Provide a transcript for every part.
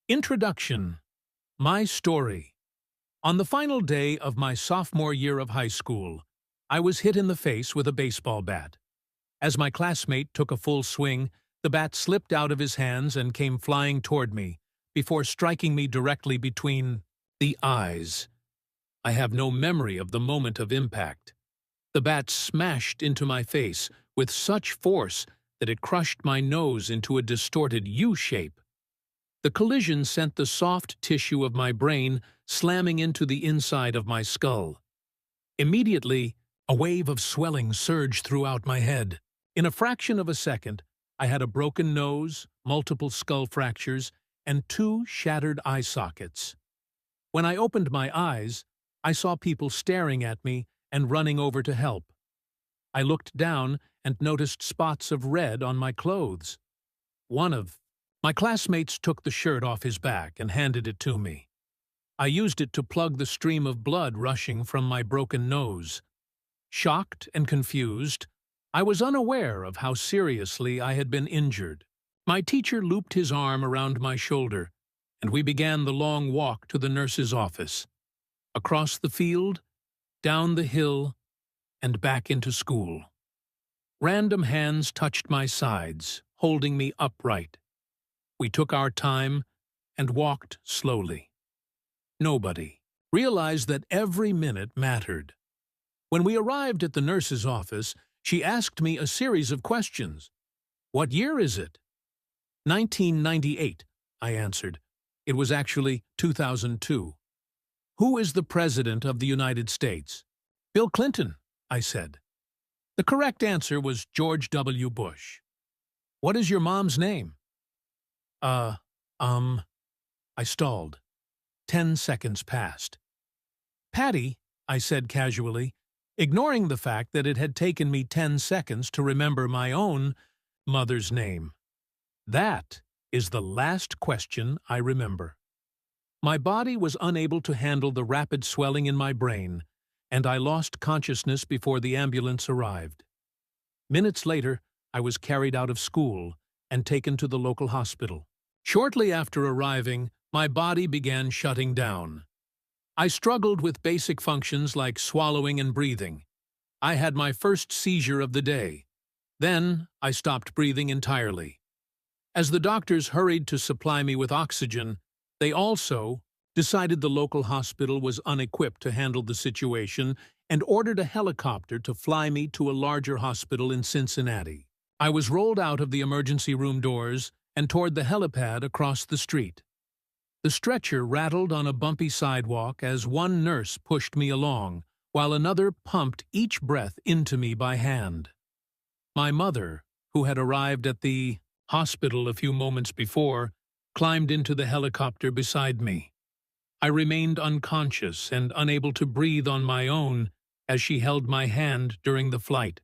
Introduction. My story. On the final day of my sophomore year of high school, I was hit in the face with a baseball bat. As my classmate took a full swing, the bat slipped out of his hands and came flying toward me, before striking me directly between the eyes. I have no memory of the moment of impact. The bat smashed into my face with such force that it crushed my nose into a distorted U shape. The collision sent the soft tissue of my brain slamming into the inside of my skull. Immediately, a wave of swelling surged throughout my head. In a fraction of a second, I had a broken nose, multiple skull fractures, and 2 shattered eye sockets. When I opened my eyes, I saw people staring at me and running over to help. I looked down and noticed spots of red on my clothes. One of my classmates took the shirt off his back and handed it to me. I used it to plug the stream of blood rushing from my broken nose. Shocked and confused, I was unaware of how seriously I had been injured. My teacher looped his arm around my shoulder, and we began the long walk to the nurse's office. Across the field, down the hill, and back into school. Random hands touched my sides, holding me upright. We took our time and walked slowly. Nobody realized that every minute mattered. When we arrived at the nurse's office, she asked me a series of questions. "What year is it?" 1998, I answered. It was actually 2002. "Who is the President of the United States?" "Bill Clinton," I said. The correct answer was George W. Bush. "What is your mom's name?" I stalled. 10 seconds passed. "Patty," I said casually, ignoring the fact that it had taken me 10 seconds to remember my own mother's name. That is the last question I remember. My body was unable to handle the rapid swelling in my brain, and I lost consciousness before the ambulance arrived. Minutes later, I was carried out of school and taken to the local hospital. Shortly after arriving, my body began shutting down. I struggled with basic functions like swallowing and breathing. I had my first seizure of the day. Then, I stopped breathing entirely. As the doctors hurried to supply me with oxygen, they also decided the local hospital was unequipped to handle the situation and ordered a helicopter to fly me to a larger hospital in Cincinnati. I was rolled out of the emergency room doors and toward the helipad across the street. The stretcher rattled on a bumpy sidewalk as one nurse pushed me along, while another pumped each breath into me by hand. My mother, who had arrived at the hospital a few moments before, climbed into the helicopter beside me. I remained unconscious and unable to breathe on my own as she held my hand during the flight.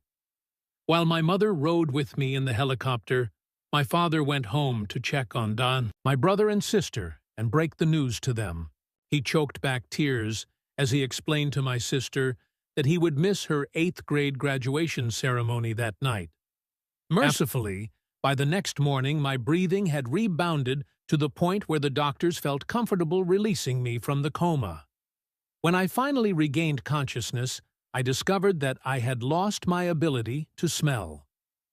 While my mother rode with me in the helicopter, my father went home to check on Don, my brother and sister, and break the news to them. He choked back tears as he explained to my sister that he would miss her 8th grade graduation ceremony that night. Mercifully, by the next morning my breathing had rebounded to the point where the doctors felt comfortable releasing me from the coma. When I finally regained consciousness, I discovered that I had lost my ability to smell.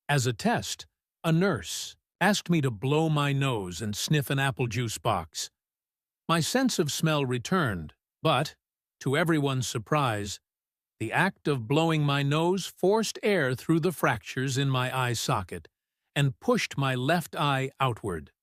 As a test, a nurse asked me to blow my nose and sniff an apple juice box. My sense of smell returned, but, to everyone's surprise, the act of blowing my nose forced air through the fractures in my eye socket and pushed my left eye outward.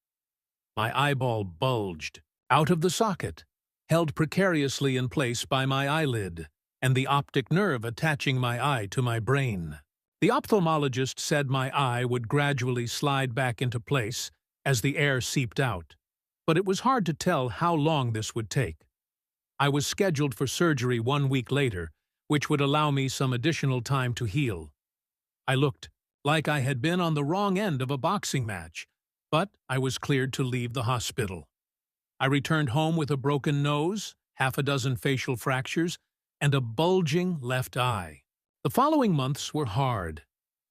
My eyeball bulged out of the socket, held precariously in place by my eyelid and the optic nerve attaching my eye to my brain. The ophthalmologist said my eye would gradually slide back into place as the air seeped out, but it was hard to tell how long this would take. I was scheduled for surgery 1 week later, which would allow me some additional time to heal. I looked like I had been on the wrong end of a boxing match, but I was cleared to leave the hospital. I returned home with a broken nose, 6 facial fractures, and a bulging left eye. The following months were hard.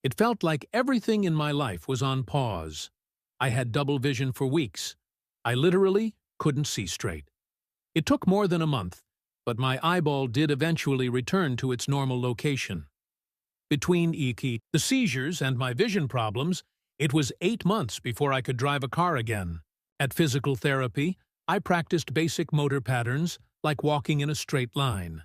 It felt like everything in my life was on pause. I had double vision for weeks. I literally couldn't see straight. It took more than a month, but my eyeball did eventually return to its normal location. Between the seizures and my vision problems, it was 8 months before I could drive a car again. At physical therapy, I practiced basic motor patterns, like walking in a straight line.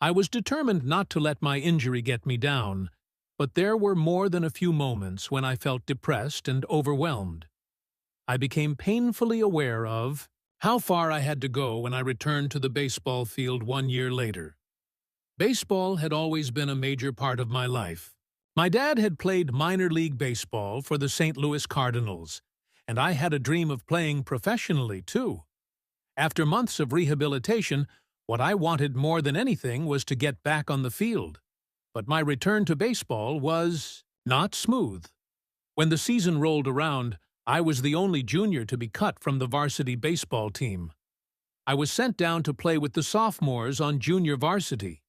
I was determined not to let my injury get me down, but there were more than a few moments when I felt depressed and overwhelmed. I became painfully aware of how far I had to go when I returned to the baseball field 1 year later. Baseball had always been a major part of my life. My dad had played minor league baseball for the St. Louis Cardinals, and I had a dream of playing professionally, too. After months of rehabilitation, what I wanted more than anything was to get back on the field. But my return to baseball was not smooth. When the season rolled around, I was the only junior to be cut from the varsity baseball team. I was sent down to play with the sophomores on junior varsity.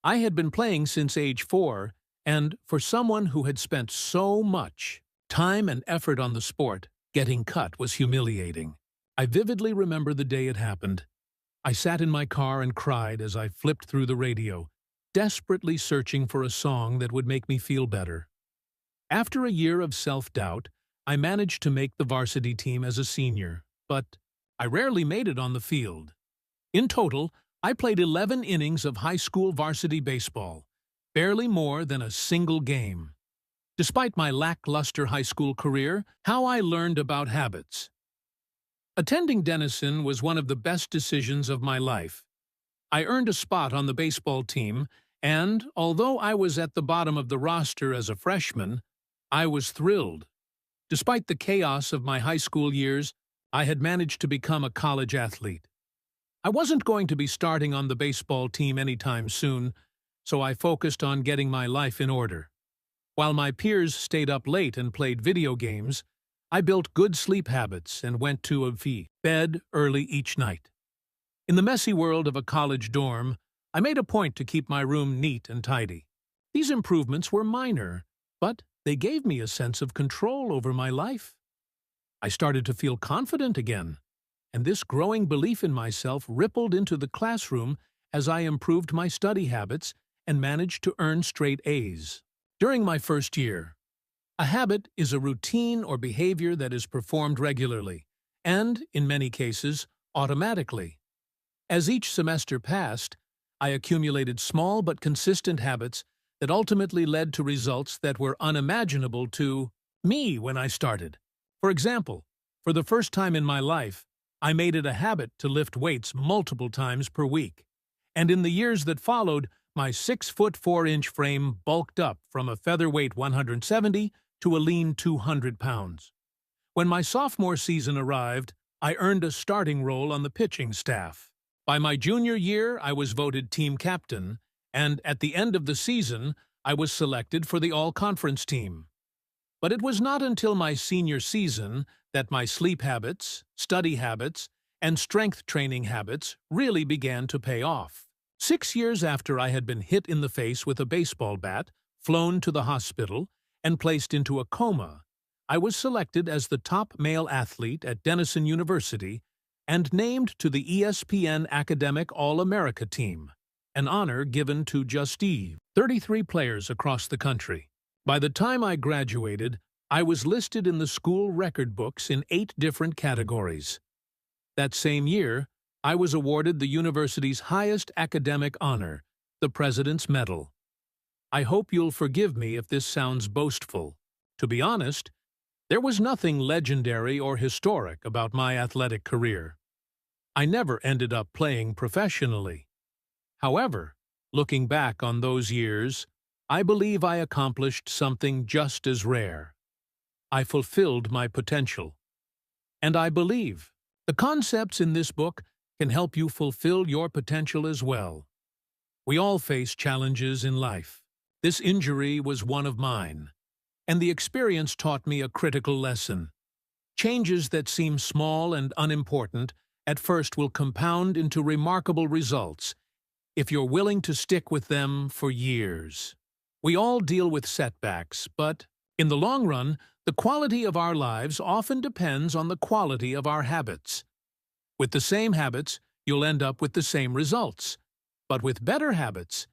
I had been playing since age 4, and for someone who had spent so much time and effort on the sport, getting cut was humiliating. I vividly remember the day it happened. I sat in my car and cried as I flipped through the radio, desperately searching for a song that would make me feel better. After a year of self-doubt, I managed to make the varsity team as a senior, but I rarely made it on the field. In total, I played 11 innings of high school varsity baseball, barely more than a single game. Despite my lackluster high school career, how I learned about habits. Attending Denison was one of the best decisions of my life. I earned a spot on the baseball team, and although I was at the bottom of the roster as a freshman, I was thrilled. Despite the chaos of my high school years, I had managed to become a college athlete. I wasn't going to be starting on the baseball team anytime soon, so I focused on getting my life in order. While my peers stayed up late and played video games, I built good sleep habits and went to bed early each night. In the messy world of a college dorm, I made a point to keep my room neat and tidy. These improvements were minor, but they gave me a sense of control over my life. I started to feel confident again, and this growing belief in myself rippled into the classroom as I improved my study habits and managed to earn straight A's. During my first year, a habit is a routine or behavior that is performed regularly, and, in many cases, automatically. As each semester passed, I accumulated small but consistent habits that ultimately led to results that were unimaginable to me when I started. For example, for the first time in my life, I made it a habit to lift weights multiple times per week. And in the years that followed, my 6'4" frame bulked up from a featherweight 170 to a lean 200 pounds. When my sophomore season arrived, I earned a starting role on the pitching staff. By my junior year, I was voted team captain, and at the end of the season, I was selected for the all-conference team. But it was not until my senior season that my sleep habits, study habits, and strength training habits really began to pay off. 6 years after I had been hit in the face with a baseball bat, flown to the hospital, and placed into a coma, I was selected as the top male athlete at Denison University and named to the ESPN Academic All-America team, an honor given to just 33 players across the country. By the time I graduated, I was listed in the school record books in 8 different categories. That same year, I was awarded the university's highest academic honor, the President's Medal. I hope you'll forgive me if this sounds boastful. To be honest, there was nothing legendary or historic about my athletic career. I never ended up playing professionally. However, looking back on those years, I believe I accomplished something just as rare. I fulfilled my potential. And I believe the concepts in this book can help you fulfill your potential as well. We all face challenges in life. This injury was one of mine, and the experience taught me a critical lesson. Changes that seem small and unimportant at first will compound into remarkable results if you're willing to stick with them for years. We all deal with setbacks, but in the long run, the quality of our lives often depends on the quality of our habits. With the same habits, you'll end up with the same results. But with better habits,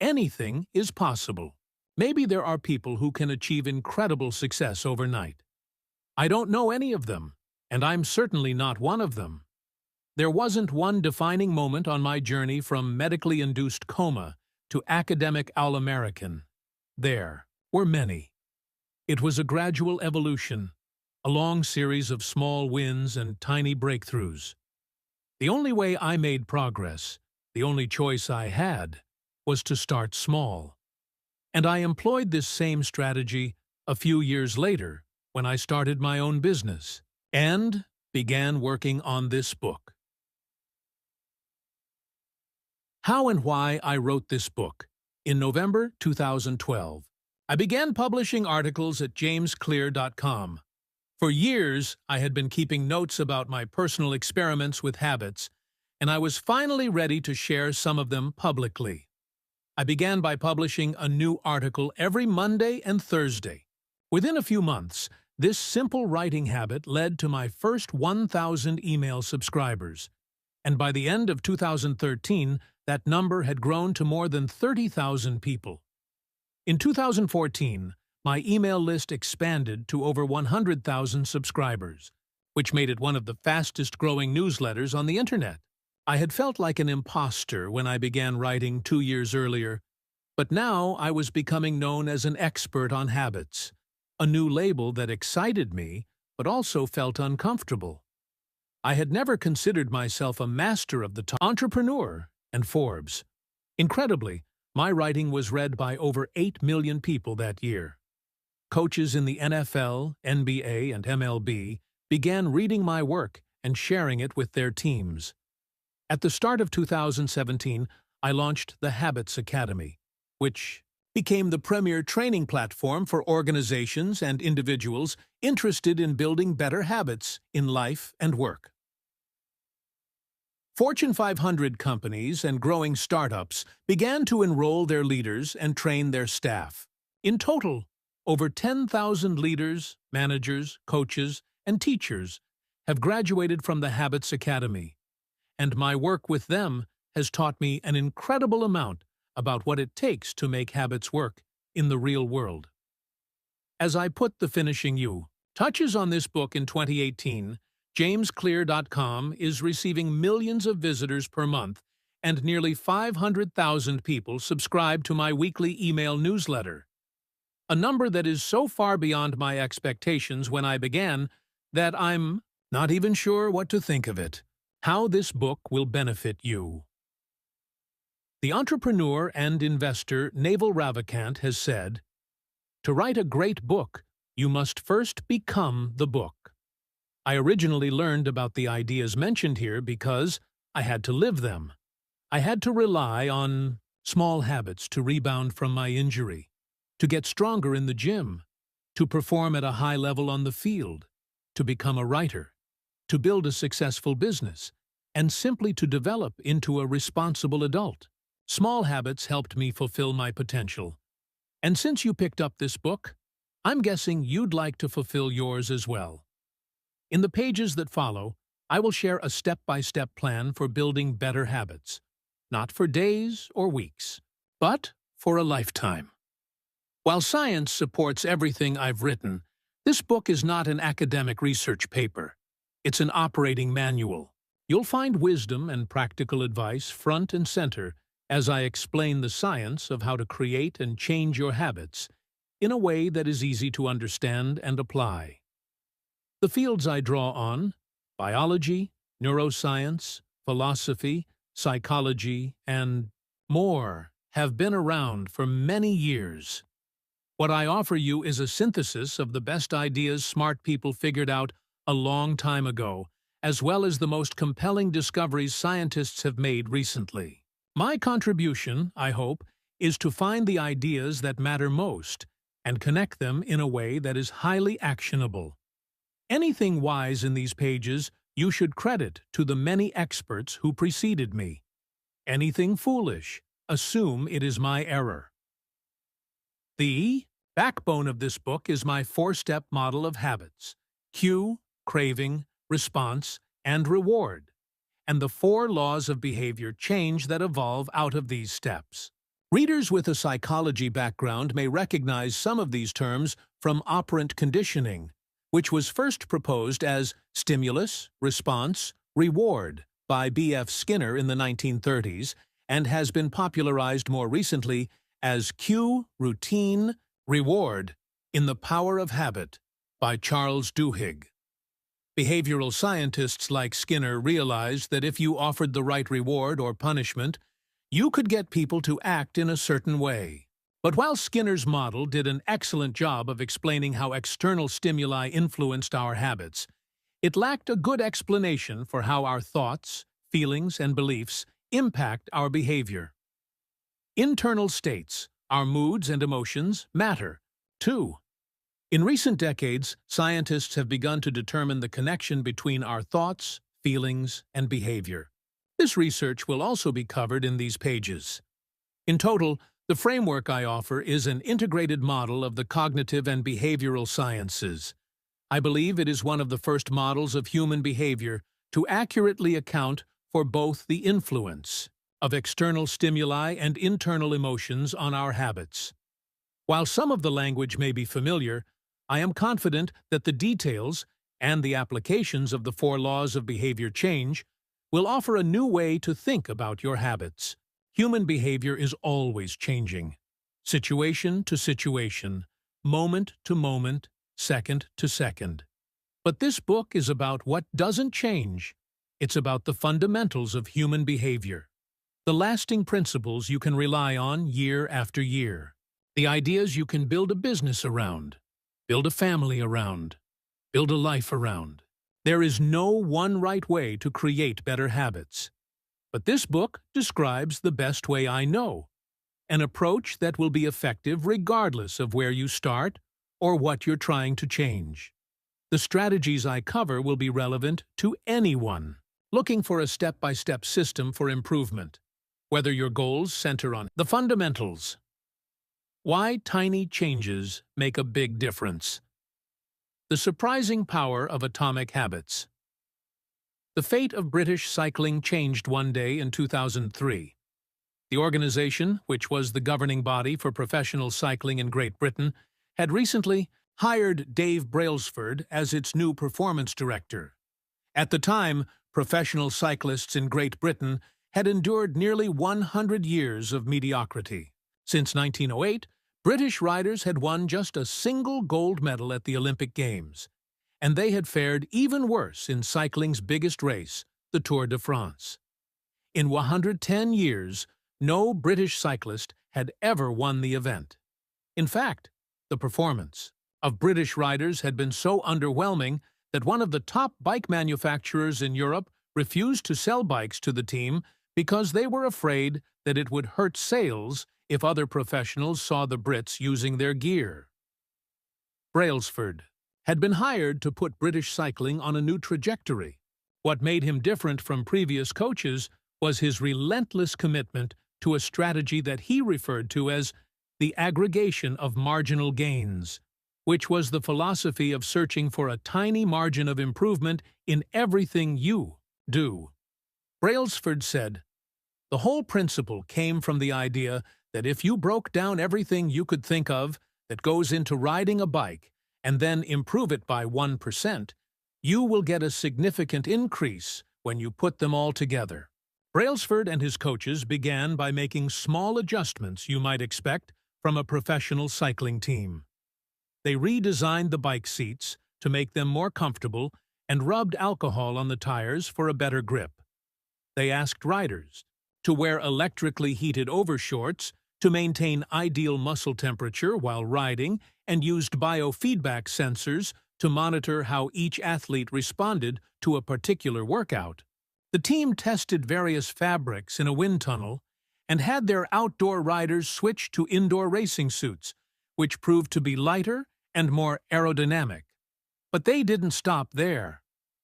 anything is possible. Maybe there are people who can achieve incredible success overnight. I don't know any of them, and I'm certainly not one of them. There wasn't one defining moment on my journey from medically induced coma to academic All-American. There were many. It was a gradual evolution, a long series of small wins and tiny breakthroughs. The only way I made progress, the only choice I had, was to start small. And I employed this same strategy a few years later when I started my own business and began working on this book. How and why I wrote this book. In November 2012, I began publishing articles at jamesclear.com. For years, I had been keeping notes about my personal experiments with habits, and I was finally ready to share some of them publicly. I began by publishing a new article every Monday and Thursday. Within a few months, this simple writing habit led to my first 1,000 email subscribers, and by the end of 2013, that number had grown to more than 30,000 people. In 2014, my email list expanded to over 100,000 subscribers, which made it one of the fastest-growing newsletters on the Internet. I had felt like an imposter when I began writing 2 years earlier, but now I was becoming known as an expert on habits, a new label that excited me but also felt uncomfortable. I had never considered myself a master of the entrepreneur and Forbes. Incredibly, my writing was read by over 8 million people that year. Coaches in the NFL, NBA, and MLB began reading my work and sharing it with their teams. At the start of 2017, I launched the Habits Academy, which became the premier training platform for organizations and individuals interested in building better habits in life and work. Fortune 500 companies and growing startups began to enroll their leaders and train their staff. In total, over 10,000 leaders, managers, coaches, and teachers have graduated from the Habits Academy, and my work with them has taught me an incredible amount about what it takes to make habits work in the real world. As I put the finishing touches on this book in 2018, jamesclear.com is receiving millions of visitors per month, and nearly 500,000 people subscribe to my weekly email newsletter. A number that is so far beyond my expectations when I began that I'm not even sure what to think of it. How this book will benefit you. The entrepreneur and investor Naval Ravikant has said, "To write a great book, you must first become the book." I originally learned about the ideas mentioned here because I had to live them. I had to rely on small habits to rebound from my injury, to get stronger in the gym, to perform at a high level on the field, to become a writer, to build a successful business, and simply to develop into a responsible adult. Small habits helped me fulfill my potential. And since you picked up this book, I'm guessing you'd like to fulfill yours as well. In the pages that follow, I will share a step-by-step plan for building better habits, not for days or weeks, but for a lifetime. While science supports everything I've written, this book is not an academic research paper. It's an operating manual. You'll find wisdom and practical advice front and center as I explain the science of how to create and change your habits in a way that is easy to understand and apply. The fields I draw on, biology, neuroscience, philosophy, psychology, and more, have been around for many years. What I offer you is a synthesis of the best ideas smart people figured out a long time ago, as well as the most compelling discoveries scientists have made recently. My contribution, I hope, is to find the ideas that matter most and connect them in a way that is highly actionable. Anything wise in these pages you should credit to the many experts who preceded me. Anything foolish, assume it is my error. The backbone of this book is my 4-step model of habits: cue, craving, response, and reward. and the 4 laws of behavior change that evolve out of these steps. Readers with a psychology background may recognize some of these terms from operant conditioning, which was first proposed as stimulus, response, reward by B.F. Skinner in the 1930s and has been popularized more recently as cue, routine, reward in The Power of Habit by Charles Duhigg. Behavioral scientists like Skinner realized that if you offered the right reward or punishment, you could get people to act in a certain way. But while Skinner's model did an excellent job of explaining how external stimuli influenced our habits, it lacked a good explanation for how our thoughts, feelings, and beliefs impact our behavior. Internal states, our moods and emotions, matter, too. In recent decades, scientists have begun to determine the connection between our thoughts, feelings, and behavior. This research will also be covered in these pages. In total, the framework I offer is an integrated model of the cognitive and behavioral sciences. I believe it is one of the first models of human behavior to accurately account for both the influence of external stimuli and internal emotions on our habits. While some of the language may be familiar, I am confident that the details and the applications of the 4 laws of behavior change will offer a new way to think about your habits. Human behavior is always changing, situation to situation, moment to moment, second to second. But this book is about what doesn't change. It's about the fundamentals of human behavior, the lasting principles you can rely on year after year, the ideas you can build a business around, build a family around, build a life around. There is no one right way to create better habits. But this book describes the best way I know, an approach that will be effective regardless of where you start or what you're trying to change. The strategies I cover will be relevant to anyone looking for a step-by-step system for improvement, whether your goals center on the fundamentals. Why tiny changes make a big difference. The surprising power of atomic habits. The fate of British cycling changed one day in 2003. The organization, which was the governing body for professional cycling in Great Britain, had recently hired Dave Brailsford as its new performance director. At the time, professional cyclists in Great Britain had endured nearly 100 years of mediocrity. Since 1908, British riders had won just a single gold medal at the Olympic Games, and they had fared even worse in cycling's biggest race, the Tour de France. In 110 years, no British cyclist had ever won the event. In fact, the performance of British riders had been so underwhelming that one of the top bike manufacturers in Europe refused to sell bikes to the team because they were afraid that it would hurt sales if other professionals saw the Brits using their gear. Brailsford had been hired to put British cycling on a new trajectory. What made him different from previous coaches was his relentless commitment to a strategy that he referred to as the aggregation of marginal gains, which was the philosophy of searching for a tiny margin of improvement in everything you do. Brailsford said, "The whole principle came from the idea that if you broke down everything you could think of that goes into riding a bike and then improve it by 1%, you will get a significant increase when you put them all together." Brailsford and his coaches began by making small adjustments you might expect from a professional cycling team. They redesigned the bike seats to make them more comfortable and rubbed alcohol on the tires for a better grip. They asked riders to wear electrically heated overshorts to maintain ideal muscle temperature while riding and used biofeedback sensors to monitor how each athlete responded to a particular workout. The team tested various fabrics in a wind tunnel and had their outdoor riders switch to indoor racing suits, which proved to be lighter and more aerodynamic. But they didn't stop there.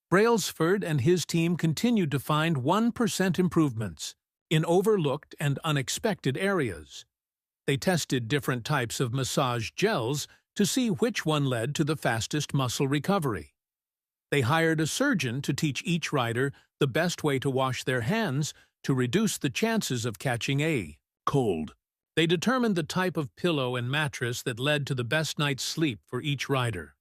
Brailsford and his team continued to find 1% improvements in overlooked and unexpected areas. They tested different types of massage gels to see which one led to the fastest muscle recovery. They hired a surgeon to teach each rider the best way to wash their hands to reduce the chances of catching a cold. They determined the type of pillow and mattress that led to the best night's sleep for each rider.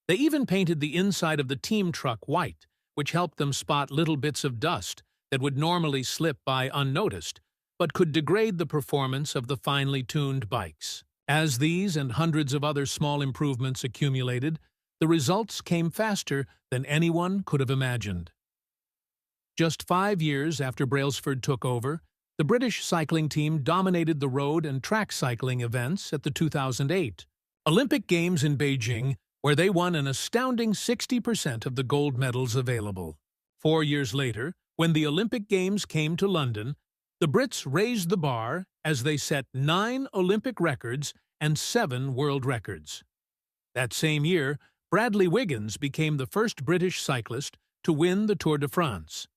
They even painted the inside of the team truck white, which helped them spot little bits of dust that would normally slip by unnoticed, but could degrade the performance of the finely tuned bikes. As these and hundreds of other small improvements accumulated, the results came faster than anyone could have imagined. Just 5 years after Brailsford took over, the British cycling team dominated the road and track cycling events at the 2008 Olympic Games in Beijing, where they won an astounding 60% of the gold medals available. 4 years later, when the Olympic Games came to London, the Brits raised the bar as they set 9 Olympic records and 7 world records. That same year, Bradley Wiggins became the first British cyclist to win the Tour de France.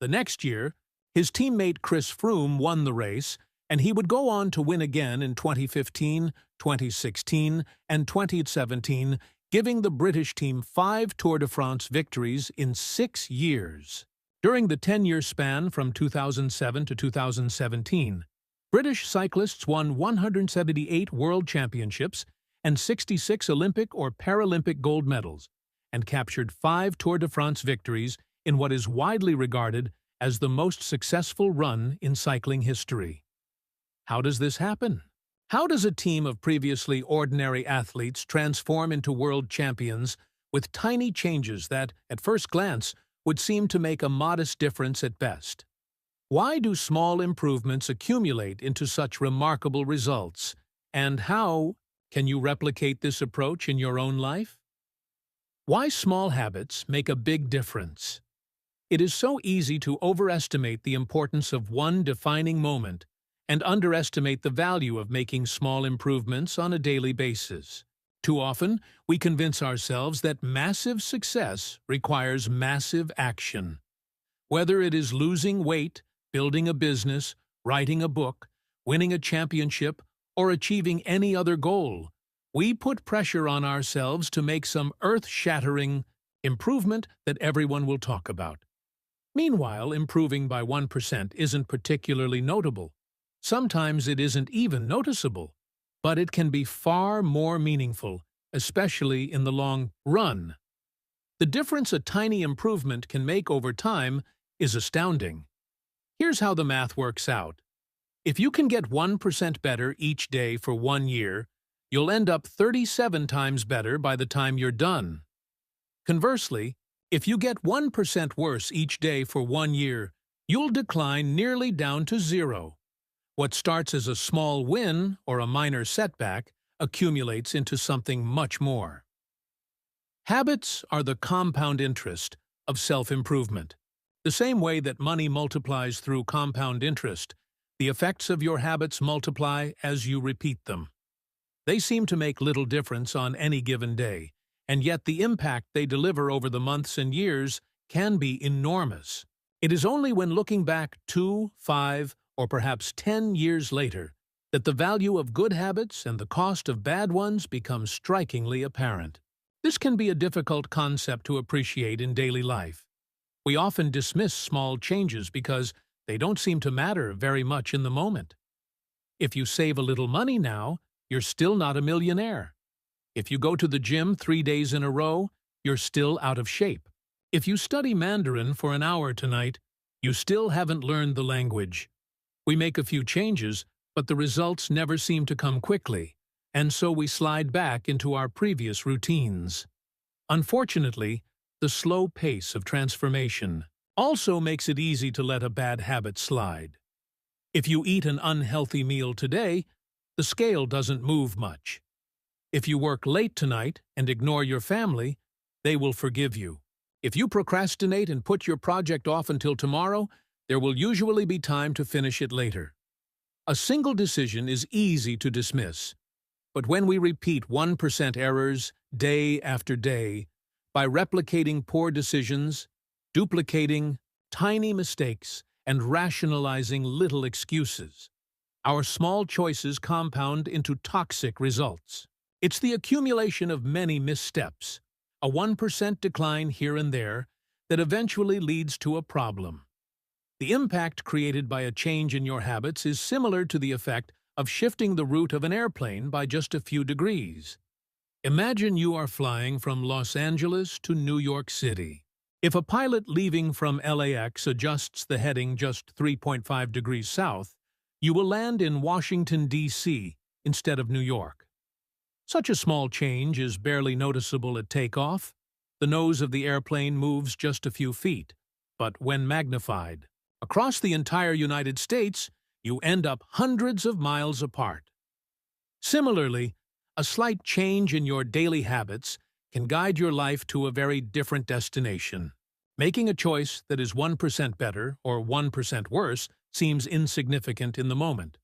The next year, his teammate Chris Froome won the race, and he would go on to win again in 2015, 2016, and 2017, giving the British team 5 Tour de France victories in 6 years. During the 10-year span from 2007 to 2017, British cyclists won 178 world championships and 66 Olympic or Paralympic gold medals, and captured 5 Tour de France victories in what is widely regarded as the most successful run in cycling history. How does this happen? How does a team of previously ordinary athletes transform into world champions with tiny changes that, at first glance, would seem to make a modest difference at best? Why do small improvements accumulate into such remarkable results? And how can you replicate this approach in your own life? Why small habits make a big difference? It is so easy to overestimate the importance of one defining moment and underestimate the value of making small improvements on a daily basis. Too often, we convince ourselves that massive success requires massive action. Whether it is losing weight, building a business, writing a book, winning a championship, or achieving any other goal, we put pressure on ourselves to make some earth-shattering improvement that everyone will talk about. Meanwhile, improving by 1% isn't particularly notable. Sometimes it isn't even noticeable, but it can be far more meaningful, especially in the long run. The difference a tiny improvement can make over time is astounding. Here's how the math works out. If you can get 1% better each day for 1 year, you'll end up 37 times better by the time you're done. Conversely, if you get 1% worse each day for 1 year, you'll decline nearly down to 0. What starts as a small win or a minor setback accumulates into something much more. Habits are the compound interest of self-improvement. The same way that money multiplies through compound interest, the effects of your habits multiply as you repeat them. They seem to make little difference on any given day, and yet the impact they deliver over the months and years can be enormous. It is only when looking back 2, 5, or perhaps 10 years later that the value of good habits and the cost of bad ones becomes strikingly apparent. This can be a difficult concept to appreciate in daily life. We often dismiss small changes because they don't seem to matter very much in the moment. If you save a little money now, you're still not a millionaire. If you go to the gym 3 days in a row, you're still out of shape. If you study Mandarin for an hour tonight, you still haven't learned the language. We make a few changes, but the results never seem to come quickly, and so we slide back into our previous routines. Unfortunately, the slow pace of transformation also makes it easy to let a bad habit slide. If you eat an unhealthy meal today, the scale doesn't move much. If you work late tonight and ignore your family, they will forgive you. If you procrastinate and put your project off until tomorrow, there will usually be time to finish it later. A single decision is easy to dismiss, but when we repeat 1% errors day after day, by replicating poor decisions, duplicating tiny mistakes, and rationalizing little excuses, our small choices compound into toxic results. It's the accumulation of many missteps, a 1% decline here and there, that eventually leads to a problem. The impact created by a change in your habits is similar to the effect of shifting the route of an airplane by just a few degrees. Imagine you are flying from Los Angeles to New York City. If a pilot leaving from LAX adjusts the heading just 3.5 degrees south, you will land in Washington, D.C. instead of New York. Such a small change is barely noticeable at takeoff. The nose of the airplane moves just a few feet, but when magnified across the entire United States, you end up hundreds of miles apart. Similarly, a slight change in your daily habits can guide your life to a very different destination. Making a choice that is 1% better or 1% worse seems insignificant in the moment.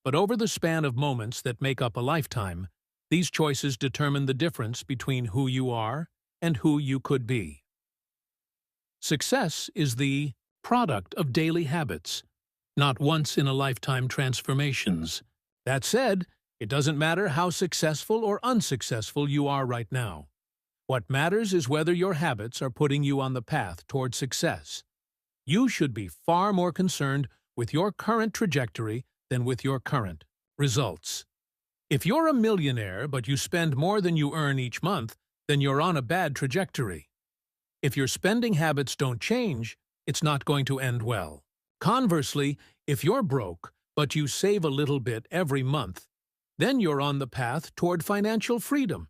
But over the span of moments that make up a lifetime, these choices determine the difference between who you are and who you could be. Success is the product of daily habits, not once-in-a-lifetime transformations. That said, it doesn't matter how successful or unsuccessful you are right now. What matters is whether your habits are putting you on the path toward success. You should be far more concerned with your current trajectory than with your current results. If you're a millionaire but you spend more than you earn each month, then you're on a bad trajectory. If your spending habits don't change, it's not going to end well. Conversely, if you're broke but you save a little bit every month, then you're on the path toward financial freedom,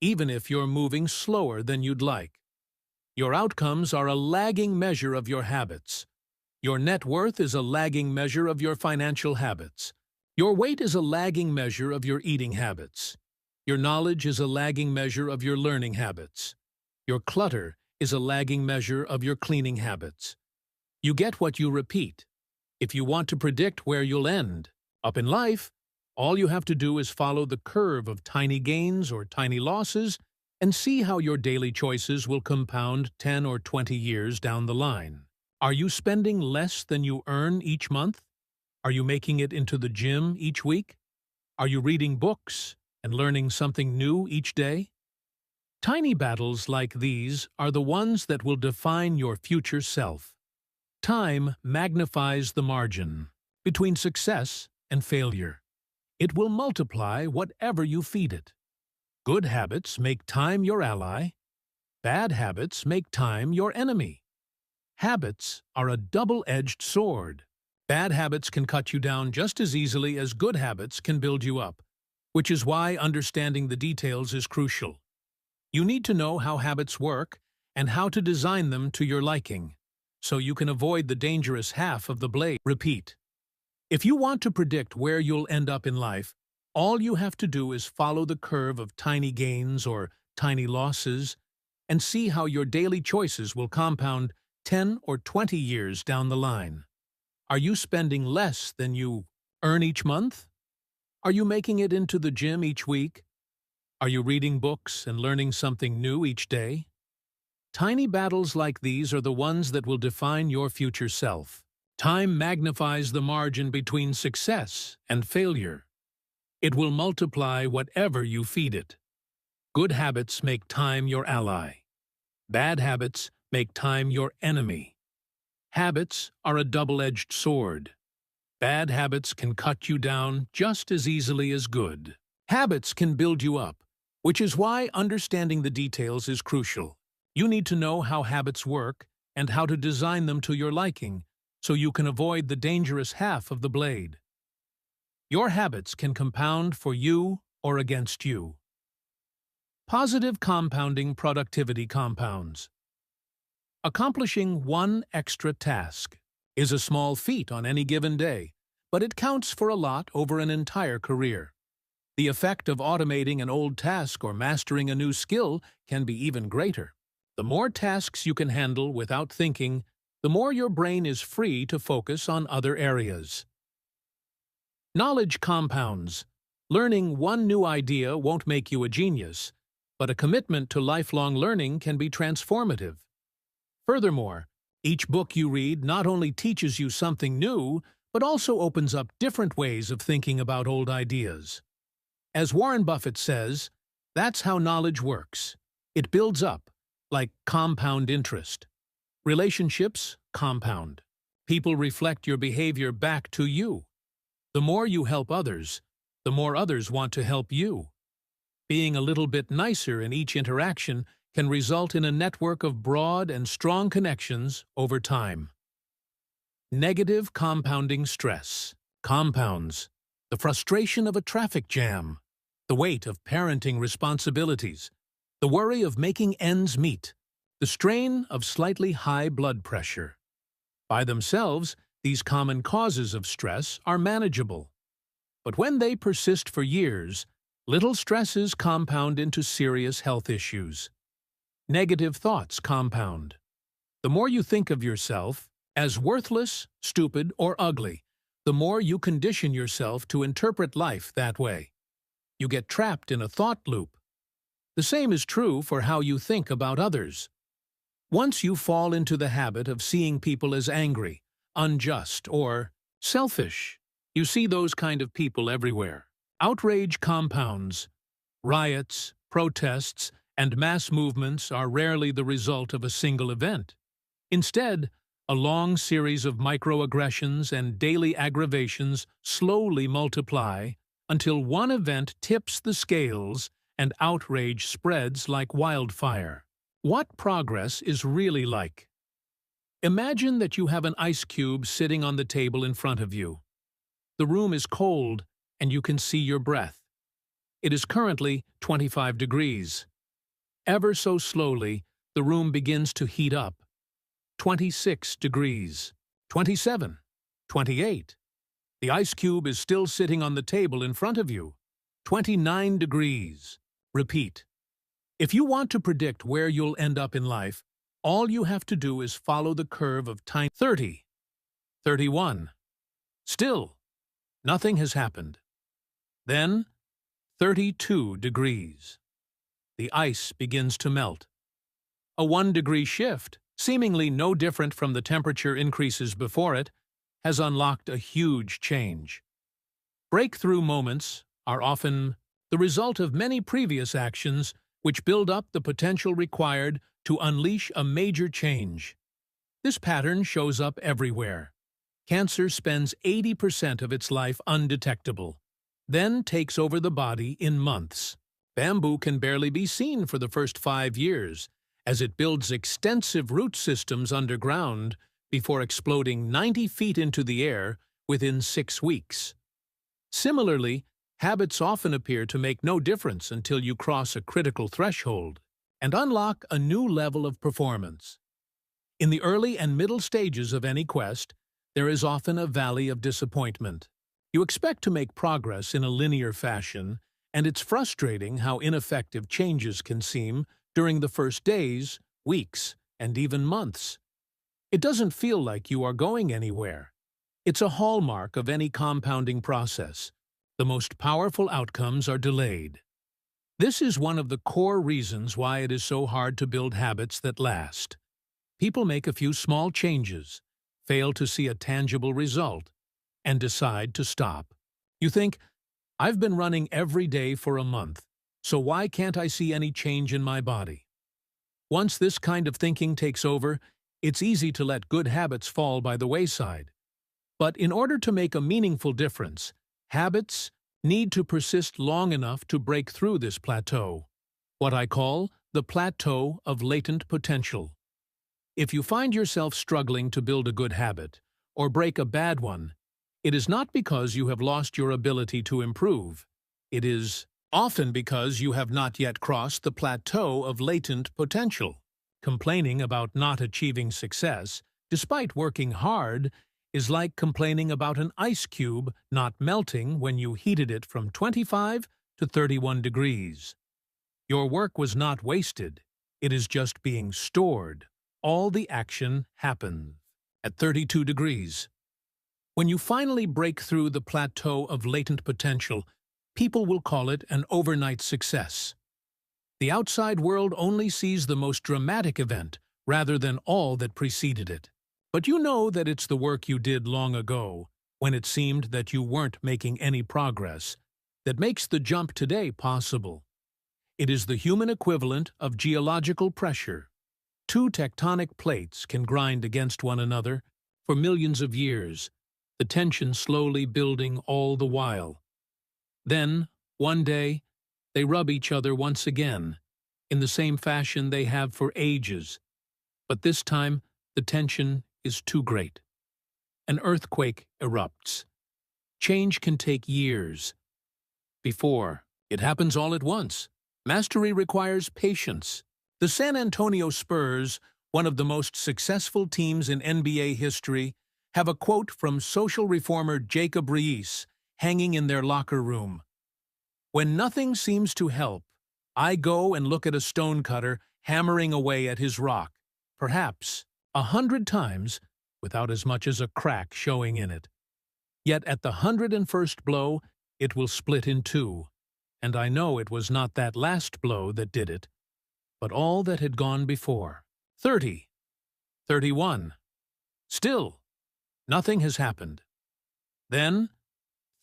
even if you're moving slower than you'd like. Your outcomes are a lagging measure of your habits. Your net worth is a lagging measure of your financial habits. Your weight is a lagging measure of your eating habits. Your knowledge is a lagging measure of your learning habits. Your clutter is a lagging measure of your cleaning habits. You get what you repeat. If you want to predict where you'll end up in life, all you have to do is follow the curve of tiny gains or tiny losses and see how your daily choices will compound 10 or 20 years down the line. Are you spending less than you earn each month? Are you making it into the gym each week? Are you reading books and learning something new each day? Tiny battles like these are the ones that will define your future self. Time magnifies the margin between success and failure. It will multiply whatever you feed it. Good habits make time your ally. Bad habits make time your enemy. Habits are a double-edged sword. Bad habits can cut you down just as easily as good habits can build you up, which is why understanding the details is crucial. You need to know how habits work and how to design them to your liking, so you can avoid the dangerous half of the blade. Repeat. If you want to predict where you'll end up in life, all you have to do is follow the curve of tiny gains or tiny losses and see how your daily choices will compound 10 or 20 years down the line. Are you spending less than you earn each month? Are you making it into the gym each week? Are you reading books and learning something new each day? Tiny battles like these are the ones that will define your future self. Time magnifies the margin between success and failure. It will multiply whatever you feed it. Good habits make time your ally. Bad habits make time your enemy. Habits are a double-edged sword. Bad habits can cut you down just as easily as good. Habits can build you up, which is why understanding the details is crucial. You need to know how habits work and how to design them to your liking, so you can avoid the dangerous half of the blade. Your habits can compound for you or against you. Positive compounding productivity compounds. Accomplishing one extra task is a small feat on any given day, but it counts for a lot over an entire career. The effect of automating an old task or mastering a new skill can be even greater. The more tasks you can handle without thinking, the more your brain is free to focus on other areas. Knowledge compounds. Learning one new idea won't make you a genius, but a commitment to lifelong learning can be transformative. Furthermore, each book you read not only teaches you something new, but also opens up different ways of thinking about old ideas. As Warren Buffett says, that's how knowledge works. It builds up, like compound interest. Relationships compound. People reflect your behavior back to you. The more you help others, the more others want to help you. Being a little bit nicer in each interaction can result in a network of broad and strong connections over time. Negative compounding stress compounds. The frustration of a traffic jam, the weight of parenting responsibilities, the worry of making ends meet, the strain of slightly high blood pressure. By themselves, these common causes of stress are manageable. But when they persist for years, little stresses compound into serious health issues. Negative thoughts compound. The more you think of yourself as worthless, stupid, or ugly, the more you condition yourself to interpret life that way. You get trapped in a thought loop. The same is true for how you think about others. Once you fall into the habit of seeing people as angry, unjust, or selfish, you see those kind of people everywhere. Outrage compounds. Riots, protests, and mass movements are rarely the result of a single event. Instead, a long series of microaggressions and daily aggravations slowly multiply until one event tips the scales and outrage spreads like wildfire. What progress is really like? Imagine that you have an ice cube sitting on the table in front of you. The room is cold and you can see your breath. It is currently 25 degrees. Ever so slowly, the room begins to heat up. 26 degrees, 27, 28. The ice cube is still sitting on the table in front of you. 29 degrees. Repeat. If you want to predict where you'll end up in life, all you have to do is follow the curve of time. 30, 31. Still, nothing has happened. Then, 32 degrees. The ice begins to melt. A 1-degree shift, seemingly no different from the temperature increases before it, has unlocked a huge change. Breakthrough moments are often the result of many previous actions which build up the potential required to unleash a major change. This pattern shows up everywhere. Cancer spends 80% of its life undetectable, then takes over the body in months. Bamboo can barely be seen for the first 5 years, as it builds extensive root systems underground before exploding 90 feet into the air within 6 weeks. Similarly, habits often appear to make no difference until you cross a critical threshold and unlock a new level of performance. In the early and middle stages of any quest, there is often a valley of disappointment. You expect to make progress in a linear fashion, and it's frustrating how ineffective changes can seem during the first days, weeks, and even months. It doesn't feel like you are going anywhere. It's a hallmark of any compounding process. The most powerful outcomes are delayed. This is one of the core reasons why it is so hard to build habits that last. People make a few small changes, fail to see a tangible result, and decide to stop. You think, I've been running every day for a month, so why can't I see any change in my body? Once this kind of thinking takes over, it's easy to let good habits fall by the wayside. But in order to make a meaningful difference, habits need to persist long enough to break through this plateau, what I call the plateau of latent potential. If you find yourself struggling to build a good habit or break a bad one, it is not because you have lost your ability to improve. It is often because you have not yet crossed the plateau of latent potential. Complaining about not achieving success, despite working hard, is like complaining about an ice cube not melting when you heated it from 25 to 31 degrees. Your work was not wasted. It is just being stored. All the action happens at 32 degrees. When you finally break through the plateau of latent potential, people will call it an overnight success. The outside world only sees the most dramatic event rather than all that preceded it. But you know that it's the work you did long ago, when it seemed that you weren't making any progress, that makes the jump today possible. It is the human equivalent of geological pressure. Two tectonic plates can grind against one another for millions of years, the tension slowly building all the while. Then, one day, they rub each other once again, in the same fashion they have for ages. But this time, the tension is too great. An earthquake erupts. Change can take years. Before, it happens all at once. Mastery requires patience. The San Antonio Spurs, one of the most successful teams in NBA history, have a quote from social reformer Jacob Riis hanging in their locker room. "When nothing seems to help, I go and look at a stonecutter hammering away at his rock, perhaps 100 times, without as much as a crack showing in it. Yet at the 101st blow, it will split in two, and I know it was not that last blow that did it, but all that had gone before." 30. 31. Still, nothing has happened. Then,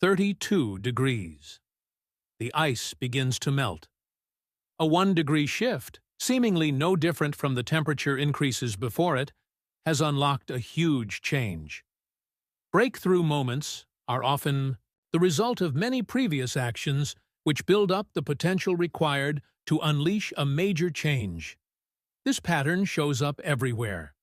32 degrees. The ice begins to melt. A 1-degree shift, seemingly no different from the temperature increases before it, has unlocked a huge change. Breakthrough moments are often the result of many previous actions which build up the potential required to unleash a major change. This pattern shows up everywhere.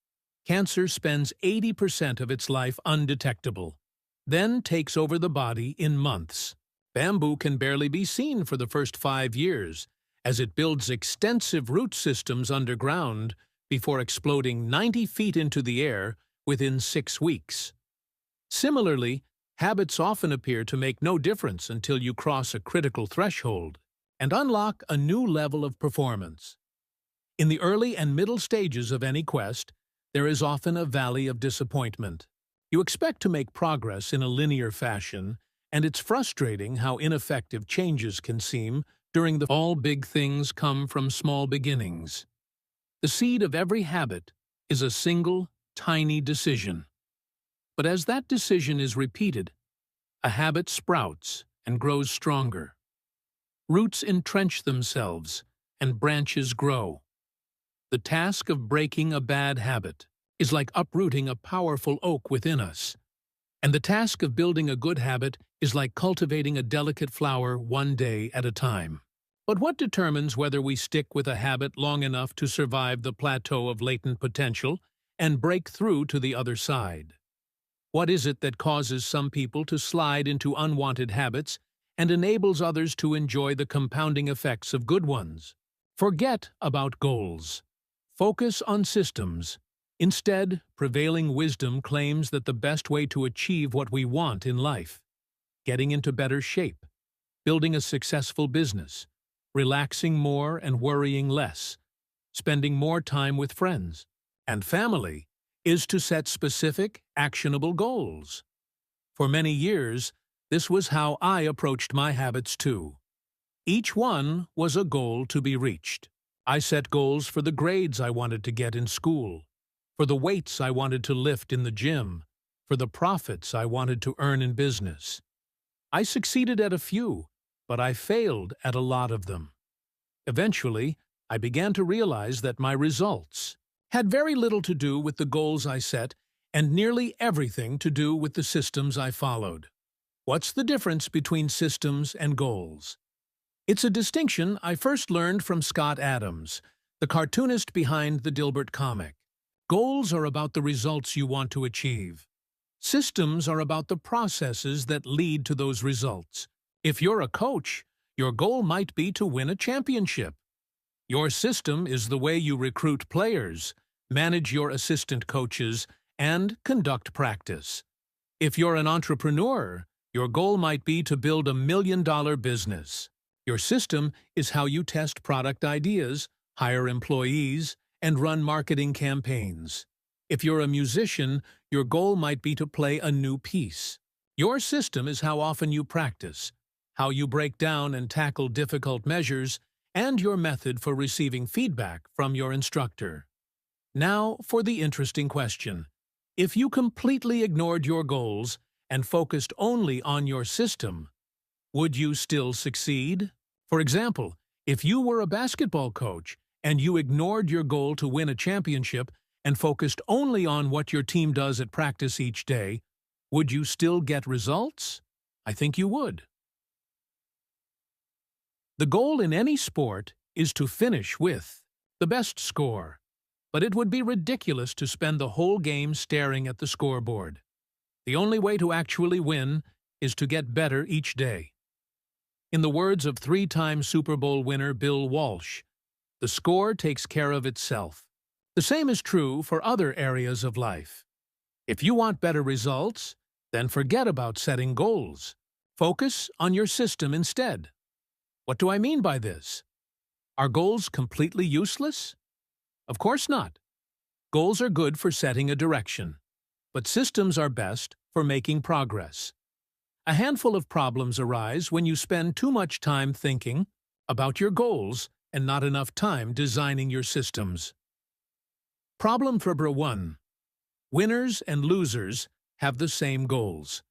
Cancer spends 80% of its life undetectable, then takes over the body in months. Bamboo can barely be seen for the first 5 years, as it builds extensive root systems underground before exploding 90 feet into the air within 6 weeks. Similarly, habits often appear to make no difference until you cross a critical threshold and unlock a new level of performance. In the early and middle stages of any quest, there is often a valley of disappointment. You expect to make progress in a linear fashion, and it's frustrating how ineffective changes can seem during the all big things come from small beginnings. The seed of every habit is a single, tiny decision. But as that decision is repeated, a habit sprouts and grows stronger. Roots entrench themselves, and branches grow. The task of breaking a bad habit is like uprooting a powerful oak within us, and the task of building a good habit is like cultivating a delicate flower one day at a time. But what determines whether we stick with a habit long enough to survive the plateau of latent potential and break through to the other side? What is it that causes some people to slide into unwanted habits and enables others to enjoy the compounding effects of good ones? Forget about goals. Focus on systems. Instead, prevailing wisdom claims that the best way to achieve what we want in life, getting into better shape, building a successful business, relaxing more and worrying less, spending more time with friends and family, is to set specific, actionable goals. For many years, this was how I approached my habits too. Each one was a goal to be reached. I set goals for the grades I wanted to get in school, for the weights I wanted to lift in the gym, for the profits I wanted to earn in business. I succeeded at a few, but I failed at a lot of them. Eventually, I began to realize that my results had very little to do with the goals I set and nearly everything to do with the systems I followed. What's the difference between systems and goals? It's a distinction I first learned from Scott Adams, the cartoonist behind the Dilbert comic. Goals are about the results you want to achieve. Systems are about the processes that lead to those results. If you're a coach, your goal might be to win a championship. Your system is the way you recruit players, manage your assistant coaches, and conduct practice. If you're an entrepreneur, your goal might be to build $1 million business. Your system is how you test product ideas, hire employees, and run marketing campaigns. If you're a musician, your goal might be to play a new piece. Your system is how often you practice, how you break down and tackle difficult measures, and your method for receiving feedback from your instructor. Now for the interesting question. If you completely ignored your goals and focused only on your system, would you still succeed? For example, if you were a basketball coach and you ignored your goal to win a championship and focused only on what your team does at practice each day, would you still get results? I think you would. The goal in any sport is to finish with the best score, but it would be ridiculous to spend the whole game staring at the scoreboard. The only way to actually win is to get better each day. In the words of three-time Super Bowl winner Bill Walsh, the score takes care of itself. The same is true for other areas of life. If you want better results, then forget about setting goals. Focus on your system instead. What do I mean by this? Are goals completely useless? Of course not. Goals are good for setting a direction, but systems are best for making progress. A handful of problems arise when you spend too much time thinking about your goals and not enough time designing your systems. Problem number 1. Winners and losers have the same goals.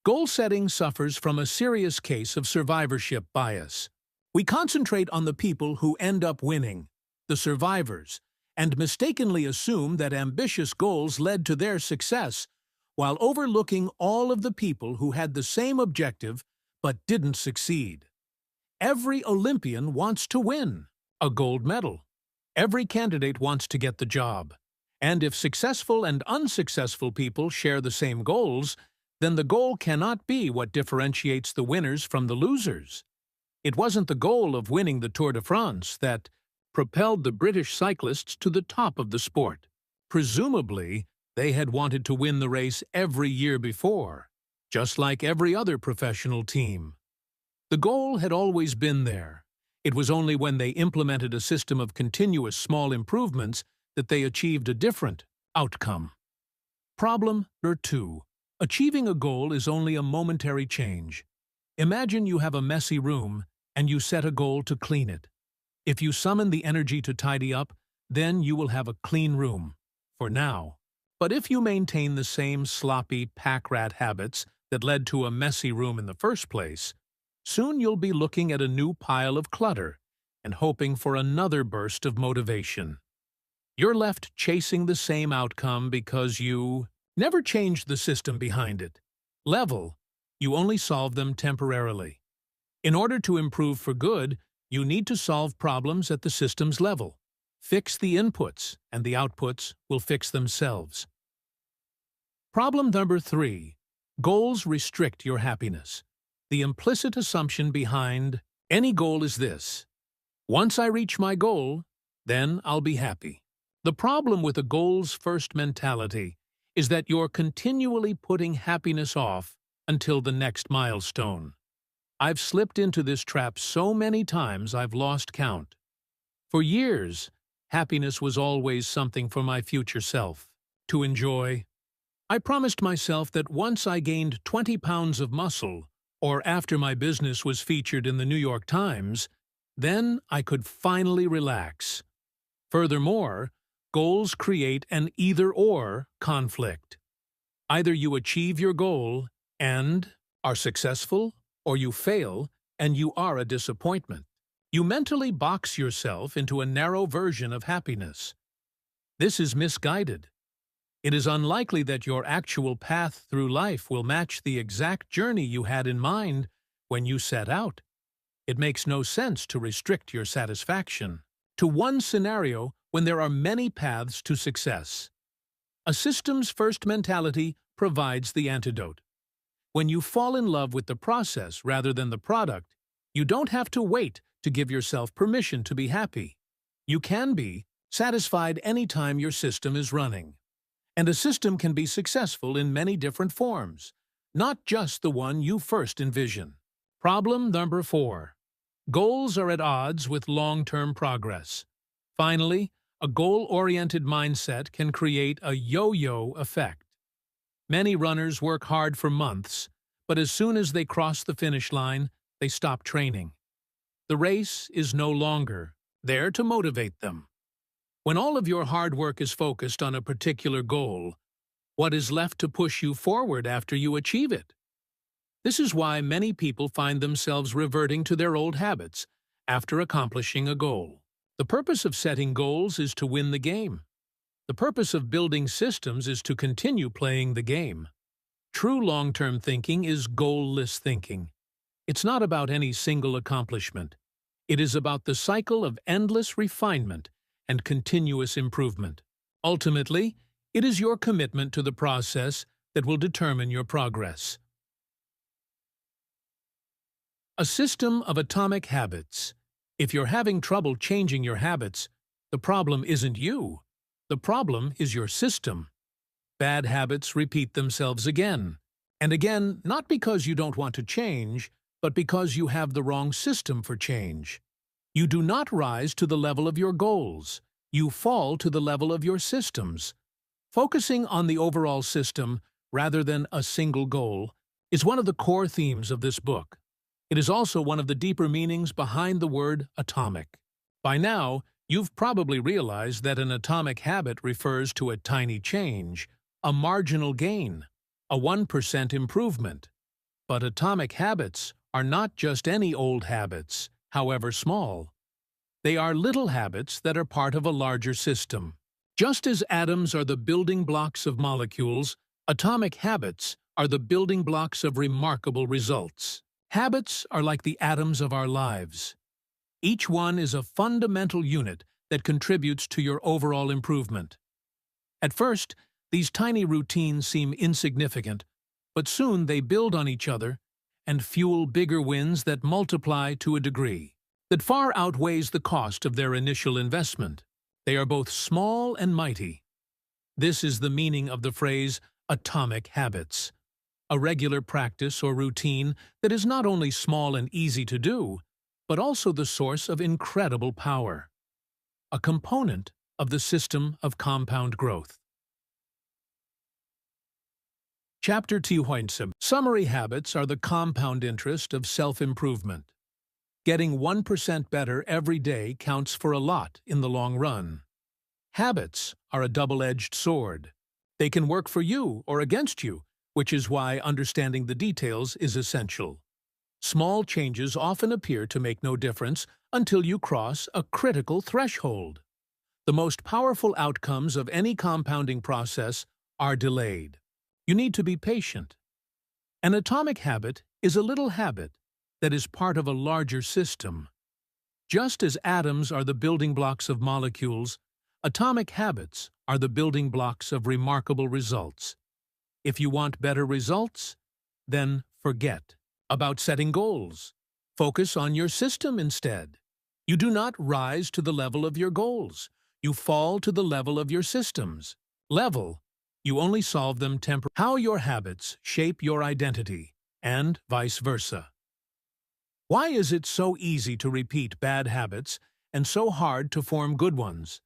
Goal setting suffers from a serious case of survivorship bias. We concentrate on the people who end up winning, the survivors, and mistakenly assume that ambitious goals led to their success, while overlooking all of the people who had the same objective but didn't succeed. Every Olympian wants to win a gold medal. Every candidate wants to get the job. And if successful and unsuccessful people share the same goals, then the goal cannot be what differentiates the winners from the losers. It wasn't the goal of winning the Tour de France that propelled the British cyclists to the top of the sport. Presumably, they had wanted to win the race every year before, just like every other professional team. The goal had always been there. It was only when they implemented a system of continuous small improvements that they achieved a different outcome. Problem number 2. Achieving a goal is only a momentary change. Imagine you have a messy room and you set a goal to clean it. If you summon the energy to tidy up, then you will have a clean room, for now. But if you maintain the same sloppy pack rat habits that led to a messy room in the first place, soon you'll be looking at a new pile of clutter and hoping for another burst of motivation. You're left chasing the same outcome because you never changed the system behind it. Level, you only solve them temporarily. In order to improve for good, you need to solve problems at the system's level. Fix the inputs, and the outputs will fix themselves. Problem number 3. Goals restrict your happiness. The implicit assumption behind any goal is this: once I reach my goal, then I'll be happy. The problem with a goals-first mentality is that you're continually putting happiness off until the next milestone. I've slipped into this trap so many times I've lost count. For years, happiness was always something for my future self to enjoy. I promised myself that once I gained 20 pounds of muscle, or after my business was featured in the New York Times, then I could finally relax. Furthermore, goals create an either-or conflict. Either you achieve your goal and are successful, or you fail and you are a disappointment. You mentally box yourself into a narrow version of happiness. This is misguided. It is unlikely that your actual path through life will match the exact journey you had in mind when you set out. It makes no sense to restrict your satisfaction to one scenario when there are many paths to success. A systems-first mentality provides the antidote. When you fall in love with the process rather than the product, you don't have to wait to give yourself permission to be happy. You can be satisfied anytime your system is running. And a system can be successful in many different forms, not just the one you first envision. Problem number 4. Goals are at odds with long-term progress. Finally, a goal-oriented mindset can create a yo-yo effect. Many runners work hard for months, but as soon as they cross the finish line, they stop training. The race is no longer there to motivate them. When all of your hard work is focused on a particular goal, what is left to push you forward after you achieve it? This is why many people find themselves reverting to their old habits after accomplishing a goal. The purpose of setting goals is to win the game. The purpose of building systems is to continue playing the game. True long-term thinking is goal-less thinking. It's not about any single accomplishment. It is about the cycle of endless refinement and continuous improvement. Ultimately, it is your commitment to the process that will determine your progress. A system of atomic habits. If you're having trouble changing your habits, the problem isn't you. The problem is your system. Bad habits repeat themselves again and again, not because you don't want to change, but because you have the wrong system for change. You do not rise to the level of your goals. You fall to the level of your systems. Focusing on the overall system rather than a single goal is one of the core themes of this book. It is also one of the deeper meanings behind the word atomic. By now, you've probably realized that an atomic habit refers to a tiny change, a marginal gain, a 1% improvement. But atomic habits are not just any old habits, however small. They are little habits that are part of a larger system. Just as atoms are the building blocks of molecules, atomic habits are the building blocks of remarkable results. Habits are like the atoms of our lives. Each one is a fundamental unit that contributes to your overall improvement. At first, these tiny routines seem insignificant, but soon they build on each other and fuel bigger wins that multiply to a degree that far outweighs the cost of their initial investment. They are both small and mighty. This is the meaning of the phrase atomic habits, a regular practice or routine that is not only small and easy to do, but also the source of incredible power, a component of the system of compound growth. Chapter 2. Summary habits are the compound interest of self-improvement. Getting 1% better every day counts for a lot in the long run. Habits are a double-edged sword. They can work for you or against you, which is why understanding the details is essential. Small changes often appear to make no difference until you cross a critical threshold. The most powerful outcomes of any compounding process are delayed. You need to be patient. An atomic habit is a little habit that is part of a larger system. Just as atoms are the building blocks of molecules, atomic habits are the building blocks of remarkable results. If you want better results, then forget about setting goals. Focus on your system instead. You do not rise to the level of your goals. You fall to the level of your systems. You only solve them temporarily. How your habits shape your identity, and vice versa. Why is it so easy to repeat bad habits and so hard to form good ones?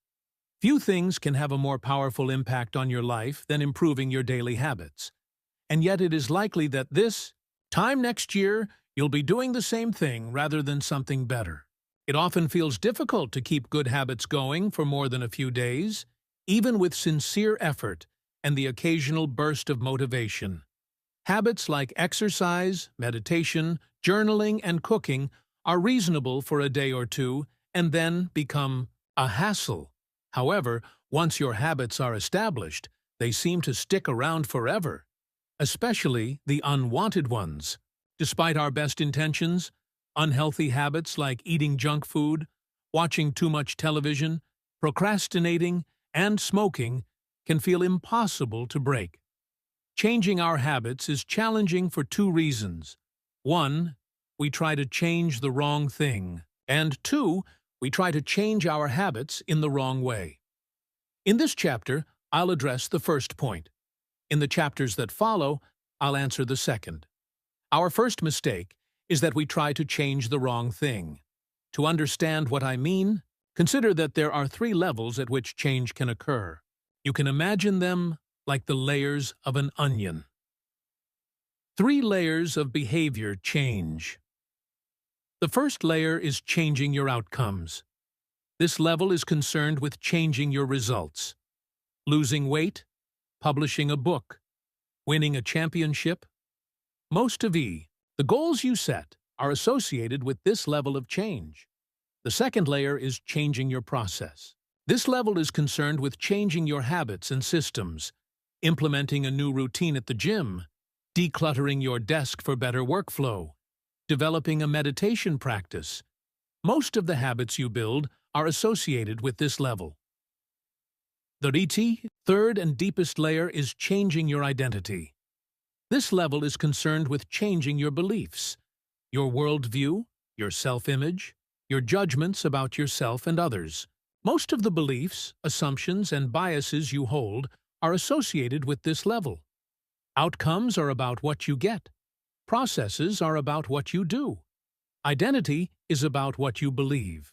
Few things can have a more powerful impact on your life than improving your daily habits. And yet it is likely that this time next year you'll be doing the same thing rather than something better. It often feels difficult to keep good habits going for more than a few days, even with sincere effort and the occasional burst of motivation. Habits like exercise, meditation, journaling, and cooking are reasonable for a day or two and then become a hassle. However, once your habits are established, they seem to stick around forever, especially the unwanted ones. Despite our best intentions, unhealthy habits like eating junk food, watching too much television, procrastinating, and smoking can feel impossible to break. Changing our habits is challenging for two reasons. One, we try to change the wrong thing. And two, we try to change our habits in the wrong way. In this chapter, I'll address the first point. In the chapters that follow, I'll answer the second. Our first mistake is that we try to change the wrong thing. To understand what I mean, consider that there are 3 levels at which change can occur. You can imagine them like the layers of an onion. 3 layers of behavior change. The first layer is changing your outcomes. This level is concerned with changing your results. Losing weight, publishing a book, winning a championship. The goals you set are associated with this level of change. The second layer is changing your process. This level is concerned with changing your habits and systems, implementing a new routine at the gym, decluttering your desk for better workflow, developing a meditation practice. Most of the habits you build are associated with this level. The third and deepest layer is changing your identity. This level is concerned with changing your beliefs, your worldview, your self-image, your judgments about yourself and others. Most of the beliefs, assumptions, and biases you hold are associated with this level. Outcomes are about what you get. Processes are about what you do. Identity is about what you believe.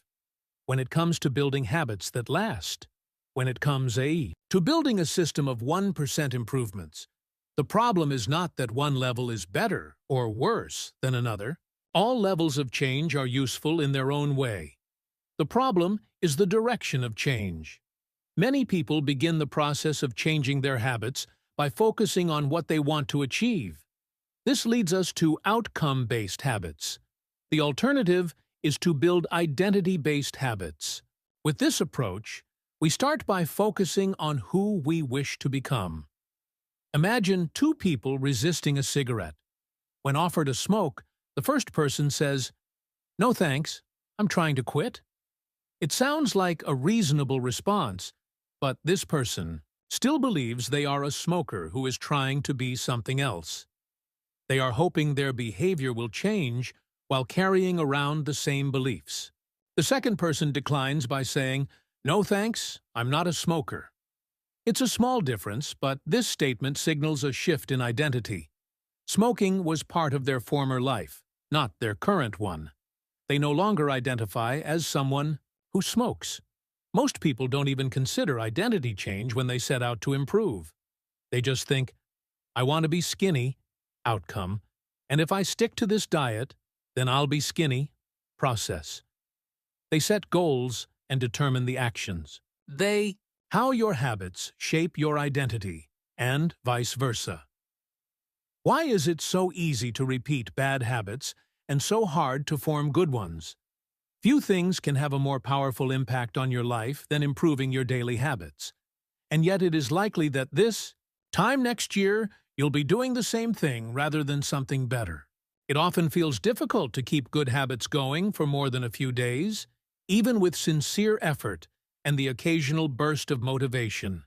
When it comes to building habits that last, when it comes to building a system of 1% improvements, the problem is not that one level is better or worse than another. All levels of change are useful in their own way. The problem is the direction of change. Many people begin the process of changing their habits by focusing on what they want to achieve. This leads us to outcome-based habits. The alternative is to build identity-based habits. With this approach, we start by focusing on who we wish to become. Imagine two people resisting a cigarette. When offered a smoke, the first person says, "No thanks, I'm trying to quit." It sounds like a reasonable response, but this person still believes they are a smoker who is trying to be something else. They are hoping their behavior will change while carrying around the same beliefs. The second person declines by saying, "No thanks, I'm not a smoker." It's a small difference, but this statement signals a shift in identity. Smoking was part of their former life, not their current one. They no longer identify as someone who smokes. Most people don't even consider identity change when they set out to improve. They just think, "I want to be skinny," outcome, "and if I stick to this diet, then I'll be skinny," process. They set goals and determine the actions. How your habits shape your identity, and vice versa. Why is it so easy to repeat bad habits and so hard to form good ones? Few things can have a more powerful impact on your life than improving your daily habits. And yet it is likely that this time next year you'll be doing the same thing rather than something better. It often feels difficult to keep good habits going for more than a few days, even with sincere effort and the occasional burst of motivation.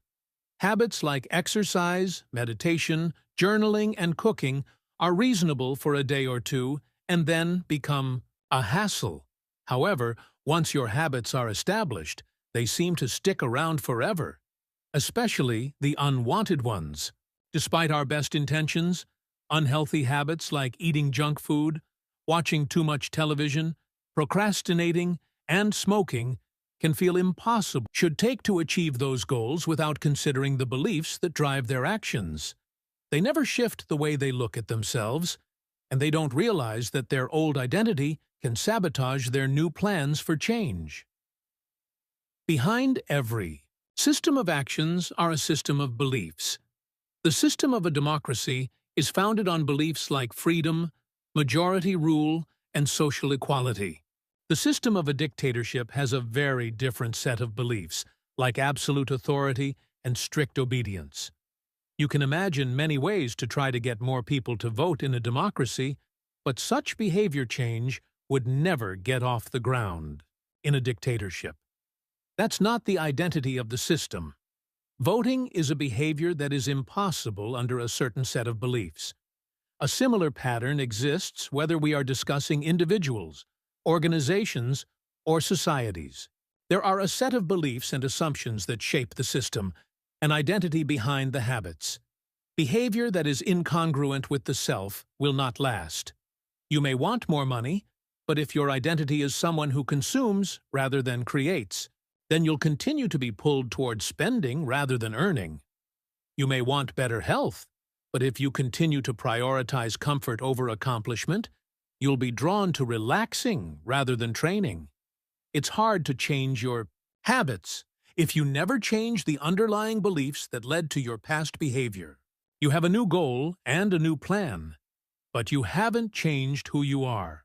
Habits like exercise, meditation, journaling, and cooking are reasonable for a day or two and then become a hassle. However, once your habits are established, they seem to stick around forever, especially the unwanted ones. Despite our best intentions, unhealthy habits like eating junk food, watching too much television, procrastinating, and smoking can feel impossible should take to achieve those goals without considering the beliefs that drive their actions. They never shift the way they look at themselves, and they don't realize that their old identity can sabotage their new plans for change. Behind every system of actions are a system of beliefs. The system of a democracy is founded on beliefs like freedom, majority rule, and social equality. The system of a dictatorship has a very different set of beliefs, like absolute authority and strict obedience. You can imagine many ways to try to get more people to vote in a democracy, but such behavior change would never get off the ground in a dictatorship. That's not the identity of the system. Voting is a behavior that is impossible under a certain set of beliefs. A similar pattern exists whether we are discussing individuals, organizations, or societies. There are a set of beliefs and assumptions that shape the system, an identity behind the habits. Behavior that is incongruent with the self will not last. You may want more money, but if your identity is someone who consumes rather than creates, then you'll continue to be pulled toward spending rather than earning. You may want better health, but if you continue to prioritize comfort over accomplishment, you'll be drawn to relaxing rather than training. It's hard to change your habits if you never change the underlying beliefs that led to your past behavior. You have a new goal and a new plan, but you haven't changed who you are.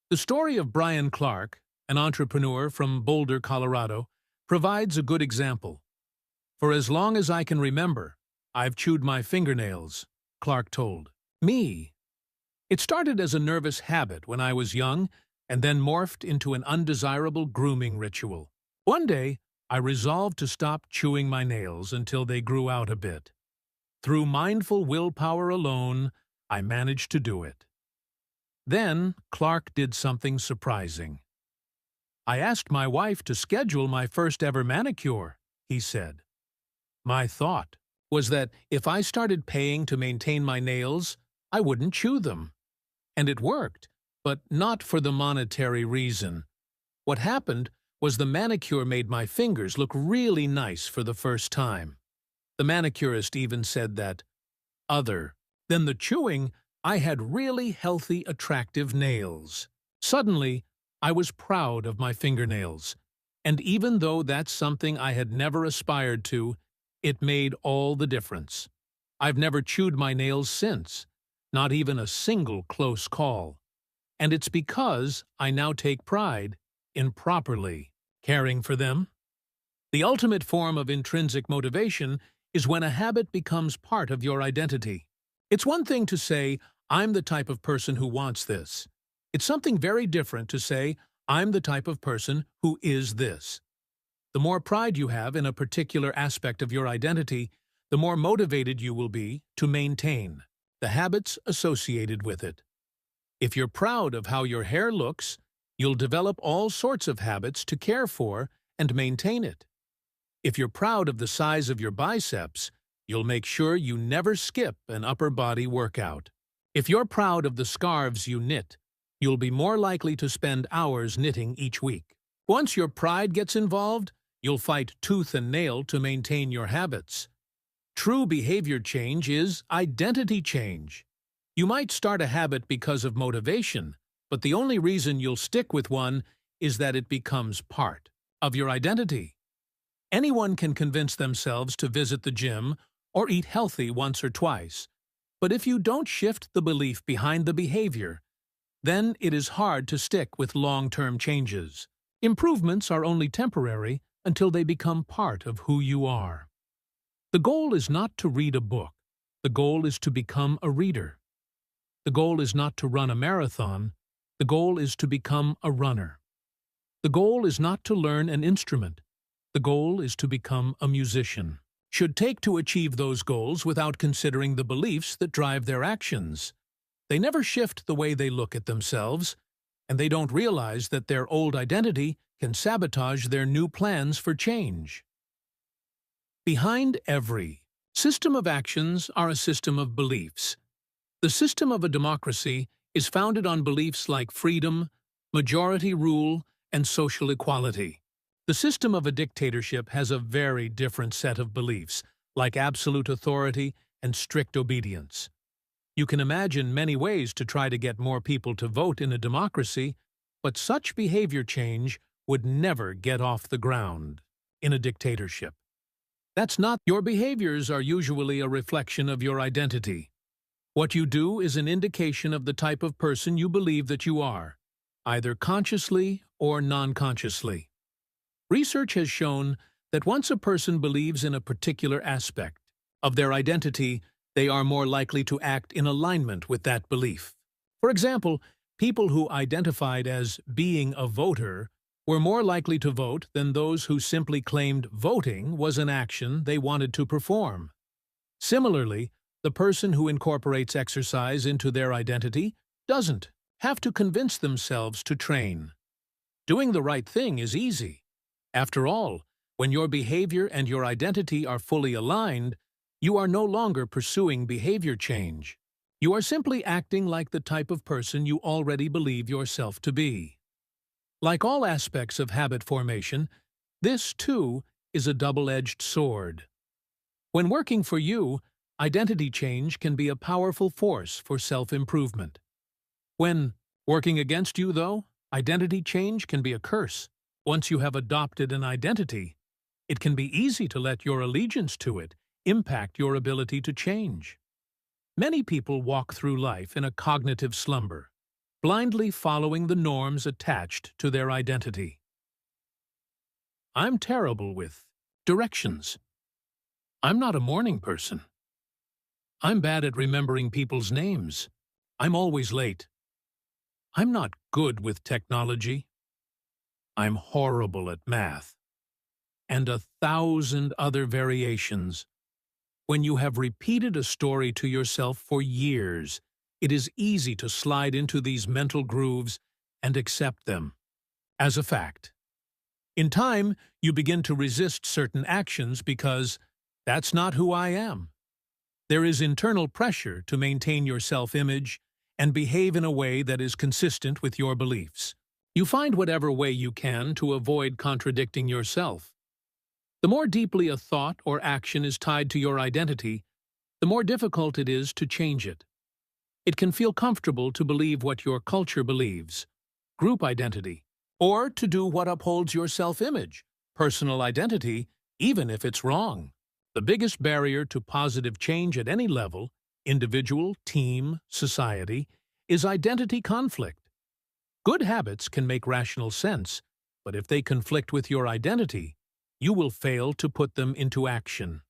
The story of Brian Clark, an entrepreneur from Boulder, Colorado, provides a good example. "For as long as I can remember, I've chewed my fingernails," Clark told me. "It started as a nervous habit when I was young and then morphed into an undesirable grooming ritual. One day, I resolved to stop chewing my nails until they grew out a bit. Through mindful willpower alone, I managed to do it." Then, Clark did something surprising. "I asked my wife to schedule my first ever manicure," he said. "My thought was that if I started paying to maintain my nails, I wouldn't chew them. And it worked, but not for the monetary reason. What happened was the manicure made my fingers look really nice for the first time. The manicurist even said that, other than the chewing, I had really healthy, attractive nails. Suddenly, I was proud of my fingernails. And even though that's something I had never aspired to, it made all the difference. I've never chewed my nails since, not even a single close call. And it's because I now take pride in properly caring for them." The ultimate form of intrinsic motivation is when a habit becomes part of your identity. It's one thing to say, "I'm the type of person who wants this." It's something very different to say, "I'm the type of person who is this." The more pride you have in a particular aspect of your identity, the more motivated you will be to maintain the habits associated with it. If you're proud of how your hair looks, you'll develop all sorts of habits to care for and maintain it. If you're proud of the size of your biceps, you'll make sure you never skip an upper body workout. If you're proud of the scarves you knit, you'll be more likely to spend hours knitting each week. Once your pride gets involved, you'll fight tooth and nail to maintain your habits. True behavior change is identity change. You might start a habit because of motivation, but the only reason you'll stick with one is that it becomes part of your identity. Anyone can convince themselves to visit the gym or eat healthy once or twice, but if you don't shift the belief behind the behavior, then it is hard to stick with long-term changes. Improvements are only temporary until they become part of who you are. The goal is not to read a book. The goal is to become a reader. The goal is not to run a marathon. The goal is to become a runner. The goal is not to learn an instrument. The goal is to become a musician. Should take to achieve those goals without considering the beliefs that drive their actions. They never shift the way they look at themselves, and they don't realize that their old identity can sabotage their new plans for change. Behind every system of actions are a system of beliefs. The system of a democracy is founded on beliefs like freedom, majority rule, and social equality. The system of a dictatorship has a very different set of beliefs, like absolute authority and strict obedience. You can imagine many ways to try to get more people to vote in a democracy, but such behavior change would never get off the ground in a dictatorship. That's not. Your behaviors are usually a reflection of your identity. What you do is an indication of the type of person you believe that you are, either consciously or non-consciously. Research has shown that once a person believes in a particular aspect of their identity, they are more likely to act in alignment with that belief. For example, people who identified as being a voter were more likely to vote than those who simply claimed voting was an action they wanted to perform. Similarly, the person who incorporates exercise into their identity doesn't have to convince themselves to train. Doing the right thing is easy. After all, when your behavior and your identity are fully aligned, you are no longer pursuing behavior change. You are simply acting like the type of person you already believe yourself to be. Like all aspects of habit formation, this, too, is a double-edged sword. When working for you, identity change can be a powerful force for self-improvement. When working against you, though, identity change can be a curse. Once you have adopted an identity, it can be easy to let your allegiance to it impact your ability to change. Many people walk through life in a cognitive slumber. blindly following the norms attached to their identity. I'm terrible with directions. I'm not a morning person. I'm bad at remembering people's names. I'm always late. I'm not good with technology. I'm horrible at math. And 1,000 other variations. When you have repeated a story to yourself for years, it is easy to slide into these mental grooves and accept them as a fact. In time, you begin to resist certain actions because that's not who I am. There is internal pressure to maintain your self-image and behave in a way that is consistent with your beliefs. You find whatever way you can to avoid contradicting yourself. The more deeply a thought or action is tied to your identity, the more difficult it is to change it. It can feel comfortable to believe what your culture believes, group identity, or to do what upholds your self-image, personal identity, even if it's wrong. The biggest barrier to positive change at any level, individual, team, society, is identity conflict. Good habits can make rational sense, but if they conflict with your identity, you will fail to put them into action.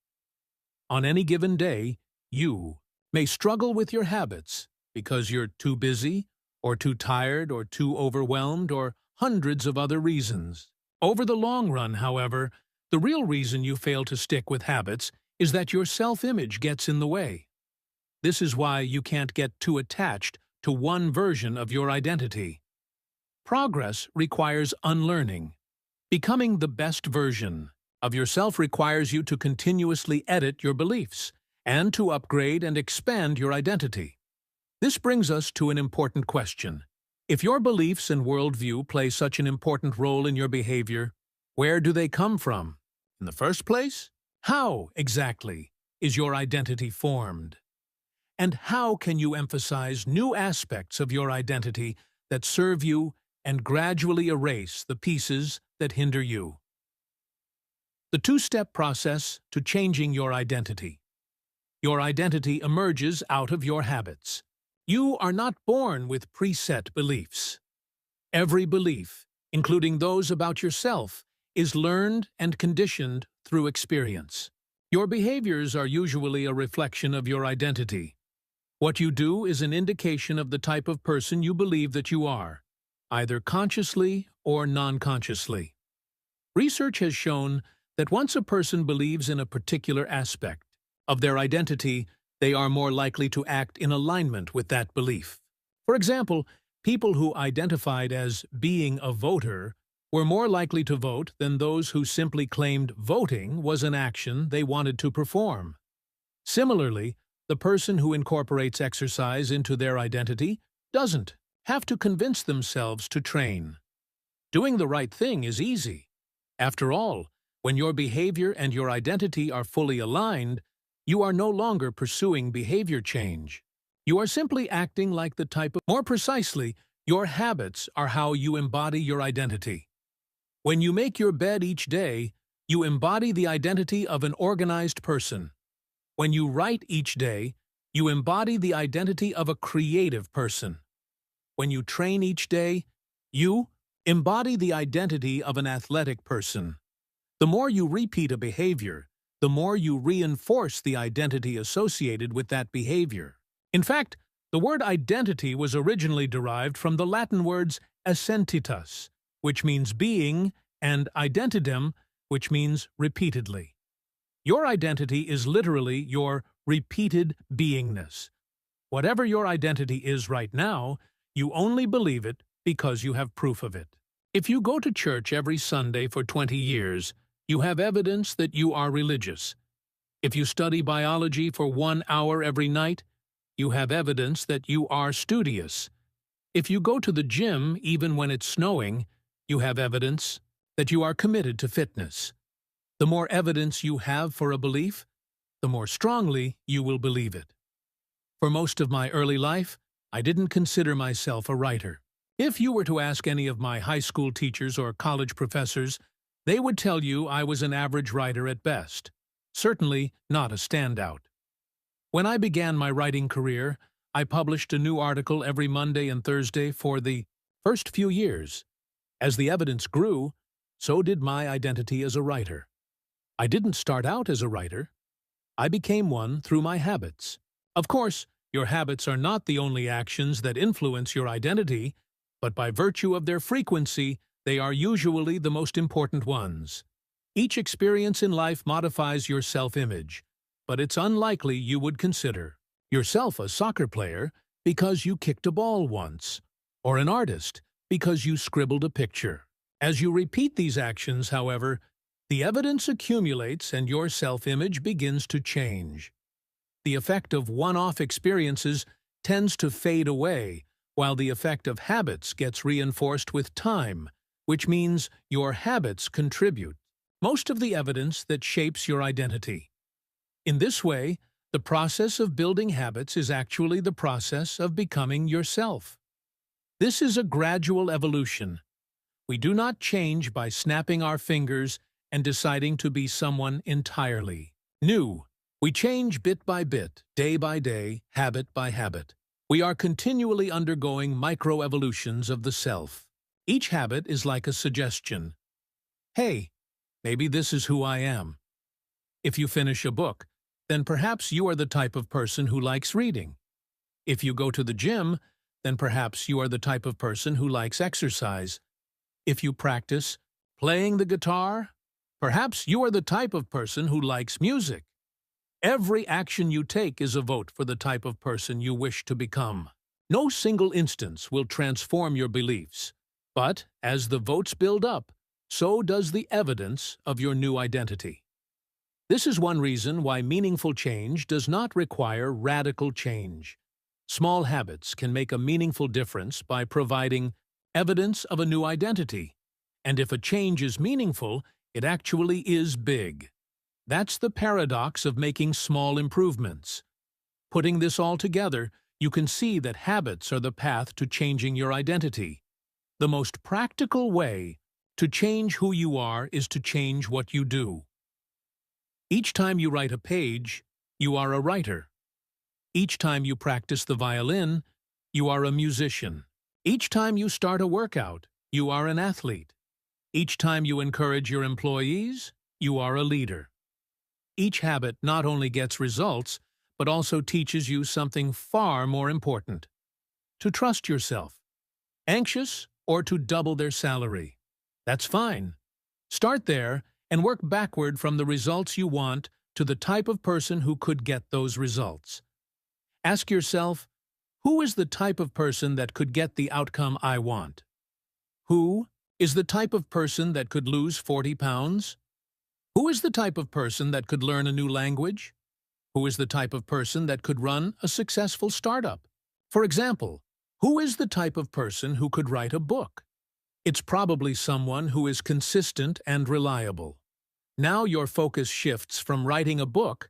On any given day, you may struggle with your habits because you're too busy, or too tired, or too overwhelmed, or hundreds of other reasons. Over the long run, however, the real reason you fail to stick with habits is that your self-image gets in the way. This is why you can't get too attached to one version of your identity. Progress requires unlearning. Becoming the best version of yourself requires you to continuously edit your beliefs and to upgrade and expand your identity. This brings us to an important question. If your beliefs and worldview play such an important role in your behavior, where do they come from? In the first place, how exactly is your identity formed? And how can you emphasize new aspects of your identity that serve you and gradually erase the pieces that hinder you? The two-step process to changing your identity. Your identity emerges out of your habits. You are not born with preset beliefs. Every belief, including those about yourself, is learned and conditioned through experience. Your behaviors are usually a reflection of your identity. What you do is an indication of the type of person you believe that you are, either consciously or non-consciously. Research has shown that once a person believes in a particular aspect of their identity, they are more likely to act in alignment with that belief. For example, people who identified as being a voter were more likely to vote than those who simply claimed voting was an action they wanted to perform. Similarly, the person who incorporates exercise into their identity doesn't have to convince themselves to train. Doing the right thing is easy. After all, when your behavior and your identity are fully aligned, you are no longer pursuing behavior change. You are simply acting like the type of... More precisely, your habits are how you embody your identity. When you make your bed each day, you embody the identity of an organized person. When you write each day, you embody the identity of a creative person. When you train each day, you embody the identity of an athletic person. The more you repeat a behavior, the more you reinforce the identity associated with that behavior. In fact, the word identity was originally derived from the Latin words essentitas, which means being, and identidem, which means repeatedly. Your identity is literally your repeated beingness. Whatever your identity is right now, you only believe it because you have proof of it. If you go to church every Sunday for 20 years, you have evidence that you are religious. If you study biology for 1 hour every night, you have evidence that you are studious. If you go to the gym even when it's snowing, you have evidence that you are committed to fitness. The more evidence you have for a belief, the more strongly you will believe it. For most of my early life, I didn't consider myself a writer. If you were to ask any of my high school teachers or college professors, they would tell you I was an average writer at best, certainly not a standout. When I began my writing career, I published a new article every Monday and Thursday for the first few years. As the evidence grew, so did my identity as a writer. I didn't start out as a writer. I became one through my habits. Of course, your habits are not the only actions that influence your identity, but by virtue of their frequency, they are usually the most important ones. Each experience in life modifies your self-image, but it's unlikely you would consider yourself a soccer player because you kicked a ball once, or an artist because you scribbled a picture. As you repeat these actions, however, the evidence accumulates and your self-image begins to change. The effect of one-off experiences tends to fade away, while the effect of habits gets reinforced with time, which means your habits contribute most of the evidence that shapes your identity. In this way, the process of building habits is actually the process of becoming yourself. This is a gradual evolution. We do not change by snapping our fingers and deciding to be someone entirely new. We change bit by bit, day by day, habit by habit. We are continually undergoing microevolutions of the self. Each habit is like a suggestion. Hey, maybe this is who I am. If you finish a book, then perhaps you are the type of person who likes reading. If you go to the gym, then perhaps you are the type of person who likes exercise. If you practice playing the guitar, perhaps you are the type of person who likes music. Every action you take is a vote for the type of person you wish to become. No single instance will transform your beliefs, but as the votes build up, so does the evidence of your new identity. This is one reason why meaningful change does not require radical change. Small habits can make a meaningful difference by providing evidence of a new identity, and if a change is meaningful, it actually is big. That's the paradox of making small improvements. Putting this all together, you can see that habits are the path to changing your identity. The most practical way to change who you are is to change what you do. Each time you write a page, you are a writer. Each time you practice the violin, you are a musician. Each time you start a workout, you are an athlete. Each time you encourage your employees, you are a leader. Each habit not only gets results, but also teaches you something far more important: to trust yourself. Anxious or to double their salary? That's fine. Start there and work backward from the results you want to the type of person who could get those results. Ask yourself, who is the type of person that could get the outcome I want? Who is the type of person that could lose 40 pounds? Who is the type of person that could learn a new language? Who is the type of person that could run a successful startup? For example, who is the type of person who could write a book? It's probably someone who is consistent and reliable. Now your focus shifts from writing a book,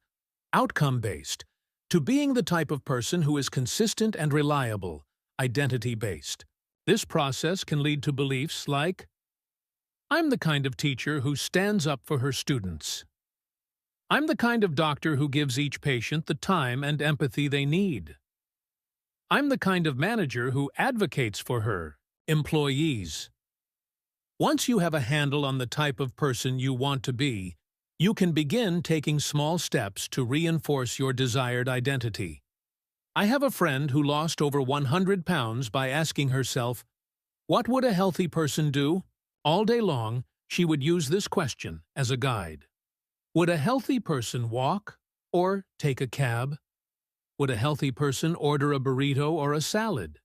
outcome-based, to being the type of person who is consistent and reliable, identity-based. This process can lead to beliefs like, I'm the kind of teacher who stands up for her students. I'm the kind of doctor who gives each patient the time and empathy they need. I'm the kind of manager who advocates for her employees. Once you have a handle on the type of person you want to be, you can begin taking small steps to reinforce your desired identity. I have a friend who lost over 100 pounds by asking herself, what would a healthy person do? All day long, she would use this question as a guide. Would a healthy person walk or take a cab? Would a healthy person order a burrito or a salad?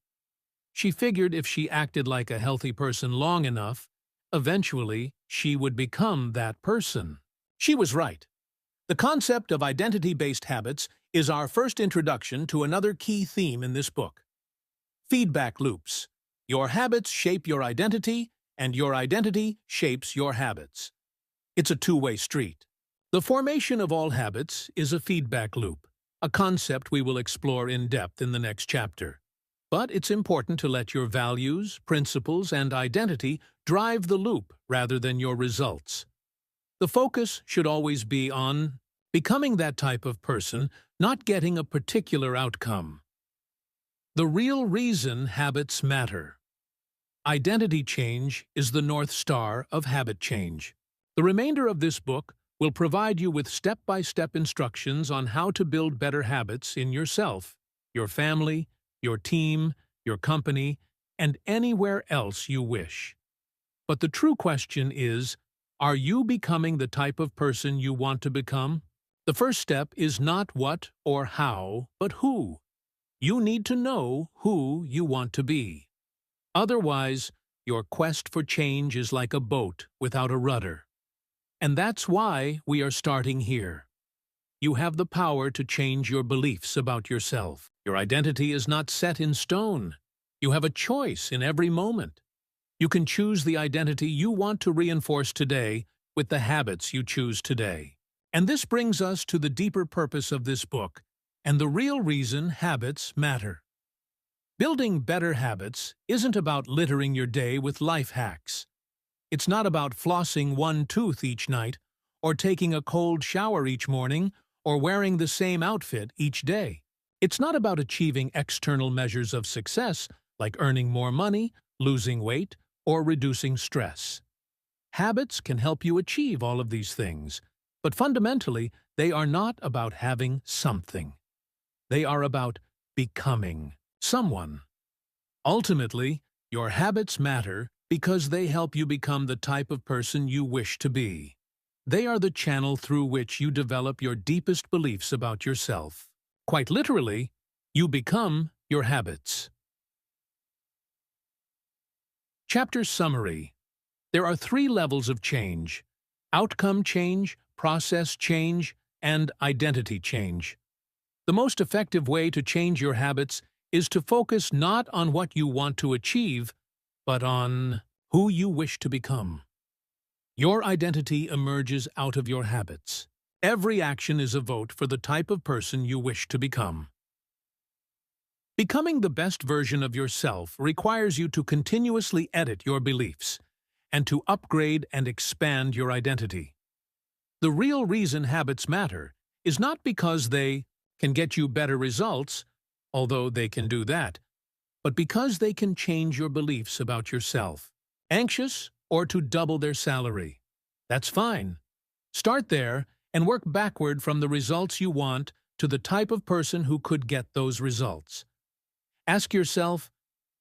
She figured if she acted like a healthy person long enough, eventually she would become that person. She was right. The concept of identity-based habits is our first introduction to another key theme in this book. Feedback loops. Your habits shape your identity, and your identity shapes your habits. It's a two-way street. The formation of all habits is a feedback loop, a concept we will explore in depth in the next chapter. But it's important to let your values, principles, and identity drive the loop rather than your results. The focus should always be on becoming that type of person, not getting a particular outcome. The real reason habits matter. Identity change is the North Star of habit change. The remainder of this book will provide you with step-by-step instructions on how to build better habits in yourself, your family, your team, your company, and anywhere else you wish. But the true question is, are you becoming the type of person you want to become? The first step is not what or how, but who. You need to know who you want to be. Otherwise, your quest for change is like a boat without a rudder. And that's why we are starting here. You have the power to change your beliefs about yourself. Your identity is not set in stone. You have a choice in every moment. You can choose the identity you want to reinforce today with the habits you choose today. And this brings us to the deeper purpose of this book and the real reason habits matter. Building better habits isn't about littering your day with life hacks. It's not about flossing one tooth each night, or taking a cold shower each morning, or wearing the same outfit each day. It's not about achieving external measures of success, like earning more money, losing weight, or reducing stress. Habits can help you achieve all of these things, but fundamentally, they are not about having something. They are about becoming someone. Ultimately, your habits matter because they help you become the type of person you wish to be. They are the channel through which you develop your deepest beliefs about yourself. Quite literally, you become your habits. Chapter Summary. There are 3 levels of change: outcome change, process change, and identity change. The most effective way to change your habits is to focus not on what you want to achieve, but on who you wish to become. Your identity emerges out of your habits. Every action is a vote for the type of person you wish to become. Becoming the best version of yourself requires you to continuously edit your beliefs and to upgrade and expand your identity. The real reason habits matter is not because they can get you better results, although they can do that, but because they can change your beliefs about yourself. Anxious or to double their salary? That's fine. Start there and work backward from the results you want to the type of person who could get those results. Ask yourself,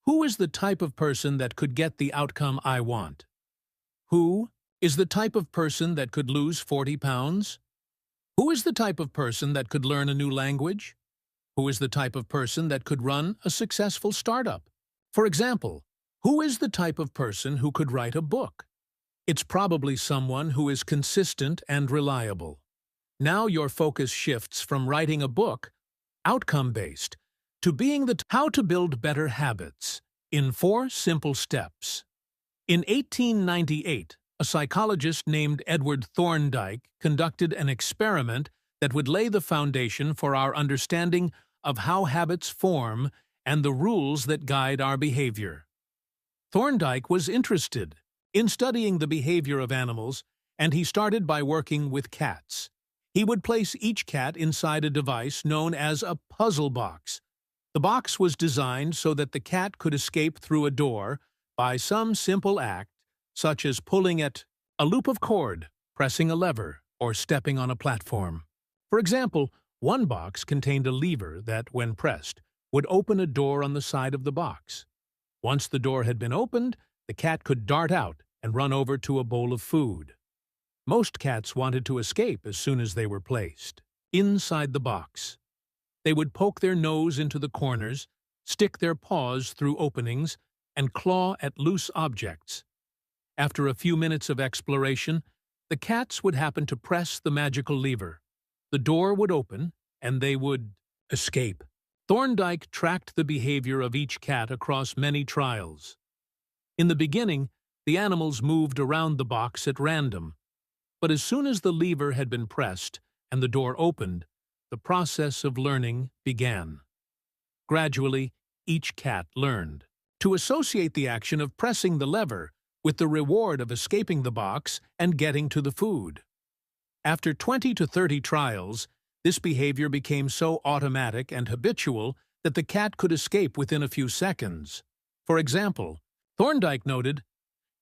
who is the type of person that could get the outcome I want? Who is the type of person that could lose 40 pounds? Who is the type of person that could learn a new language? Who is the type of person that could run a successful startup? For example, who is the type of person who could write a book? It's probably someone who is consistent and reliable. Now your focus shifts from writing a book, outcome-based, to being the how to build better habits in 4 simple steps. In 1898, a psychologist named Edward Thorndike conducted an experiment that would lay the foundation for our understanding of how habits form and the rules that guide our behavior. Thorndike was interested in studying the behavior of animals, and he started by working with cats. He would place each cat inside a device known as a puzzle box. The box was designed so that the cat could escape through a door by some simple act, such as pulling at a loop of cord, pressing a lever, or stepping on a platform. For example, one box contained a lever that, when pressed, would open a door on the side of the box. Once the door had been opened, the cat could dart out and run over to a bowl of food. Most cats wanted to escape as soon as they were placed inside the box. They would poke their nose into the corners, stick their paws through openings, and claw at loose objects. After a few minutes of exploration, the cats would happen to press the magical lever. The door would open, and they would escape. Thorndike tracked the behavior of each cat across many trials. In the beginning, the animals moved around the box at random, but as soon as the lever had been pressed and the door opened, the process of learning began. Gradually, each cat learned to associate the action of pressing the lever with the reward of escaping the box and getting to the food. After 20 to 30 trials, this behavior became so automatic and habitual that the cat could escape within a few seconds. For example, Thorndike noted,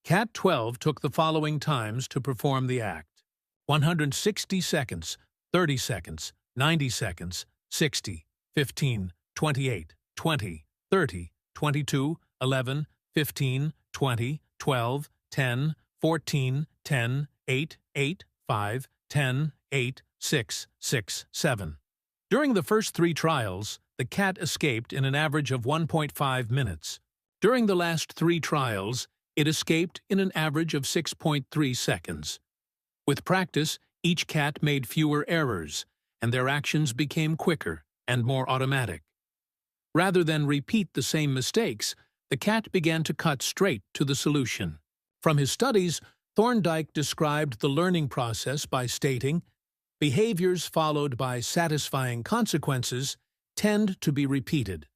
Cat 12 took the following times to perform the act: 160 seconds, 30 seconds, 90 seconds, 60, 15, 28, 20, 30, 22, 11, 15, 20, 12, 10, 14, 10, 8, 8, 5, 10, 8, 6, 6, 7. During the first 3 trials, the cat escaped in an average of 1.5 minutes. During the last 3 trials, it escaped in an average of 6.3 seconds. With practice, each cat made fewer errors, and their actions became quicker and more automatic. Rather than repeat the same mistakes, the cat began to cut straight to the solution. From his studies, Thorndike described the learning process by stating, behaviors followed by satisfying consequences tend to be repeated,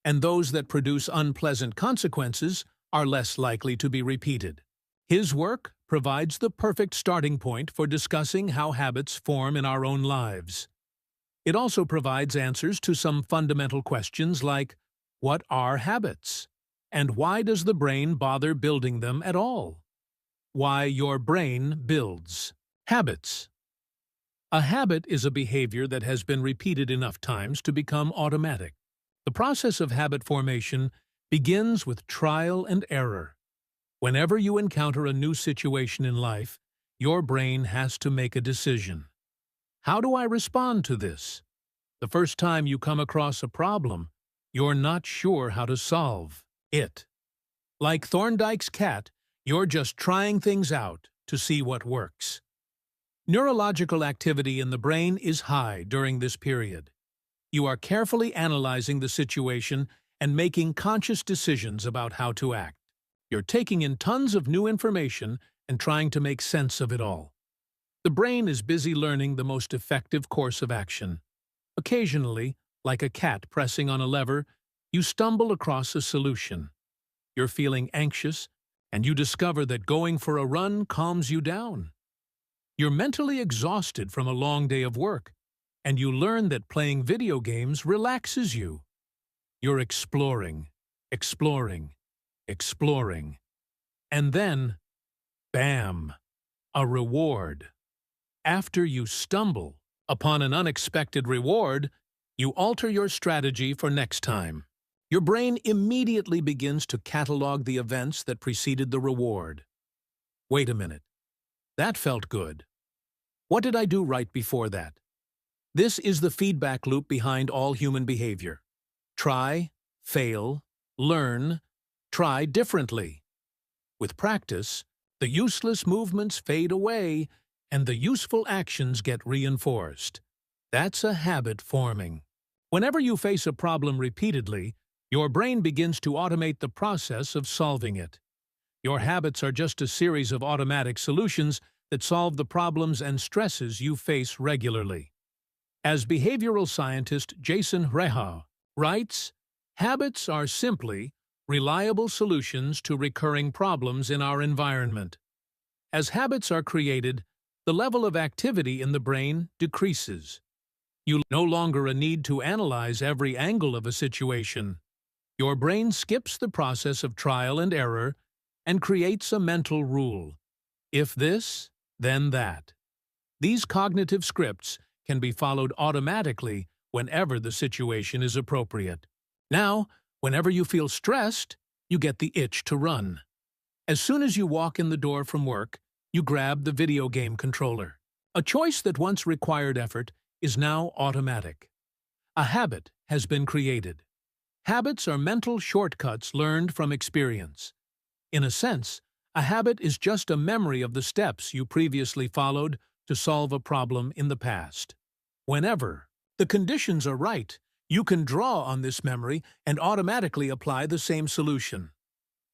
and those that produce unpleasant consequences are less likely to be repeated. His work provides the perfect starting point for discussing how habits form in our own lives. It also provides answers to some fundamental questions like, what are habits? And why does the brain bother building them at all? Why your brain builds. Habits. A habit is a behavior that has been repeated enough times to become automatic. The process of habit formation begins with trial and error. Whenever you encounter a new situation in life, your brain has to make a decision. How do I respond to this? The first time you come across a problem, you're not sure how to solve it. Like Thorndike's cat, you're just trying things out to see what works. Neurological activity in the brain is high during this period. You are carefully analyzing the situation and making conscious decisions about how to act. You're taking in tons of new information and trying to make sense of it all. The brain is busy learning the most effective course of action. Occasionally, like a cat pressing on a lever, you stumble across a solution. You're feeling anxious, and you discover that going for a run calms you down. You're mentally exhausted from a long day of work, and you learn that playing video games relaxes you. You're exploring, exploring, exploring. And then, bam, a reward. After you stumble upon an unexpected reward, you alter your strategy for next time. Your brain immediately begins to catalog the events that preceded the reward. Wait a minute. That felt good. What did I do right before that? This is the feedback loop behind all human behavior. Try, fail, learn, try differently. With practice, the useless movements fade away and the useful actions get reinforced. That's a habit forming. Whenever you face a problem repeatedly, your brain begins to automate the process of solving it. Your habits are just a series of automatic solutions that solve the problems and stresses you face regularly. As behavioral scientist Jason Reha writes, habits are simply reliable solutions to recurring problems in our environment. As habits are created, the level of activity in the brain decreases. You no longer need to analyze every angle of a situation. Your brain skips the process of trial and error and creates a mental rule. If this, then that. These cognitive scripts can be followed automatically whenever the situation is appropriate. Now, whenever you feel stressed, you get the itch to run. As soon as you walk in the door from work, you grab the video game controller. A choice that once required effort is now automatic. A habit has been created. Habits are mental shortcuts learned from experience. In a sense, a habit is just a memory of the steps you previously followed to solve a problem in the past. Whenever the conditions are right, you can draw on this memory and automatically apply the same solution.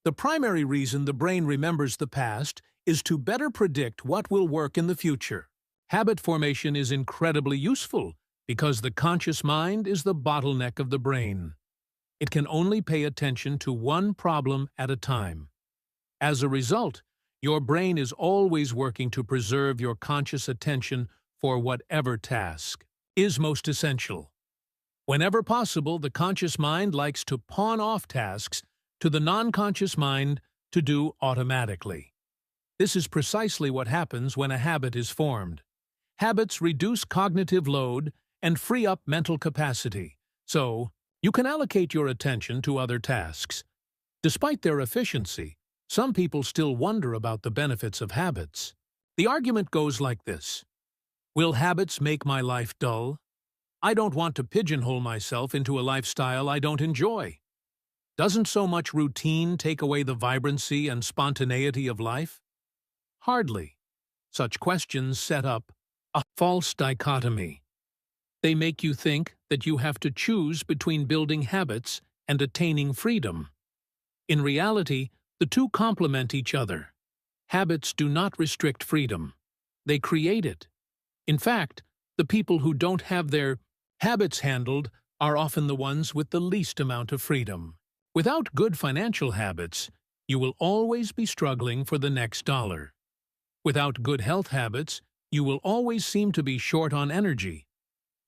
The primary reason the brain remembers the past is to better predict what will work in the future. Habit formation is incredibly useful because the conscious mind is the bottleneck of the brain. It can only pay attention to one problem at a time. As a result, your brain is always working to preserve your conscious attention for whatever task is most essential. Whenever possible, the conscious mind likes to pawn off tasks to the non-conscious mind to do automatically. This is precisely what happens when a habit is formed. Habits reduce cognitive load and free up mental capacity, so you can allocate your attention to other tasks. Despite their efficiency, some people still wonder about the benefits of habits. The argument goes like this: will habits make my life dull? I don't want to pigeonhole myself into a lifestyle I don't enjoy. Doesn't so much routine take away the vibrancy and spontaneity of life? Hardly. Such questions set up a false dichotomy. They make you think that you have to choose between building habits and attaining freedom. In reality, the two complement each other. Habits do not restrict freedom. They create it. In fact, the people who don't have their habits handled are often the ones with the least amount of freedom. Without good financial habits, you will always be struggling for the next dollar. Without good health habits, you will always seem to be short on energy.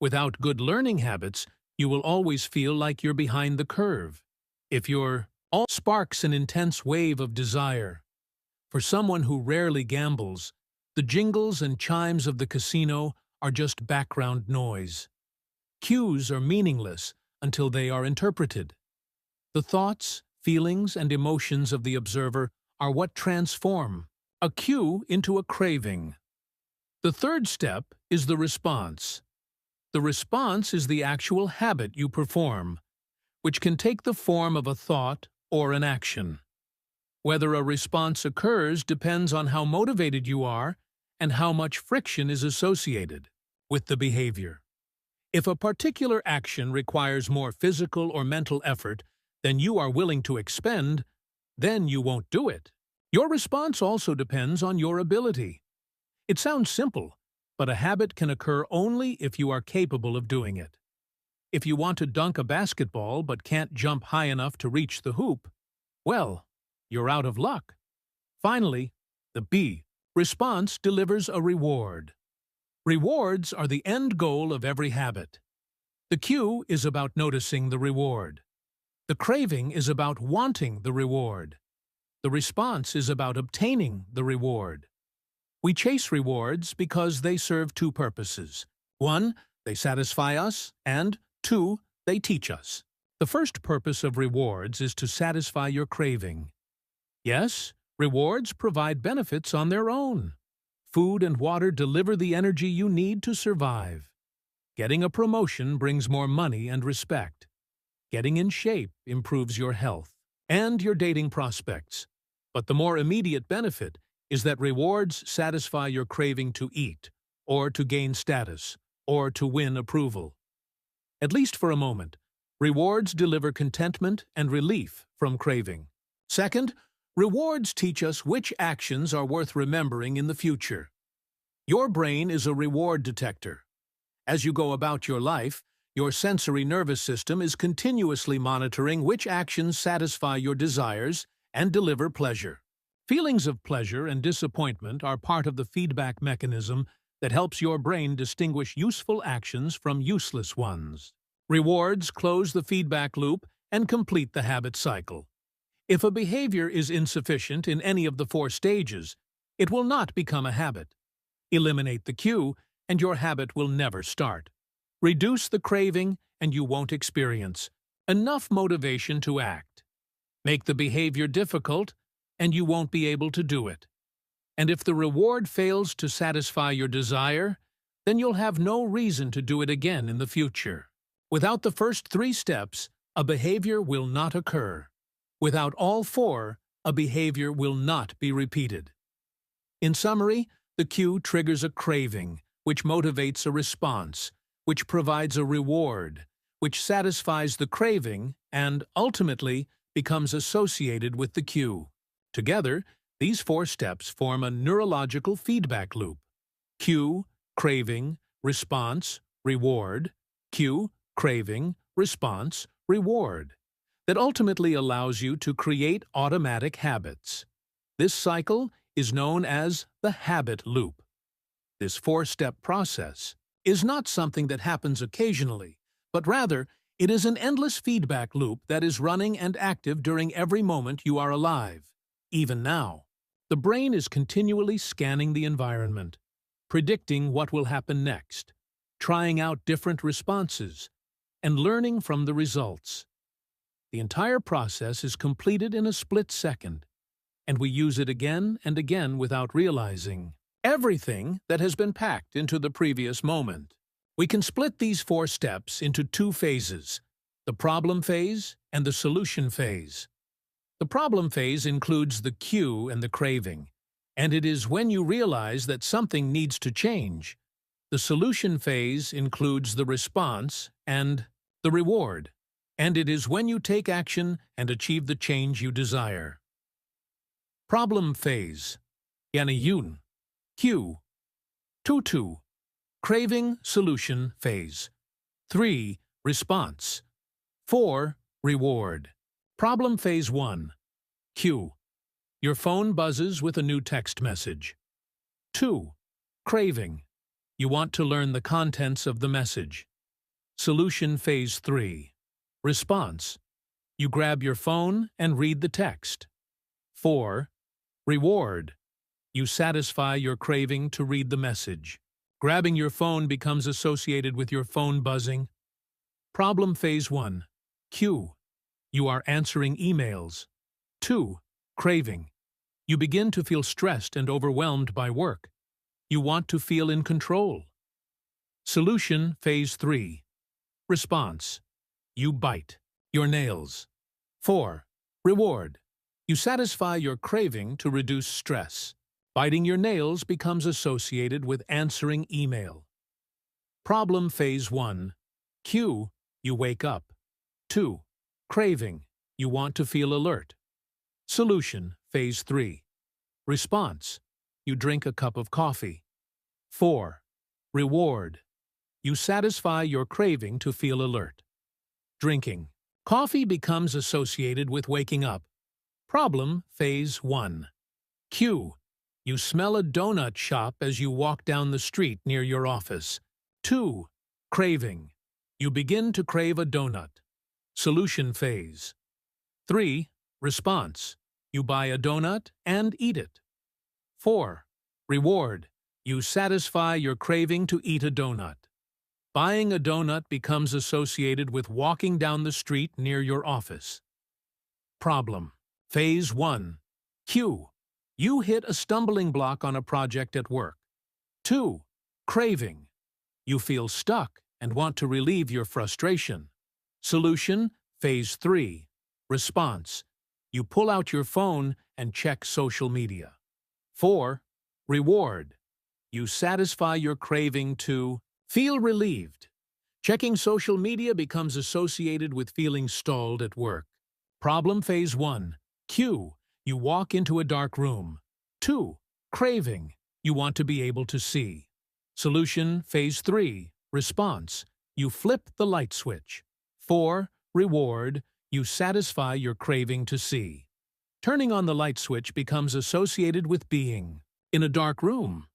Without good learning habits, you will always feel like you're behind the curve. If you're all sparks an intense wave of desire. For someone who rarely gambles, the jingles and chimes of the casino are just background noise. Cues are meaningless until they are interpreted. The thoughts, feelings, and emotions of the observer are what transform a cue into a craving. The third step is the response. The response is the actual habit you perform, which can take the form of a thought or an action. Whether a response occurs depends on how motivated you are and how much friction is associated with the behavior. If a particular action requires more physical or mental effort than you are willing to expend, then you won't do it. Your response also depends on your ability. It sounds simple, but a habit can occur only if you are capable of doing it. If you want to dunk a basketball but can't jump high enough to reach the hoop, well, you're out of luck. Finally, the B, response, delivers a reward. Rewards are the end goal of every habit. The cue is about noticing the reward. The craving is about wanting the reward. The response is about obtaining the reward. We chase rewards because they serve two purposes. 1, they satisfy us, and 2, they teach us. The first purpose of rewards is to satisfy your craving. Yes, rewards provide benefits on their own. Food and water deliver the energy you need to survive. Getting a promotion brings more money and respect. Getting in shape improves your health and your dating prospects. But the more immediate benefit is that rewards satisfy your craving to eat, or to gain status, or to win approval. At least for a moment, rewards deliver contentment and relief from craving. Second, rewards teach us which actions are worth remembering in the future. Your brain is a reward detector. As you go about your life, your sensory nervous system is continuously monitoring which actions satisfy your desires and deliver pleasure. Feelings of pleasure and disappointment are part of the feedback mechanism that helps your brain distinguish useful actions from useless ones. Rewards close the feedback loop and complete the habit cycle. If a behavior is insufficient in any of the 4 stages, it will not become a habit. Eliminate the cue, and your habit will never start. Reduce the craving, and you won't experience enough motivation to act. Make the behavior difficult, and you won't be able to do it. And if the reward fails to satisfy your desire, then you'll have no reason to do it again in the future. Without the first 3 steps, a behavior will not occur. Without all 4, a behavior will not be repeated. In summary, the cue triggers a craving, which motivates a response, which provides a reward, which satisfies the craving and, ultimately, becomes associated with the cue. Together, these 4 steps form a neurological feedback loop. Cue, craving, response, reward, cue, craving, response, reward, that ultimately allows you to create automatic habits. This cycle is known as the habit loop. This 4-step process is not something that happens occasionally, but rather, it is an endless feedback loop that is running and active during every moment you are alive. Even now, the brain is continually scanning the environment, predicting what will happen next, trying out different responses, and learning from the results. The entire process is completed in a split second, and we use it again and again without realizing everything that has been packed into the previous moment. We can split these 4 steps into 2 phases, the problem phase and the solution phase. The problem phase includes the cue and the craving, and it is when you realize that something needs to change. The solution phase includes the response and the reward, and it is when you take action and achieve the change you desire. Problem phase. Yanayun. Cue. 2. Craving solution phase. 3. Response. 4. Reward. Problem phase 1. Cue. Your phone buzzes with a new text message. 2. Craving. You want to learn the contents of the message. Solution phase 3. Response. You grab your phone and read the text. 4. Reward. You satisfy your craving to read the message. Grabbing your phone becomes associated with your phone buzzing. Problem phase 1. Cue. You are answering emails. 2. Craving. You begin to feel stressed and overwhelmed by work. You want to feel in control. Solution phase 3. Response. You bite your nails. 4. Reward. You satisfy your craving to reduce stress. Biting your nails becomes associated with answering email. Problem phase 1. Cue. You wake up. 2. Craving. You want to feel alert. Solution phase 3. Response. You drink a cup of coffee. 4. Reward. You satisfy your craving to feel alert. Drinking. Coffee becomes associated with waking up. Problem phase 1. Cue. You smell a donut shop as you walk down the street near your office. 2. Craving. You begin to crave a donut. Solution phase. 3. Response. You buy a donut and eat it. 4. Reward. You satisfy your craving to eat a donut. Buying a donut becomes associated with walking down the street near your office. Problem. Phase 1. Cue. You hit a stumbling block on a project at work. 2. Craving. You feel stuck and want to relieve your frustration. Solution phase 3. Response. You pull out your phone and check social media. 4. Reward. You satisfy your craving to feel relieved. Checking social media becomes associated with feeling stalled at work. Problem phase 1. Cue. You walk into a dark room. 2. Craving. You want to be able to see. Solution phase 3. Response. You flip the light switch. 4. Reward. You satisfy your craving to see. Turning on the light switch becomes associated with being in a dark room.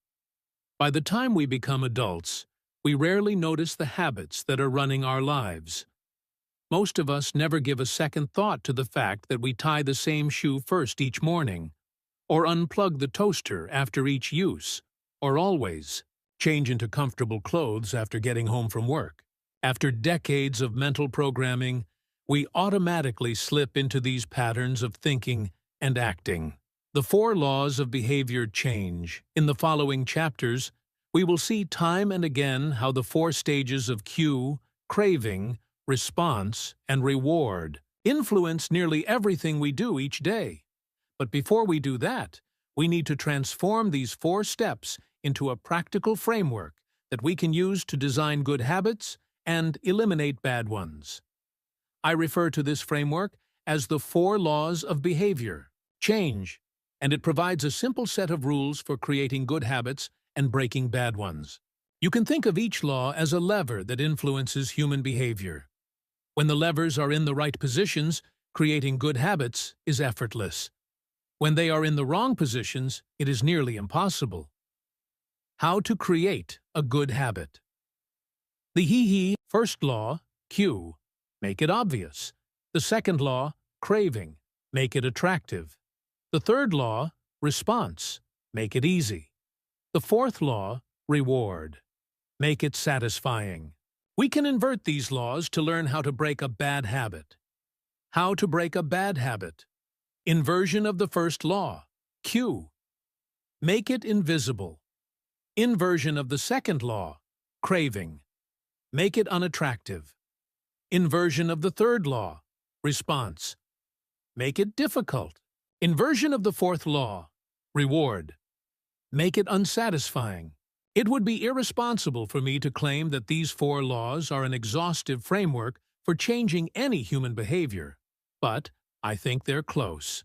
By the time we become adults, we rarely notice the habits that are running our lives. Most of us never give a second thought to the fact that we tie the same shoe first each morning, or unplug the toaster after each use, or always change into comfortable clothes after getting home from work. After decades of mental programming, we automatically slip into these patterns of thinking and acting. The 4 laws of behavior change. In the following chapters, we will see time and again how the 4 stages of cue, craving, response, and reward influence nearly everything we do each day. But before we do that, we need to transform these 4 steps into a practical framework that we can use to design good habits and eliminate bad ones. I refer to this framework as the 4 laws of behavior change, and it provides a simple set of rules for creating good habits and breaking bad ones. You can think of each law as a lever that influences human behavior. When the levers are in the right positions, creating good habits is effortless. When they are in the wrong positions, it is nearly impossible. How to create a good habit. The first law Q. Make it obvious. The second law, craving. Make it attractive. The third law, response. Make it easy. The fourth law, reward. Make it satisfying. We can invert these laws to learn how to break a bad habit. How to break a bad habit. Inversion of the first law. Q. Make it invisible. Inversion of the second law. Craving. Make it unattractive. Inversion of the third law. Response. Make it difficult. Inversion of the fourth law. Reward. Make it unsatisfying. It would be irresponsible for me to claim that these 4 laws are an exhaustive framework for changing any human behavior, but I think they're close.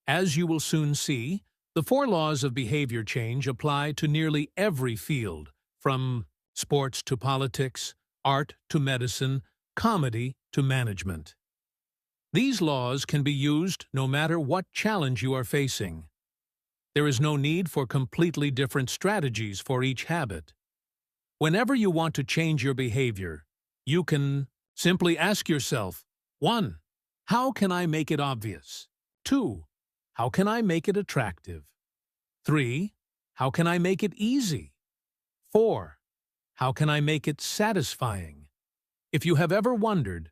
As you will soon see, the 4 laws of behavior change apply to nearly every field, from sports to politics, art to medicine, comedy to management. These laws can be used no matter what challenge you are facing. There is no need for completely different strategies for each habit. Whenever you want to change your behavior, you can simply ask yourself, 1. How can I make it obvious? 2. How can I make it attractive? 3. How can I make it easy? 4. How can I make it satisfying? If you have ever wondered,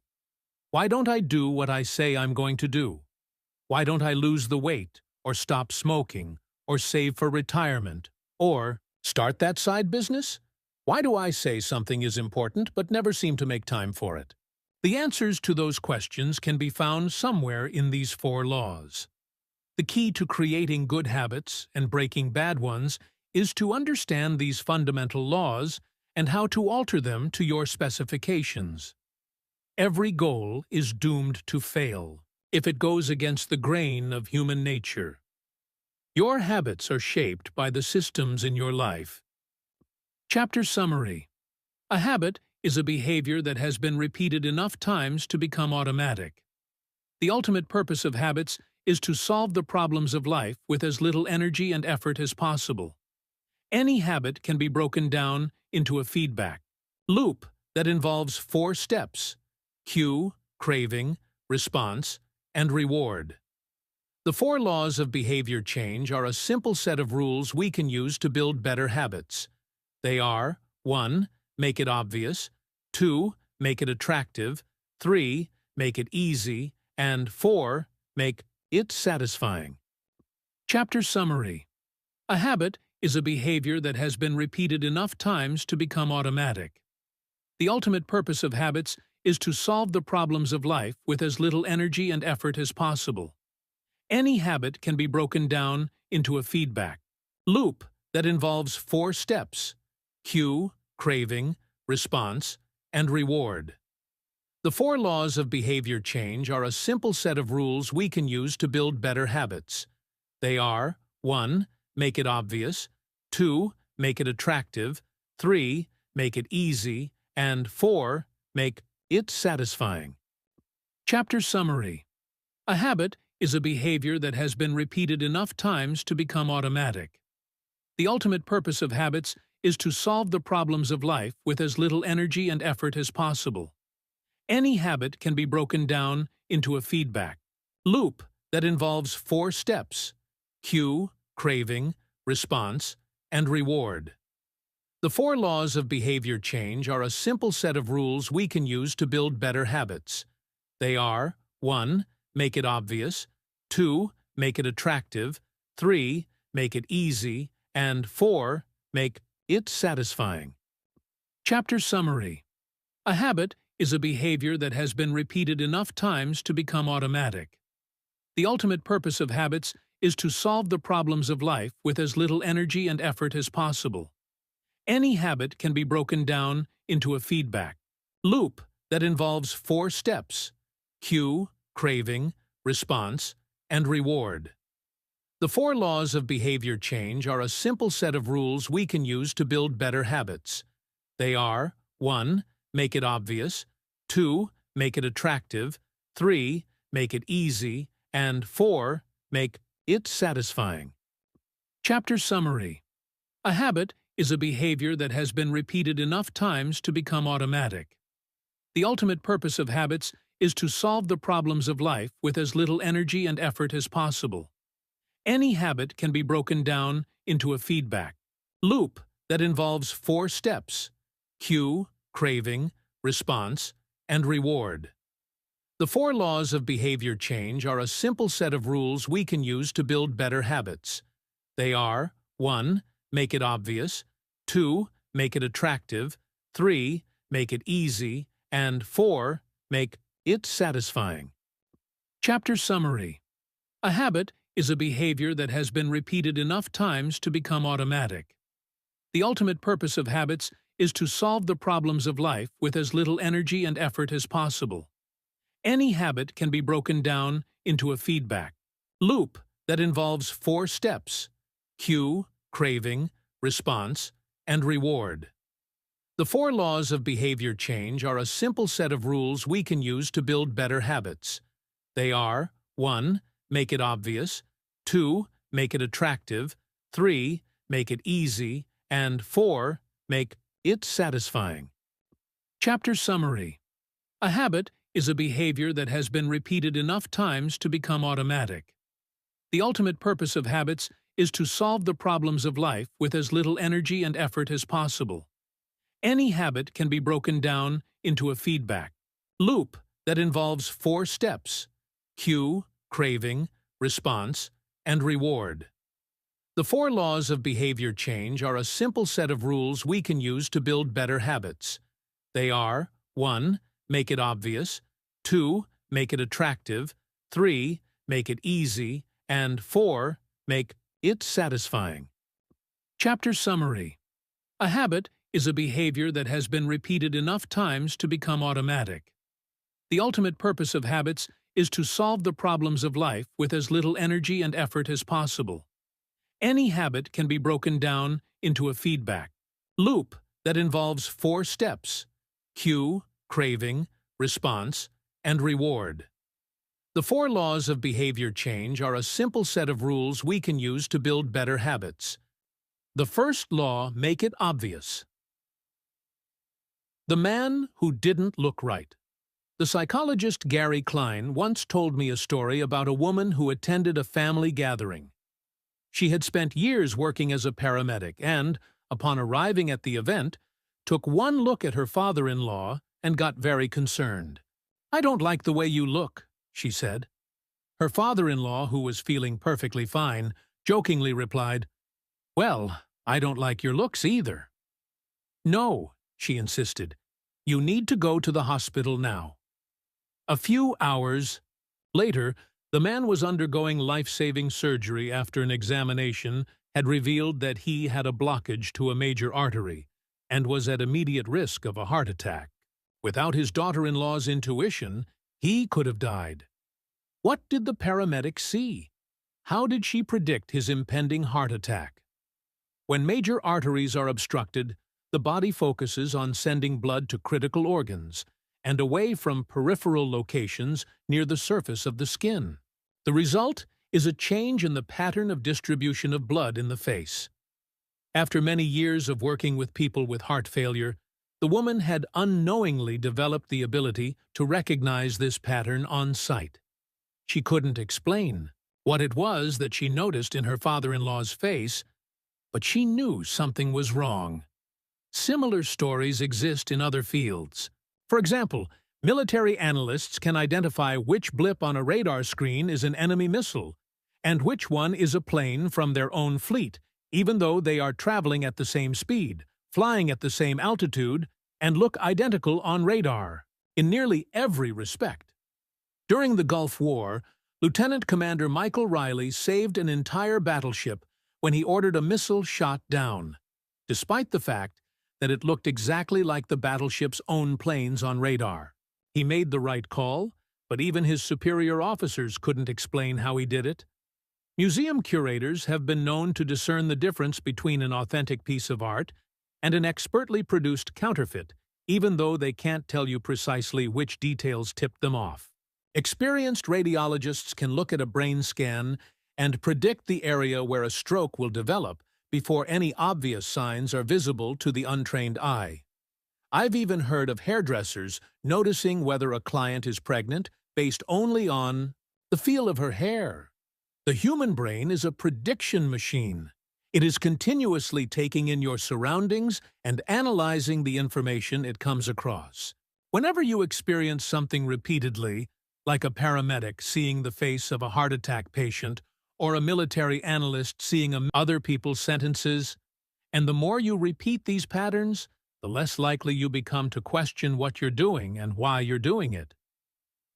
why don't I do what I say I'm going to do? Why don't I lose the weight, or stop smoking, or save for retirement, or start that side business? Why do I say something is important but never seem to make time for it? The answers to those questions can be found somewhere in these 4 laws. The key to creating good habits and breaking bad ones is to understand these fundamental laws and how to alter them to your specifications. Every goal is doomed to fail if it goes against the grain of human nature. Your habits are shaped by the systems in your life. Chapter Summary. A habit is a behavior that has been repeated enough times to become automatic. The ultimate purpose of habits is to solve the problems of life with as little energy and effort as possible. Any habit can be broken down into a feedback loop that involves 4 steps: cue, craving, response, and reward. The 4 laws of behavior change are a simple set of rules we can use to build better habits. They are 1. Make it obvious. 2. Make it attractive. 3. Make it easy. And 4. Make it satisfying. Chapter Summary. A habit is a behavior that has been repeated enough times to become automatic. The ultimate purpose of habits is to solve the problems of life with as little energy and effort as possible. Any habit can be broken down into a feedback loop that involves 4 steps: cue, craving, response, and reward. The 4 laws of behavior change are a simple set of rules we can use to build better habits. They are 1. Make it obvious. 2. Make it attractive. 3. Make it easy. And 4. Make it satisfying. Chapter Summary. A habit is a behavior that has been repeated enough times to become automatic. The ultimate purpose of habits is to solve the problems of life with as little energy and effort as possible. Any habit can be broken down into a feedback loop that involves 4 steps: cue, craving, response, and reward. The 4 laws of behavior change are a simple set of rules we can use to build better habits. They are 1. Make it obvious. 2. Make it attractive. 3. Make it easy. And 4. Make it satisfying. Chapter Summary. A habit is a behavior that has been repeated enough times to become automatic. The ultimate purpose of habits is to solve the problems of life with as little energy and effort as possible. Any habit can be broken down into a feedback loop that involves 4 steps: cue, craving, response, and reward. The 4 laws of behavior change are a simple set of rules we can use to build better habits. They are 1. Make it obvious. 2. Make it attractive. 3. Make it easy. And 4. Make it satisfying. Chapter Summary. A habit is a behavior that has been repeated enough times to become automatic. The ultimate purpose of habits is to solve the problems of life with as little energy and effort as possible. Any habit can be broken down into a feedback loop that involves 4 steps: cue, craving, response, and reward. The 4 laws of behavior change are a simple set of rules we can use to build better habits. They are 1. Make it obvious, 2. Make it attractive, 3. Make it easy, and 4. Make it satisfying. Chapter Summary. A habit is a behavior that has been repeated enough times to become automatic. The ultimate purpose of habits is to solve the problems of life with as little energy and effort as possible. Any habit can be broken down into a feedback loop that involves 4 steps: cue, craving, response, and reward. The 4 laws of behavior change are a simple set of rules we can use to build better habits. They are 1. Make it obvious, 2. Make it attractive, 3. Make it easy, and 4. Make it satisfying. Chapter Summary. A habit is a behavior that has been repeated enough times to become automatic. The ultimate purpose of habits is to solve the problems of life with as little energy and effort as possible. Any habit can be broken down into a feedback loop that involves 4 steps: cue, craving, response, and reward. The 4 laws of behavior change are a simple set of rules we can use to build better habits. They are 1. Make it obvious, 2. Make it attractive, 3. Make it easy, and 4. Make it satisfying. Chapter Summary. A habit is a behavior that has been repeated enough times to become automatic. The ultimate purpose of habits is to solve the problems of life with as little energy and effort as possible. Any habit can be broken down into a feedback loop that involves 4 steps: cue, craving, response, and reward. The 4 laws of behavior change are a simple set of rules we can use to build better habits. The first law: make it obvious. The man who didn't look right. The psychologist Gary Klein once told me a story about a woman who attended a family gathering. She had spent years working as a paramedic and, upon arriving at the event, took one look at her father-in-law and got very concerned. "I don't like the way you look," she said. Her father-in-law, who was feeling perfectly fine, jokingly replied, "Well, I don't like your looks either." "No," she insisted. "You need to go to the hospital now." A few hours later, the man was undergoing life-saving surgery after an examination had revealed that he had a blockage to a major artery and was at immediate risk of a heart attack. Without his daughter-in-law's intuition, he could have died. What did the paramedic see? How did she predict his impending heart attack? When major arteries are obstructed, the body focuses on sending blood to critical organs and away from peripheral locations near the surface of the skin. The result is a change in the pattern of distribution of blood in the face. After many years of working with people with heart failure, the woman had unknowingly developed the ability to recognize this pattern on sight. She couldn't explain what it was that she noticed in her father-in-law's face, but she knew something was wrong. Similar stories exist in other fields. For example, military analysts can identify which blip on a radar screen is an enemy missile and which one is a plane from their own fleet, even though they are traveling at the same speed, flying at the same altitude, and look identical on radar, in nearly every respect. During the Gulf War, Lieutenant Commander Michael Riley saved an entire battleship when he ordered a missile shot down, despite the fact that it looked exactly like the battleship's own planes on radar. He made the right call, but even his superior officers couldn't explain how he did it. Museum curators have been known to discern the difference between an authentic piece of art and an expertly produced counterfeit, even though they can't tell you precisely which details tipped them off. Experienced radiologists can look at a brain scan and predict the area where a stroke will develop before any obvious signs are visible to the untrained eye. I've even heard of hairdressers noticing whether a client is pregnant based only on the feel of her hair. The human brain is a prediction machine. It is continuously taking in your surroundings and analyzing the information it comes across. Whenever you experience something repeatedly, like a paramedic seeing the face of a heart attack patient or a military analyst seeing other people's sentences, and the more you repeat these patterns, the less likely you become to question what you're doing and why you're doing it.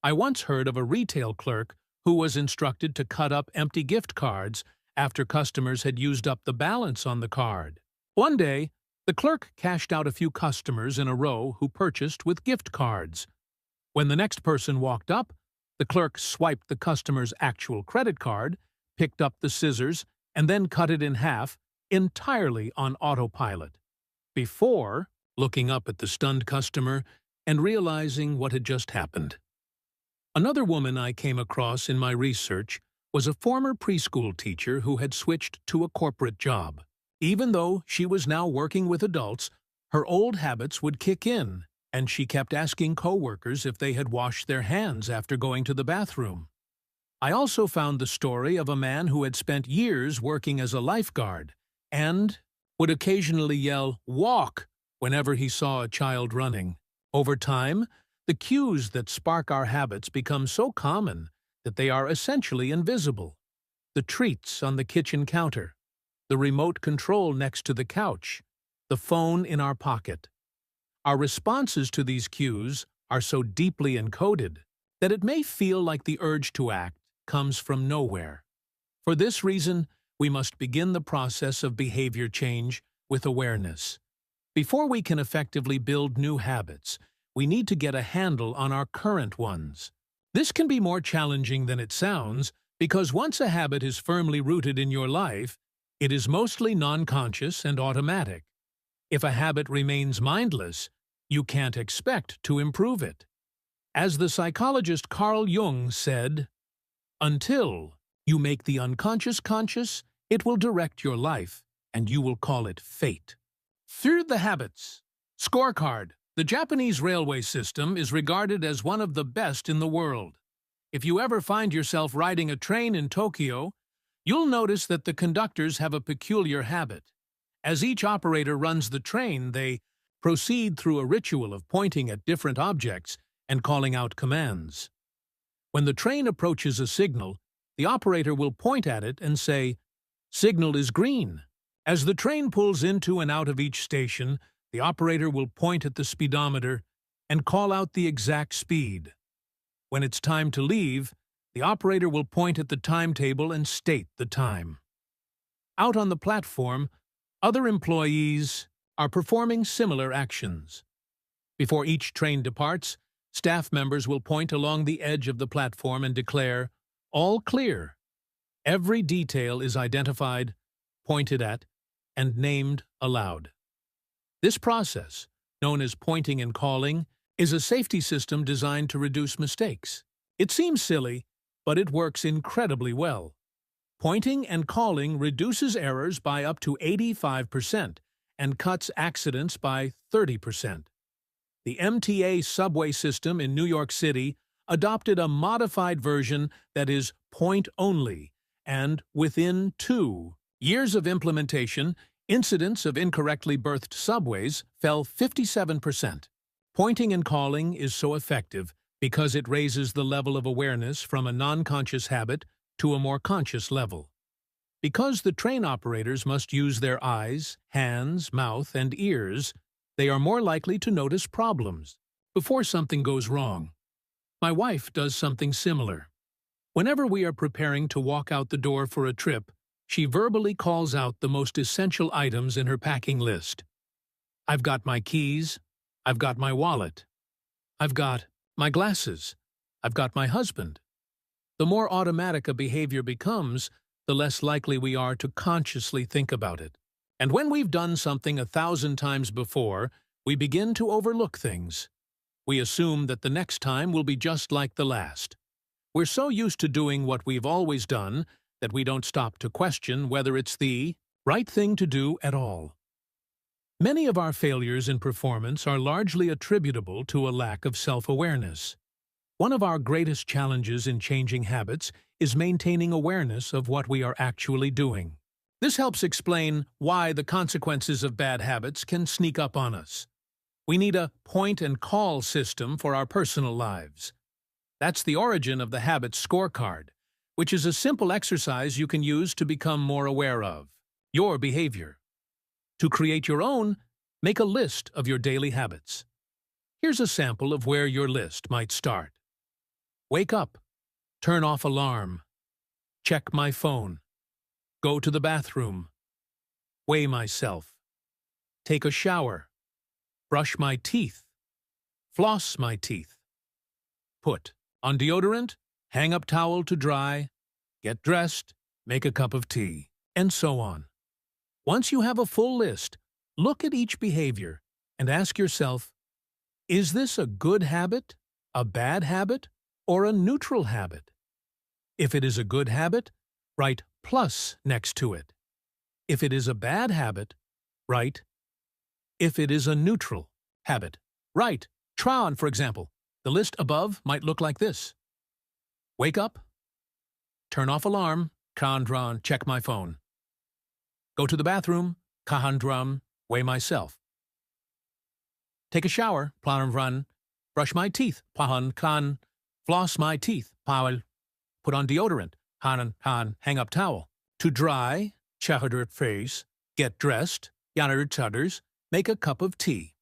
I once heard of a retail clerk who was instructed to cut up empty gift cards after customers had used up the balance on the card. One day, the clerk cashed out a few customers in a row who purchased with gift cards. When the next person walked up, the clerk swiped the customer's actual credit card, picked up the scissors, and then cut it in half, entirely on autopilot, before looking up at the stunned customer and realizing what had just happened. Another woman I came across in my research was a former preschool teacher who had switched to a corporate job. Even though she was now working with adults, her old habits would kick in, and she kept asking coworkers if they had washed their hands after going to the bathroom. I also found the story of a man who had spent years working as a lifeguard and would occasionally yell, "Walk!" whenever he saw a child running. Over time, the cues that spark our habits become so common that they are essentially invisible. The treats on the kitchen counter, the remote control next to the couch, the phone in our pocket. Our responses to these cues are so deeply encoded that it may feel like the urge to act comes from nowhere. For this reason, we must begin the process of behavior change with awareness. Before we can effectively build new habits, we need to get a handle on our current ones. This can be more challenging than it sounds because once a habit is firmly rooted in your life, it is mostly non-conscious and automatic. If a habit remains mindless, you can't expect to improve it. As the psychologist Carl Jung said, "Until you make the unconscious conscious, it will direct your life, and you will call it fate." Through the habits. Scorecard. The Japanese railway system is regarded as one of the best in the world. If you ever find yourself riding a train in Tokyo, you'll notice that the conductors have a peculiar habit. As each operator runs the train, they proceed through a ritual of pointing at different objects and calling out commands. When the train approaches a signal, the operator will point at it and say, "Signal is green." As the train pulls into and out of each station, the operator will point at the speedometer and call out the exact speed. When it's time to leave, the operator will point at the timetable and state the time. Out on the platform, other employees are performing similar actions. Before each train departs, staff members will point along the edge of the platform and declare, "All clear." Every detail is identified, pointed at, and named aloud. This process, known as pointing and calling, is a safety system designed to reduce mistakes. It seems silly, but it works incredibly well. Pointing and calling reduces errors by up to 85% and cuts accidents by 30%. The MTA subway system in New York City adopted a modified version that is point-only, and within 2 years of implementation, incidents of incorrectly berthed subways fell 57%. Pointing and calling is so effective because it raises the level of awareness from a non-conscious habit to a more conscious level. Because the train operators must use their eyes, hands, mouth, and ears, they are more likely to notice problems before something goes wrong. My wife does something similar. Whenever we are preparing to walk out the door for a trip, she verbally calls out the most essential items in her packing list. I've got my keys. I've got my wallet. I've got my glasses. I've got my husband. The more automatic a behavior becomes, the less likely we are to consciously think about it. And when we've done something 1,000 times before, we begin to overlook things. We assume that the next time will be just like the last. We're so used to doing what we've always done that we don't stop to question whether it's the right thing to do at all. Many of our failures in performance are largely attributable to a lack of self-awareness. One of our greatest challenges in changing habits is maintaining awareness of what we are actually doing. This helps explain why the consequences of bad habits can sneak up on us. We need a point-and-call system for our personal lives. That's the origin of the habit scorecard, which is a simple exercise you can use to become more aware of your behavior. To create your own, make a list of your daily habits. Here's a sample of where your list might start. Wake up. Turn off alarm. Check my phone. Go to the bathroom. Weigh myself. Take a shower. Brush my teeth. Floss my teeth. Put on deodorant. Hang up towel to dry. Get dressed. Make a cup of tea. And so on. Once you have a full list, look at each behavior and ask yourself, is this a good habit, a bad habit, or a neutral habit? If it is a good habit, write plus next to it. If it is a bad habit, write if it is a neutral habit. Write tron, for example. The list above might look like this. Wake up. Turn off alarm. Kandran, check my phone. Go to the bathroom. Kahandram, weigh myself. Take a shower. Planran, brush my teeth. Pahan kan, floss my teeth. Pawal, put on deodorant. Hanan han, hang up towel. To dry. Chahadr face. Get dressed. Yanar tudders, make a cup of tea.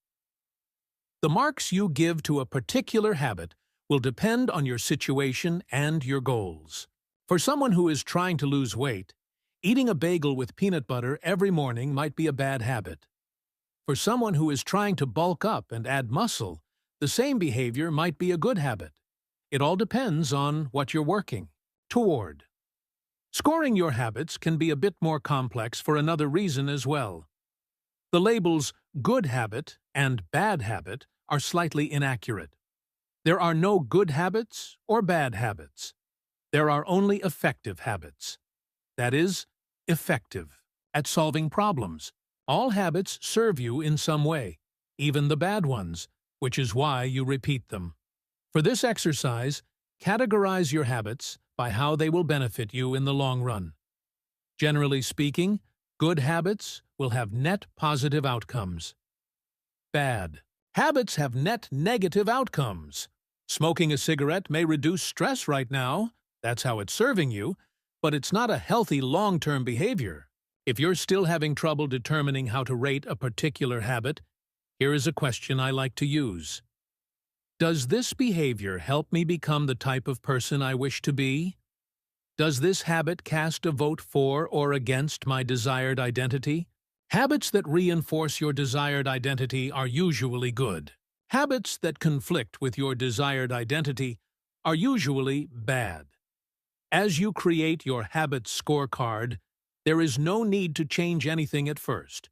The marks you give to a particular habit will depend on your situation and your goals. For someone who is trying to lose weight, eating a bagel with peanut butter every morning might be a bad habit. For someone who is trying to bulk up and add muscle, the same behavior might be a good habit. It all depends on what you're working toward. Scoring your habits can be a bit more complex for another reason as well. The labels good habit and bad habit are slightly inaccurate. There are no good habits or bad habits. There are only effective habits. That is, effective at solving problems. All habits serve you in some way, even the bad ones, which is why you repeat them. For this exercise, categorize your habits by how they will benefit you in the long run. Generally speaking, good habits will have net positive outcomes. Bad habits have net negative outcomes. Smoking a cigarette may reduce stress right now, that's how it's serving you, but it's not a healthy long-term behavior. If you're still having trouble determining how to rate a particular habit, here is a question I like to use. Does this behavior help me become the type of person I wish to be? Does this habit cast a vote for or against my desired identity? Habits that reinforce your desired identity are usually good. Habits that conflict with your desired identity are usually bad. As you create your habit scorecard, there is no need to change anything at first.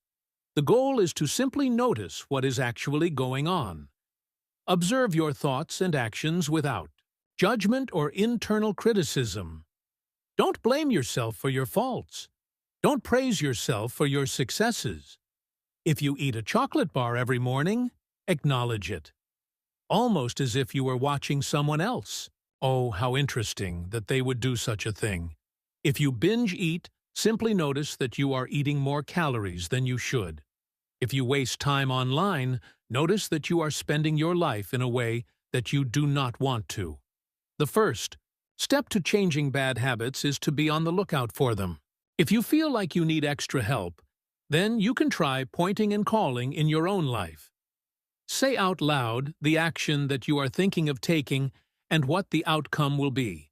The goal is to simply notice what is actually going on. Observe your thoughts and actions without judgment or internal criticism. Don't blame yourself for your faults. Don't praise yourself for your successes. If you eat a chocolate bar every morning, acknowledge it. Almost as if you were watching someone else. Oh, how interesting that they would do such a thing. If you binge eat, simply notice that you are eating more calories than you should. If you waste time online, notice that you are spending your life in a way that you do not want to. The first step to changing bad habits is to be on the lookout for them. If you feel like you need extra help, then you can try pointing and calling in your own life. Say out loud the action that you are thinking of taking and what the outcome will be.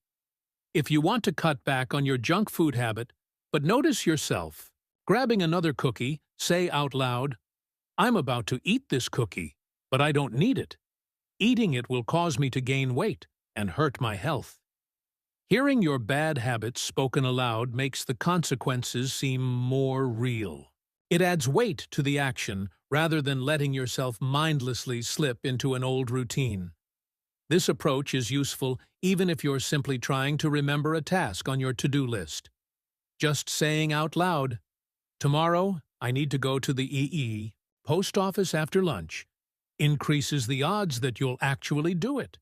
If you want to cut back on your junk food habit, but notice yourself grabbing another cookie, say out loud, I'm about to eat this cookie, but I don't need it. Eating it will cause me to gain weight and hurt my health. Hearing your bad habits spoken aloud makes the consequences seem more real. It adds weight to the action rather than letting yourself mindlessly slip into an old routine. This approach is useful even if you're simply trying to remember a task on your to-do list. Just saying out loud, tomorrow I need to go to the EE, post office after lunch increases the odds that you'll actually do it.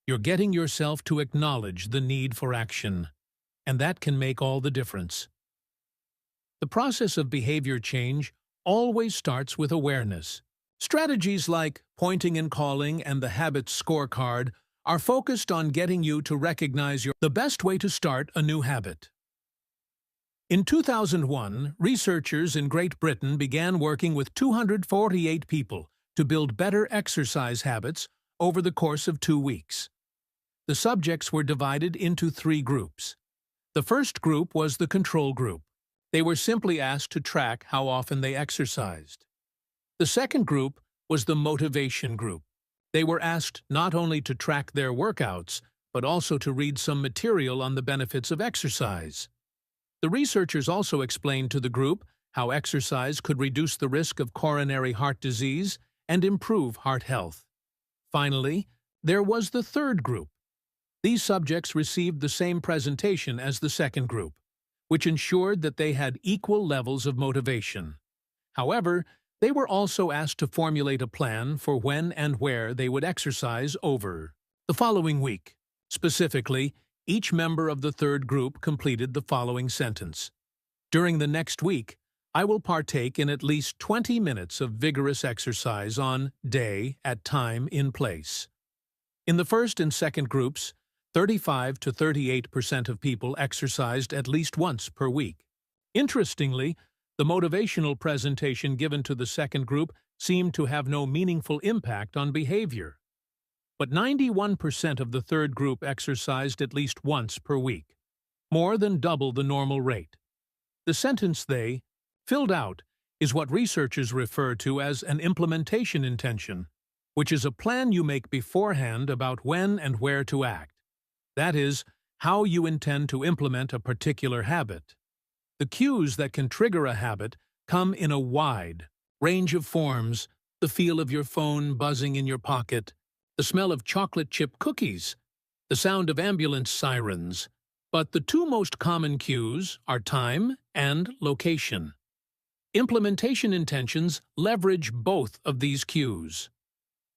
You're getting yourself to acknowledge the need for action, and that can make all the difference. The process of behavior change always starts with awareness. Strategies like pointing and calling and the habits scorecard are focused on getting you to recognize the best way to start a new habit. In 2001, researchers in Great Britain began working with 248 people to build better exercise habits over the course of 2 weeks. The subjects were divided into 3 groups. The first group was the control group. They were simply asked to track how often they exercised. The second group was the motivation group. They were asked not only to track their workouts, but also to read some material on the benefits of exercise. The researchers also explained to the group how exercise could reduce the risk of coronary heart disease and improve heart health. Finally, there was the third group. These subjects received the same presentation as the second group, which ensured that they had equal levels of motivation. However, they were also asked to formulate a plan for when and where they would exercise over the following week. Specifically, each member of the third group completed the following sentence: "During the next week, I will partake in at least 20 minutes of vigorous exercise on day, at time, in place." In the first and second groups, 35 to 38% of people exercised at least once per week. Interestingly, the motivational presentation given to the second group seemed to have no meaningful impact on behavior. But 91% of the third group exercised at least once per week, more than double the normal rate. The sentence they filled out is what researchers refer to as an implementation intention, which is a plan you make beforehand about when and where to act. That is, how you intend to implement a particular habit. The cues that can trigger a habit come in a wide range of forms: the feel of your phone buzzing in your pocket, the smell of chocolate chip cookies, the sound of ambulance sirens. But the 2 most common cues are time and location. Implementation intentions leverage both of these cues.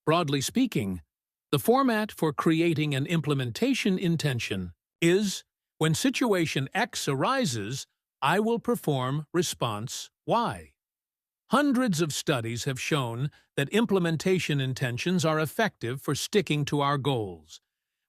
Broadly speaking, the format for creating an implementation intention is, when situation X arises, I will perform response Y. Hundreds of studies have shown that implementation intentions are effective for sticking to our goals.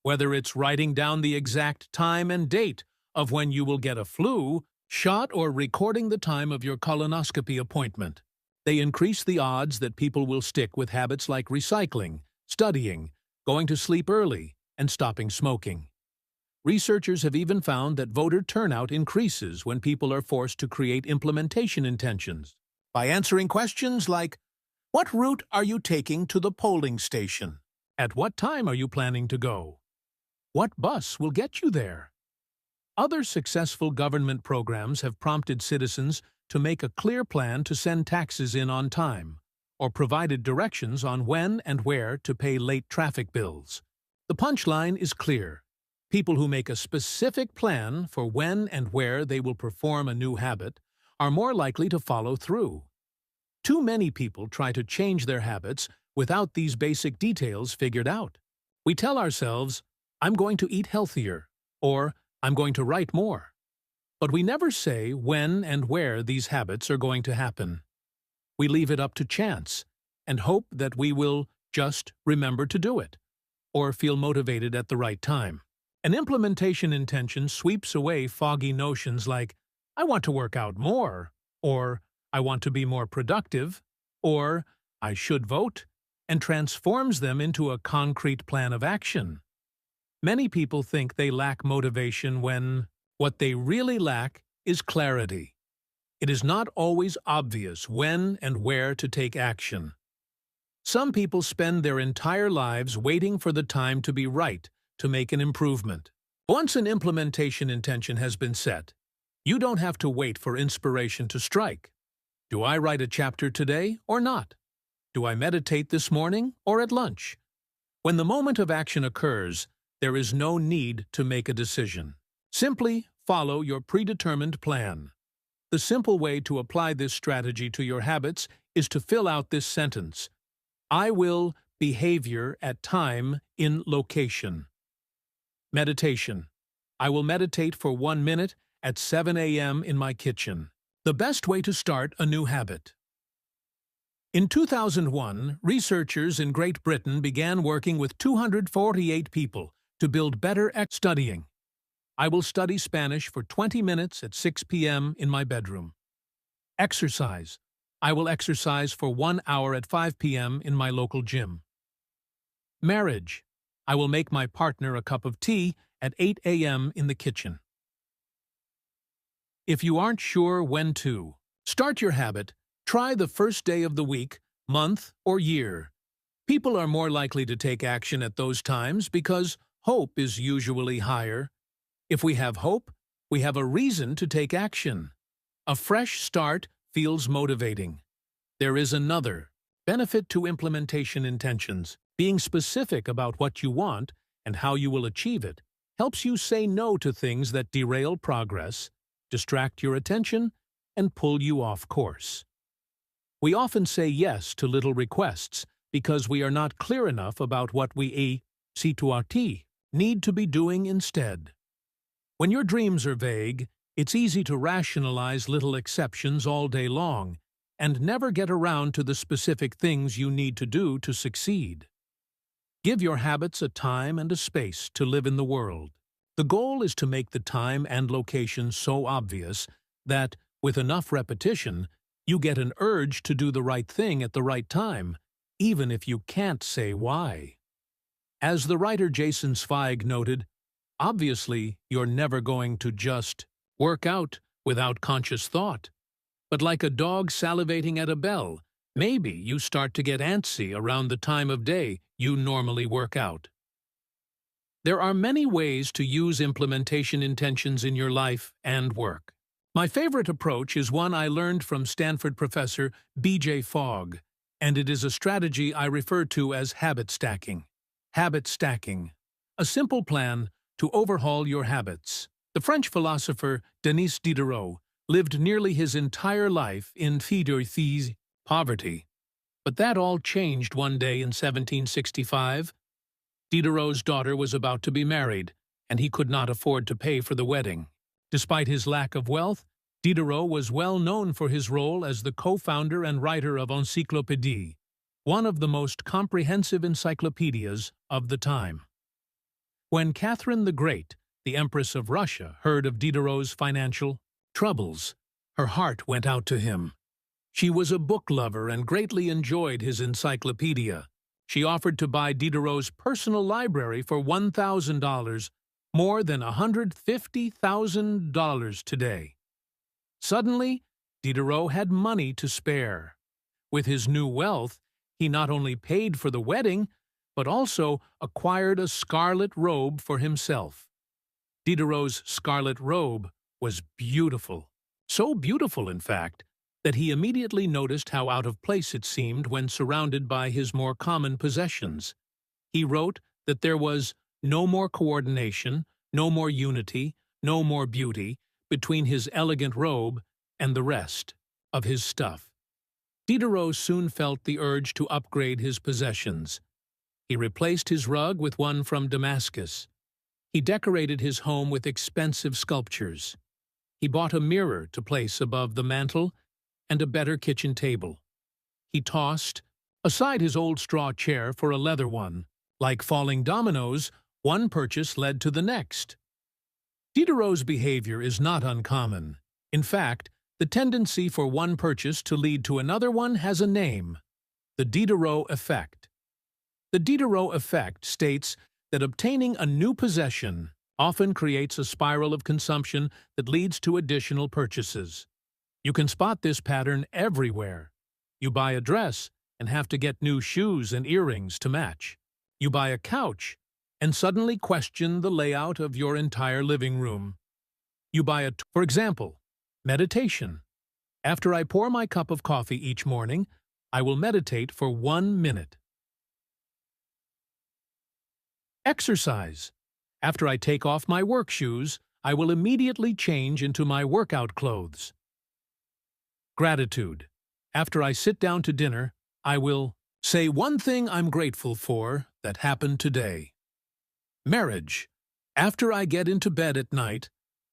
Whether it's writing down the exact time and date of when you will get a flu shot or recording the time of your colonoscopy appointment, they increase the odds that people will stick with habits like recycling, studying, going to sleep early, and stopping smoking. Researchers have even found that voter turnout increases when people are forced to create implementation intentions by answering questions like, what route are you taking to the polling station? At what time are you planning to go? What bus will get you there? Other successful government programs have prompted citizens to make a clear plan to send taxes in on time, or provided directions on when and where to pay late traffic bills. The punchline is clear. People who make a specific plan for when and where they will perform a new habit are more likely to follow through. Too many people try to change their habits without these basic details figured out. We tell ourselves, I'm going to eat healthier, or I'm going to write more. But we never say when and where these habits are going to happen. We leave it up to chance and hope that we will just remember to do it, or feel motivated at the right time. An implementation intention sweeps away foggy notions like, I want to work out more, or I want to be more productive, or I should vote, and transforms them into a concrete plan of action. Many people think they lack motivation when what they really lack is clarity. It is not always obvious when and where to take action. Some people spend their entire lives waiting for the time to be right to make an improvement. Once an implementation intention has been set, you don't have to wait for inspiration to strike. Do I write a chapter today or not? Do I meditate this morning or at lunch? When the moment of action occurs, there is no need to make a decision. Simply follow your predetermined plan. The simple way to apply this strategy to your habits is to fill out this sentence. I will behavior at time in location. Meditation. I will meditate for 1 minute at 7 a.m. in my kitchen. The best way to start a new habit. In 2001, researchers in Great Britain began working with 248 people to build better studying. I will study Spanish for 20 minutes at 6 p.m. in my bedroom. Exercise. I will exercise for 1 hour at 5 p.m. in my local gym. Marriage. I will make my partner a cup of tea at 8 a.m. in the kitchen. If you aren't sure when to start your habit, try the first day of the week, month, or year. People are more likely to take action at those times because hope is usually higher. If we have hope, we have a reason to take action. A fresh start feels motivating. There is another benefit to implementation intentions. Being specific about what you want and how you will achieve it helps you say no to things that derail progress, distract your attention, and pull you off course. We often say yes to little requests because we are not clear enough about what we need to be doing instead. When your dreams are vague, it's easy to rationalize little exceptions all day long and never get around to the specific things you need to do to succeed. Give your habits a time and a space to live in the world. The goal is to make the time and location so obvious that, with enough repetition, you get an urge to do the right thing at the right time, even if you can't say why. As the writer Jason Zweig noted, obviously you're never going to just work out without conscious thought. But like a dog salivating at a bell, maybe you start to get antsy around the time of day you normally work out. There are many ways to use implementation intentions in your life and work. My favorite approach is one I learned from Stanford professor B.J. Fogg, and it is a strategy I refer to as habit stacking. Habit stacking. A simple plan to overhaul your habits. The French philosopher Denis Diderot lived nearly his entire life in poverty. But that all changed one day in 1765. Diderot's daughter was about to be married, and he could not afford to pay for the wedding. Despite his lack of wealth, Diderot was well known for his role as the co-founder and writer of Encyclopédie, one of the most comprehensive encyclopedias of the time. When Catherine the Great, the Empress of Russia, heard of Diderot's financial troubles, her heart went out to him. She was a book lover and greatly enjoyed his encyclopedia. She offered to buy Diderot's personal library for $1,000, more than $150,000 today. Suddenly, Diderot had money to spare. With his new wealth, he not only paid for the wedding, but also acquired a scarlet robe for himself. Diderot's scarlet robe was beautiful. So beautiful, in fact, that he immediately noticed how out of place it seemed when surrounded by his more common possessions. He wrote that there was no more coordination, no more unity, no more beauty between his elegant robe and the rest of his stuff. Diderot soon felt the urge to upgrade his possessions. He replaced his rug with one from Damascus. He decorated his home with expensive sculptures. He bought a mirror to place above the mantel and a better kitchen table. He tossed aside his old straw chair for a leather one. Like falling dominoes, one purchase led to the next. Diderot's behavior is not uncommon. In fact, the tendency for one purchase to lead to another one has a name: the Diderot effect. The Diderot effect states that obtaining a new possession often creates a spiral of consumption that leads to additional purchases. You can spot this pattern everywhere. You buy a dress and have to get new shoes and earrings to match. You buy a couch and suddenly question the layout of your entire living room. You buy for example, meditation. After I pour my cup of coffee each morning, I will meditate for 1 minute. Exercise. After I take off my work shoes, I will immediately change into my workout clothes. Gratitude. After I sit down to dinner, I will say one thing I'm grateful for that happened today. Marriage. After I get into bed at night,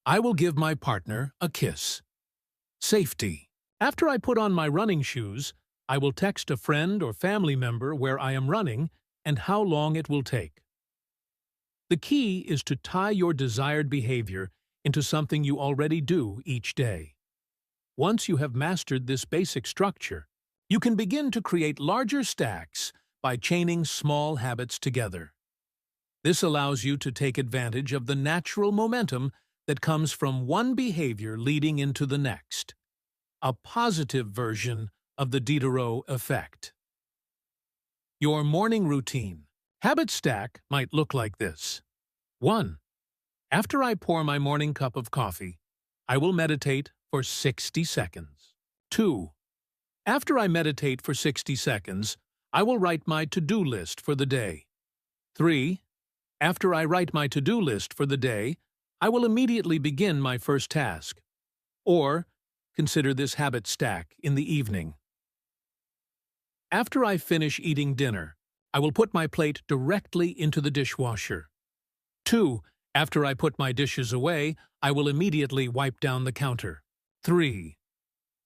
I will give my partner a kiss. Safety. After I put on my running shoes, I will text a friend or family member where I am running and how long it will take. The key is to tie your desired behavior into something you already do each day. Once you have mastered this basic structure, you can begin to create larger stacks by chaining small habits together. This allows you to take advantage of the natural momentum that comes from one behavior leading into the next, a positive version of the Diderot effect. Your morning routine. Habit stack might look like this. 1. After I pour my morning cup of coffee, I will meditate for 60 seconds. 2. After I meditate for 60 seconds, I will write my to-do list for the day. 3. After I write my to-do list for the day, I will immediately begin my first task. Or, consider this habit stack in the evening. After I finish eating dinner, I will put my plate directly into the dishwasher. 2. After I put my dishes away, I will immediately wipe down the counter. 3.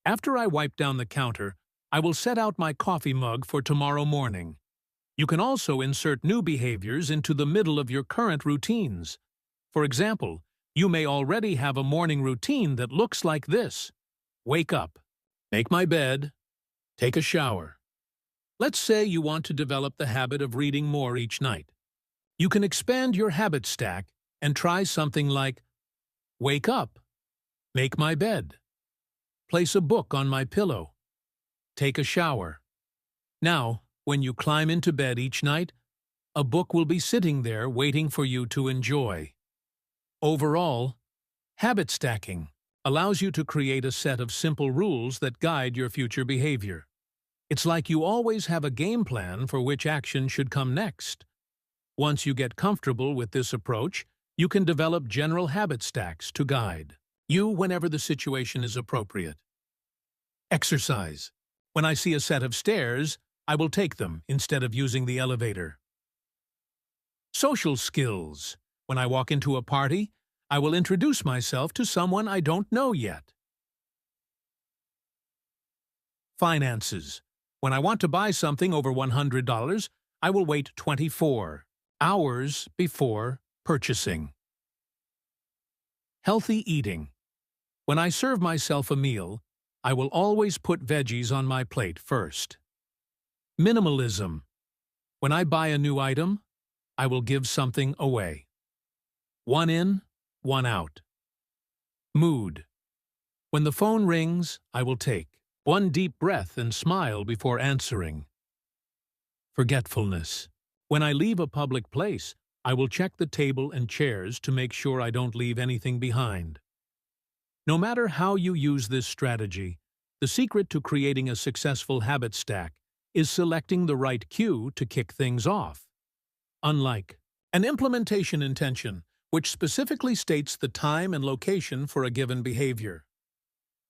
After I wipe down the counter, I will set out my coffee mug for tomorrow morning. You can also insert new behaviors into the middle of your current routines. For example, you may already have a morning routine that looks like this. Wake up, make my bed, take a shower. Let's say you want to develop the habit of reading more each night. You can expand your habit stack and try something like wake up, make my bed, place a book on my pillow, take a shower. Now, when you climb into bed each night, a book will be sitting there waiting for you to enjoy. Overall, habit stacking allows you to create a set of simple rules that guide your future behavior. It's like you always have a game plan for which action should come next. Once you get comfortable with this approach, you can develop general habit stacks to guide you whenever the situation is appropriate. Exercise. When I see a set of stairs, I will take them instead of using the elevator. Social skills. When I walk into a party, I will introduce myself to someone I don't know yet. Finances. When I want to buy something over $100, I will wait 24 hours before purchasing. Healthy eating. When I serve myself a meal, I will always put veggies on my plate first. Minimalism. When I buy a new item, I will give something away. One in, one out. Mood. When the phone rings, I will take one deep breath and smile before answering. Forgetfulness. When I leave a public place, I will check the table and chairs to make sure I don't leave anything behind. No matter how you use this strategy, the secret to creating a successful habit stack is selecting the right cue to kick things off. Unlike an implementation intention, which specifically states the time and location for a given behavior.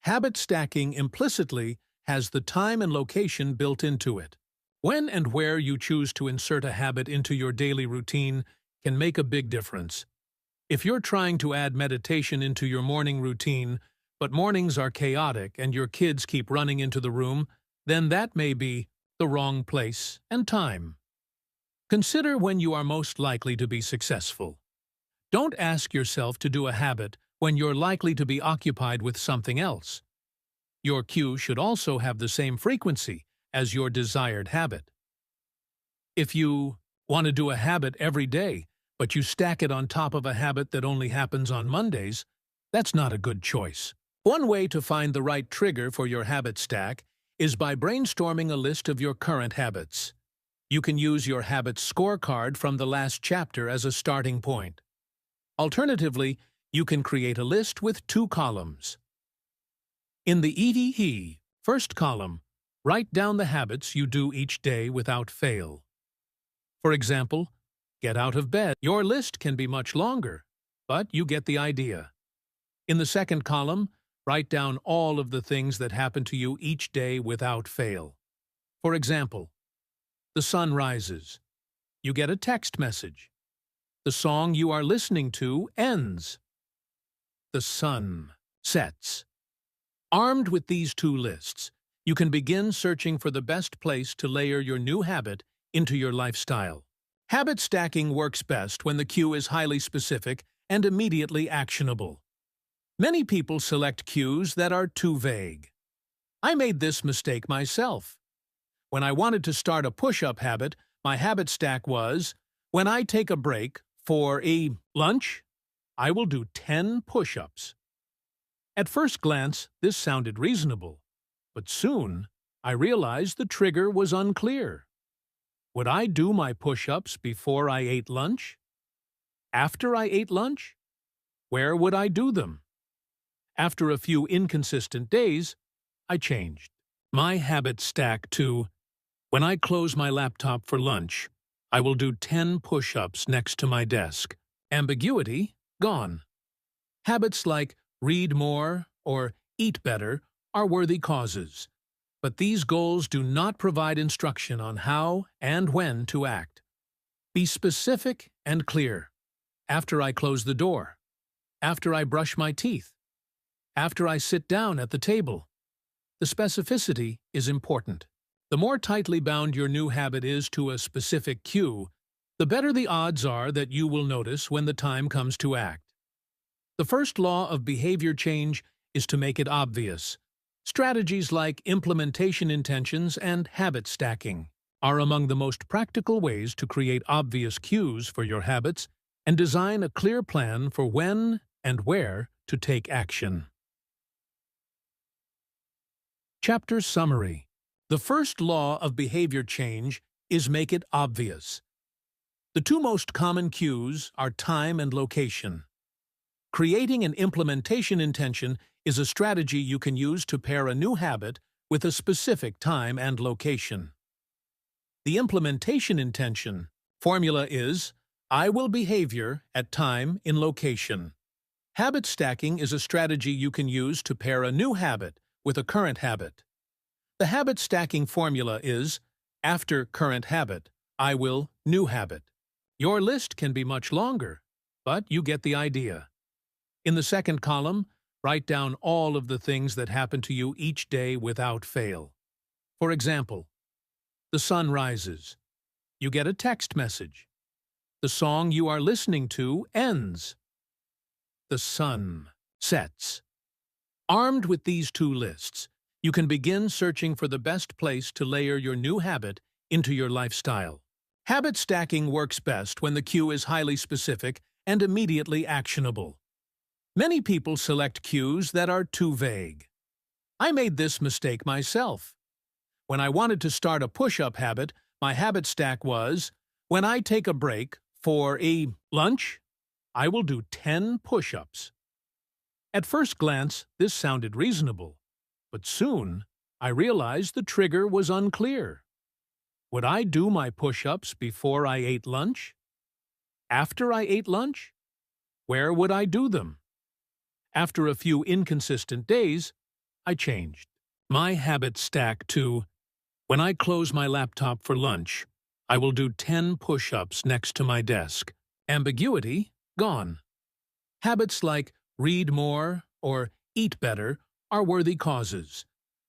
Habit stacking implicitly has the time and location built into it. When and where you choose to insert a habit into your daily routine can make a big difference. If you're trying to add meditation into your morning routine, but mornings are chaotic and your kids keep running into the room, then that may be the wrong place and time. Consider when you are most likely to be successful. Don't ask yourself to do a habit when you're likely to be occupied with something else. Your cue should also have the same frequency as your desired habit. If you want to do a habit every day, but you stack it on top of a habit that only happens on Mondays, that's not a good choice. One way to find the right trigger for your habit stack is by brainstorming a list of your current habits. You can use your habit scorecard from the last chapter as a starting point. Alternatively, you can create a list with 2 columns. In the EDE first column, write down the habits you do each day without fail. For example, get out of bed. Your list can be much longer, but you get the idea. In the second column, Write down all of the things that happen to you each day without fail. For example, the sun rises. You get a text message. The song you are listening to ends. The sun sets. Armed with these two lists, you can begin searching for the best place to layer your new habit into your lifestyle. Habit stacking works best when the cue is highly specific and immediately actionable. Many people select cues that are too vague. I made this mistake myself. When I wanted to start a push-up habit, my habit stack was, when I take a break for a lunch, I will do 10 push-ups. At first glance, this sounded reasonable, but soon I realized the trigger was unclear. Would I do my push-ups before I ate lunch? After I ate lunch? Where would I do them? After a few inconsistent days, I changed my habit stack to, when I close my laptop for lunch, I will do 10 push-ups next to my desk. Ambiguity gone. Habits like read more or eat better are worthy causes, but these goals do not provide instruction on how and when to act. Be specific and clear. After I close the door. After I brush my teeth. After I sit down at the table. The specificity is important. The more tightly bound your new habit is to a specific cue, the better the odds are that you will notice when the time comes to act. The first law of behavior change is to make it obvious. Strategies like implementation intentions and habit stacking are among the most practical ways to create obvious cues for your habits and design a clear plan for when and where to take action. Chapter Summary. The first law of behavior change is make it obvious. The two most common cues are time and location. Creating an implementation intention is a strategy you can use to pair a new habit with a specific time and location. The implementation intention formula is, I will behavior at time in location. Habit stacking is a strategy you can use to pair a new habit with a current habit. The habit stacking formula is, after current habit, I will new habit. Your list can be much longer, but you get the idea. In the second column, write down all of the things that happen to you each day without fail. For example, the sun rises. You get a text message. The song you are listening to ends. The sun sets. Armed with these two lists, you can begin searching for the best place to layer your new habit into your lifestyle. Habit stacking works best when the cue is highly specific and immediately actionable. Many people select cues that are too vague. I made this mistake myself. When I wanted to start a push-up habit, my habit stack was, when I take a break for a lunch, I will do 10 push-ups. At first glance, this sounded reasonable, but soon I realized the trigger was unclear. Would I do my push-ups before I ate lunch? After I ate lunch? Where would I do them? After a few inconsistent days, I changed my habit stack to, when I close my laptop for lunch, I will do 10 push-ups next to my desk. Ambiguity gone. Habits like read more or eat better are worthy causes,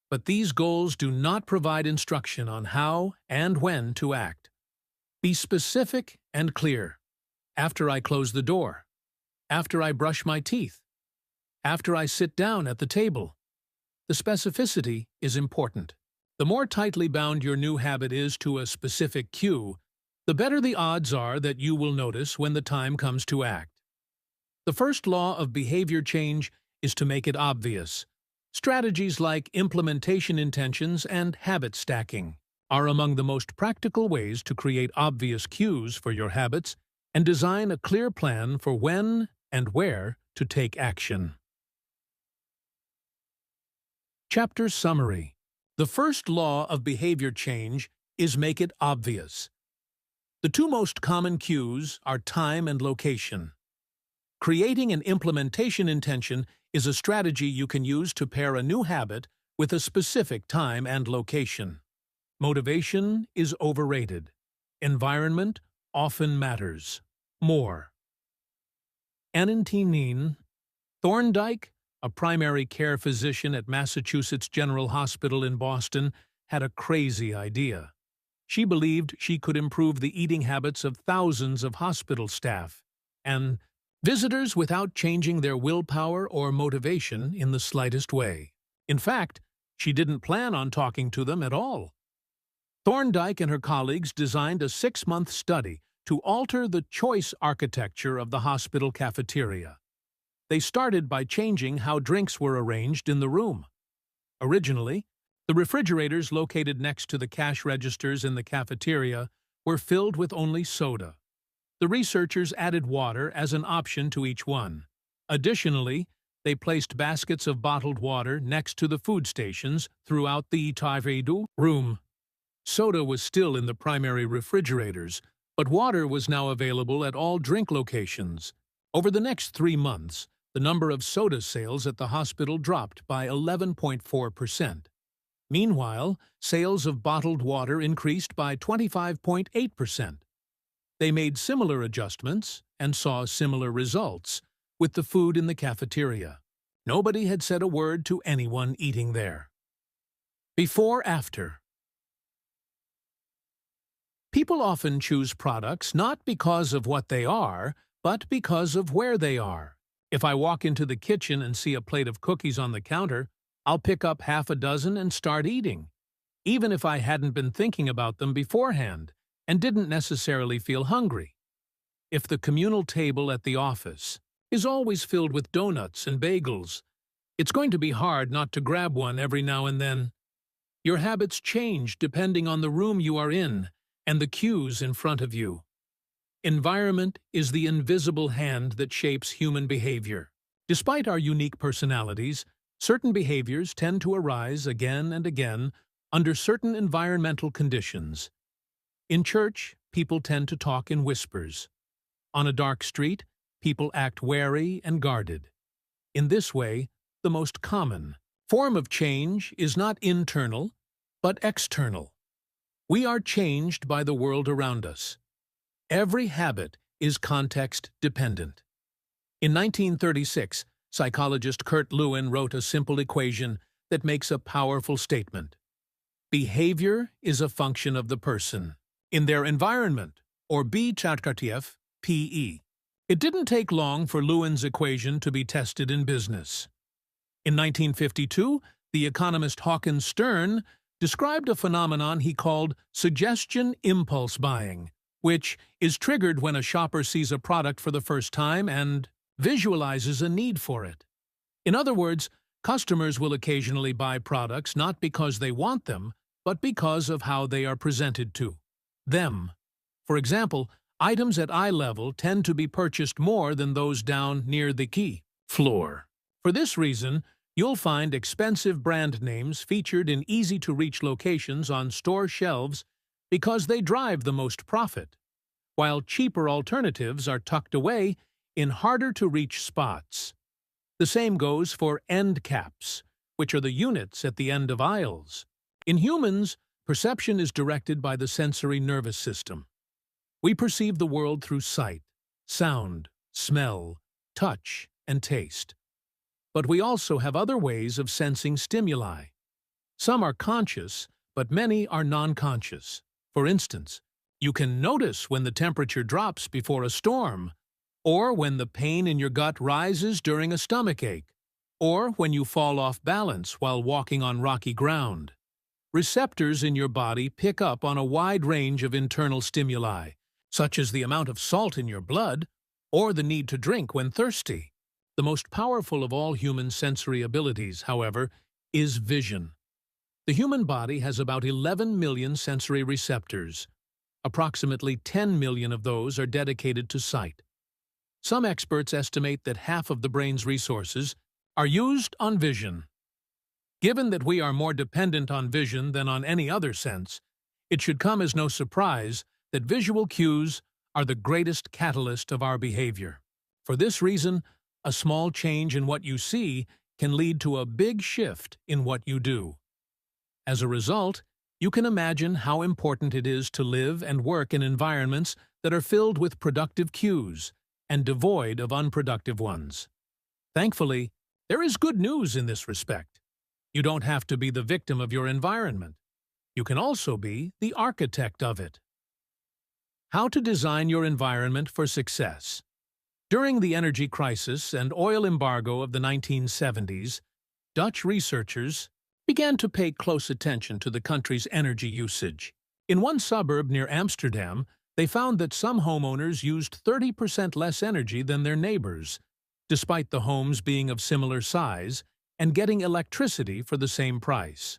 but these goals do not provide instruction on how and when to act. Be specific and clear. After I close the door. After I brush my teeth. After I sit down at the table. The specificity is important. The more tightly bound your new habit is to a specific cue, the better the odds are that you will notice when the time comes to act. The first law of behavior change is to make it obvious. Strategies like implementation intentions and habit stacking are among the most practical ways to create obvious cues for your habits and design a clear plan for when and where to take action. Chapter Summary. The first law of behavior change is make it obvious. The two most common cues are time and location. Creating an implementation intention is a strategy you can use to pair a new habit with a specific time and location. Motivation is overrated. Environment often matters more. Anantine Thorndike, a primary care physician at Massachusetts General Hospital in Boston, had a crazy idea. She believed she could improve the eating habits of thousands of hospital staff and visitors without changing their willpower or motivation in the slightest way. In fact, she didn't plan on talking to them at all. Thorndike and her colleagues designed a 6-month study to alter the choice architecture of the hospital cafeteria. They started by changing how drinks were arranged in the room. Originally, the refrigerators located next to the cash registers in the cafeteria were filled with only soda. The researchers added water as an option to each one. Additionally, they placed baskets of bottled water next to the food stations throughout the room. Soda was still in the primary refrigerators, but water was now available at all drink locations. Over the next 3 months, the number of soda sales at the hospital dropped by 11.4%. Meanwhile, sales of bottled water increased by 25.8%. They made similar adjustments and saw similar results with the food in the cafeteria. Nobody had said a word to anyone eating there. Before-after. People often choose products not because of what they are, but because of where they are. If I walk into the kitchen and see a plate of cookies on the counter, I'll pick up half a dozen and start eating, even if I hadn't been thinking about them beforehand and didn't necessarily feel hungry. If the communal table at the office is always filled with donuts and bagels, it's going to be hard not to grab one every now and then. Your habits change depending on the room you are in and the cues in front of you. Environment is the invisible hand that shapes human behavior. Despite our unique personalities, certain behaviors tend to arise again and again under certain environmental conditions. In church, people tend to talk in whispers. On a dark street, people act wary and guarded. In this way, the most common form of change is not internal, but external. We are changed by the world around us. Every habit is context-dependent. In 1936, psychologist Kurt Lewin wrote a simple equation that makes a powerful statement. Behavior is a function of the person in their environment, or B-Chatkartiev, P.E. It didn't take long for Lewin's equation to be tested in business. In 1952, the economist Hawkins Stern described a phenomenon he called suggestion impulse buying, which is triggered when a shopper sees a product for the first time and visualizes a need for it. In other words, customers will occasionally buy products not because they want them, but because of how they are presented to them. For example, items at eye level tend to be purchased more than those down near the key floor. For this reason, you'll find expensive brand names featured in easy-to-reach locations on store shelves because they drive the most profit, while cheaper alternatives are tucked away in harder-to-reach spots. The same goes for end caps, which are the units at the end of aisles. In humans, perception is directed by the sensory nervous system. We perceive the world through sight, sound, smell, touch, and taste. But we also have other ways of sensing stimuli. Some are conscious, but many are non-conscious. For instance, you can notice when the temperature drops before a storm, or when the pain in your gut rises during a stomachache, or when you fall off balance while walking on rocky ground. Receptors in your body pick up on a wide range of internal stimuli, such as the amount of salt in your blood or the need to drink when thirsty. The most powerful of all human sensory abilities, however, is vision. The human body has about 11 million sensory receptors. Approximately 10 million of those are dedicated to sight. Some experts estimate that half of the brain's resources are used on vision. Given that we are more dependent on vision than on any other sense, it should come as no surprise that visual cues are the greatest catalyst of our behavior. For this reason, A small change in what you see can lead to a big shift in what you do. As a result, you can imagine how important it is to live and work in environments that are filled with productive cues and devoid of unproductive ones. Thankfully, there is good news in this respect. You don't have to be the victim of your environment. You can also be the architect of it. How to design your environment for success. During the energy crisis and oil embargo of the 1970s, Dutch researchers began to pay close attention to the country's energy usage. In one suburb near Amsterdam, they found that some homeowners used 30% less energy than their neighbors, despite the homes being of similar size and getting electricity for the same price.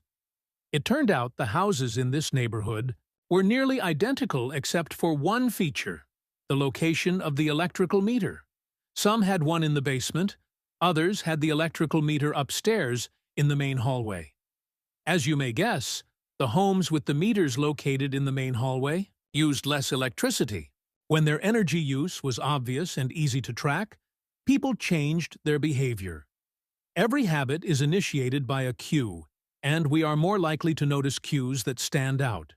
It turned out the houses in this neighborhood were nearly identical except for one feature: the location of the electrical meter. Some had one in the basement, others had the electrical meter upstairs in the main hallway. As you may guess, the homes with the meters located in the main hallway used less electricity. When their energy use was obvious and easy to track, people changed their behavior. Every habit is initiated by a cue, and we are more likely to notice cues that stand out.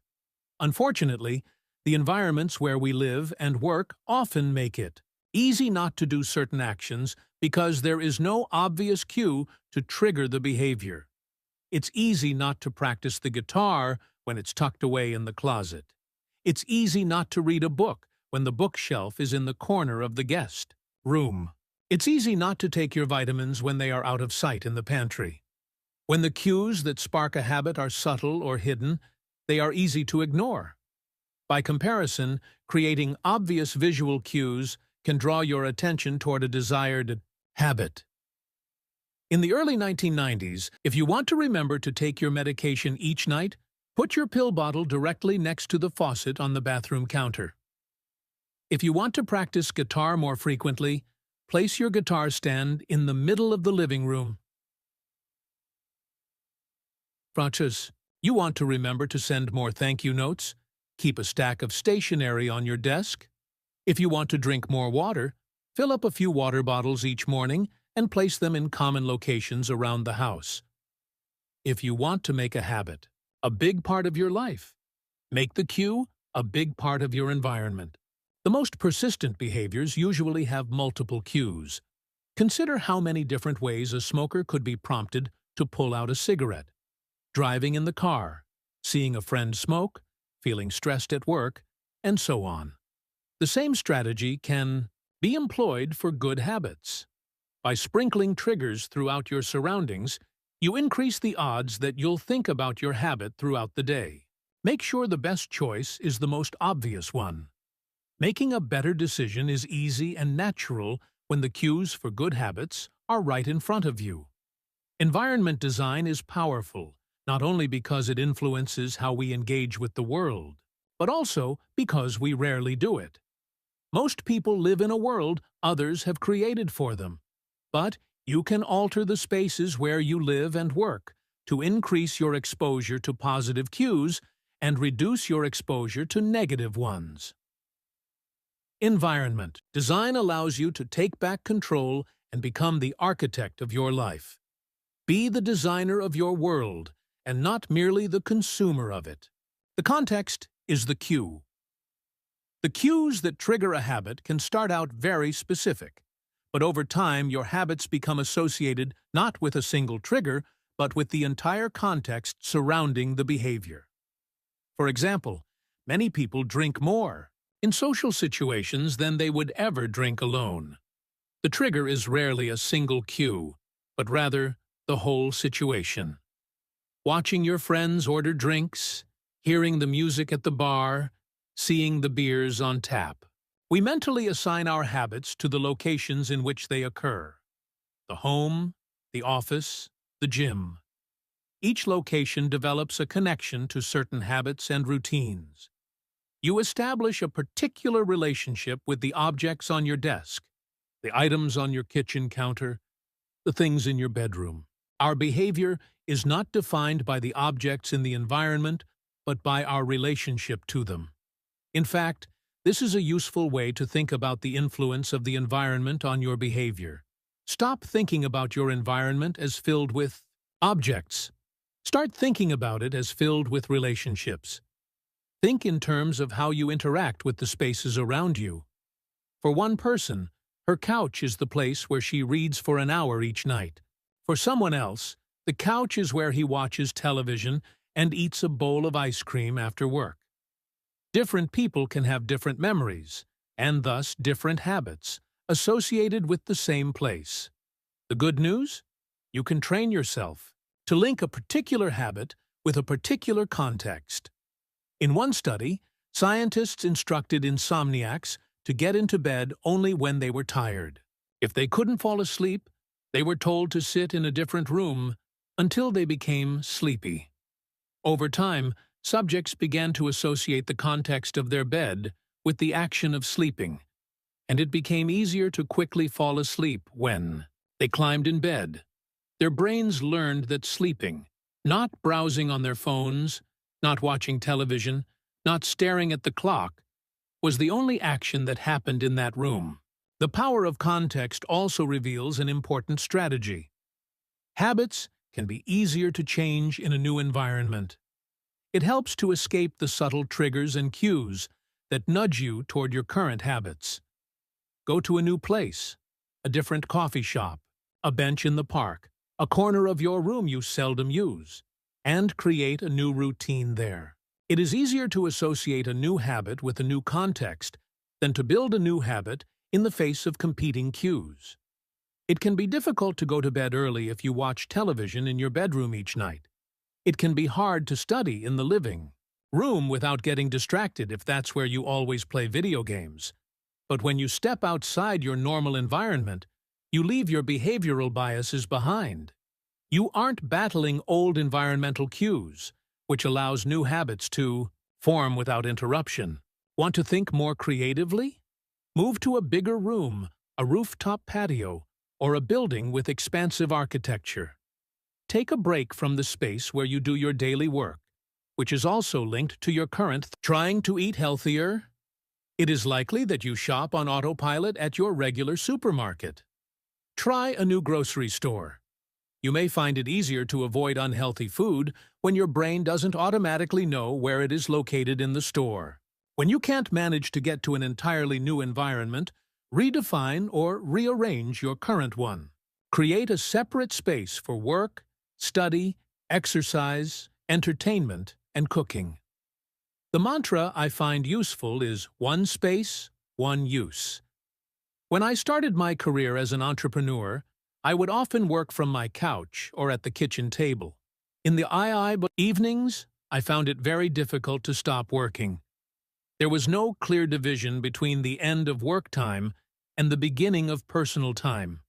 Unfortunately, the environments where we live and work often make it easy not to do certain actions because there is no obvious cue to trigger the behavior. It's easy not to practice the guitar when it's tucked away in the closet. It's easy not to read a book when the bookshelf is in the corner of the guest room. It's easy not to take your vitamins when they are out of sight in the pantry. When the cues that spark a habit are subtle or hidden, they are easy to ignore. By comparison, creating obvious visual cues can draw your attention toward a desired habit. In the early 1990s, if you want to remember to take your medication each night, put your pill bottle directly next to the faucet on the bathroom counter. If you want to practice guitar more frequently, place your guitar stand in the middle of the living room. Frachas, you want to remember to send more thank you notes? Keep a stack of stationery on your desk. If you want to drink more water, fill up a few water bottles each morning and place them in common locations around the house. If you want to make a habit a big part of your life, make the cue a big part of your environment. The most persistent behaviors usually have multiple cues. Consider how many different ways a smoker could be prompted to pull out a cigarette. Driving in the car, seeing a friend smoke, feeling stressed at work, and so on. The same strategy can be employed for good habits. By sprinkling triggers throughout your surroundings, you increase the odds that you'll think about your habit throughout the day. Make sure the best choice is the most obvious one. Making a better decision is easy and natural when the cues for good habits are right in front of you. Environment design is powerful, not only because it influences how we engage with the world, but also because we rarely do it. Most people live in a world others have created for them, but you can alter the spaces where you live and work to increase your exposure to positive cues and reduce your exposure to negative ones. Environment design allows you to take back control and become the architect of your life. Be the designer of your world and not merely the consumer of it. The context is the cue. The cues that trigger a habit can start out very specific, but over time your habits become associated not with a single trigger, but with the entire context surrounding the behavior. For example, many people drink more in social situations than they would ever drink alone. The trigger is rarely a single cue, but rather the whole situation. Watching your friends order drinks, hearing the music at the bar, seeing the beers on tap. We mentally assign our habits to the locations in which they occur: the home, the office, the gym. Each location develops a connection to certain habits and routines. You establish a particular relationship with the objects on your desk, the items on your kitchen counter, the things in your bedroom. Our behavior is not defined by the objects in the environment, but by our relationship to them. In fact, this is a useful way to think about the influence of the environment on your behavior. Stop thinking about your environment as filled with objects. Start thinking about it as filled with relationships. Think in terms of how you interact with the spaces around you. For one person, her couch is the place where she reads for an hour each night. For someone else, the couch is where he watches television and eats a bowl of ice cream after work. Different people can have different memories, and thus different habits, associated with the same place. The good news? You can train yourself to link a particular habit with a particular context. In one study, scientists instructed insomniacs to get into bed only when they were tired. If they couldn't fall asleep, they were told to sit in a different room until they became sleepy. Over time, subjects began to associate the context of their bed with the action of sleeping, and it became easier to quickly fall asleep when they climbed in bed. Their brains learned that sleeping, not browsing on their phones, not watching television, not staring at the clock, was the only action that happened in that room. The power of context also reveals an important strategy. Habits can be easier to change in a new environment. It helps to escape the subtle triggers and cues that nudge you toward your current habits. Go to a new place, a different coffee shop, a bench in the park, a corner of your room you seldom use, and create a new routine there. It is easier to associate a new habit with a new context than to build a new habit in the face of competing cues. It can be difficult to go to bed early if you watch television in your bedroom each night. It can be hard to study in the living room without getting distracted if that's where you always play video games. But when you step outside your normal environment, you leave your behavioral biases behind. You aren't battling old environmental cues, which allows new habits to form without interruption. Want to think more creatively? Move to a bigger room, a rooftop patio, or a building with expansive architecture. Take a break from the space where you do your daily work, which is also linked to your current trying to eat healthier. It is likely that you shop on autopilot at your regular supermarket. Try a new grocery store. You may find it easier to avoid unhealthy food when your brain doesn't automatically know where it is located in the store. When you can't manage to get to an entirely new environment, redefine or rearrange your current one. Create a separate space for work, study, exercise, entertainment, and cooking. The mantra I find useful is one space, one use. When I started my career as an entrepreneur, I would often work from my couch or at the kitchen table. In the evenings, I found it very difficult to stop working. There was no clear division between the end of work time and the beginning of personal time.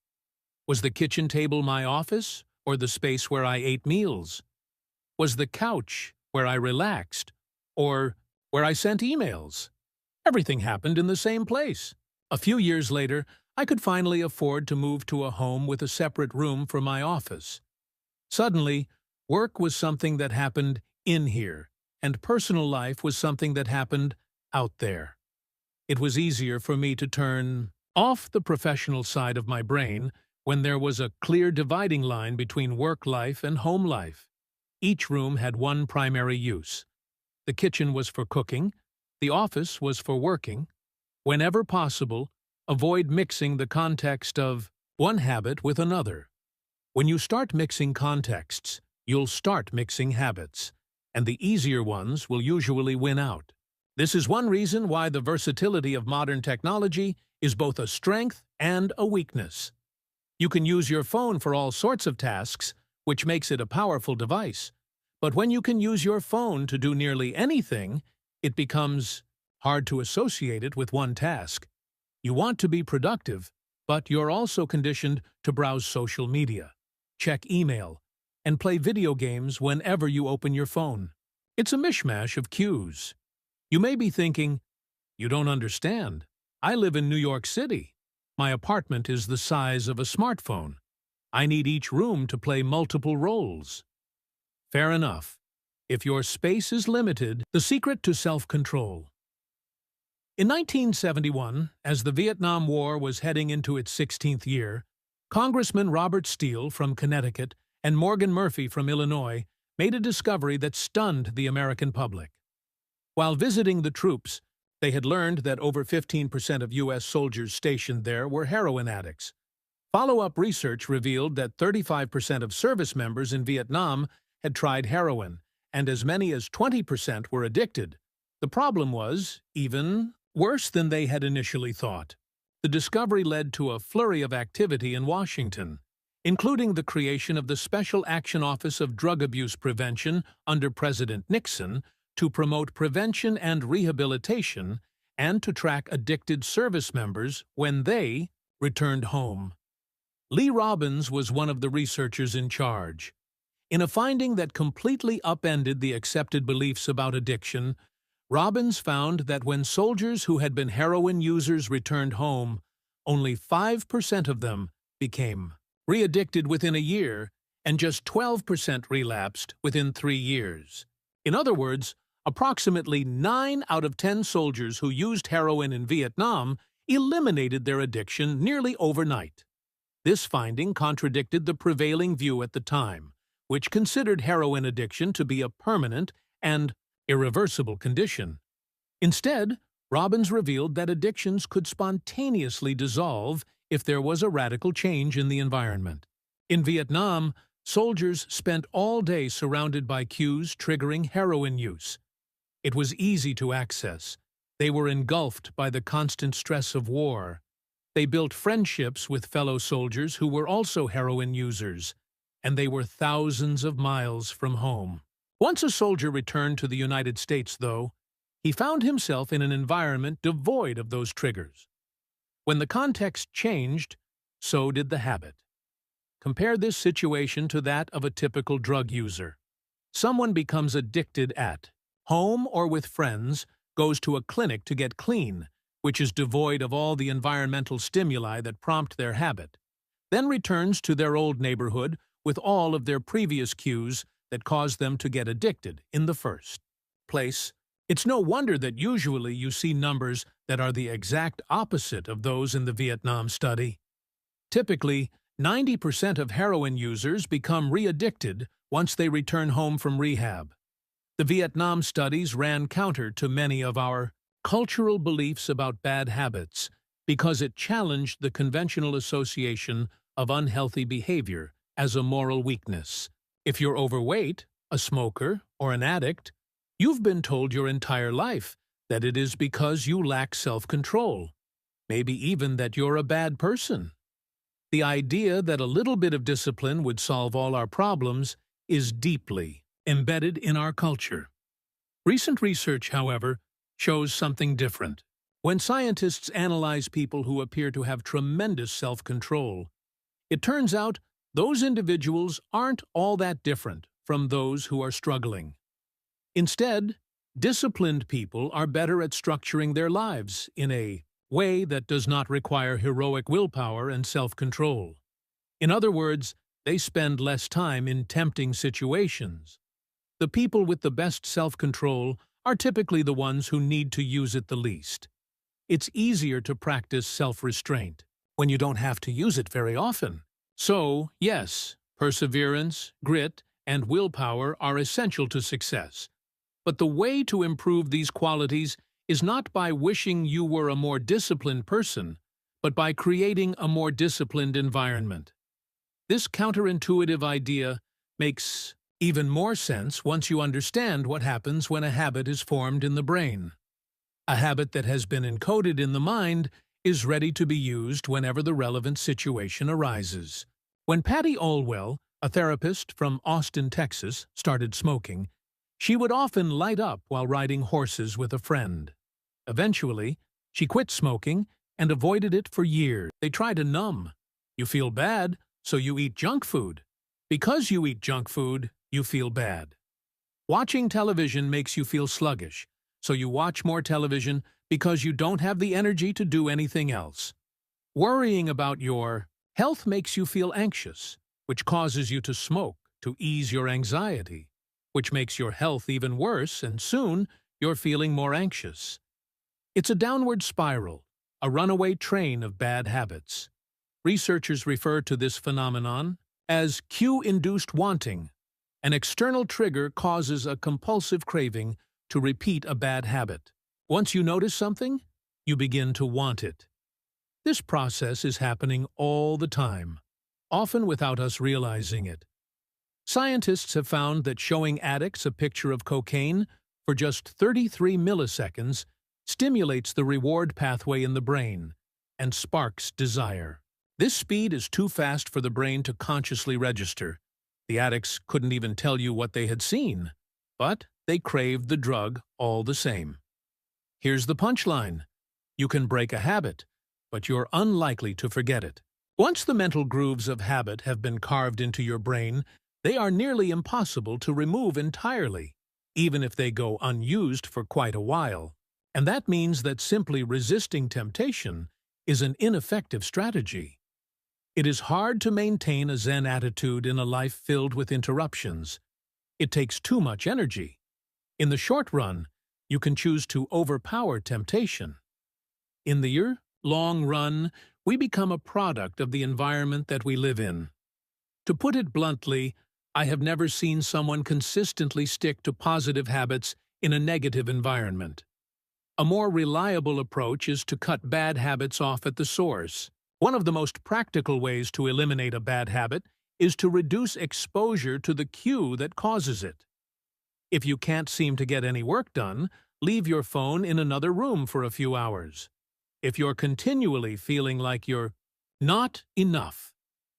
Was the kitchen table my office or the space where I ate meals? Was the couch where I relaxed or where I sent emails? Everything happened in the same place. A few years later, I could finally afford to move to a home with a separate room for my office. Suddenly, work was something that happened in here, and personal life was something that happened out there. It was easier for me to turn off the professional side of my brain when there was a clear dividing line between work life and home life. Each room had one primary use. The kitchen was for cooking, the office was for working. Whenever possible, avoid mixing the context of one habit with another. When you start mixing contexts, you'll start mixing habits, and the easier ones will usually win out. This is one reason why the versatility of modern technology is both a strength and a weakness. You can use your phone for all sorts of tasks, which makes it a powerful device. But when you can use your phone to do nearly anything, it becomes hard to associate it with one task. You want to be productive, but you're also conditioned to browse social media, check email, and play video games whenever you open your phone. It's a mishmash of cues. You may be thinking, you don't understand. I live in New York City. My apartment is the size of a smartphone. I need each room to play multiple roles. Fair enough. If your space is limited, the secret to self-control. In 1971, as the Vietnam War was heading into its 16th year, Congressman Robert Steele from Connecticut and Morgan Murphy from Illinois made a discovery that stunned the American public. While visiting the troops, they had learned that over 15% of U.S. soldiers stationed there were heroin addicts. Follow-up research revealed that 35% of service members in Vietnam had tried heroin, and as many as 20% were addicted. The problem was even worse than they had initially thought. The discovery led to a flurry of activity in Washington, including the creation of the Special Action Office of Drug Abuse Prevention under President Nixon to promote prevention and rehabilitation and to track addicted service members when they returned home. Lee Robbins was one of the researchers in charge. In a finding that completely upended the accepted beliefs about addiction, Robbins found that when soldiers who had been heroin users returned home, only 5% of them became re-addicted within a year, and just 12% relapsed within 3 years. In other words, approximately 9 out of 10 soldiers who used heroin in Vietnam eliminated their addiction nearly overnight. This finding contradicted the prevailing view at the time, which considered heroin addiction to be a permanent and irreversible condition. Instead, Robbins revealed that addictions could spontaneously dissolve if there was a radical change in the environment. In Vietnam, soldiers spent all day surrounded by cues triggering heroin use. It was easy to access. They were engulfed by the constant stress of war. They built friendships with fellow soldiers who were also heroin users, and they were thousands of miles from home. Once a soldier returned to the United States, though, he found himself in an environment devoid of those triggers. When the context changed, so did the habit. Compare this situation to that of a typical drug user. Someone becomes addicted at home or with friends, goes to a clinic to get clean, which is devoid of all the environmental stimuli that prompt their habit, then returns to their old neighborhood with all of their previous cues that caused them to get addicted in the first place. It's no wonder that usually you see numbers that are the exact opposite of those in the Vietnam study. Typically, 90% of heroin users become re-addicted once they return home from rehab. The Vietnam studies ran counter to many of our cultural beliefs about bad habits because it challenged the conventional association of unhealthy behavior as a moral weakness. If you're overweight, a smoker, or an addict, you've been told your entire life that it is because you lack self-control, maybe even that you're a bad person. The idea that a little bit of discipline would solve all our problems is deeply embedded in our culture. Recent research, however, shows something different. When scientists analyze people who appear to have tremendous self-control, it turns out those individuals aren't all that different from those who are struggling. Instead, disciplined people are better at structuring their lives in a way that does not require heroic willpower and self-control. In other words, they spend less time in tempting situations. The people with the best self-control are typically the ones who need to use it the least. It's easier to practice self-restraint when you don't have to use it very often. So, yes, perseverance, grit, and willpower are essential to success. But the way to improve these qualities is not by wishing you were a more disciplined person, but by creating a more disciplined environment. This counterintuitive idea makes even more sense once you understand what happens when a habit is formed in the brain. A habit that has been encoded in the mind is ready to be used whenever the relevant situation arises. When Patty Allwell, a therapist from Austin, Texas, started smoking, she would often light up while riding horses with a friend. Eventually, she quit smoking and avoided it for years. They try to numb. You feel bad, so you eat junk food. Because you eat junk food, you feel bad. Watching television makes you feel sluggish, so you watch more television because you don't have the energy to do anything else. Worrying about your health makes you feel anxious, which causes you to smoke to ease your anxiety, which makes your health even worse, and soon you're feeling more anxious. It's a downward spiral, a runaway train of bad habits. Researchers refer to this phenomenon as cue-induced wanting. An external trigger causes a compulsive craving to repeat a bad habit. Once you notice something, you begin to want it. This process is happening all the time, often without us realizing it. Scientists have found that showing addicts a picture of cocaine for just 33 milliseconds stimulates the reward pathway in the brain and sparks desire. This speed is too fast for the brain to consciously register. The addicts couldn't even tell you what they had seen, but they craved the drug all the same. Here's the punchline. You can break a habit, but you're unlikely to forget it. Once the mental grooves of habit have been carved into your brain, they are nearly impossible to remove entirely, even if they go unused for quite a while. And that means that simply resisting temptation is an ineffective strategy. It is hard to maintain a Zen attitude in a life filled with interruptions. It takes too much energy. In the short run, you can choose to overpower temptation. In the long run, we become a product of the environment that we live in. To put it bluntly, I have never seen someone consistently stick to positive habits in a negative environment. A more reliable approach is to cut bad habits off at the source. One of the most practical ways to eliminate a bad habit is to reduce exposure to the cue that causes it. If you can't seem to get any work done, leave your phone in another room for a few hours. If you're continually feeling like you're not enough,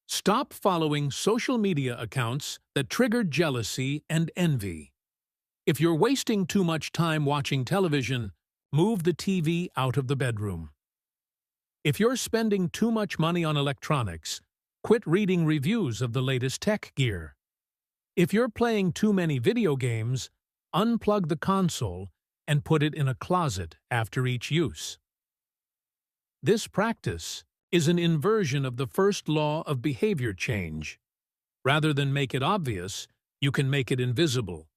stop following social media accounts that trigger jealousy and envy. If you're wasting too much time watching television, move the TV out of the bedroom. If you're spending too much money on electronics, quit reading reviews of the latest tech gear. If you're playing too many video games, unplug the console and put it in a closet after each use. This practice is an inversion of the first law of behavior change. Rather than make it obvious, you can make it invisible.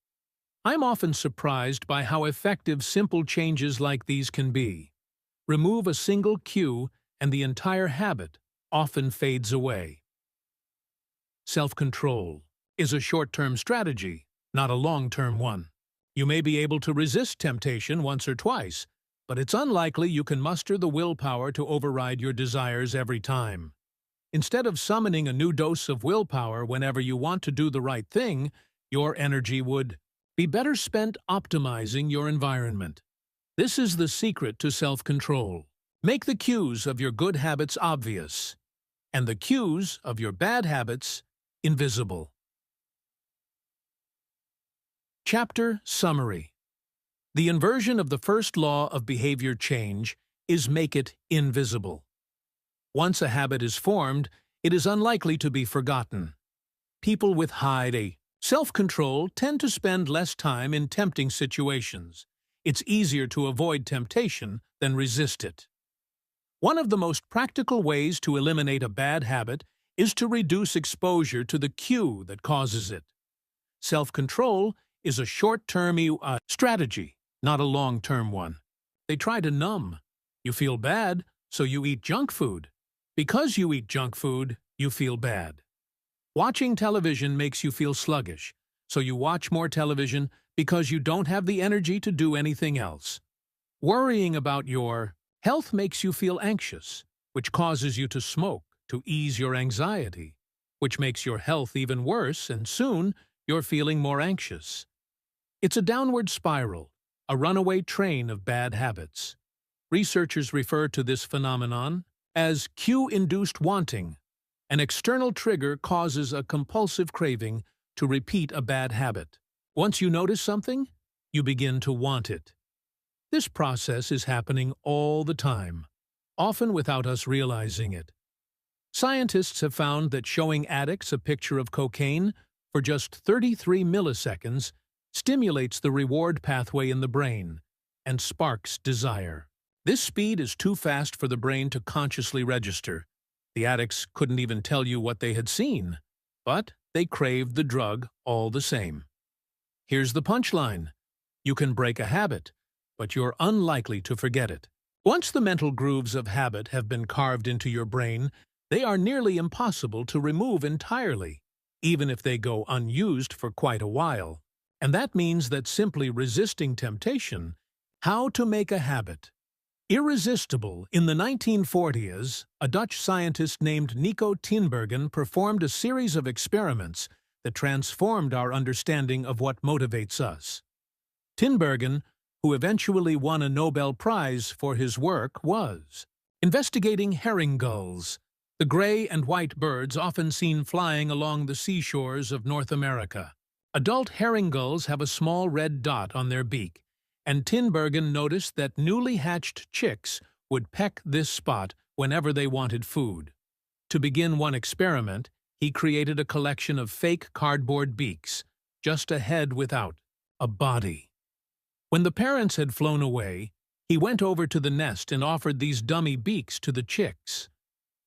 I'm often surprised by how effective simple changes like these can be. Remove a single cue and the entire habit often fades away. Self-control is a short-term strategy, not a long-term one. You may be able to resist temptation once or twice, but it's unlikely you can muster the willpower to override your desires every time. Instead of summoning a new dose of willpower whenever you want to do the right thing, your energy would be better spent optimizing your environment. This is the secret to self-control. Make the cues of your good habits obvious, and the cues of your bad habits invisible. Chapter Summary. The inversion of the first law of behavior change is make it invisible. Once a habit is formed, it is unlikely to be forgotten. People with high self-control tend to spend less time in tempting situations. It's easier to avoid temptation than resist it. One of the most practical ways to eliminate a bad habit is to reduce exposure to the cue that causes it. Self-control is a short-term strategy, not a long-term one. They try to numb. You feel bad, so you eat junk food. Because you eat junk food, you feel bad. Watching television makes you feel sluggish, so you watch more television because you don't have the energy to do anything else. Worrying about your health makes you feel anxious, which causes you to smoke to ease your anxiety, which makes your health even worse, and soon you're feeling more anxious. It's a downward spiral, a runaway train of bad habits. Researchers refer to this phenomenon as cue-induced wanting. An external trigger causes a compulsive craving to repeat a bad habit. Once you notice something, you begin to want it. This process is happening all the time, often without us realizing it. Scientists have found that showing addicts a picture of cocaine for just 33 milliseconds stimulates the reward pathway in the brain and sparks desire. This speed is too fast for the brain to consciously register. The addicts couldn't even tell you what they had seen, but they craved the drug all the same. Here's the punchline. You can break a habit, but you're unlikely to forget it. Once the mental grooves of habit have been carved into your brain, they are nearly impossible to remove entirely, even if they go unused for quite a while. And that means that simply resisting temptation, how to make a habit. Irresistible. In the 1940s, a Dutch scientist named Nico Tinbergen performed a series of experiments that transformed our understanding of what motivates us. Tinbergen, who eventually won a Nobel Prize for his work, was investigating herring gulls, the gray and white birds often seen flying along the seashores of North America. Adult herring gulls have a small red dot on their beak, and Tinbergen noticed that newly hatched chicks would peck this spot whenever they wanted food. To begin one experiment, he created a collection of fake cardboard beaks, just a head without a body. When the parents had flown away, he went over to the nest and offered these dummy beaks to the chicks.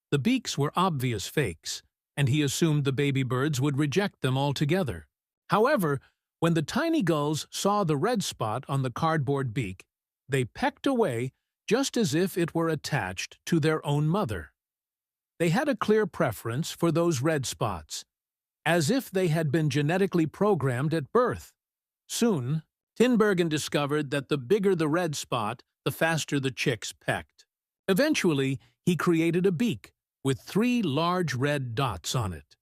The beaks were obvious fakes, and he assumed the baby birds would reject them altogether. However, when the tiny gulls saw the red spot on the cardboard beak, they pecked away just as if it were attached to their own mother. They had a clear preference for those red spots, as if they had been genetically programmed at birth. Soon, Tinbergen discovered that the bigger the red spot, the faster the chicks pecked. Eventually, he created a beak with 3 large red dots on it.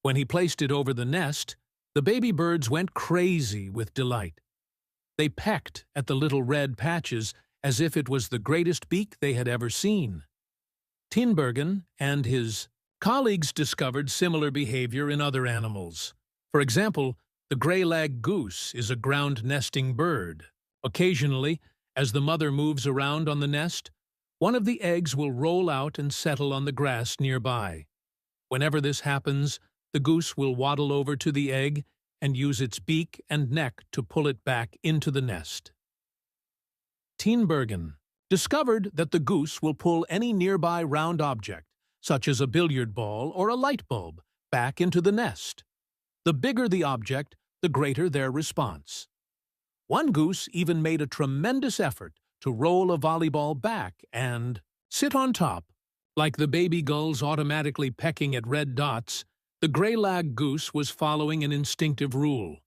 When he placed it over the nest, the baby birds went crazy with delight. They pecked at the little red patches as if it was the greatest beak they had ever seen. Tinbergen and his colleagues discovered similar behavior in other animals. For example, the gray-lag goose is a ground-nesting bird. Occasionally, as the mother moves around on the nest, one of the eggs will roll out and settle on the grass nearby. Whenever this happens, the goose will waddle over to the egg and use its beak and neck to pull it back into the nest. Tinbergen discovered that the goose will pull any nearby round object, such as a billiard ball or a light bulb, back into the nest. The bigger the object, the greater their response. One goose even made a tremendous effort to roll a volleyball back and sit on top. Like the baby gulls automatically pecking at red dots, the gray-lag goose was following an instinctive rule.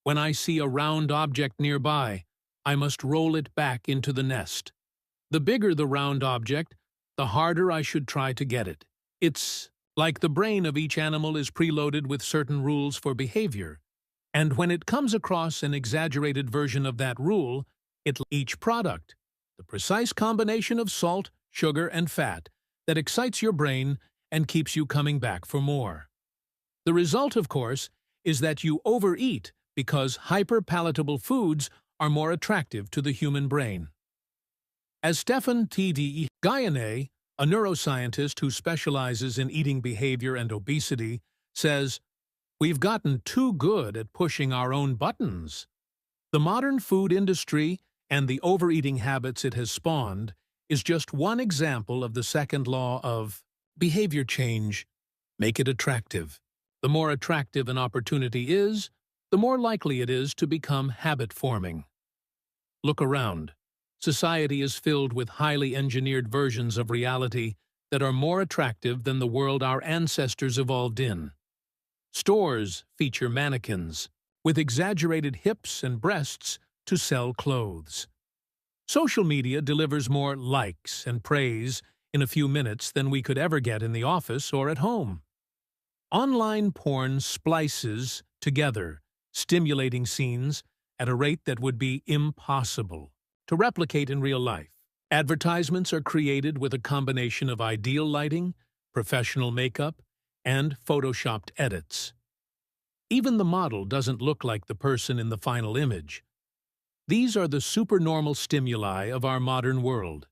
When I see a round object nearby, I must roll it back into the nest. The bigger the round object, the harder I should try to get it. It's like the brain of each animal is preloaded with certain rules for behavior, and when it comes across an exaggerated version of that rule, each product, the precise combination of salt, sugar, and fat that excites your brain and keeps you coming back for more. The result, of course, is that you overeat because hyper-palatable foods are more attractive to the human brain. As Stefan T.D. Guyane, a neuroscientist who specializes in eating behavior and obesity, says, "We've gotten too good at pushing our own buttons." The modern food industry and the overeating habits it has spawned is just one example of the second law of behavior change. Make it attractive. The more attractive an opportunity is, the more likely it is to become habit-forming. Look around. Society is filled with highly engineered versions of reality that are more attractive than the world our ancestors evolved in. Stores feature mannequins with exaggerated hips and breasts to sell clothes. Social media delivers more likes and praise in a few minutes than we could ever get in the office or at home. Online porn splices together stimulating scenes at a rate that would be impossible to replicate in real life. Advertisements are created with a combination of ideal lighting, professional makeup, and photoshopped edits. Even the model doesn't look like the person in the final image. These are the supernormal stimuli of our modern world.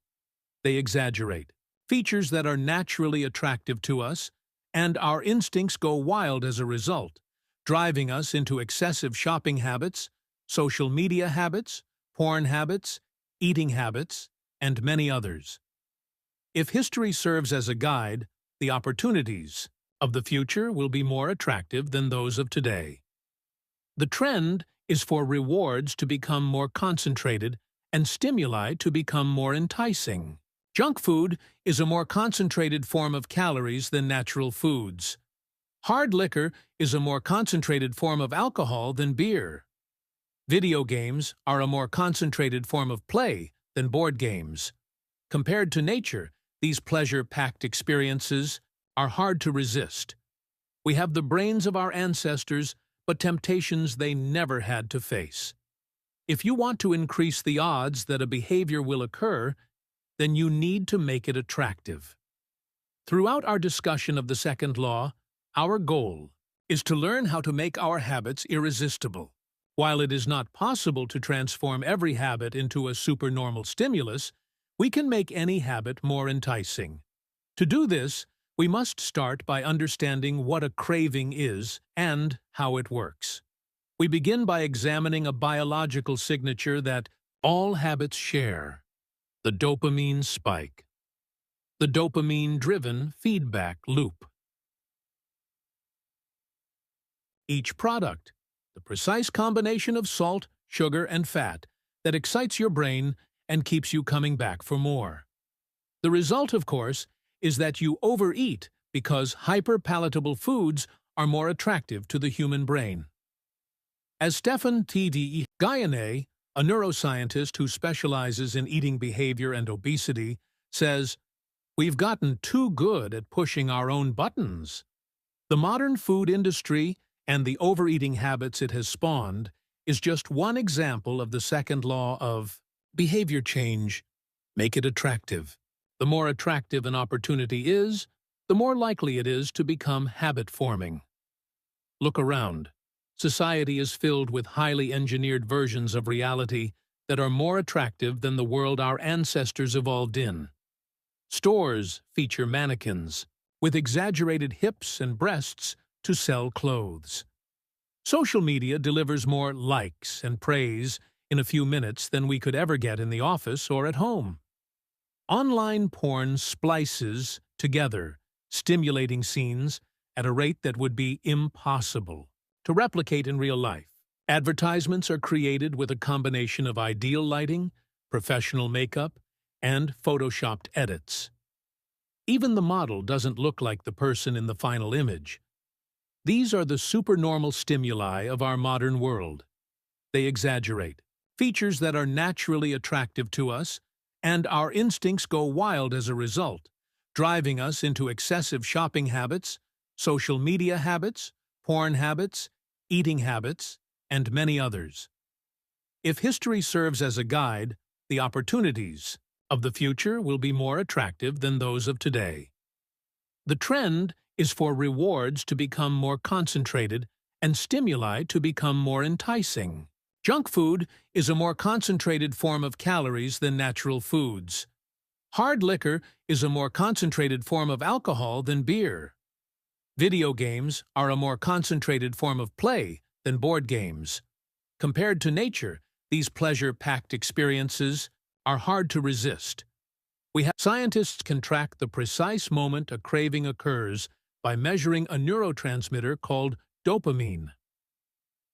They exaggerate features that are naturally attractive to us, and our instincts go wild as a result, driving us into excessive shopping habits, social media habits, porn habits, eating habits, and many others. If history serves as a guide, the opportunities of the future will be more attractive than those of today. The trend is for rewards to become more concentrated and stimuli to become more enticing. Junk food is a more concentrated form of calories than natural foods. Hard liquor is a more concentrated form of alcohol than beer. Video games are a more concentrated form of play than board games. Compared to nature, these pleasure-packed experiences are hard to resist. We have the brains of our ancestors, but temptations they never had to face. If you want to increase the odds that a behavior will occur, then you need to make it attractive. Throughout our discussion of the second law, our goal is to learn how to make our habits irresistible. While it is not possible to transform every habit into a supernormal stimulus, we can make any habit more enticing. To do this, we must start by understanding what a craving is and how it works. We begin by examining a biological signature that all habits share: the dopamine spike. The dopamine-driven feedback loop. Each product, the precise combination of salt, sugar, and fat that excites your brain and keeps you coming back for more. The result, of course, is that you overeat because hyper-palatable foods are more attractive to the human brain. As Stefan T.V. Guyane, a neuroscientist who specializes in eating behavior and obesity, says, "We've gotten too good at pushing our own buttons." The modern food industry and the overeating habits it has spawned is just one example of the second law of behavior change. Make it attractive. The more attractive an opportunity is, the more likely it is to become habit-forming. Look around. Society is filled with highly engineered versions of reality that are more attractive than the world our ancestors evolved in. Stores feature mannequins with exaggerated hips and breasts to sell clothes. Social media delivers more likes and praise in a few minutes than we could ever get in the office or at home. Online porn splices together stimulating scenes at a rate that would be impossible to replicate in real life. Advertisements are created with a combination of ideal lighting, professional makeup, and photoshopped edits. Even the model doesn't look like the person in the final image. These are the supernormal stimuli of our modern world. They exaggerate features that are naturally attractive to us, and our instincts go wild as a result, driving us into excessive shopping habits, social media habits, porn habits, eating habits, and many others. If history serves as a guide, the opportunities of the future will be more attractive than those of today. The trend is for rewards to become more concentrated and stimuli to become more enticing. Junk food is a more concentrated form of calories than natural foods. Hard liquor is a more concentrated form of alcohol than beer. Video games are a more concentrated form of play than board games. Compared to nature, these pleasure-packed experiences are hard to resist. Scientists can track the precise moment a craving occurs by measuring a neurotransmitter called dopamine.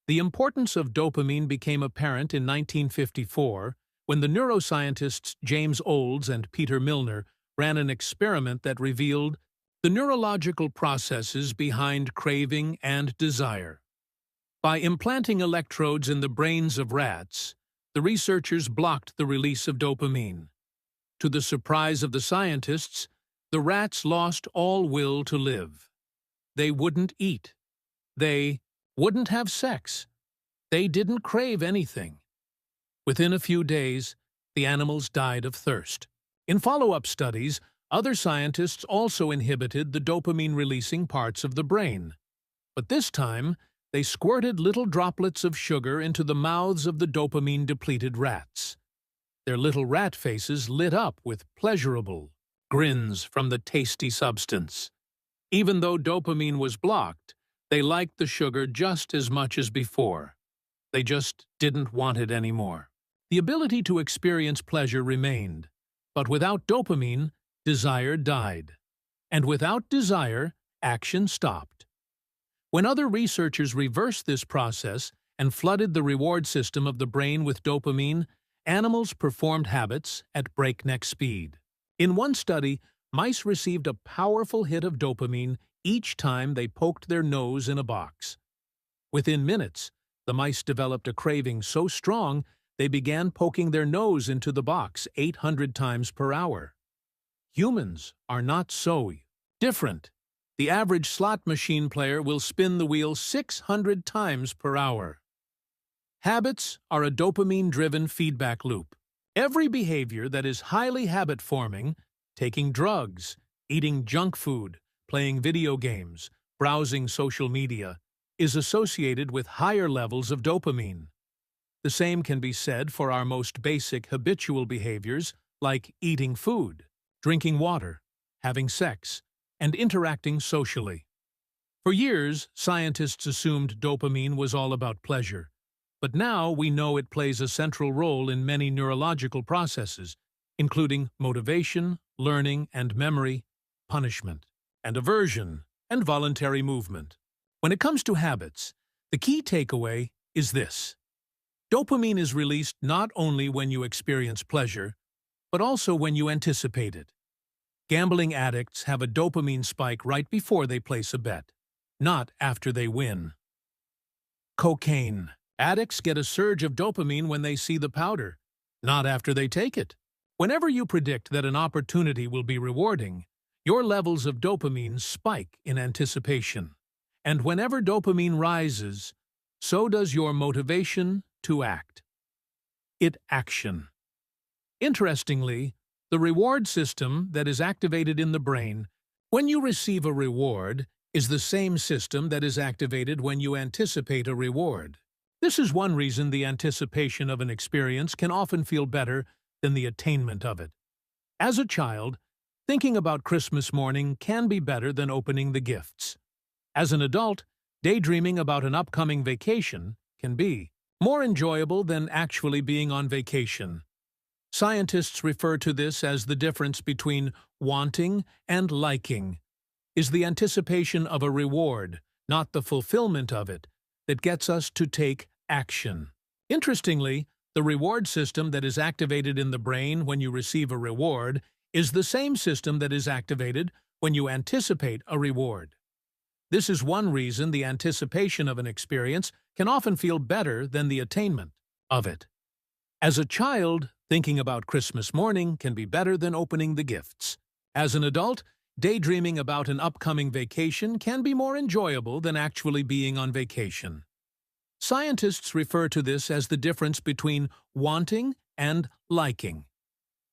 The importance of dopamine became apparent in 1954 when the neuroscientists James Olds and Peter Milner ran an experiment that revealed the neurological processes behind craving and desire. By implanting electrodes in the brains of rats, the researchers blocked the release of dopamine. To the surprise of the scientists, the rats lost all will to live. They wouldn't eat. They wouldn't have sex. They didn't crave anything. Within a few days, the animals died of thirst. In follow-up studies, other scientists also inhibited the dopamine-releasing parts of the brain. But this time, they squirted little droplets of sugar into the mouths of the dopamine-depleted rats. Their little rat faces lit up with pleasurable grins from the tasty substance. Even though dopamine was blocked, they liked the sugar just as much as before. They just didn't want it anymore. The ability to experience pleasure remained, but without dopamine, desire died. And without desire, action stopped. When other researchers reversed this process and flooded the reward system of the brain with dopamine, animals performed habits at breakneck speed. In one study, mice received a powerful hit of dopamine each time they poked their nose in a box. Within minutes, the mice developed a craving so strong they began poking their nose into the box 800 times per hour. Humans are not so different. The average slot machine player will spin the wheel 600 times per hour. Habits are a dopamine-driven feedback loop. Every behavior that is highly habit-forming, taking drugs, eating junk food, playing video games, browsing social media, is associated with higher levels of dopamine. The same can be said for our most basic habitual behaviors like eating food, drinking water, having sex, and interacting socially. For years, scientists assumed dopamine was all about pleasure, but now we know it plays a central role in many neurological processes, including motivation, learning and memory, punishment, and aversion, and voluntary movement. When it comes to habits, the key takeaway is this. Dopamine is released not only when you experience pleasure, but also when you anticipate it. Gambling addicts have a dopamine spike right before they place a bet, not after they win. Cocaine. Addicts get a surge of dopamine when they see the powder, not after they take it. Whenever you predict that an opportunity will be rewarding, your levels of dopamine spike in anticipation. And whenever dopamine rises, so does your motivation to act. Action. Interestingly, the reward system that is activated in the brain when you receive a reward is the same system that is activated when you anticipate a reward. This is one reason the anticipation of an experience can often feel better than the attainment of it. As a child, thinking about Christmas morning can be better than opening the gifts. As an adult, daydreaming about an upcoming vacation can be more enjoyable than actually being on vacation. Scientists refer to this as the difference between wanting and liking. Is the anticipation of a reward, not the fulfillment of it, that gets us to take action. Interestingly, the reward system that is activated in the brain when you receive a reward is the same system that is activated when you anticipate a reward. This is one reason the anticipation of an experience can often feel better than the attainment of it. As a child, thinking about Christmas morning can be better than opening the gifts. As an adult, daydreaming about an upcoming vacation can be more enjoyable than actually being on vacation. Scientists refer to this as the difference between wanting and liking.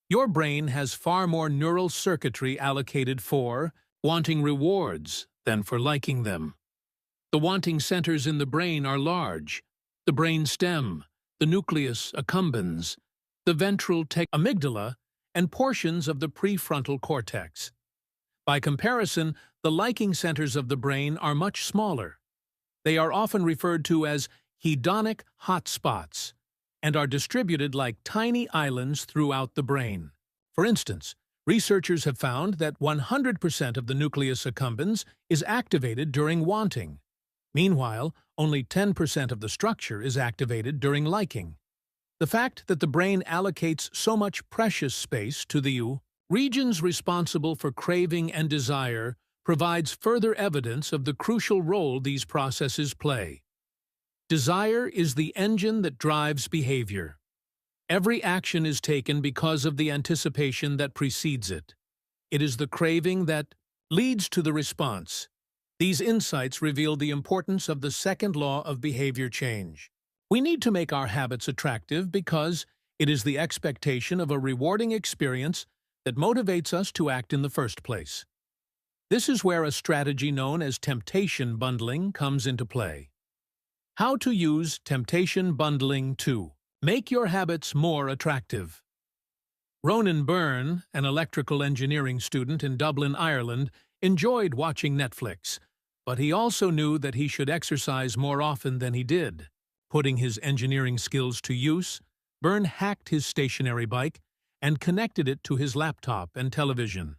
Your brain has far more neural circuitry allocated for wanting rewards than for liking them. The wanting centers in the brain are large: the brain stem, the nucleus accumbens, the ventral amygdala, and portions of the prefrontal cortex. By comparison, the liking centers of the brain are much smaller. They are often referred to as hedonic hotspots and are distributed like tiny islands throughout the brain. For instance, researchers have found that 100% of the nucleus accumbens is activated during wanting. Meanwhile, only 10% of the structure is activated during liking. The fact that the brain allocates so much precious space to the regions responsible for craving and desire provides further evidence of the crucial role these processes play. Desire is the engine that drives behavior. Every action is taken because of the anticipation that precedes it. It is the craving that leads to the response. These insights reveal the importance of the second law of behavior change. We need to make our habits attractive because it is the expectation of a rewarding experience that motivates us to act in the first place. This is where a strategy known as temptation bundling comes into play. How to use temptation bundling to make your habits more attractive. Ronan Byrne, an electrical engineering student in Dublin, Ireland, enjoyed watching Netflix, but he also knew that he should exercise more often than he did. Putting his engineering skills to use, Byrne hacked his stationary bike and connected it to his laptop and television.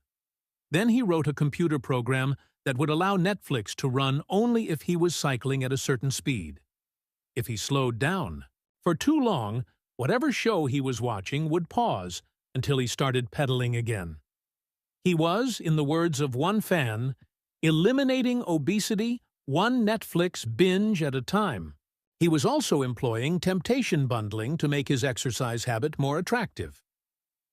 Then he wrote a computer program that would allow Netflix to run only if he was cycling at a certain speed. If he slowed down for too long, whatever show he was watching would pause until he started pedaling again. He was, in the words of one fan, eliminating obesity one Netflix binge at a time. He was also employing temptation bundling to make his exercise habit more attractive.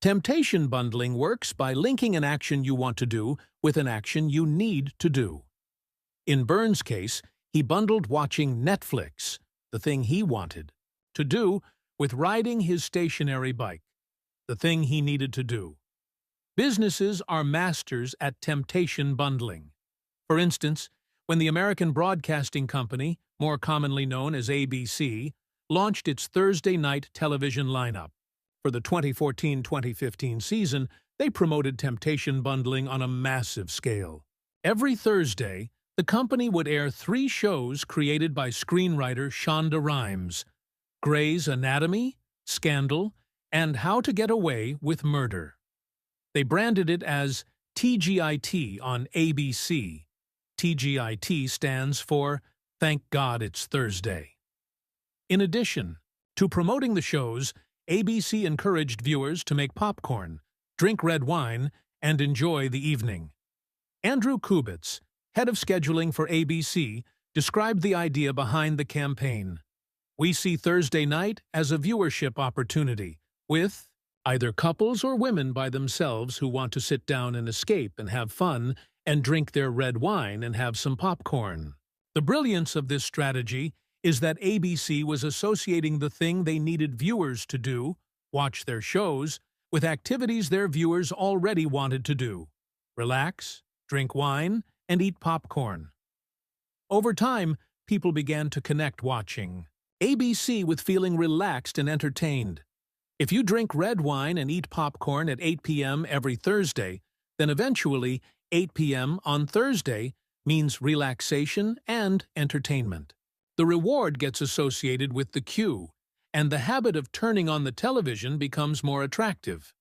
Temptation bundling works by linking an action you want to do with an action you need to do. In Burns' case, he bundled watching Netflix, the thing he wanted, to do with riding his stationary bike, the thing he needed to do. Businesses are masters at temptation bundling. For instance, when the American Broadcasting Company, more commonly known as ABC, launched its Thursday night television lineup. For the 2014-2015 season, they promoted temptation bundling on a massive scale. Every Thursday, the company would air 3 shows created by screenwriter Shonda Rhimes: Grey's Anatomy, Scandal, and How to Get Away with Murder. They branded it as TGIT on ABC. TGIT stands for Thank God It's Thursday. In addition to promoting the shows, ABC encouraged viewers to make popcorn, drink red wine, and enjoy the evening. Andrew Kubitz, head of scheduling for ABC, described the idea behind the campaign. We see Thursday night as a viewership opportunity, with either couples or women by themselves who want to sit down and escape and have fun and drink their red wine and have some popcorn. The brilliance of this strategy is that ABC was associating the thing they needed viewers to do, watch their shows, with activities their viewers already wanted to do: relax, drink wine, and eat popcorn. Over time, people began to connect watching ABC with feeling relaxed and entertained. If you drink red wine and eat popcorn at 8 p.m. every Thursday, then eventually 8 p.m. on Thursday means relaxation and entertainment. The reward gets associated with the cue, and the habit of turning on the television becomes more attractive.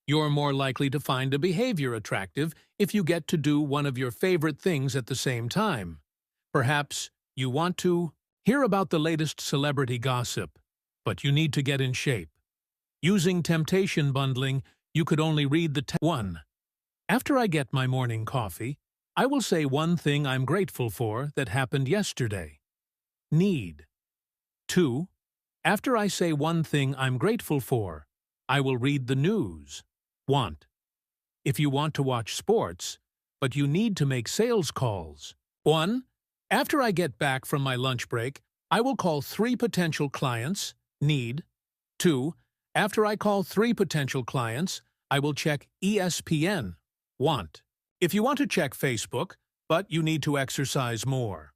You're more likely to find a behavior attractive if you get to do one of your favorite things at the same time. Perhaps you want to hear about the latest celebrity gossip, but you need to get in shape. Using temptation bundling, you could only read the 1. After I get my morning coffee, I will say one thing I'm grateful for that happened yesterday. Need. 2. After I say one thing I'm grateful for, I will read the news. Want. If you want to watch sports, but you need to make sales calls. 1. After I get back from my lunch break, I will call 3 potential clients. Need. 2. After I call 3 potential clients, I will check ESPN. Want. If you want to check Facebook, but you need to exercise more.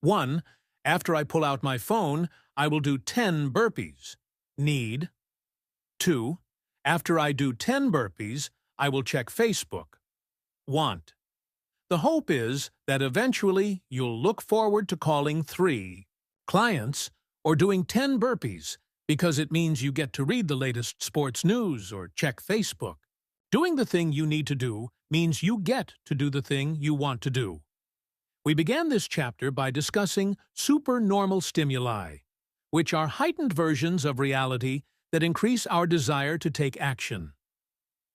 1. After I pull out my phone, I will do 10 burpees. Need. 2. After I do 10 burpees, I will check Facebook. Want. The hope is that eventually you'll look forward to calling 3 clients or doing 10 burpees because it means you get to read the latest sports news or check Facebook. Doing the thing you need to do means you get to do the thing you want to do. We began this chapter by discussing supernormal stimuli, which are heightened versions of reality that increase our desire to take action.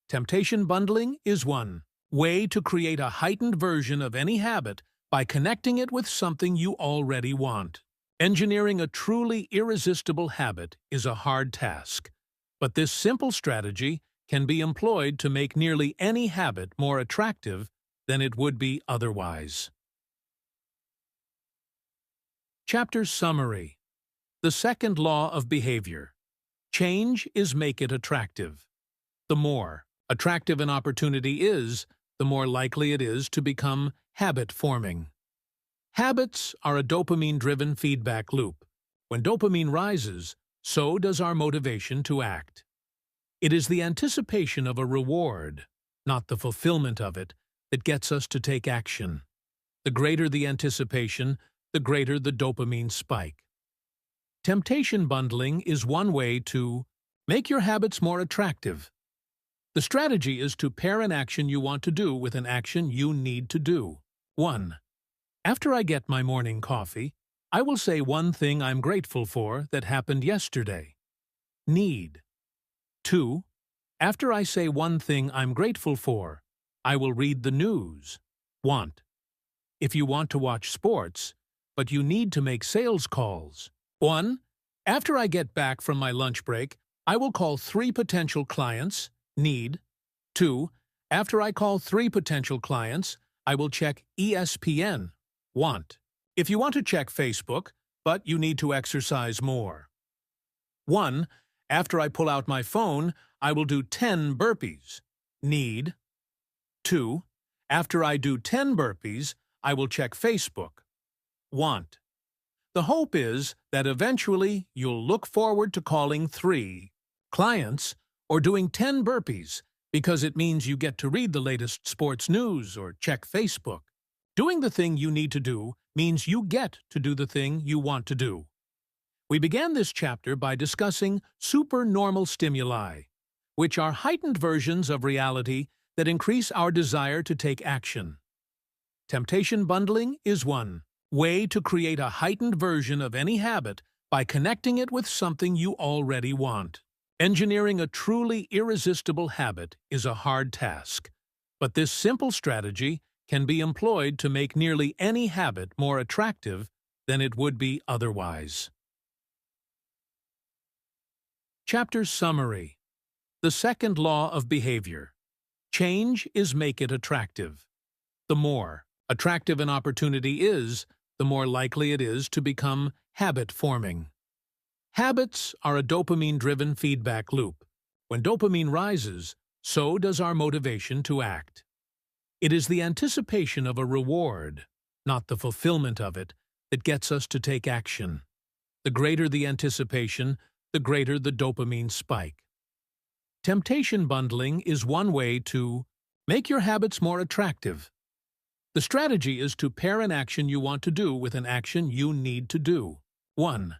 Temptation bundling is one way to create a heightened version of any habit by connecting it with something you already want. Engineering a truly irresistible habit is a hard task, but this simple strategy can be employed to make nearly any habit more attractive than it would be otherwise. Chapter Summary. The second law of behavior. Change is make it attractive. The more attractive an opportunity is, the more likely it is to become habit-forming. Habits are a dopamine-driven feedback loop. When dopamine rises, so does our motivation to act. It is the anticipation of a reward, not the fulfillment of it, that gets us to take action. The greater the anticipation, the greater the dopamine spike. Temptation bundling is one way to make your habits more attractive. The strategy is to pair an action you want to do with an action you need to do. 1. After I get my morning coffee, I will say one thing I'm grateful for that happened yesterday. Need. 2. After I say one thing I'm grateful for, I will read the news. Want. If you want to watch sports, but you need to make sales calls. 1. After I get back from my lunch break, I will call 3 potential clients. Need. 2. After I call 3 potential clients, I will check ESPN. Want. If you want to check Facebook, but you need to exercise more. 1. After I pull out my phone, I will do 10 burpees. Need. 2. After I do 10 burpees, I will check Facebook. Want. The hope is that eventually you'll look forward to calling 3 clients or doing 10 burpees because it means you get to read the latest sports news or check Facebook. Doing the thing you need to do means you get to do the thing you want to do. We began this chapter by discussing supernormal stimuli, which are heightened versions of reality that increase our desire to take action. Temptation bundling is one way to create a heightened version of any habit by connecting it with something you already want. Engineering a truly irresistible habit is a hard task, but this simple strategy can be employed to make nearly any habit more attractive than it would be otherwise. Chapter Summary. The second law of behavior. Change is make it attractive. The more attractive an opportunity is, the more likely it is to become habit-forming. Habits are a dopamine-driven feedback loop. When dopamine rises, so does our motivation to act. It is the anticipation of a reward, not the fulfillment of it, that gets us to take action. The greater the anticipation, the greater the dopamine spike. Temptation bundling is one way to make your habits more attractive. The strategy is to pair an action you want to do with an action you need to do. 1.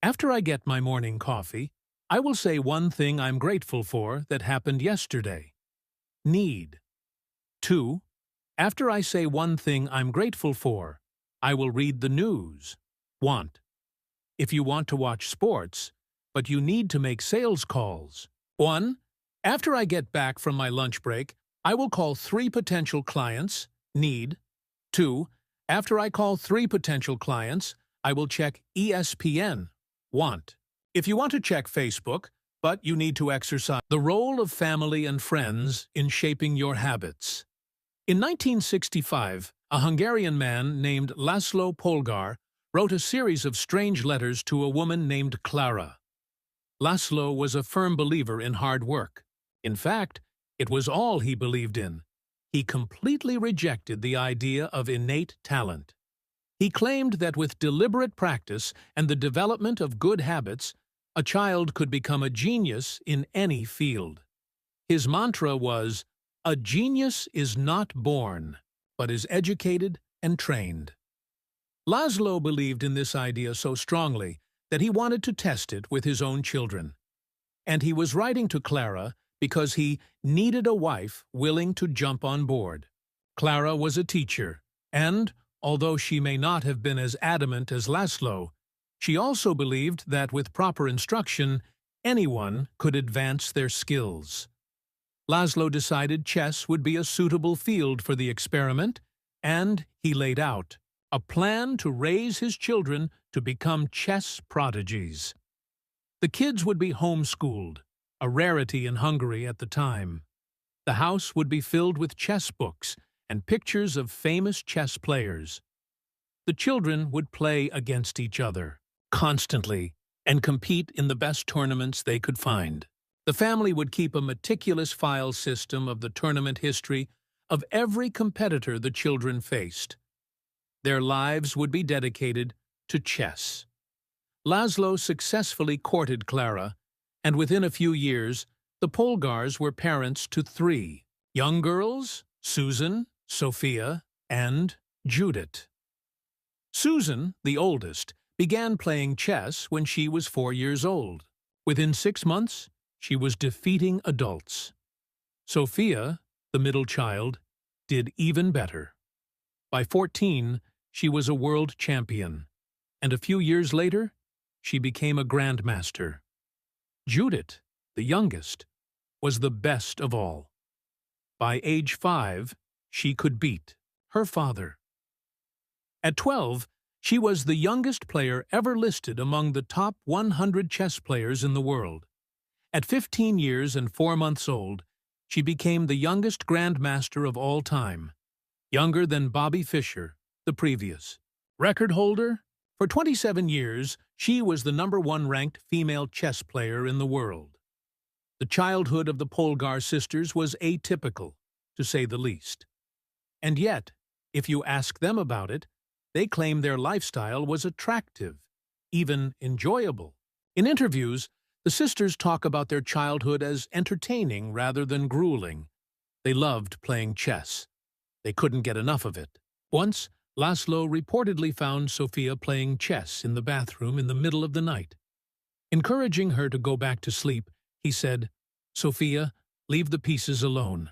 After I get my morning coffee, I will say one thing I'm grateful for that happened yesterday. Need. 2. After I say one thing I'm grateful for, I will read the news. Want. If you want to watch sports, but you need to make sales calls. 1. After I get back from my lunch break, I will call 3 potential clients. Need. 2. After I call 3 potential clients, I will check ESPN. Want. If you want to check Facebook, but you need to exercise. The role of family and friends in shaping your habits. In 1965, a Hungarian man named Laszlo Polgár wrote a series of strange letters to a woman named Clara. Laszlo was a firm believer in hard work. In fact, it was all he believed in. He completely rejected the idea of innate talent. He claimed that with deliberate practice and the development of good habits, a child could become a genius in any field. His mantra was, "A genius is not born, but is educated and trained." Laszlo believed in this idea so strongly that he wanted to test it with his own children. And he was writing to Clara because he needed a wife willing to jump on board. Clara was a teacher, and, although she may not have been as adamant as Laszlo, she also believed that with proper instruction, anyone could advance their skills. Laszlo decided chess would be a suitable field for the experiment, and he laid out a plan to raise his children to become chess prodigies. The kids would be homeschooled, a rarity in Hungary at the time. The house would be filled with chess books and pictures of famous chess players. The children would play against each other constantly and compete in the best tournaments they could find. The family would keep a meticulous file system of the tournament history of every competitor the children faced. Their lives would be dedicated to chess. Laszlo successfully courted Clara, and within a few years, the Polgárs were parents to 3 young girls, Susan, Sophia, and Judith. Susan, the oldest, began playing chess when she was 4 years old. Within 6 months, she was defeating adults. Sophia, the middle child, did even better. By 14, she was a world champion, and a few years later, she became a grandmaster. Judith, the youngest, was the best of all. By age 5, she could beat her father. At 12, she was the youngest player ever listed among the top 100 chess players in the world. At 15 years and 4 months old, she became the youngest grandmaster of all time, younger than Bobby Fischer, the previous record holder. For 27 years, she was the #1 ranked female chess player in the world. The childhood of the Polgar sisters was atypical, to say the least. And yet, if you ask them about it, they claim their lifestyle was attractive, even enjoyable. In interviews, the sisters talk about their childhood as entertaining rather than grueling. They loved playing chess. They couldn't get enough of it. Once, Laszlo reportedly found Sofia playing chess in the bathroom in the middle of the night. Encouraging her to go back to sleep, he said, "Sofia, leave the pieces alone."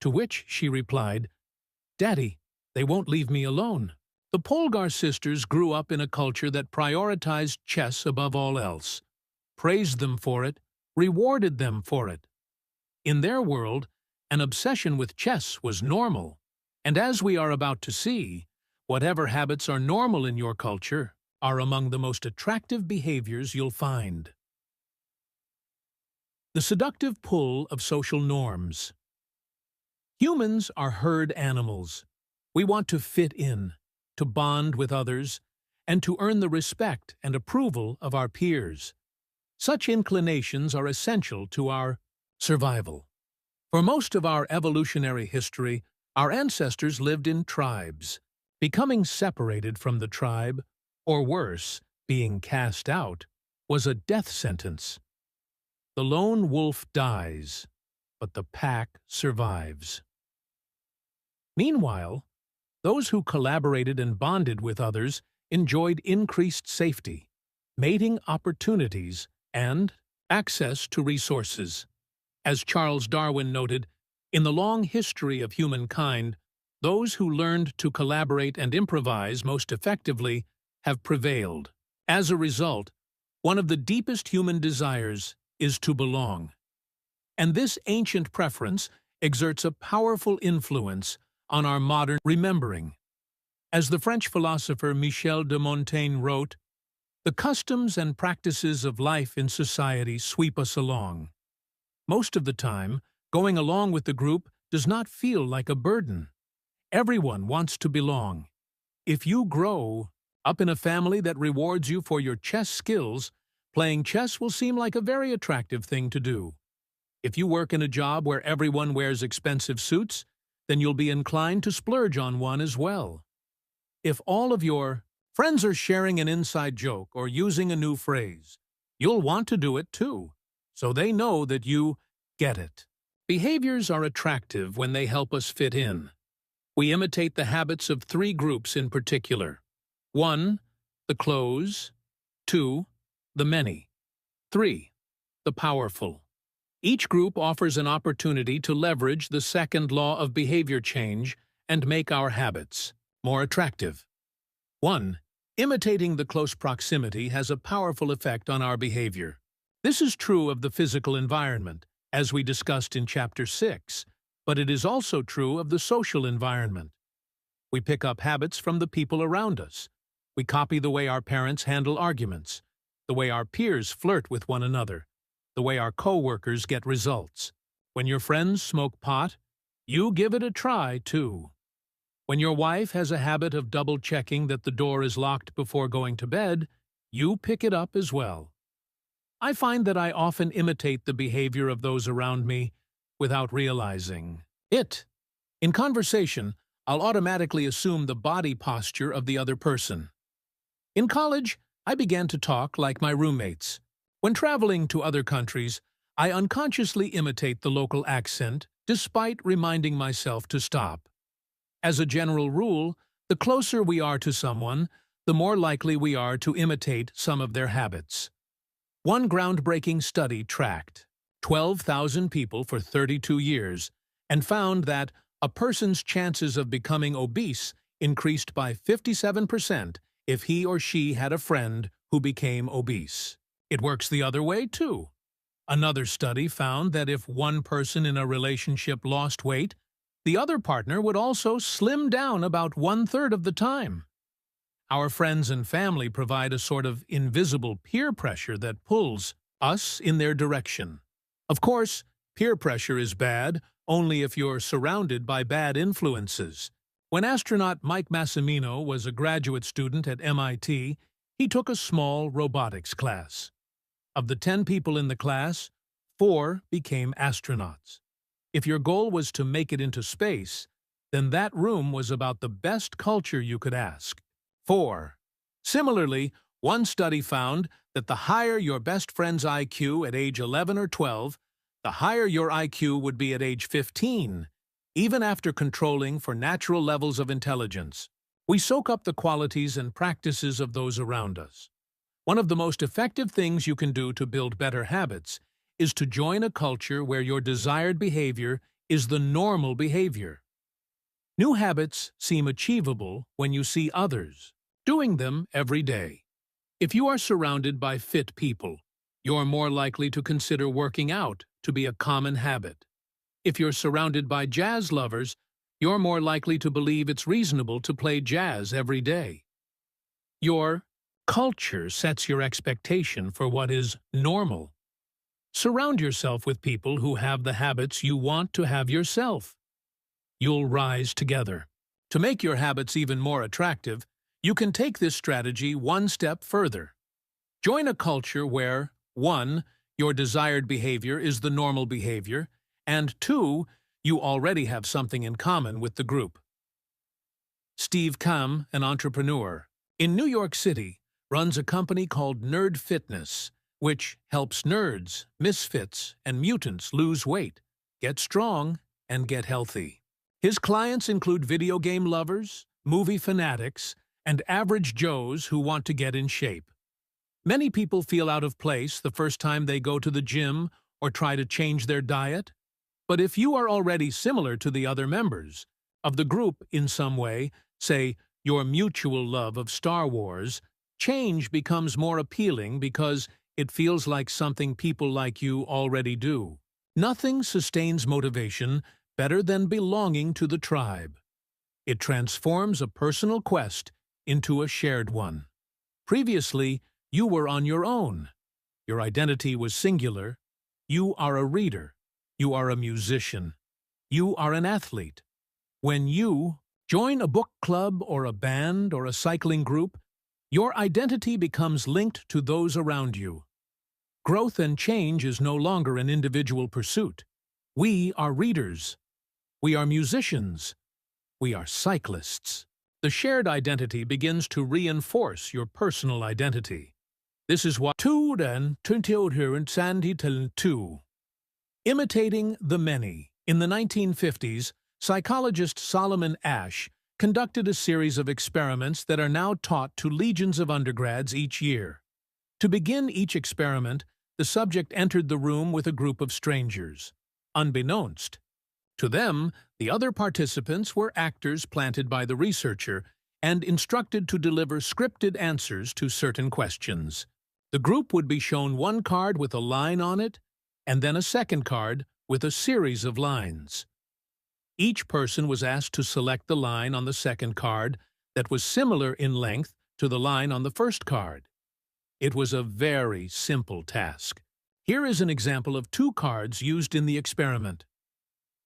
To which she replied, "Daddy, they won't leave me alone." The Polgar sisters grew up in a culture that prioritized chess above all else, praised them for it, rewarded them for it. In their world, an obsession with chess was normal, and as we are about to see, whatever habits are normal in your culture are among the most attractive behaviors you'll find. The seductive pull of social norms. Humans are herd animals. We want to fit in, to bond with others, and to earn the respect and approval of our peers. Such inclinations are essential to our survival. For most of our evolutionary history, our ancestors lived in tribes. Becoming separated from the tribe, or worse, being cast out, was a death sentence. The lone wolf dies, but the pack survives. Meanwhile, those who collaborated and bonded with others enjoyed increased safety, mating opportunities, and access to resources. As Charles Darwin noted, in the long history of humankind, those who learned to collaborate and improvise most effectively have prevailed. As a result, one of the deepest human desires is to belong. And this ancient preference exerts a powerful influence on our modern remembering. As the French philosopher Michel de Montaigne wrote, "The customs and practices of life in society sweep us along. Most of the time, going along with the group does not feel like a burden. Everyone wants to belong. If you grow up in a family that rewards you for your chess skills, playing chess will seem like a very attractive thing to do. If you work in a job where everyone wears expensive suits, then you'll be inclined to splurge on one as well. If all of your friends are sharing an inside joke or using a new phrase, you'll want to do it too, so they know that you get it." Behaviors are attractive when they help us fit in. We imitate the habits of 3 groups in particular. 1. The close. 2. The many. 3. The powerful. Each group offers an opportunity to leverage the second law of behavior change and make our habits more attractive. 1. Imitating the close proximity has a powerful effect on our behavior. This is true of the physical environment, as we discussed in Chapter 6, but it is also true of the social environment. We pick up habits from the people around us. We copy the way our parents handle arguments, the way our peers flirt with one another, the way our co-workers get results. When your friends smoke pot, you give it a try, too. When your wife has a habit of double-checking that the door is locked before going to bed, you pick it up as well. I find that I often imitate the behavior of those around me without realizing it. In conversation, I'll automatically assume the body posture of the other person. In college, I began to talk like my roommates. When traveling to other countries, I unconsciously imitate the local accent despite reminding myself to stop. As a general rule, the closer we are to someone, the more likely we are to imitate some of their habits. One groundbreaking study tracked 12,000 people for 32 years and found that a person's chances of becoming obese increased by 57% if he or she had a friend who became obese. It works the other way, too. Another study found that if one person in a relationship lost weight, the other partner would also slim down about one-third of the time. Our friends and family provide a sort of invisible peer pressure that pulls us in their direction. Of course, peer pressure is bad only if you're surrounded by bad influences. When astronaut Mike Massimino was a graduate student at MIT, he took a small robotics class. Of the 10 people in the class, 4 became astronauts. If your goal was to make it into space, then that room was about the best culture you could ask. 4. Similarly, one study found that the higher your best friend's IQ at age 11 or 12, the higher your IQ would be at age 15, even after controlling for natural levels of intelligence. We soak up the qualities and practices of those around us. One of the most effective things you can do to build better habits is to join a culture where your desired behavior is the normal behavior. New habits seem achievable when you see others doing them every day. If you are surrounded by fit people, you're more likely to consider working out to be a common habit. If you're surrounded by jazz lovers, you're more likely to believe it's reasonable to play jazz every day. Your culture sets your expectation for what is normal. Surround yourself with people who have the habits you want to have yourself. You'll rise together. To make your habits even more attractive, you can take this strategy one step further. Join a culture where, 1. Your desired behavior is the normal behavior, and 2. You already have something in common with the group. Steve Kam, an entrepreneur in New York City, runs a company called Nerd Fitness, which helps nerds, misfits, and mutants lose weight, get strong, and get healthy. His clients include video game lovers, movie fanatics, and average Joes who want to get in shape. Many people feel out of place the first time they go to the gym or try to change their diet. But if you are already similar to the other members of the group in some way, say your mutual love of Star Wars, change becomes more appealing because it feels like something people like you already do. Nothing sustains motivation better than belonging to the tribe. It transforms a personal quest into a shared one. Previously, you were on your own. Your identity was singular. You are a reader. You are a musician. You are an athlete. When you join a book club or a band or a cycling group, your identity becomes linked to those around you. Growth and change is no longer an individual pursuit. We are readers. We are musicians. We are cyclists. The shared identity begins to reinforce your personal identity. This is what imitating the many. In the 1950s, psychologist Solomon Asch conducted a series of experiments that are now taught to legions of undergrads each year. To begin each experiment, the subject entered the room with a group of strangers. Unbeknownst to them, the other participants were actors planted by the researcher and instructed to deliver scripted answers to certain questions. The group would be shown one card with a line on it, and then a second card with a series of lines. Each person was asked to select the line on the second card that was similar in length to the line on the first card. It was a very simple task. Here is an example of 2 cards used in the experiment.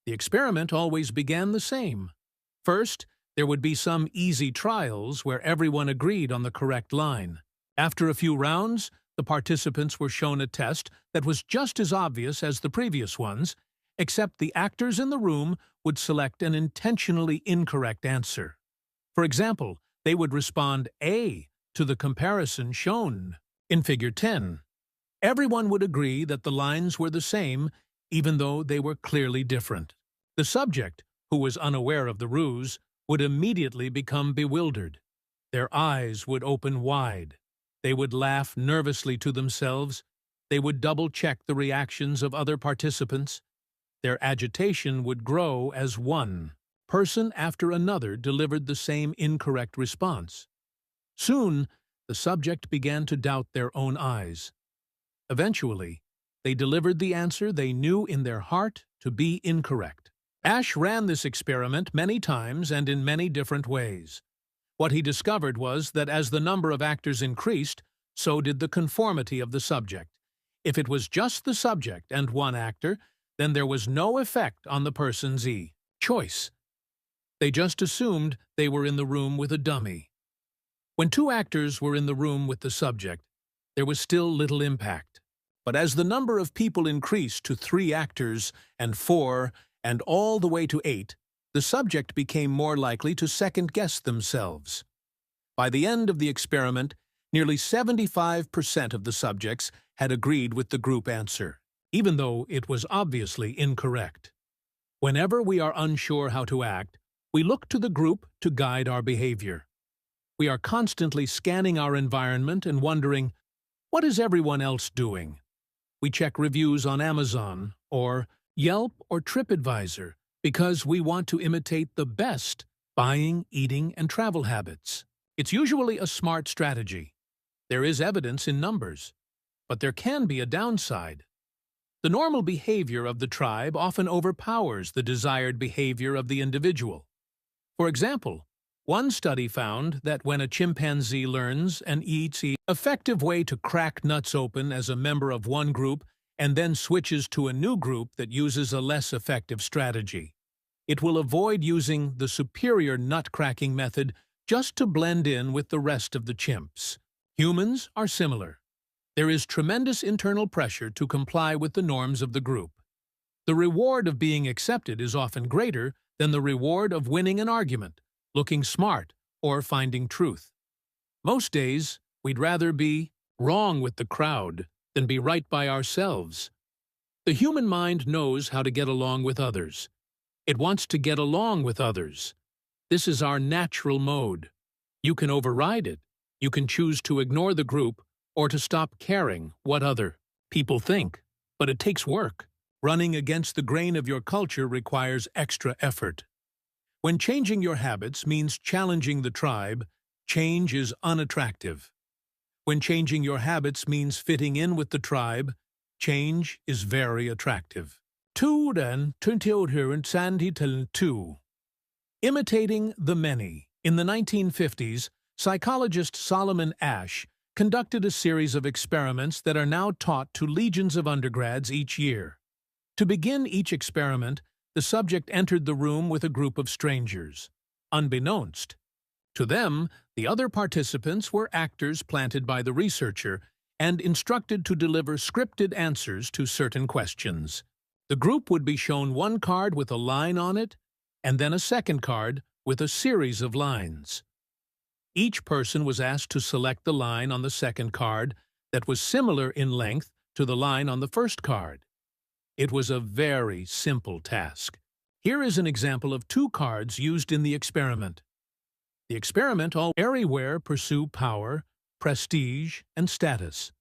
The experiment always began the same. First, there would be some easy trials where everyone agreed on the correct line. After a few rounds, the participants were shown a test that was just as obvious as the previous ones, except the actors in the room would select an intentionally incorrect answer. For example, they would respond A to the comparison shown in Figure 10. Everyone would agree that the lines were the same, even though they were clearly different. The subject, who was unaware of the ruse, would immediately become bewildered. Their eyes would open wide. They would laugh nervously to themselves. They would double-check the reactions of other participants. Their agitation would grow as one person after another delivered the same incorrect response. Soon, the subject began to doubt their own eyes. Eventually, They delivered the answer they knew in their heart to be incorrect. Ash ran this experiment many times and in many different ways. What he discovered was that as the number of actors increased, so did the conformity of the subject. If it was just the subject and one actor, then there was no effect on the person's choice. They just assumed they were in the room with a dummy. When two actors were in the room with the subject, there was still little impact. But as the number of people increased to 3 actors and 4 and all the way to 8, the subject became more likely to second-guess themselves. By the end of the experiment, nearly 75% of the subjects had agreed with the group answer, even though it was obviously incorrect. Whenever we are unsure how to act, we look to the group to guide our behavior. We are constantly scanning our environment and wondering, what is everyone else doing? We check reviews on Amazon or Yelp or TripAdvisor because we want to imitate the best buying, eating, and travel habits. It's usually a smart strategy. There is evidence in numbers, but there can be a downside. The normal behavior of the tribe often overpowers the desired behavior of the individual. For example, one study found that when a chimpanzee learns and eats the effective way to crack nuts open as a member of one group and then switches to a new group that uses a less effective strategy, it will avoid using the superior nut-cracking method just to blend in with the rest of the chimps. Humans are similar. There is tremendous internal pressure to comply with the norms of the group. The reward of being accepted is often greater than the reward of winning an argument, looking smart, or finding truth. Most days, we'd rather be wrong with the crowd than be right by ourselves. The human mind knows how to get along with others. It wants to get along with others. This is our natural mode. You can override it. You can choose to ignore the group or to stop caring what other people think. But it takes work. Running against the grain of your culture requires extra effort. When changing your habits means challenging the tribe, change is unattractive. When changing your habits means fitting in with the tribe, change is very attractive. 2. Imitating the many. In the 1950s, psychologist Solomon Asch conducted a series of experiments that are now taught to legions of undergrads each year. To begin each experiment, the subject entered the room with a group of strangers. Unbeknownst to them, the other participants were actors planted by the researcher and instructed to deliver scripted answers to certain questions. The group would be shown one card with a line on it, and then a second card with a series of lines. Each person was asked to select the line on the second card that was similar in length to the line on the first card. It was a very simple task. Here is an example of 2 cards used in the experiment. The experiment all everywhere pursue power, prestige, and status.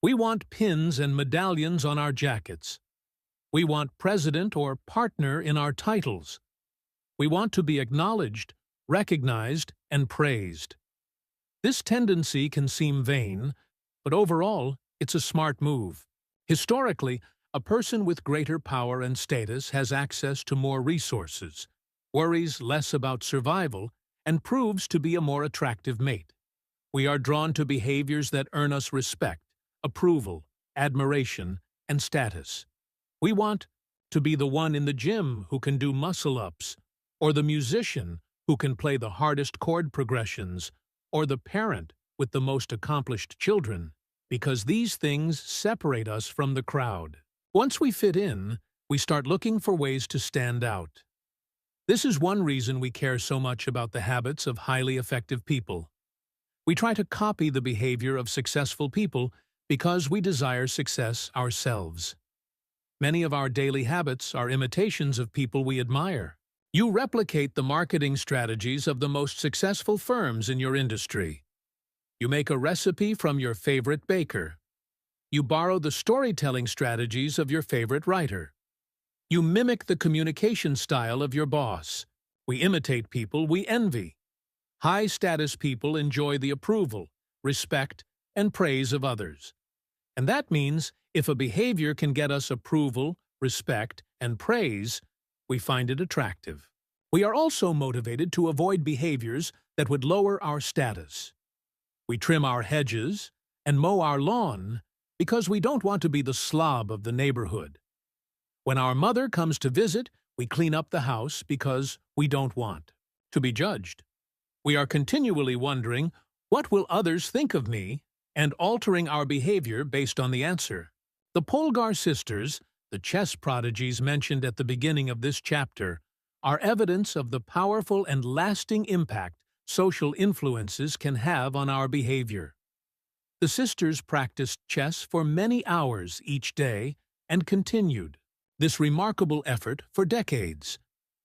We want pins and medallions on our jackets. We want president or partner in our titles. We want to be acknowledged, recognized, and praised. This tendency can seem vain, but overall, it's a smart move. Historically, a person with greater power and status has access to more resources, worries less about survival, and proves to be a more attractive mate. We are drawn to behaviors that earn us respect, approval, admiration, and status. We want to be the one in the gym who can do muscle-ups, or the musician who can play the hardest chord progressions, or the parent with the most accomplished children, because these things separate us from the crowd. Once we fit in, we start looking for ways to stand out. This is one reason we care so much about the habits of highly effective people. We try to copy the behavior of successful people because we desire success ourselves. Many of our daily habits are imitations of people we admire. You replicate the marketing strategies of the most successful firms in your industry. You make a recipe from your favorite baker. You borrow the storytelling strategies of your favorite writer. You mimic the communication style of your boss. We imitate people we envy. High-status people enjoy the approval, respect, and praise of others. And that means if a behavior can get us approval, respect, and praise, we find it attractive. We are also motivated to avoid behaviors that would lower our status. We trim our hedges and mow our lawn because we don't want to be the slob of the neighborhood. When our mother comes to visit, we clean up the house because we don't want to be judged. We are continually wondering, what will others think of me, and altering our behavior based on the answer. The Polgar sisters, the chess prodigies mentioned at the beginning of this chapter, are evidence of the powerful and lasting impact social influences can have on our behavior. The sisters practiced chess for many hours each day and continued this remarkable effort for decades.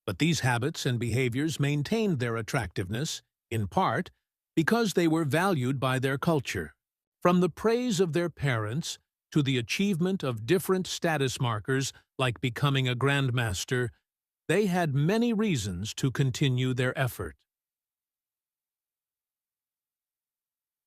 But these habits and behaviors maintained their attractiveness, in part, because they were valued by their culture. From the praise of their parents to the achievement of different status markers like becoming a grandmaster, they had many reasons to continue their effort.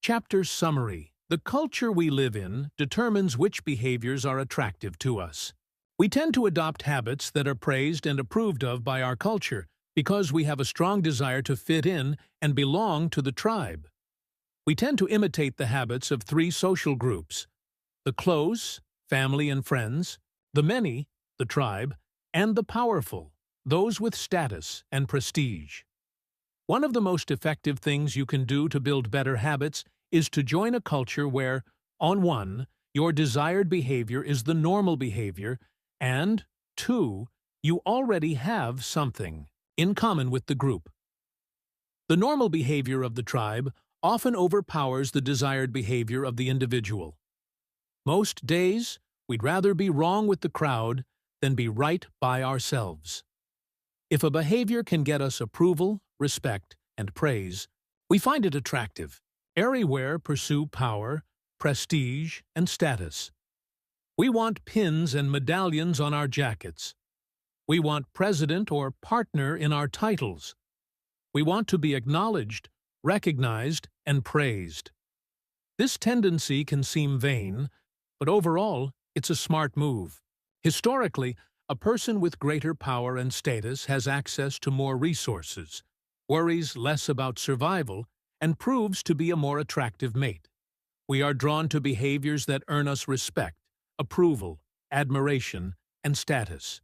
Chapter Summary. The culture we live in determines which behaviors are attractive to us. We tend to adopt habits that are praised and approved of by our culture because we have a strong desire to fit in and belong to the tribe. We tend to imitate the habits of three social groups: the close, family and friends; the many, the tribe; and the powerful, those with status and prestige. One of the most effective things you can do to build better habits is to join a culture where, on one, your desired behavior is the normal behavior, and, two, you already have something in common with the group. The normal behavior of the tribe often overpowers the desired behavior of the individual. Most days, we'd rather be wrong with the crowd than be right by ourselves. If a behavior can get us approval, respect, and praise, we find it attractive. Everywhere pursue power, prestige, and status. We want pins and medallions on our jackets. We want president or partner in our titles. We want to be acknowledged, recognized, and praised. This tendency can seem vain, but overall, it's a smart move. Historically, a person with greater power and status has access to more resources, worries less about survival, and proves to be a more attractive mate. We are drawn to behaviors that earn us respect, approval, admiration, and status.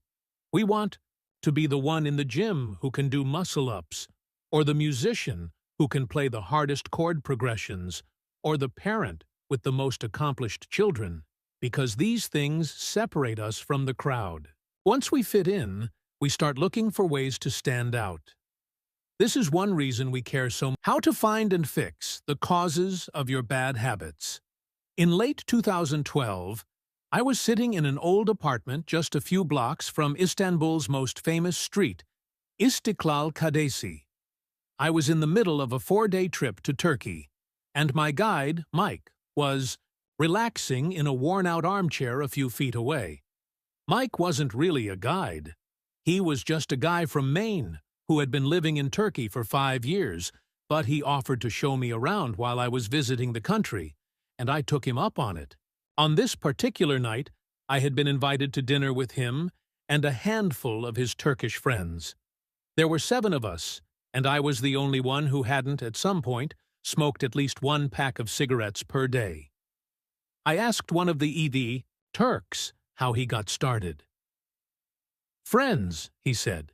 We want to be the one in the gym who can do muscle-ups, or the musician who can play the hardest chord progressions, or the parent with the most accomplished children, because these things separate us from the crowd. Once we fit in, we start looking for ways to stand out. This is one reason we care so much. How to find and fix the causes of your bad habits. In late 2012, I was sitting in an old apartment just a few blocks from Istanbul's most famous street, Istiklal Caddesi. I was in the middle of a 4-day trip to Turkey, and my guide, Mike, was relaxing in a worn-out armchair a few feet away. Mike wasn't really a guide. He was just a guy from Maine who had been living in Turkey for 5 years, but he offered to show me around while I was visiting the country, and I took him up on it. On this particular night, I had been invited to dinner with him and a handful of his Turkish friends. There were 7 of us, and I was the only one who hadn't, at some point, smoked at least 1 pack of cigarettes per day. I asked one of the Turks how he got started. "Friends," he said.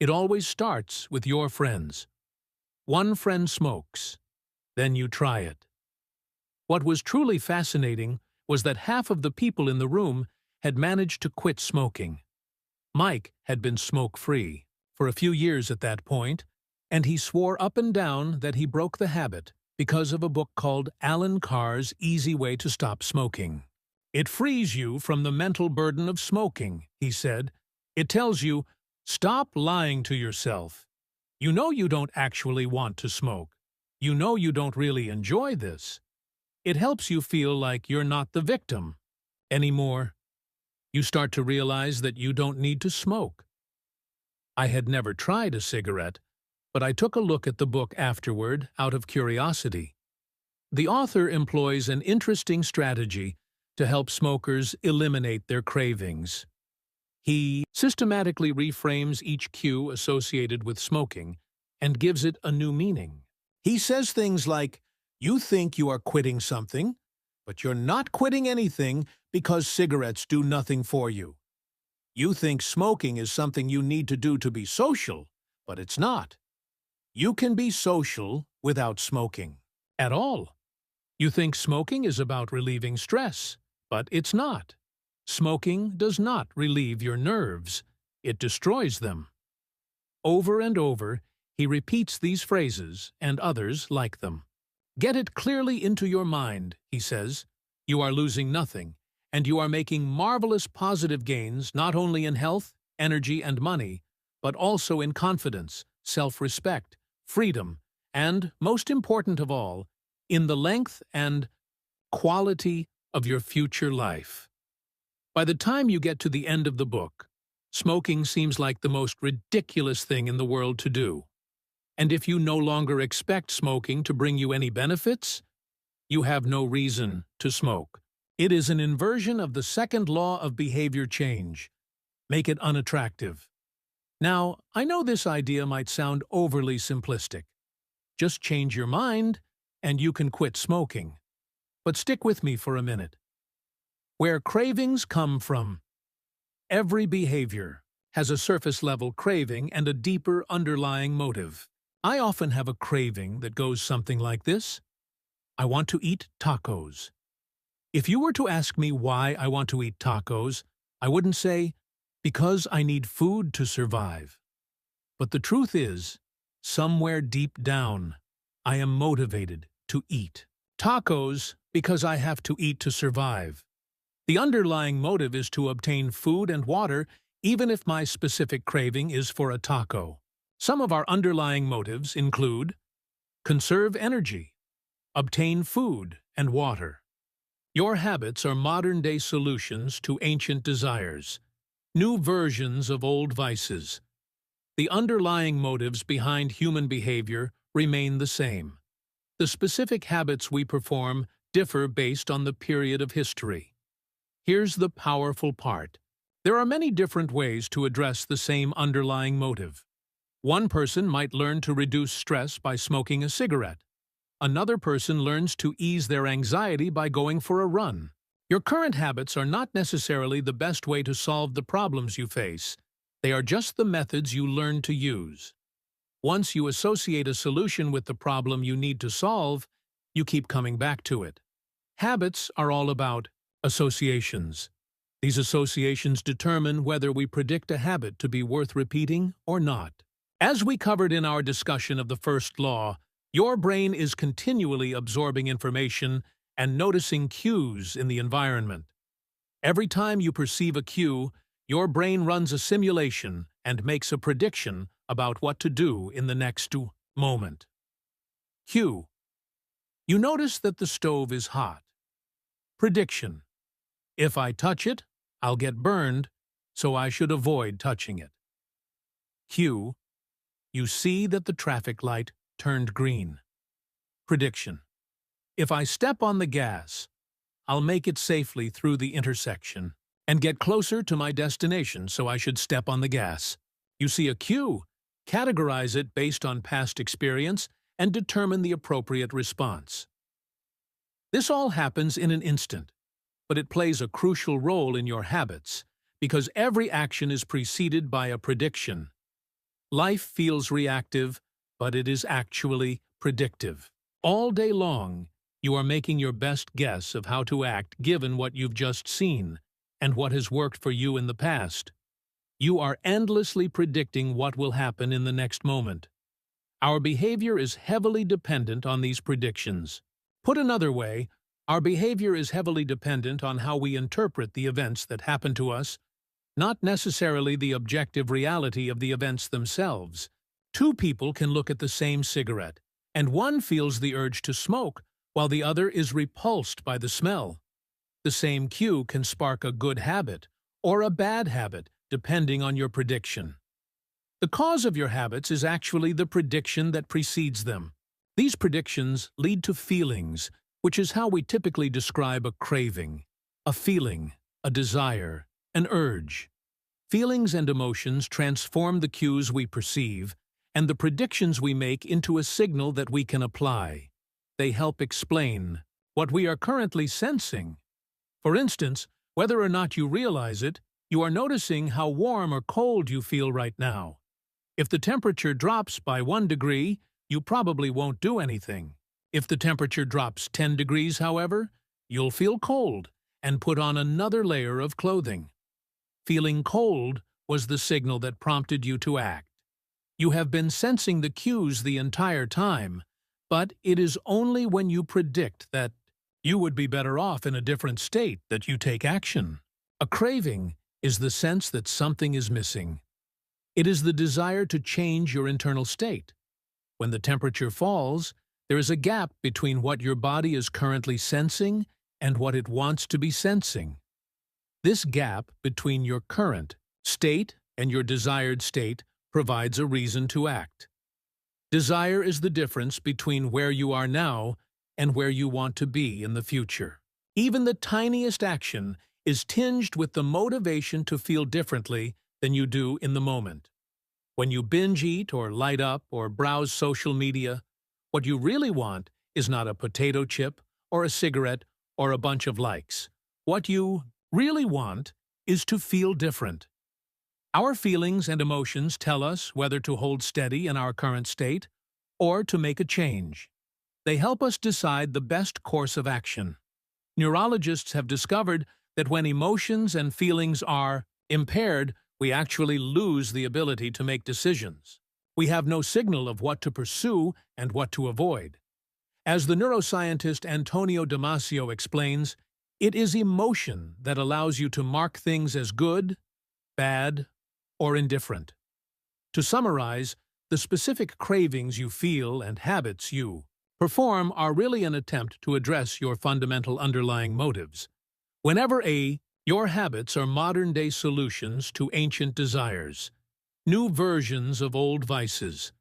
"It always starts with your friends. One friend smokes, then you try it." What was truly fascinating was that half of the people in the room had managed to quit smoking. Mike had been smoke-free for a few years at that point, and he swore up and down that he broke the habit because of a book called Alan Carr's Easy Way to Stop Smoking. "It frees you from the mental burden of smoking," he said. "It tells you, stop lying to yourself. You know you don't actually want to smoke. You know you don't really enjoy this. It helps you feel like you're not the victim anymore. You start to realize that you don't need to smoke." I had never tried a cigarette, but I took a look at the book afterward out of curiosity. The author employs an interesting strategy to help smokers eliminate their cravings. He systematically reframes each cue associated with smoking and gives it a new meaning. He says things like, "You think you are quitting something, but you're not quitting anything because cigarettes do nothing for you. You think smoking is something you need to do to be social, but it's not. You can be social without smoking at all. You think smoking is about relieving stress, but it's not. Smoking does not relieve your nerves. It destroys them." Over and over, he repeats these phrases and others like them. "Get it clearly into your mind," he says. "You are losing nothing, and you are making marvelous positive gains not only in health, energy, and money, but also in confidence, self-respect, freedom, and, most important of all, in the length and quality of your future life." By the time you get to the end of the book, smoking seems like the most ridiculous thing in the world to do. And if you no longer expect smoking to bring you any benefits, you have no reason to smoke. It is an inversion of the second law of behavior change. Make it unattractive. Now, I know this idea might sound overly simplistic. Just change your mind, and you can quit smoking. But stick with me for a minute. Where cravings come from. Every behavior has a surface-level craving and a deeper underlying motive. I often have a craving that goes something like this. I want to eat tacos. If you were to ask me why I want to eat tacos, I wouldn't say, because I need food to survive. But the truth is, somewhere deep down, I am motivated to eat. Tacos because I have to eat to survive. The underlying motive is to obtain food and water, even if my specific craving is for a taco. Some of our underlying motives include conserve energy, obtain food and water. Your habits are modern-day solutions to ancient desires, new versions of old vices. The underlying motives behind human behavior remain the same. The specific habits we perform differ based on the period of history. Here's the powerful part. There are many different ways to address the same underlying motive. One person might learn to reduce stress by smoking a cigarette. Another person learns to ease their anxiety by going for a run. Your current habits are not necessarily the best way to solve the problems you face. They are just the methods you learn to use. Once you associate a solution with the problem you need to solve, you keep coming back to it. Habits are all about associations. These associations determine whether we predict a habit to be worth repeating or not. As we covered in our discussion of the first law, your brain is continually absorbing information and noticing cues in the environment. Every time you perceive a cue, your brain runs a simulation and makes a prediction about what to do in the next moment. Cue. You notice that the stove is hot. Prediction. If I touch it, I'll get burned, so I should avoid touching it. Cue. You see that the traffic light turned green. Prediction. If I step on the gas, I'll make it safely through the intersection and get closer to my destination, so I should step on the gas. You see a cue, categorize it based on past experience, and determine the appropriate response. This all happens in an instant, but it plays a crucial role in your habits because every action is preceded by a prediction. Life feels reactive, but it is actually predictive. All day long, you are making your best guess of how to act given what you've just seen and what has worked for you in the past. You are endlessly predicting what will happen in the next moment. Our behavior is heavily dependent on these predictions. Put another way, our behavior is heavily dependent on how we interpret the events that happen to us, not necessarily the objective reality of the events themselves. Two people can look at the same cigarette, and one feels the urge to smoke, while the other is repulsed by the smell. The same cue can spark a good habit or a bad habit, depending on your prediction. The cause of your habits is actually the prediction that precedes them. These predictions lead to feelings, which is how we typically describe a craving. A feeling, a desire, an urge. Feelings and emotions transform the cues we perceive and the predictions we make into a signal that we can apply. They help explain what we are currently sensing. For instance, whether or not you realize it, you are noticing how warm or cold you feel right now. If the temperature drops by 1 degree, you probably won't do anything. If the temperature drops 10 degrees, however, you'll feel cold and put on another layer of clothing. Feeling cold was the signal that prompted you to act. You have been sensing the cues the entire time, but it is only when you predict that you would be better off in a different state that you take action. A craving is the sense that something is missing. It is the desire to change your internal state. When the temperature falls, there is a gap between what your body is currently sensing and what it wants to be sensing. This gap between your current state and your desired state provides a reason to act. Desire is the difference between where you are now and where you want to be in the future. Even the tiniest action is tinged with the motivation to feel differently than you do in the moment. When you binge eat or light up or browse social media, what you really want is not a potato chip or a cigarette or a bunch of likes. What you really want is to feel different. Our feelings and emotions tell us whether to hold steady in our current state or to make a change. They help us decide the best course of action. Neurologists have discovered that when emotions and feelings are impaired, we actually lose the ability to make decisions. We have no signal of what to pursue and what to avoid. As the neuroscientist Antonio Damasio explains, it is emotion that allows you to mark things as good, bad, or indifferent. To summarize, the specific cravings you feel and habits you perform are really an attempt to address your fundamental underlying motives. Whenever your habits are modern-day solutions to ancient desires, new versions of old vices.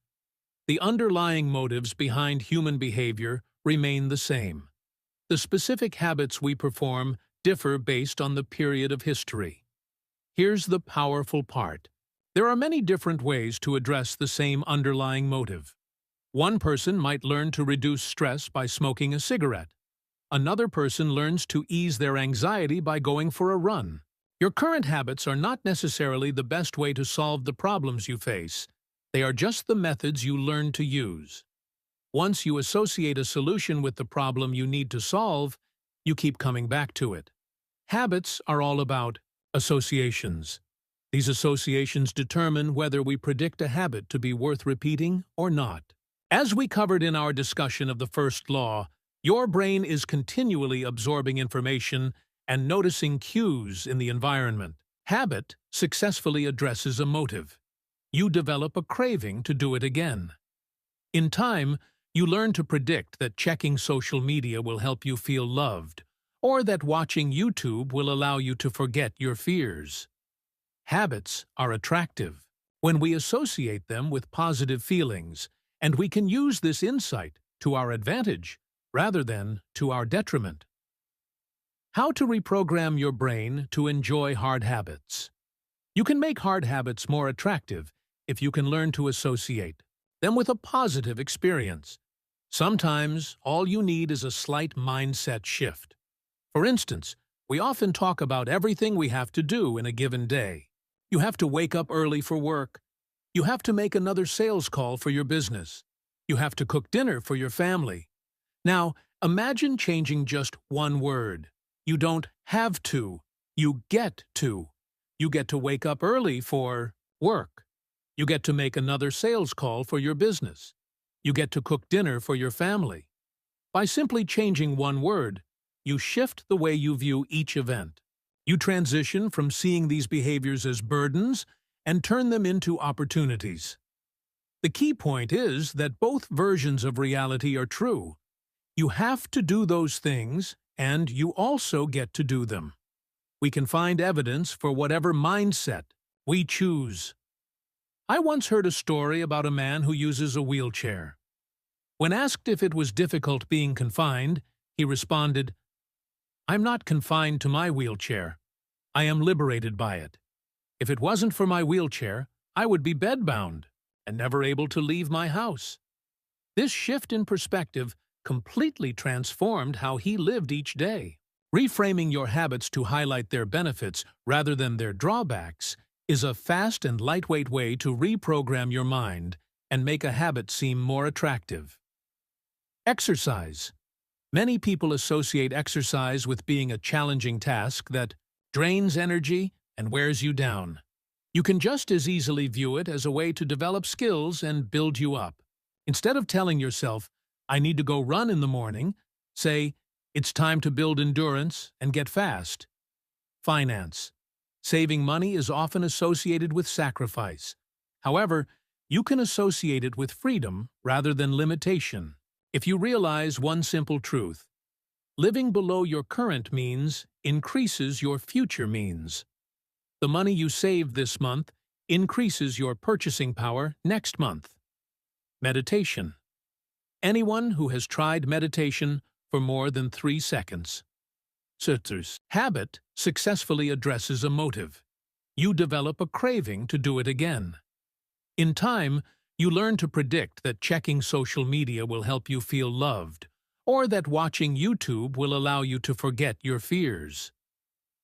The underlying motives behind human behavior remain the same. The specific habits we perform differ based on the period of history. Here's the powerful part. There are many different ways to address the same underlying motive. One person might learn to reduce stress by smoking a cigarette. Another person learns to ease their anxiety by going for a run. Your current habits are not necessarily the best way to solve the problems you face. They are just the methods you learn to use. Once you associate a solution with the problem you need to solve, you keep coming back to it. Habits are all about associations. These associations determine whether we predict a habit to be worth repeating or not. As we covered in our discussion of the first law, your brain is continually absorbing information and noticing cues in the environment. Habit successfully addresses a motive. You develop a craving to do it again. In time, you learn to predict that checking social media will help you feel loved, or that watching YouTube will allow you to forget your fears. Habits are attractive when we associate them with positive feelings, and we can use this insight to our advantage rather than to our detriment. How to reprogram your brain to enjoy hard habits. You can make hard habits more attractive if you can learn to associate them with a positive experience. Sometimes all you need is a slight mindset shift. For instance, we often talk about everything we have to do in a given day. You have to wake up early for work. You have to make another sales call for your business. You have to cook dinner for your family. Now, imagine changing just one word. You don't have to. You get to. You get to wake up early for work. You get to make another sales call for your business. You get to cook dinner for your family. By simply changing one word, you shift the way you view each event. You transition from seeing these behaviors as burdens and turn them into opportunities. The key point is that both versions of reality are true. You have to do those things, and you also get to do them. We can find evidence for whatever mindset we choose. I once heard a story about a man who uses a wheelchair. When asked if it was difficult being confined, he responded, I'm not confined to my wheelchair. I am liberated by it. If it wasn't for my wheelchair, I would be bedbound and never able to leave my house. This shift in perspective completely transformed how he lived each day. Reframing your habits to highlight their benefits rather than their drawbacks is a fast and lightweight way to reprogram your mind and make a habit seem more attractive. Exercise. Many people associate exercise with being a challenging task that drains energy and wears you down. You can just as easily view it as a way to develop skills and build you up. Instead of telling yourself, "I need to go run in the morning," say, "It's time to build endurance and get fast." Finance. Saving money is often associated with sacrifice. However, you can associate it with freedom rather than limitation. If you realize one simple truth, living below your current means increases your future means. The money you save this month increases your purchasing power next month. Meditation. Anyone who has tried meditation for more than 3 seconds. Habit successfully addresses a motive. You develop a craving to do it again. In time, you learn to predict that checking social media will help you feel loved, or that watching YouTube will allow you to forget your fears.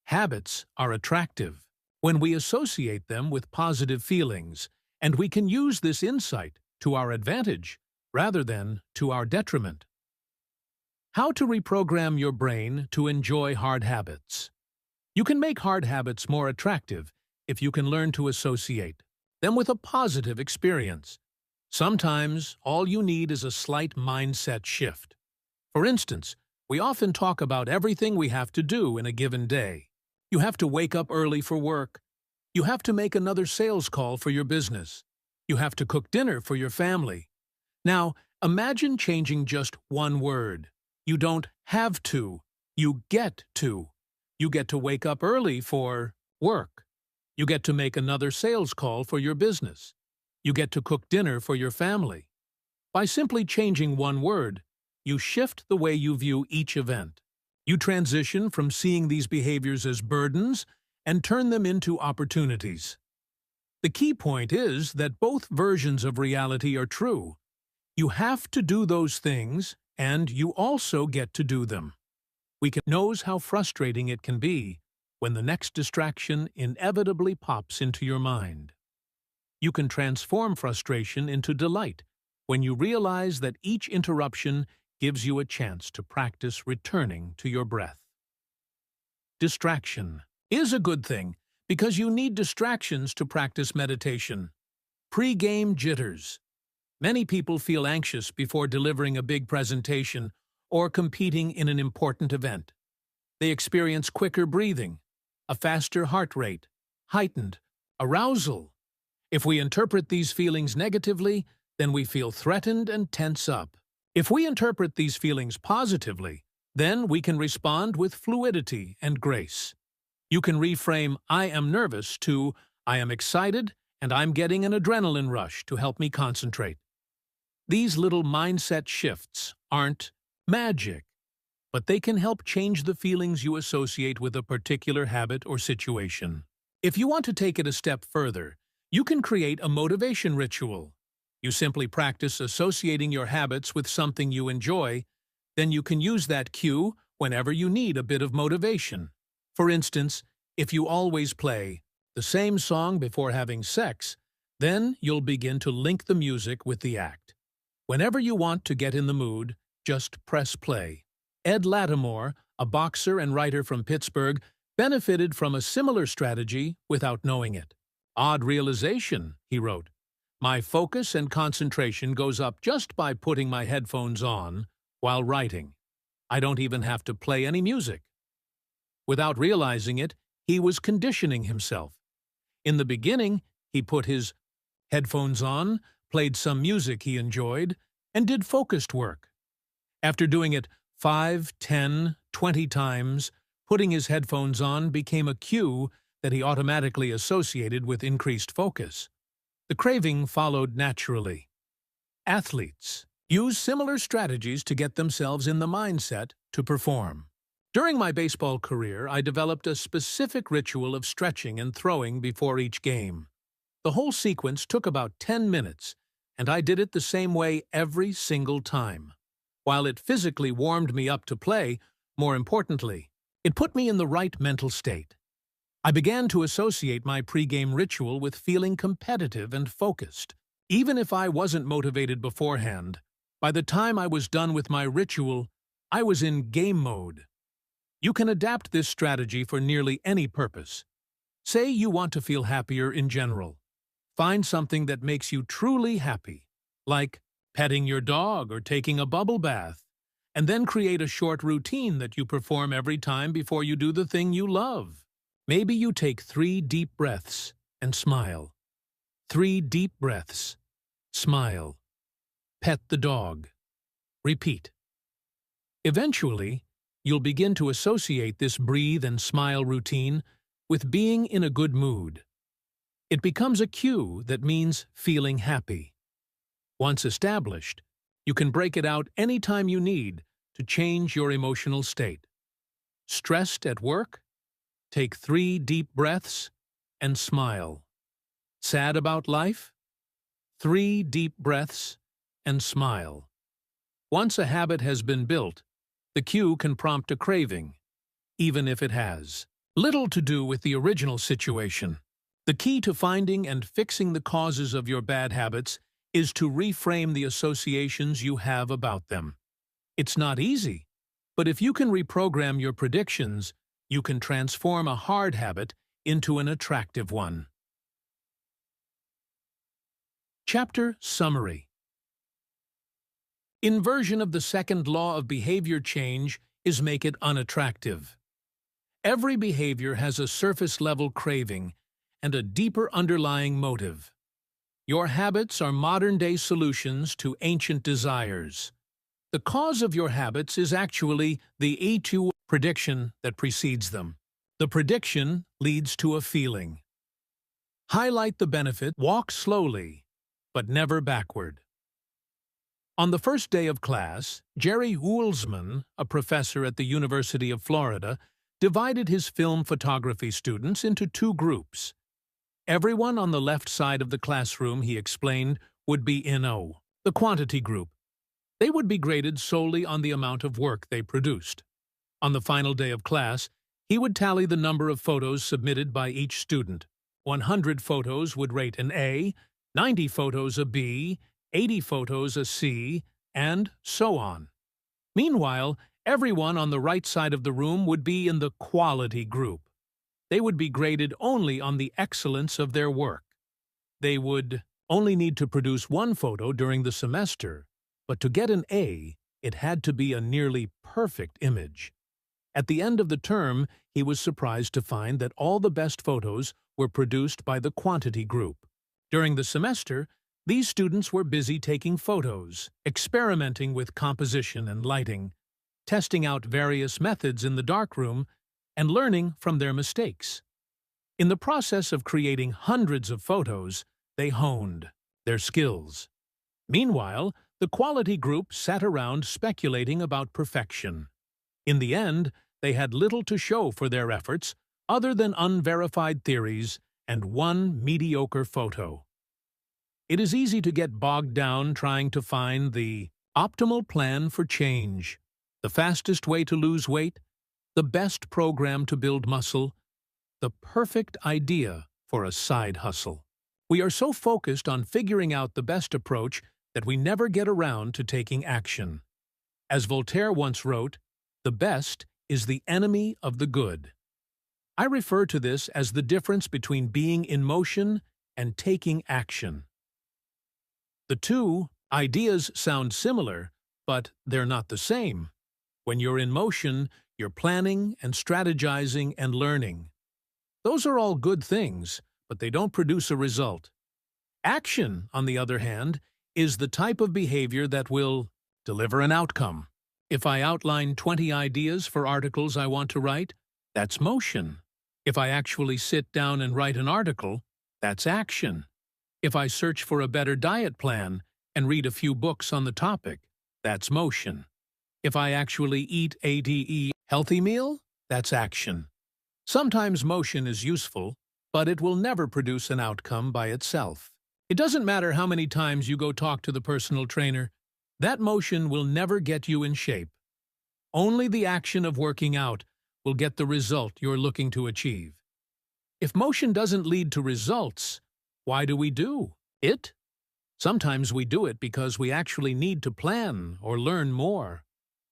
Habits are attractive when we associate them with positive feelings, and we can use this insight to our advantage rather than to our detriment. How to reprogram your brain to enjoy hard habits. You can make hard habits more attractive if you can learn to associate them with a positive experience. Sometimes, all you need is a slight mindset shift. For instance, we often talk about everything we have to do in a given day. You have to wake up early for work. You have to make another sales call for your business. You have to cook dinner for your family. Now, imagine changing just one word. You don't have to. You get to. You get to wake up early for work. You get to make another sales call for your business. You get to cook dinner for your family. By simply changing one word, you shift the way you view each event. You transition from seeing these behaviors as burdens and turn them into opportunities. The key point is that both versions of reality are true. You have to do those things, and you also get to do them. We can knows how frustrating it can be when the next distraction inevitably pops into your mind. You can transform frustration into delight when you realize that each interruption gives you a chance to practice returning to your breath. Distraction is a good thing because you need distractions to practice meditation. Pre-game jitters. Many people feel anxious before delivering a big presentation or competing in an important event. They experience quicker breathing, a faster heart rate, heightened arousal. If we interpret these feelings negatively, then we feel threatened and tense up. If we interpret these feelings positively, then we can respond with fluidity and grace. You can reframe "I am nervous" to "I am excited and I'm getting an adrenaline rush to help me concentrate." These little mindset shifts aren't magic, but they can help change the feelings you associate with a particular habit or situation. If you want to take it a step further, you can create a motivation ritual. You simply practice associating your habits with something you enjoy, then you can use that cue whenever you need a bit of motivation. For instance, if you always play the same song before having sex, then you'll begin to link the music with the act. Whenever you want to get in the mood, just press play. Ed Lattimore, a boxer and writer from Pittsburgh, benefited from a similar strategy without knowing it. "Odd realization," he wrote. "My focus and concentration goes up just by putting my headphones on while writing. I don't even have to play any music." Without realizing it, he was conditioning himself. In the beginning, he put his headphones on, played some music he enjoyed, and did focused work. After doing it 5, 10, 20 times, putting his headphones on became a cue that he automatically associated with increased focus. The craving followed naturally. Athletes use similar strategies to get themselves in the mindset to perform. During my baseball career, I developed a specific ritual of stretching and throwing before each game. The whole sequence took about 10 minutes, and I did it the same way every single time. While it physically warmed me up to play, more importantly, it put me in the right mental state. I began to associate my pregame ritual with feeling competitive and focused. Even if I wasn't motivated beforehand, by the time I was done with my ritual, I was in game mode. You can adapt this strategy for nearly any purpose. Say you want to feel happier in general. Find something that makes you truly happy, like petting your dog or taking a bubble bath, and then create a short routine that you perform every time before you do the thing you love. Maybe you take 3 deep breaths and smile. 3 deep breaths. Smile. Pet the dog. Repeat. Eventually, you'll begin to associate this breathe and smile routine with being in a good mood. It becomes a cue that means feeling happy. Once established, you can break it out anytime you need to change your emotional state. Stressed at work? Take 3 deep breaths and smile. Sad about life? 3 deep breaths and smile. Once a habit has been built, the cue can prompt a craving, even if it has little to do with the original situation. The key to finding and fixing the causes of your bad habits is to reframe the associations you have about them. It's not easy, but if you can reprogram your predictions, you can transform a hard habit into an attractive one. Chapter Summary. Inversion of the second law of behavior change is make it unattractive. Every behavior has a surface-level craving and a deeper underlying motive. Your habits are modern-day solutions to ancient desires. The cause of your habits is actually the E2 prediction that precedes them. The prediction leads to a feeling. Highlight the benefit, walk slowly, but never backward. On the first day of class, Jerry Woolsman, a professor at the University of Florida, divided his film photography students into 2 groups. Everyone on the left side of the classroom, he explained, would be NO, the quantity group. They would be graded solely on the amount of work they produced. On the final day of class, he would tally the number of photos submitted by each student. 100 photos would rate an A, 90 photos a B, 80 photos a C, and so on. Meanwhile, everyone on the right side of the room would be in the quality group. They would be graded only on the excellence of their work. They would only need to produce 1 photo during the semester, but to get an A, it had to be a nearly perfect image. At the end of the term, he was surprised to find that all the best photos were produced by the quantity group. During the semester, these students were busy taking photos, experimenting with composition and lighting, testing out various methods in the darkroom, and learning from their mistakes. In the process of creating hundreds of photos, they honed their skills. Meanwhile, the quality group sat around speculating about perfection. In the end, they had little to show for their efforts other than unverified theories and 1 mediocre photo. It is easy to get bogged down trying to find the optimal plan for change, the fastest way to lose weight, the best program to build muscle, the perfect idea for a side hustle. We are so focused on figuring out the best approach that we never get around to taking action. As Voltaire once wrote, "The best is the enemy of the good." I refer to this as the difference between being in motion and taking action. The 2 ideas sound similar, but they're not the same. When you're in motion, you're planning and strategizing and learning. Those are all good things, but they don't produce a result. Action, on the other hand, is the type of behavior that will deliver an outcome. If I outline 20 ideas for articles I want to write, that's motion. If I actually sit down and write an article, that's action. If I search for a better diet plan and read a few books on the topic, that's motion. If I actually eat Healthy meal? That's action. Sometimes motion is useful, but it will never produce an outcome by itself. It doesn't matter how many times you go talk to the personal trainer, that motion will never get you in shape. Only the action of working out will get the result you're looking to achieve. If motion doesn't lead to results, why do we do it? Sometimes we do it because we actually need to plan or learn more.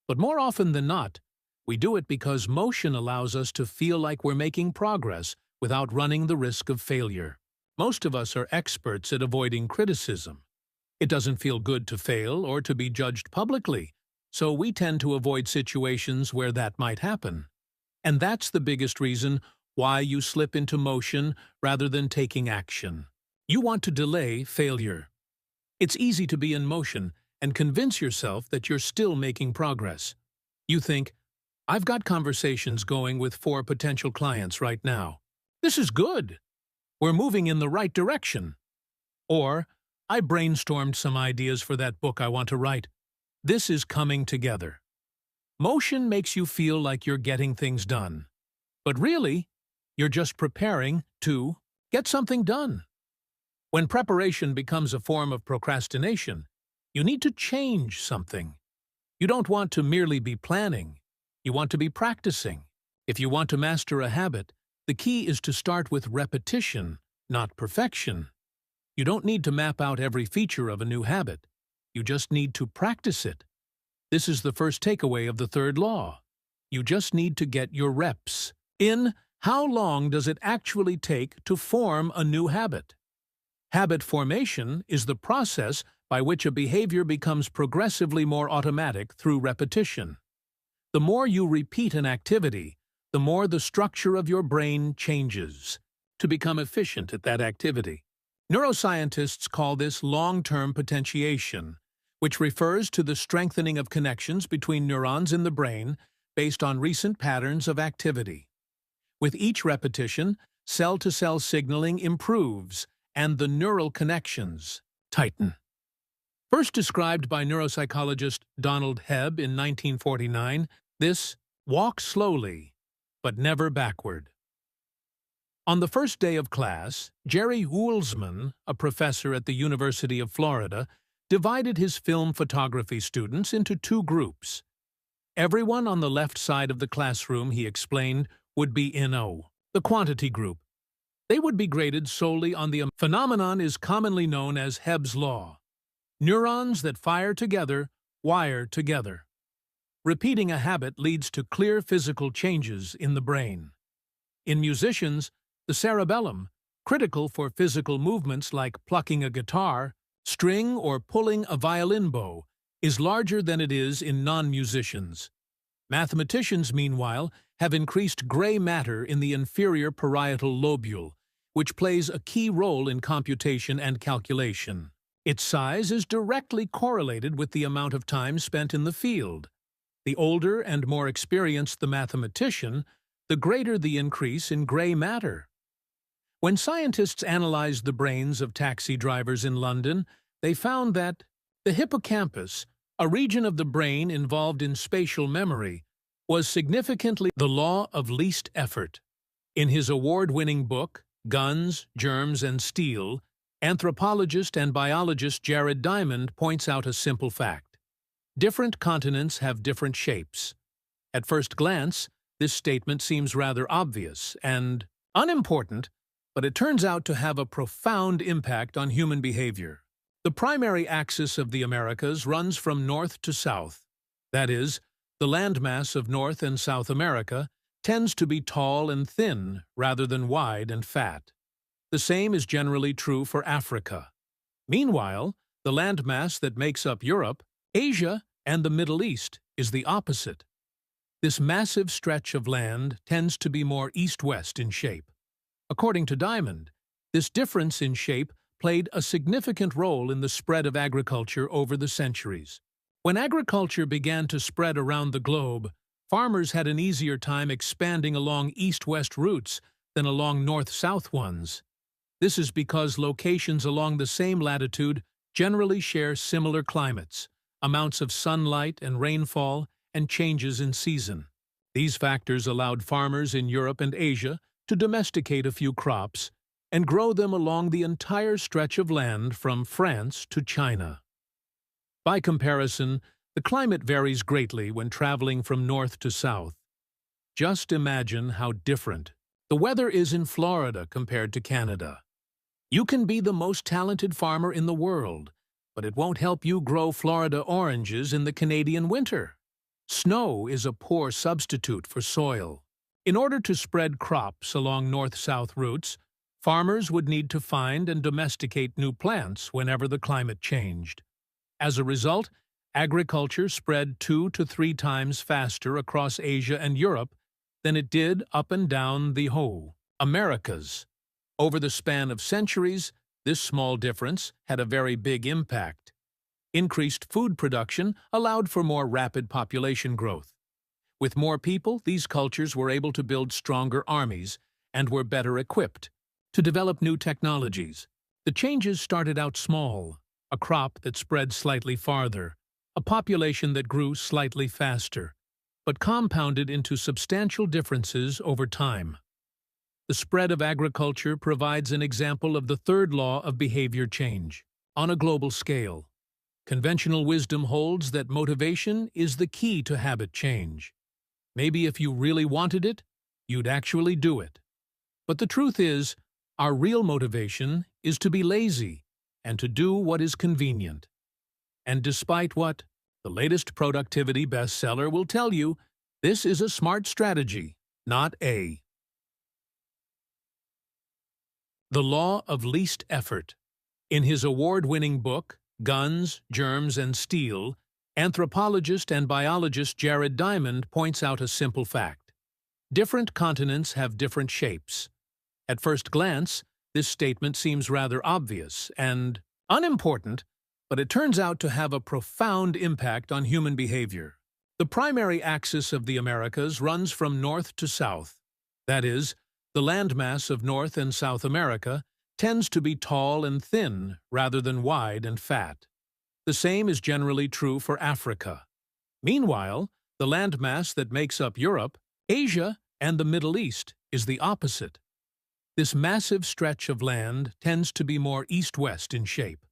But more often than not, we do it because motion allows us to feel like we're making progress without running the risk of failure. Most of us are experts at avoiding criticism. It doesn't feel good to fail or to be judged publicly, so we tend to avoid situations where that might happen. And that's the biggest reason why you slip into motion rather than taking action. You want to delay failure. It's easy to be in motion and convince yourself that you're still making progress. You think, I've got conversations going with 4 potential clients right now. This is good. We're moving in the right direction. Or, I brainstormed some ideas for that book I want to write. This is coming together. Motion makes you feel like you're getting things done. But really, you're just preparing to get something done. When preparation becomes a form of procrastination, you need to change something. You don't want to merely be planning. You want to be practicing. If you want to master a habit, the key is to start with repetition, not perfection. You don't need to map out every feature of a new habit. You just need to practice it. This is the first takeaway of the third law. You just need to get your reps in. How long does it actually take to form a new habit? Habit formation is the process by which a behavior becomes progressively more automatic through repetition. The more you repeat an activity, the more the structure of your brain changes to become efficient at that activity. Neuroscientists call this long-term potentiation, which refers to the strengthening of connections between neurons in the brain based on recent patterns of activity. With each repetition, cell-to-cell signaling improves, and the neural connections tighten. First described by neuropsychologist Donald Hebb in 1949, this walk slowly, but never backward. On the first day of class, Jerry Woolsman, a professor at the University of Florida, divided his film photography students into 2 groups. Everyone on the left side of the classroom, he explained, would be NO, the quantity group. They would be graded solely on the phenomenon is commonly known as Hebb's law. Neurons that fire together wire together. Repeating a habit leads to clear physical changes in the brain. In musicians, the cerebellum, critical for physical movements like plucking a guitar, string, or pulling a violin bow, is larger than it is in non-musicians. Mathematicians, meanwhile, have increased gray matter in the inferior parietal lobule, which plays a key role in computation and calculation. Its size is directly correlated with the amount of time spent in the field. The older and more experienced the mathematician, the greater the increase in gray matter. When scientists analyzed the brains of taxi drivers in London, they found that the hippocampus, a region of the brain involved in spatial memory, was significantly the law of least effort. In his award-winning book, Guns, Germs, and Steel, anthropologist and biologist Jared Diamond points out a simple fact. Different continents have different shapes. At first glance, this statement seems rather obvious and unimportant, but it turns out to have a profound impact on human behavior. The primary axis of the Americas runs from north to south. That is, the landmass of North and South America tends to be tall and thin rather than wide and fat. The same is generally true for Africa. Meanwhile, the landmass that makes up Europe, Asia, and the Middle East is the opposite. This massive stretch of land tends to be more east-west in shape. According to Diamond, this difference in shape played a significant role in the spread of agriculture over the centuries. When agriculture began to spread around the globe, farmers had an easier time expanding along east-west routes than along north-south ones. This is because locations along the same latitude generally share similar climates, amounts of sunlight and rainfall, and changes in season. These factors allowed farmers in Europe and Asia to domesticate a few crops and grow them along the entire stretch of land from France to China. By comparison, the climate varies greatly when traveling from north to south. Just imagine how different the weather is in Florida compared to Canada. You can be the most talented farmer in the world, but it won't help you grow Florida oranges in the Canadian winter. Snow is a poor substitute for soil. In order to spread crops along north-south routes, farmers would need to find and domesticate new plants whenever the climate changed. As a result, agriculture spread 2 to 3 times faster across Asia and Europe than it did up and down the whole Americas. Over the span of centuries, this small difference had a very big impact. Increased food production allowed for more rapid population growth. With more people, these cultures were able to build stronger armies and were better equipped to develop new technologies. The changes started out small: a crop that spread slightly farther, a population that grew slightly faster, but compounded into substantial differences over time. The spread of agriculture provides an example of the third law of behavior change. On a global scale, conventional wisdom holds that motivation is the key to habit change. Maybe if you really wanted it, you'd actually do it. But the truth is, our real motivation is to be lazy and to do what is convenient. And despite what the latest productivity bestseller will tell you, this is a smart strategy, not a. The Law of Least Effort. In his award-winning book, Guns, Germs, and Steel, anthropologist and biologist Jared Diamond points out a simple fact. Different continents have different shapes. At first glance, this statement seems rather obvious and unimportant, but it turns out to have a profound impact on human behavior. The primary axis of the Americas runs from north to south. That is, the landmass of North and South America tends to be tall and thin rather than wide and fat. The same is generally true for Africa. Meanwhile, the landmass that makes up Europe, Asia, and the Middle East is the opposite. This massive stretch of land tends to be more east-west in shape.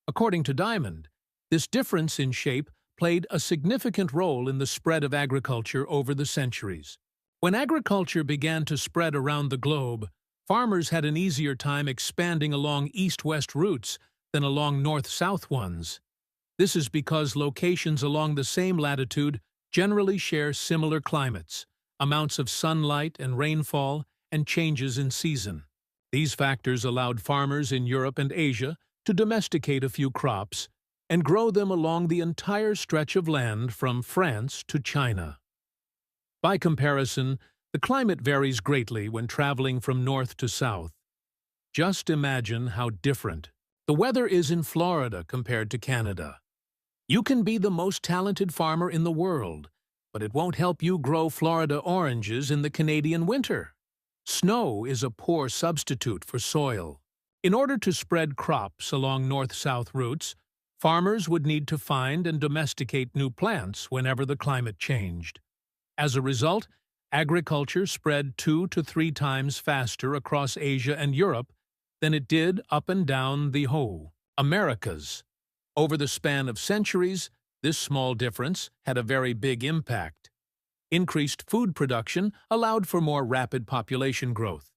According to Diamond, this difference in shape played a significant role in the spread of agriculture over the centuries. When agriculture began to spread around the globe, farmers had an easier time expanding along east-west routes than along north-south ones. This is because locations along the same latitude generally share similar climates, amounts of sunlight and rainfall, and changes in season. These factors allowed farmers in Europe and Asia to domesticate a few crops and grow them along the entire stretch of land from France to China. By comparison, the climate varies greatly when traveling from north to south. Just imagine how different the weather is in Florida compared to Canada. You can be the most talented farmer in the world, but it won't help you grow Florida oranges in the Canadian winter. Snow is a poor substitute for soil. In order to spread crops along north-south routes, farmers would need to find and domesticate new plants whenever the climate changed. As a result, agriculture spread 2 to 3 times faster across Asia and Europe than it did up and down the whole Americas. Over the span of centuries, this small difference had a very big impact. Increased food production allowed for more rapid population growth.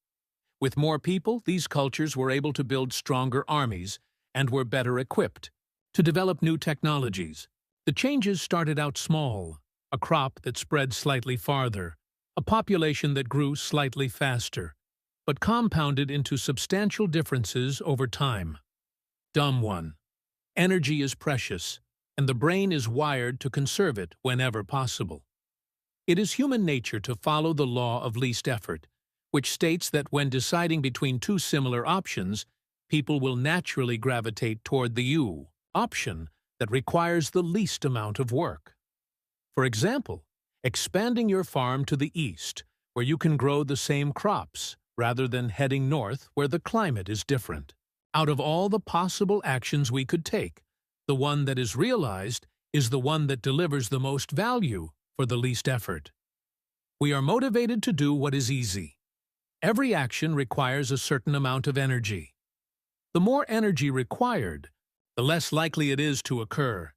With more people, these cultures were able to build stronger armies and were better equipped to develop new technologies. The changes started out small: a crop that spread slightly farther, a population that grew slightly faster, but compounded into substantial differences over time. Dumb one. Energy is precious, and the brain is wired to conserve it whenever possible. It is human nature to follow the law of least effort, which states that when deciding between two similar options, people will naturally gravitate toward the option that requires the least amount of work. For example, expanding your farm to the east, where you can grow the same crops, rather than heading north where the climate is different. Out of all the possible actions we could take, the one that is realized is the one that delivers the most value for the least effort. We are motivated to do what is easy. Every action requires a certain amount of energy. The more energy required, the less likely it is to occur.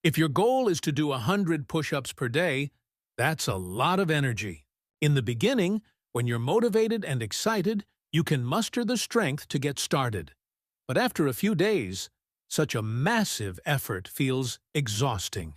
If your goal is to do 100 push-ups per day, that's a lot of energy. In the beginning, when you're motivated and excited, you can muster the strength to get started. But after a few days, such a massive effort feels exhausting.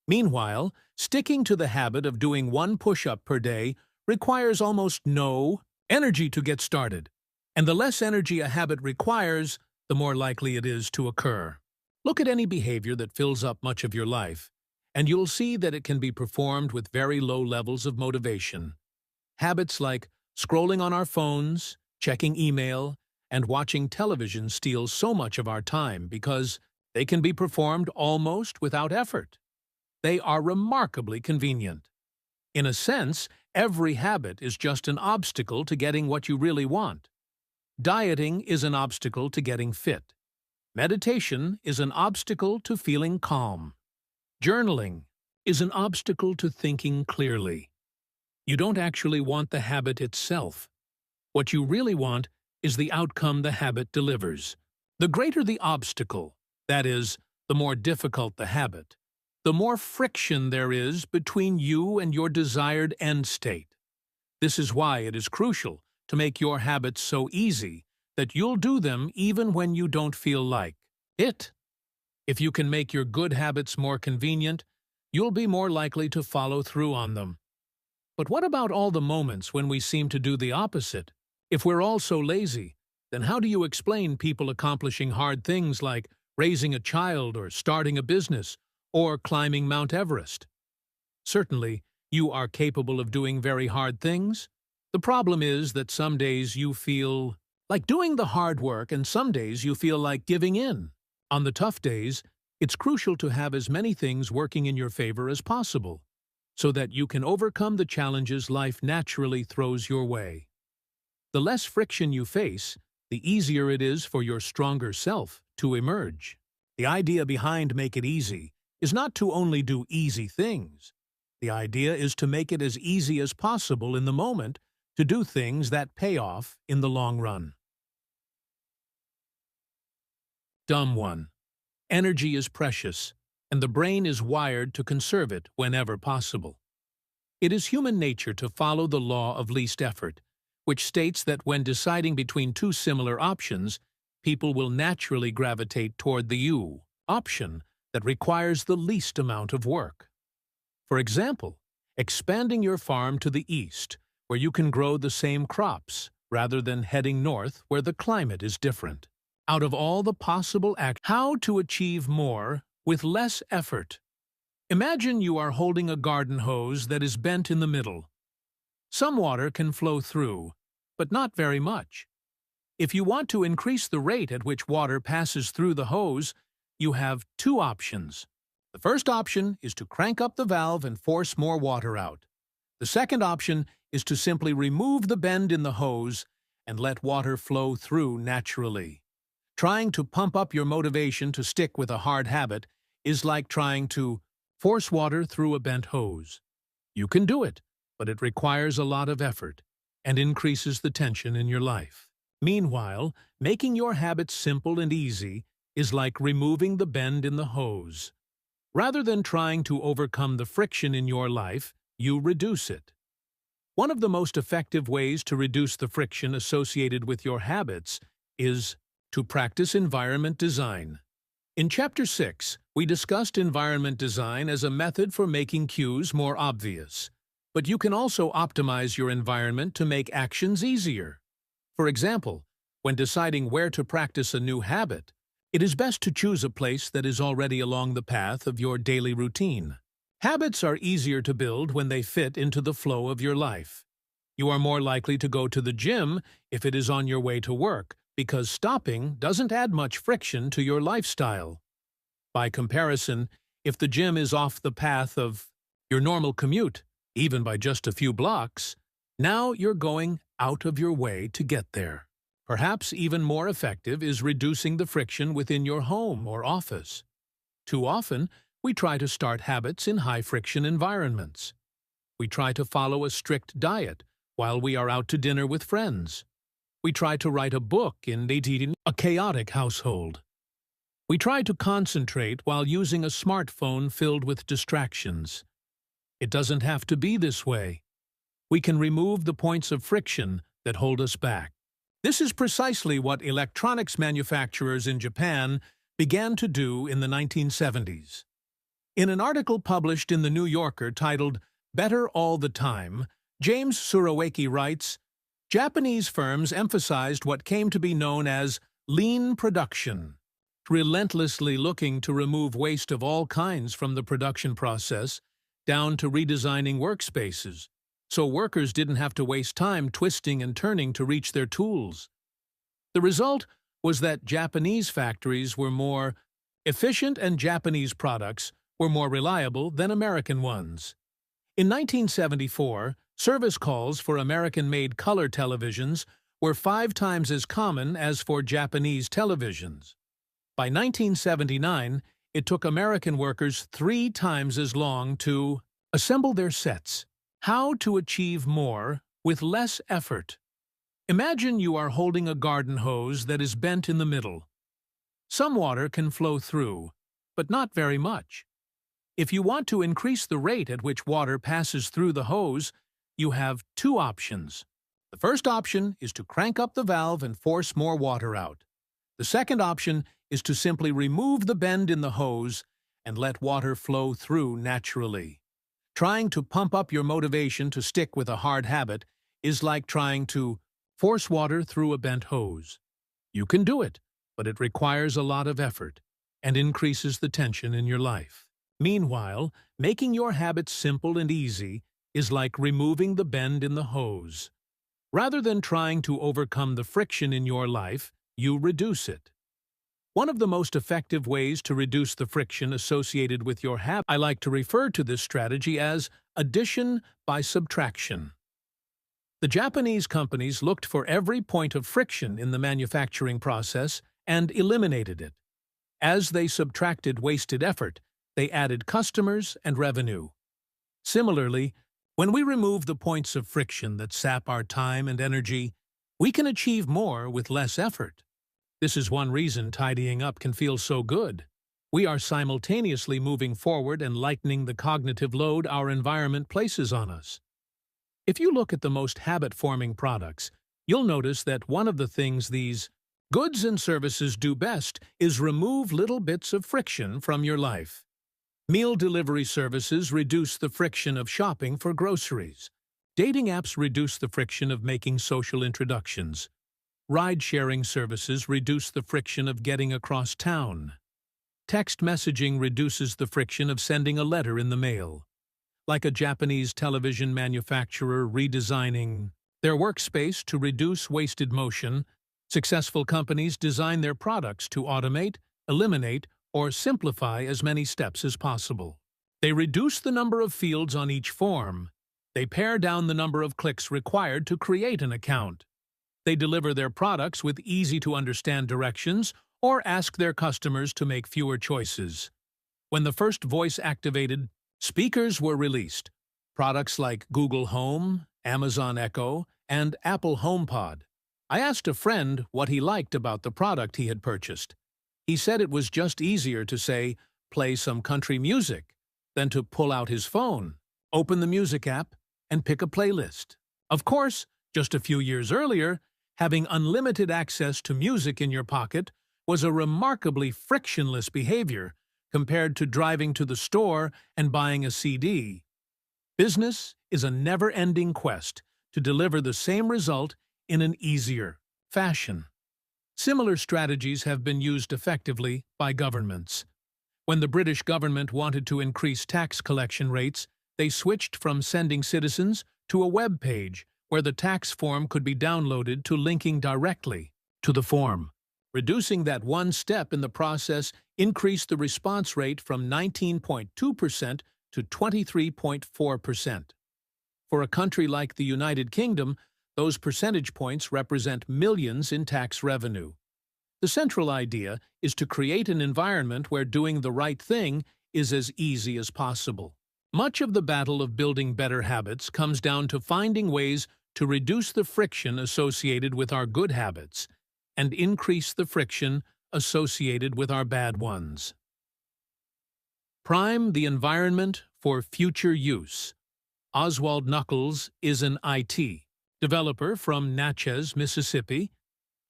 Meanwhile, sticking to the habit of doing 1 push-up per day requires almost no energy to get started. And the less energy a habit requires, the more likely it is to occur. Look at any behavior that fills up much of your life, and you'll see that it can be performed with very low levels of motivation. Habits like scrolling on our phones, checking email, and watching television steal so much of our time because they can be performed almost without effort. They are remarkably convenient. In a sense, every habit is just an obstacle to getting what you really want. Dieting is an obstacle to getting fit. Meditation is an obstacle to feeling calm. Journaling is an obstacle to thinking clearly. You don't actually want the habit itself. What you really want is the outcome the habit delivers. The greater the obstacle, that is, the more difficult the habit, the more friction there is between you and your desired end state. This is why it is crucial to make your habits so easy that you'll do them even when you don't feel like it. If you can make your good habits more convenient, you'll be more likely to follow through on them. But what about all the moments when we seem to do the opposite? If we're all so lazy, then how do you explain people accomplishing hard things like raising a child or starting a business or climbing Mount Everest? Certainly, you are capable of doing very hard things. The problem is that some days you feel like doing the hard work and some days you feel like giving in. On the tough days, it's crucial to have as many things working in your favor as possible, so that you can overcome the challenges life naturally throws your way. The less friction you face, the easier it is for your stronger self to emerge. The idea behind Make It Easy is not to only do easy things. The idea is to make it as easy as possible in the moment to do things that pay off in the long run. Dumb one. Energy is precious, and the brain is wired to conserve it whenever possible. It is human nature to follow the law of least effort, which states that when deciding between two similar options, people will naturally gravitate toward the option that requires the least amount of work. For example, expanding your farm to the east, where you can grow the same crops, rather than heading north where the climate is different. Out of all the possible actions, how to achieve more with less effort. Imagine you are holding a garden hose that is bent in the middle. Some water can flow through, but not very much. If you want to increase the rate at which water passes through the hose, you have 2 options. The first option is to crank up the valve and force more water out. The second option is to simply remove the bend in the hose and let water flow through naturally. Trying to pump up your motivation to stick with a hard habit is like trying to force water through a bent hose. You can do it, but it requires a lot of effort and increases the tension in your life. Meanwhile, making your habits simple and easy is like removing the bend in the hose. Rather than trying to overcome the friction in your life, you reduce it. One of the most effective ways to reduce the friction associated with your habits is to practice environment design. In Chapter 6, we discussed environment design as a method for making cues more obvious. But you can also optimize your environment to make actions easier. For example, when deciding where to practice a new habit, it is best to choose a place that is already along the path of your daily routine. Habits are easier to build when they fit into the flow of your life. You are more likely to go to the gym if it is on your way to work, because stopping doesn't add much friction to your lifestyle. By comparison, if the gym is off the path of your normal commute, even by just a few blocks, now you're going out of your way to get there. Perhaps even more effective is reducing the friction within your home or office. Too often, we try to start habits in high-friction environments. We try to follow a strict diet while we are out to dinner with friends. We try to write a book in a chaotic household. We try to concentrate while using a smartphone filled with distractions. It doesn't have to be this way. We can remove the points of friction that hold us back. This is precisely what electronics manufacturers in Japan began to do in the 1970s. In an article published in The New Yorker titled "Better All the Time," James Surowiecki writes, "Japanese firms emphasized what came to be known as lean production, relentlessly looking to remove waste of all kinds from the production process, down to redesigning workspaces, so workers didn't have to waste time twisting and turning to reach their tools. The result was that Japanese factories were more efficient and Japanese products were more reliable than American ones. In 1974, service calls for American-made color televisions were 5 times as common as for Japanese televisions. By 1979, it took American workers 3 times as long to assemble their sets. How to achieve more with less effort. Imagine you are holding a garden hose that is bent in the middle. Some water can flow through, but not very much. If you want to increase the rate at which water passes through the hose, you have 2 options. The first option is to crank up the valve and force more water out. The second option is to simply remove the bend in the hose and let water flow through naturally. Trying to pump up your motivation to stick with a hard habit is like trying to force water through a bent hose. You can do it, but it requires a lot of effort and increases the tension in your life. Meanwhile, making your habits simple and easy is like removing the bend in the hose. Rather than trying to overcome the friction in your life, you reduce it. One of the most effective ways to reduce the friction associated with your habit, I like to refer to this strategy as addition by subtraction. The Japanese companies looked for every point of friction in the manufacturing process and eliminated it. As they subtracted wasted effort, they added customers and revenue. Similarly, when we remove the points of friction that sap our time and energy, we can achieve more with less effort. This is one reason tidying up can feel so good. We are simultaneously moving forward and lightening the cognitive load our environment places on us. If you look at the most habit-forming products, you'll notice that one of the things these goods and services do best is remove little bits of friction from your life. Meal delivery services reduce the friction of shopping for groceries. Dating apps reduce the friction of making social introductions. Ride-sharing services reduce the friction of getting across town. Text messaging reduces the friction of sending a letter in the mail. Like a Japanese television manufacturer redesigning their workspace to reduce wasted motion, successful companies design their products to automate, eliminate, or simplify as many steps as possible. They reduce the number of fields on each form. They pare down the number of clicks required to create an account. They deliver their products with easy-to-understand directions or ask their customers to make fewer choices. When the first voice-activated speakers were released, products like Google Home, Amazon Echo, and Apple HomePod, I asked a friend what he liked about the product he had purchased. He said it was just easier to say, "Play some country music," than to pull out his phone, open the music app, and pick a playlist. Of course, just a few years earlier, having unlimited access to music in your pocket was a remarkably frictionless behavior compared to driving to the store and buying a CD. Business is a never-ending quest to deliver the same result in an easier fashion. Similar strategies have been used effectively by governments. When the British government wanted to increase tax collection rates, they switched from sending citizens to a web page where the tax form could be downloaded to linking directly to the form. Reducing that one step in the process increased the response rate from 19.2% to 23.4%. For a country like the United Kingdom, those percentage points represent millions in tax revenue. The central idea is to create an environment where doing the right thing is as easy as possible. Much of the battle of building better habits comes down to finding ways to reduce the friction associated with our good habits and increase the friction associated with our bad ones. Prime the environment for future use. Oswald Knuckles is an IT developer from Natchez, Mississippi.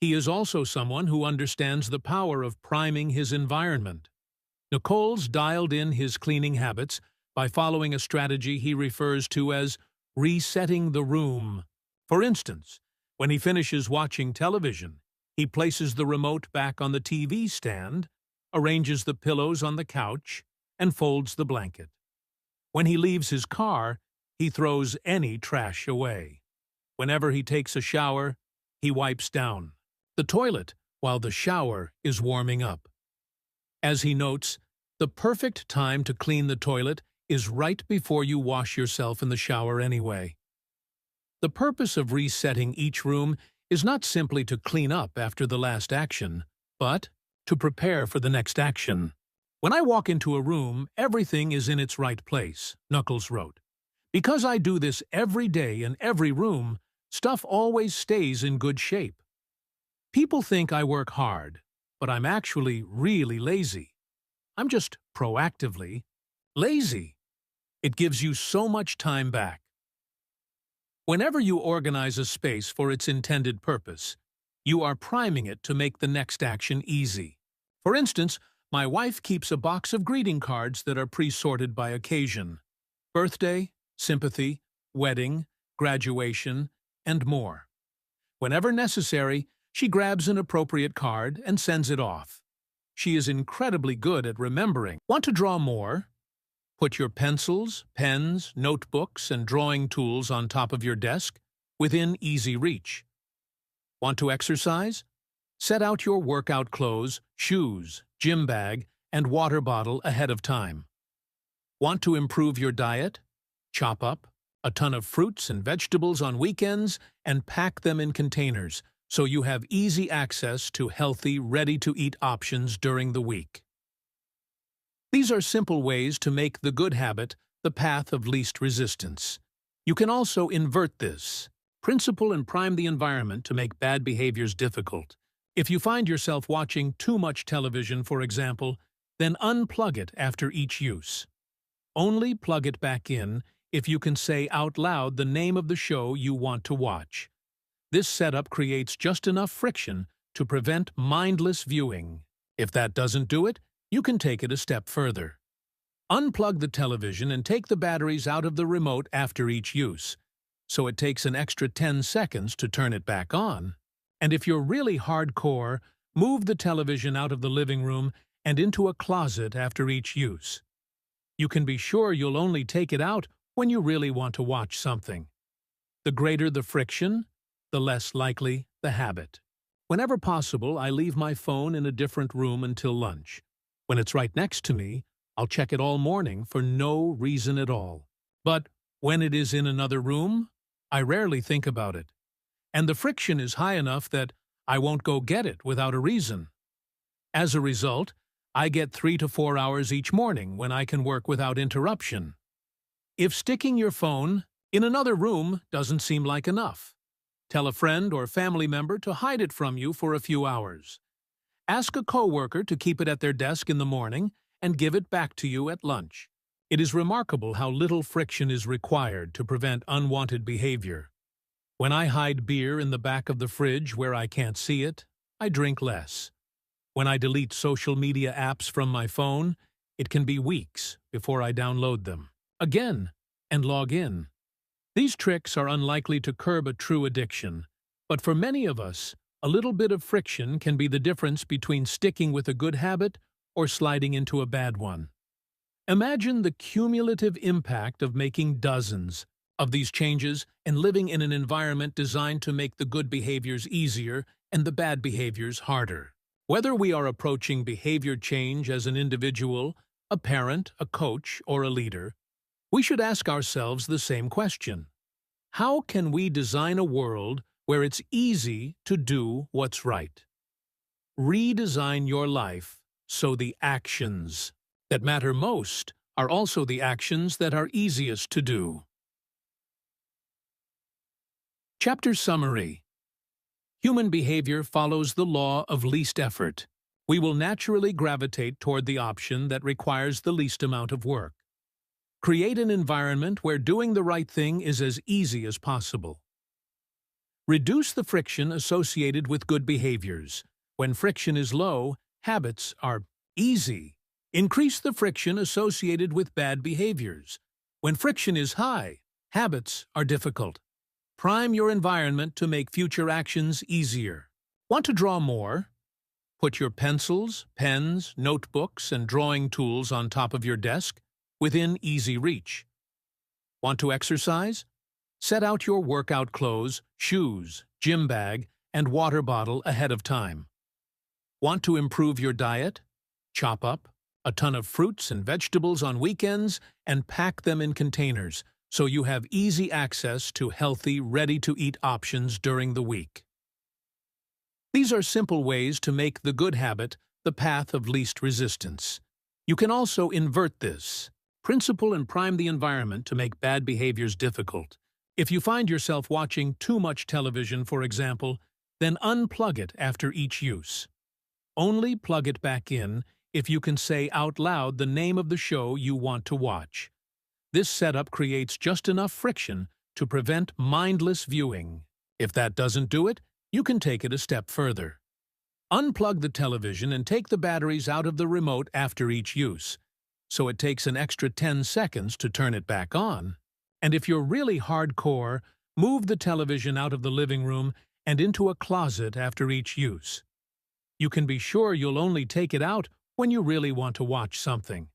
He is also someone who understands the power of priming his environment. Nicole's dialed in his cleaning habits by following a strategy he refers to as resetting the room. For instance, when he finishes watching television, he places the remote back on the TV stand, arranges the pillows on the couch, and folds the blanket. When he leaves his car, he throws any trash away. Whenever he takes a shower, he wipes down the toilet while the shower is warming up. As he notes, the perfect time to clean the toilet is right before you wash yourself in the shower anyway. The purpose of resetting each room is not simply to clean up after the last action, but to prepare for the next action. When I walk into a room, everything is in its right place, Knuckles wrote. Because I do this every day in every room, stuff always stays in good shape. People think I work hard, but I'm actually really lazy. I'm just proactively lazy. It gives you so much time back. Whenever you organize a space for its intended purpose, you are priming it to make the next action easy. For instance, my wife keeps a box of greeting cards that are pre-sorted by occasion: birthday, sympathy, wedding, graduation, and more. Whenever necessary, she grabs an appropriate card and sends it off. She is incredibly good at remembering. Want to draw more? Put your pencils, pens, notebooks, and drawing tools on top of your desk, within easy reach. Want to exercise? Set out your workout clothes, shoes, gym bag, and water bottle ahead of time. Want to improve your diet? Chop up a ton of fruits and vegetables on weekends and pack them in containers so you have easy access to healthy, ready-to-eat options during the week. These are simple ways to make the good habit the path of least resistance. You can also invert this principle and prime the environment to make bad behaviors difficult. If you find yourself watching too much television, for example, then unplug it after each use. Only plug it back in if you can say out loud the name of the show you want to watch. This setup creates just enough friction to prevent mindless viewing. If that doesn't do it, you can take it a step further. Unplug the television and take the batteries out of the remote after each use, so it takes an extra 10 seconds to turn it back on. And if you're really hardcore, move the television out of the living room and into a closet after each use. You can be sure you'll only take it out when you really want to watch something. The greater the friction, the less likely the habit. Whenever possible, I leave my phone in a different room until lunch. When it's right next to me, I'll check it all morning for no reason at all. But when it is in another room, I rarely think about it. And the friction is high enough that I won't go get it without a reason. As a result, I get 3 to 4 hours each morning when I can work without interruption. If sticking your phone in another room doesn't seem like enough, tell a friend or family member to hide it from you for a few hours. Ask a coworker to keep it at their desk in the morning and give it back to you at lunch. It is remarkable how little friction is required to prevent unwanted behavior. When I hide beer in the back of the fridge where I can't see it, I drink less. When I delete social media apps from my phone, it can be weeks before I download them again and log in. These tricks are unlikely to curb a true addiction, but for many of us, a little bit of friction can be the difference between sticking with a good habit or sliding into a bad one. Imagine the cumulative impact of making dozens of these changes and living in an environment designed to make the good behaviors easier and the bad behaviors harder. Whether we are approaching behavior change as an individual, a parent, a coach, or a leader, we should ask ourselves the same question. How can we design a world where it's easy to do what's right? Redesign your life so the actions that matter most are also the actions that are easiest to do. Chapter Summary. Human behavior follows the law of least effort. We will naturally gravitate toward the option that requires the least amount of work. Create an environment where doing the right thing is as easy as possible. Reduce the friction associated with good behaviors. When friction is low, habits are easy. Increase the friction associated with bad behaviors. When friction is high, habits are difficult. Prime your environment to make future actions easier. Want to draw more? Put your pencils, pens, notebooks, and drawing tools on top of your desk, within easy reach. Want to exercise? Set out your workout clothes, shoes, gym bag, and water bottle ahead of time. Want to improve your diet? Chop up a ton of fruits and vegetables on weekends and pack them in containers so you have easy access to healthy, ready-to-eat options during the week. These are simple ways to make the good habit the path of least resistance. You can also invert this principle and prime the environment to make bad behaviors difficult. If you find yourself watching too much television, for example, then unplug it after each use. Only plug it back in if you can say out loud the name of the show you want to watch. This setup creates just enough friction to prevent mindless viewing. If that doesn't do it, you can take it a step further. Unplug the television and take the batteries out of the remote after each use, so it takes an extra 10 seconds to turn it back on. And if you're really hardcore, move the television out of the living room and into a closet after each use. You can be sure you'll only take it out when you really want to watch something.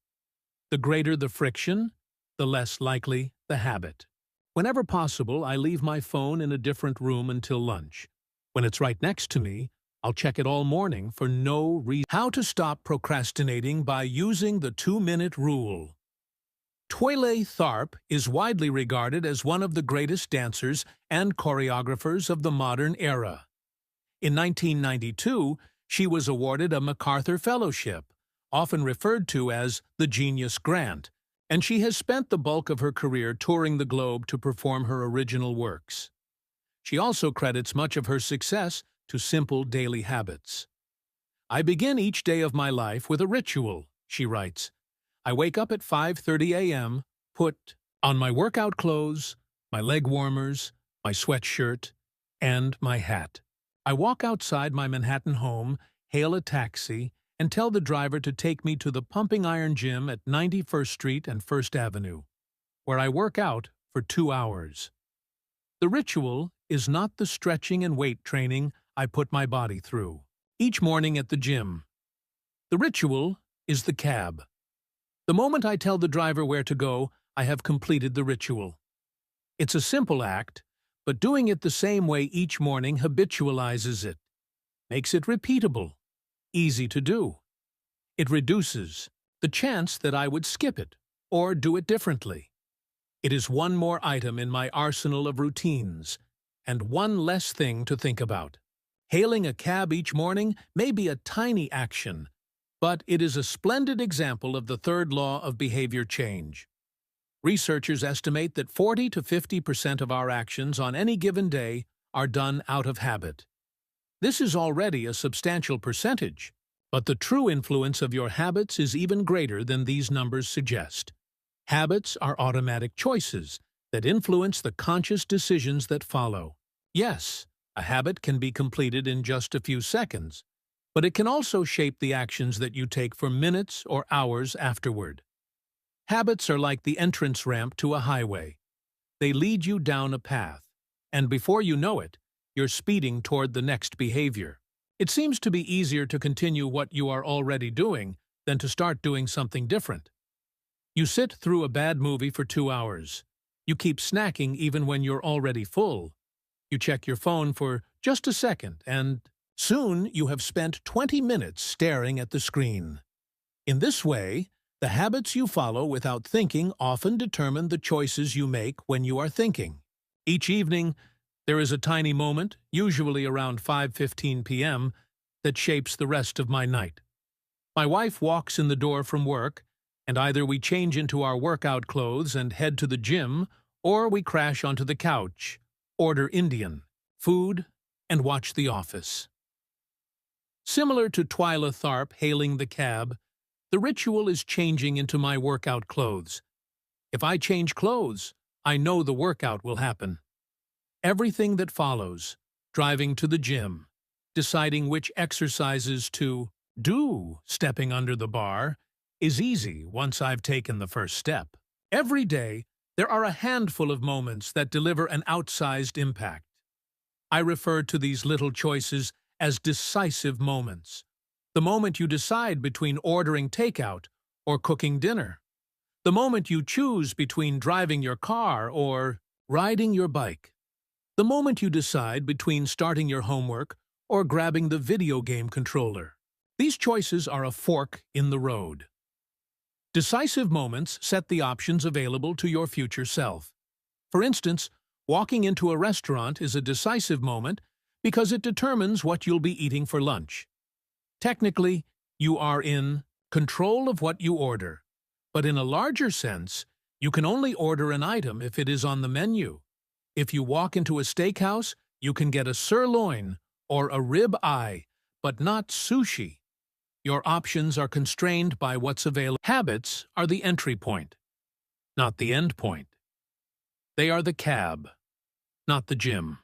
The greater the friction, the less likely the habit. Whenever possible, I leave my phone in a different room until lunch. When it's right next to me, I'll check it all morning for no reason. How to stop procrastinating by using the 2-minute rule. Twyla Tharp is widely regarded as one of the greatest dancers and choreographers of the modern era. In 1992, she was awarded a MacArthur Fellowship, often referred to as the Genius Grant, and she has spent the bulk of her career touring the globe to perform her original works. She also credits much of her success to simple daily habits. I begin each day of my life with a ritual, she writes. I wake up at 5:30 a.m., put on my workout clothes, my leg warmers, my sweatshirt, and my hat. I walk outside my Manhattan home, hail a taxi, and tell the driver to take me to the Pumping Iron Gym at 91st Street and 1st Avenue, where I work out for 2 hours. The ritual is not the stretching and weight training I put my body through each morning at the gym. The ritual is the cab. The moment I tell the driver where to go, I have completed the ritual. It's a simple act, but doing it the same way each morning habitualizes it, makes it repeatable, easy to do. It reduces the chance that I would skip it or do it differently. It is one more item in my arsenal of routines, and one less thing to think about. Hailing a cab each morning may be a tiny action, but it is a splendid example of the third law of behavior change. Researchers estimate that 40 to 50% of our actions on any given day are done out of habit. This is already a substantial percentage, but the true influence of your habits is even greater than these numbers suggest. Habits are automatic choices that influence the conscious decisions that follow. Yes, a habit can be completed in just a few seconds, but it can also shape the actions that you take for minutes or hours afterward. Habits are like the entrance ramp to a highway. They lead you down a path, and before you know it, you're speeding toward the next behavior. It seems to be easier to continue what you are already doing than to start doing something different. You sit through a bad movie for 2 hours. You keep snacking even when you're already full. You check your phone for just a second, and soon you have spent 20 minutes staring at the screen. In this way, the habits you follow without thinking often determine the choices you make when you are thinking. Each evening, there is a tiny moment, usually around 5:15 p.m., that shapes the rest of my night. My wife walks in the door from work, And either we change into our workout clothes and head to the gym, or we crash onto the couch, order Indian food, and watch The Office. Similar to Twyla Tharp hailing the cab, the ritual is changing into my workout clothes. If I change clothes, I know the workout will happen. Everything that follows, driving to the gym, deciding which exercises to do stepping under the bar, is easy once I've taken the first step. Every day, there are a handful of moments that deliver an outsized impact. I refer to these little choices as decisive moments. The moment you decide between ordering takeout or cooking dinner. The moment you choose between driving your car or riding your bike. The moment you decide between starting your homework or grabbing the video game controller. These choices are a fork in the road. Decisive moments set the options available to your future self. For instance, walking into a restaurant is a decisive moment because it determines what you'll be eating for lunch. Technically, you are in control of what you order, but in a larger sense, you can only order an item if it is on the menu. If you walk into a steakhouse, you can get a sirloin or a rib eye, but not sushi. Your options are constrained by what's available. Habits are the entry point, not the end point. They are the cab, not the gym.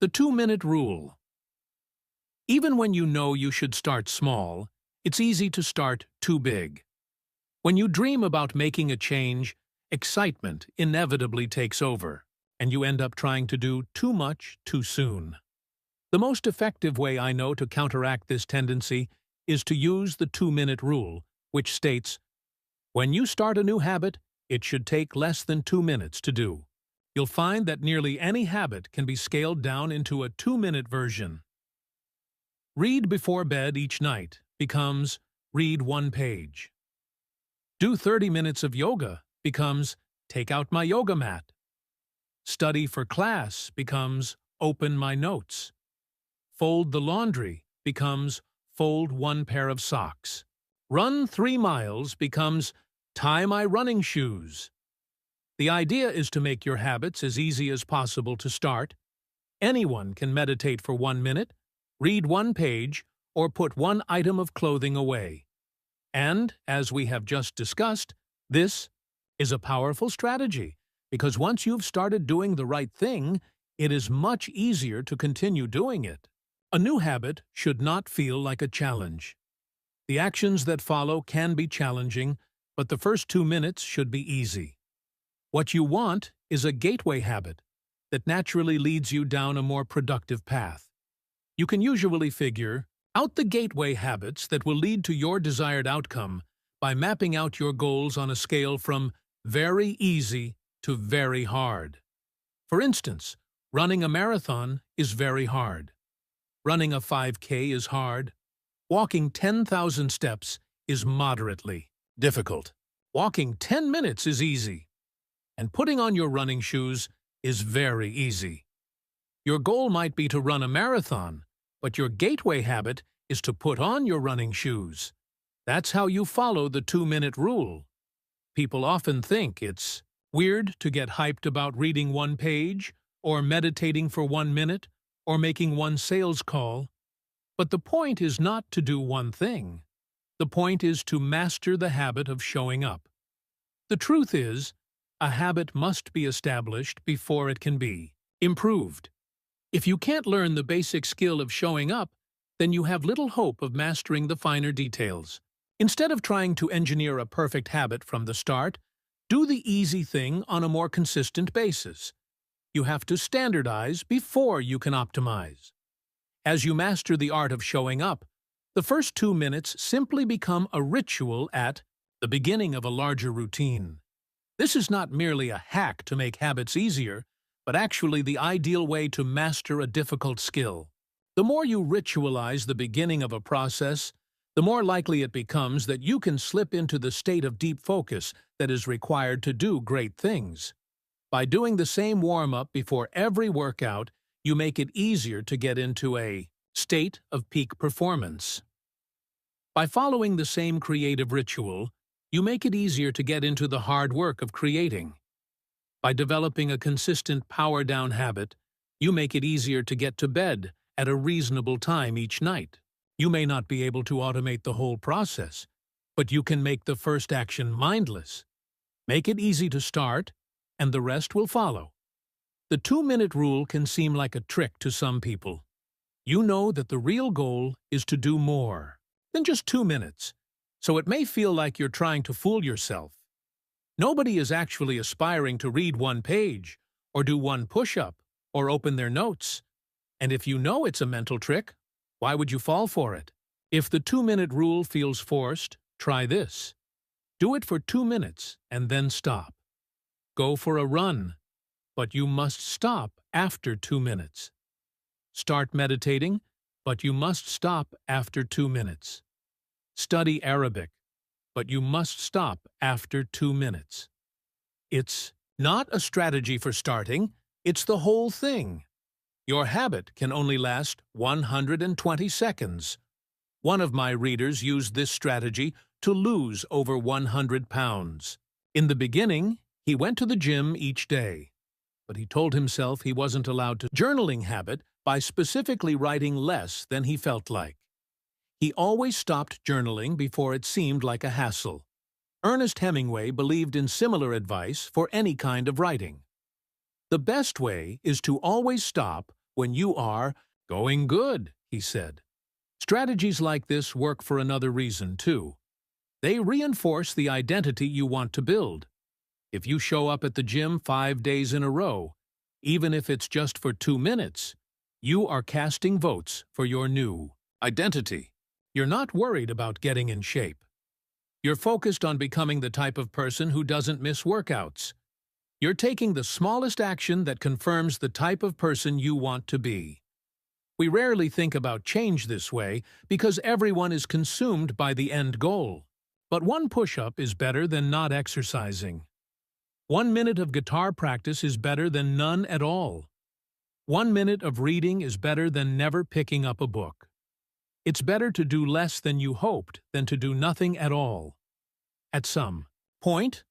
The 2-minute rule. Even when you know you should start small, it's easy to start too big. When you dream about making a change, excitement inevitably takes over, and you end up trying to do too much too soon. The most effective way I know to counteract this tendency is to use the 2-minute rule, which states, when you start a new habit, it should take less than 2 minutes to do. You'll find that nearly any habit can be scaled down into a 2-minute version. Read before bed each night becomes read 1 page. Do 30 minutes of yoga becomes take out my yoga mat. Study for class becomes open my notes. Fold the laundry becomes fold 1 pair of socks. Run 3 miles becomes tie my running shoes. The idea is to make your habits as easy as possible to start. Anyone can meditate for 1 minute, read 1 page, or put 1 item of clothing away. And, as we have just discussed, this is a powerful strategy because once you've started doing the right thing, it is much easier to continue doing it. A new habit should not feel like a challenge. The actions that follow can be challenging, but the first 2 minutes should be easy. What you want is a gateway habit that naturally leads you down a more productive path. You can usually figure out the gateway habits that will lead to your desired outcome by mapping out your goals on a scale from very easy to very hard. For instance, running a marathon is very hard. Running a 5K is hard. Walking 10,000 steps is moderately difficult. Walking 10 minutes is easy. And putting on your running shoes is very easy. Your goal might be to run a marathon, but your gateway habit is to put on your running shoes. That's how you follow the 2-minute rule. People often think it's weird to get hyped about reading 1 page, or meditating for 1 minute, or making 1 sales call. But the point is not to do one thing. The point is to master the habit of showing up. The truth is, a habit must be established before it can be improved. If you can't learn the basic skill of showing up, then you have little hope of mastering the finer details. Instead of trying to engineer a perfect habit from the start, do the easy thing on a more consistent basis. You have to standardize before you can optimize. As you master the art of showing up, the first 2 minutes simply become a ritual at the beginning of a larger routine. This is not merely a hack to make habits easier, but actually the ideal way to master a difficult skill. The more you ritualize the beginning of a process, the more likely it becomes that you can slip into the state of deep focus that is required to do great things. By doing the same warm-up before every workout, you make it easier to get into a state of peak performance. By following the same creative ritual, you make it easier to get into the hard work of creating. By developing a consistent power-down habit, you make it easier to get to bed at a reasonable time each night. You may not be able to automate the whole process, but you can make the first action mindless. Make it easy to start, and the rest will follow. The 2-minute rule can seem like a trick to some people. You know that the real goal is to do more than just 2 minutes, so it may feel like you're trying to fool yourself. Nobody is actually aspiring to read 1 page, or do 1 push-up, or open their notes. And if you know it's a mental trick, why would you fall for it? If the 2-minute rule feels forced, try this. Do it for 2 minutes and then stop. Go for a run, but you must stop after 2 minutes. Start meditating, but you must stop after 2 minutes. Study Arabic, but you must stop after 2 minutes. It's not a strategy for starting, it's the whole thing. Your habit can only last 120 seconds. One of my readers used this strategy to lose over 100 pounds. In the beginning, he went to the gym each day, but he told himself he wasn't allowed to journaling habit by specifically writing less than he felt like. He always stopped journaling before it seemed like a hassle. Ernest Hemingway believed in similar advice for any kind of writing. The best way is to always stop when you are going good, he said. Strategies like this work for another reason, too. They reinforce the identity you want to build. If you show up at the gym 5 days in a row, even if it's just for 2 minutes, you are casting votes for your new identity. You're not worried about getting in shape. You're focused on becoming the type of person who doesn't miss workouts. You're taking the smallest action that confirms the type of person you want to be. We rarely think about change this way because everyone is consumed by the end goal. But 1 push-up is better than not exercising. 1 minute of guitar practice is better than none at all. 1 minute of reading is better than never picking up a book. It's better to do less than you hoped than to do nothing at all. At some point,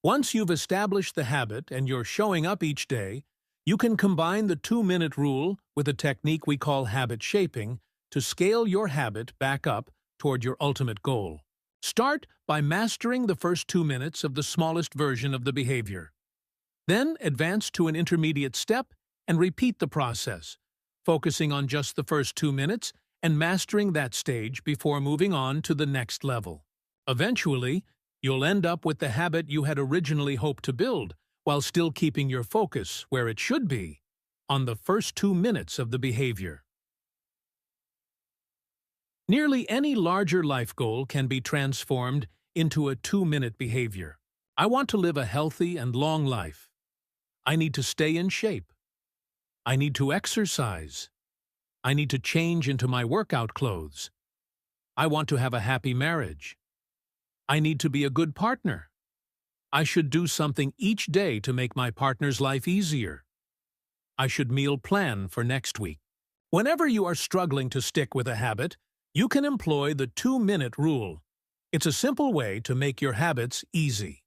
once you've established the habit and you're showing up each day, you can combine the 2-minute rule with a technique we call habit shaping to scale your habit back up toward your ultimate goal. Start by mastering the first 2 minutes of the smallest version of the behavior. Then advance to an intermediate step and repeat the process, focusing on just the first 2 minutes and mastering that stage before moving on to the next level. Eventually, you'll end up with the habit you had originally hoped to build, while still keeping your focus where it should be, on the first 2 minutes of the behavior. Nearly any larger life goal can be transformed into a 2-minute behavior. I want to live a healthy and long life. I need to stay in shape. I need to exercise. I need to change into my workout clothes. I want to have a happy marriage. I need to be a good partner. I should do something each day to make my partner's life easier. I should meal plan for next week. Whenever you are struggling to stick with a habit, you can employ the 2-minute rule. It's a simple way to make your habits easy.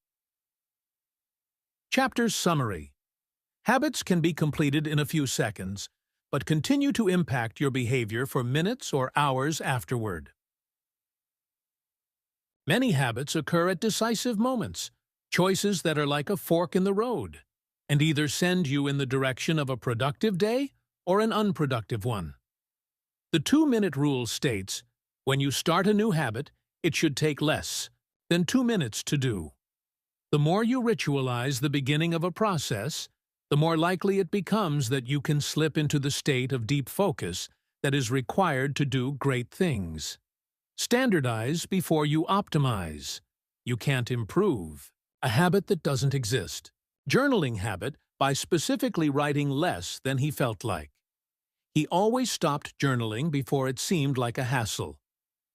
Chapter Summary. Habits can be completed in a few seconds, but continue to impact your behavior for minutes or hours afterward. Many habits occur at decisive moments, choices that are like a fork in the road, and either send you in the direction of a productive day or an unproductive one. The 2-minute rule states, when you start a new habit, it should take less than 2 minutes to do. The more you ritualize the beginning of a process, the more likely it becomes that you can slip into the state of deep focus that is required to do great things. Standardize before you optimize. You can't improve a habit that doesn't exist. Journaling habit by specifically writing less than he felt like. He always stopped journaling before it seemed like a hassle.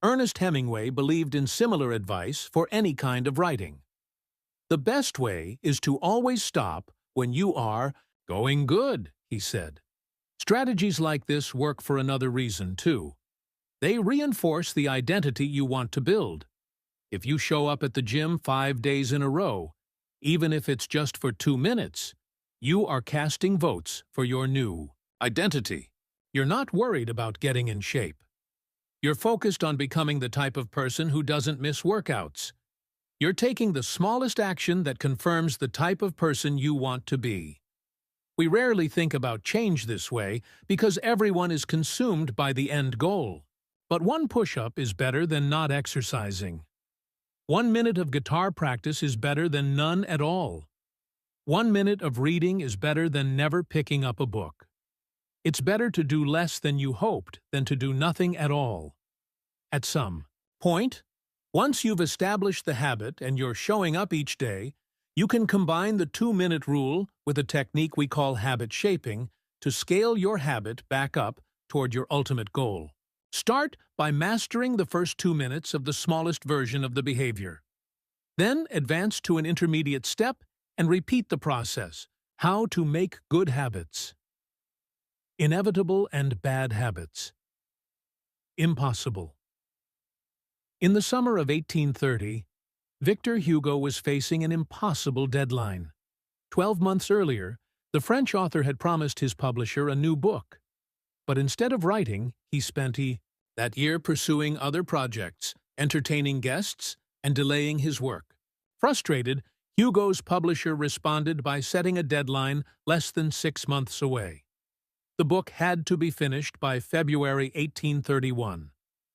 Ernest Hemingway believed in similar advice for any kind of writing. The best way is to always stop when you are going good, he said. Strategies like this work for another reason, too. They reinforce the identity you want to build. If you show up at the gym 5 days in a row, even if it's just for 2 minutes, you are casting votes for your new identity. You're not worried about getting in shape. You're focused on becoming the type of person who doesn't miss workouts. You're taking the smallest action that confirms the type of person you want to be. We rarely think about change this way because everyone is consumed by the end goal. But one push-up is better than not exercising. 1 minute of guitar practice is better than none at all. 1 minute of reading is better than never picking up a book. It's better to do less than you hoped than to do nothing at all. At some point, once you've established the habit and you're showing up each day, you can combine the 2-minute rule with a technique we call habit shaping to scale your habit back up toward your ultimate goal. Start by mastering the first 2 minutes of the smallest version of the behavior. Then advance to an intermediate step and repeat the process. How to make good habits. Inevitable and bad habits. Impossible. In the summer of 1830, Victor Hugo was facing an impossible deadline. 12 months earlier, the French author had promised his publisher a new book. But instead of writing, he spent that year pursuing other projects, entertaining guests, and delaying his work. Frustrated, Hugo's publisher responded by setting a deadline less than 6 months away. The book had to be finished by February 1831.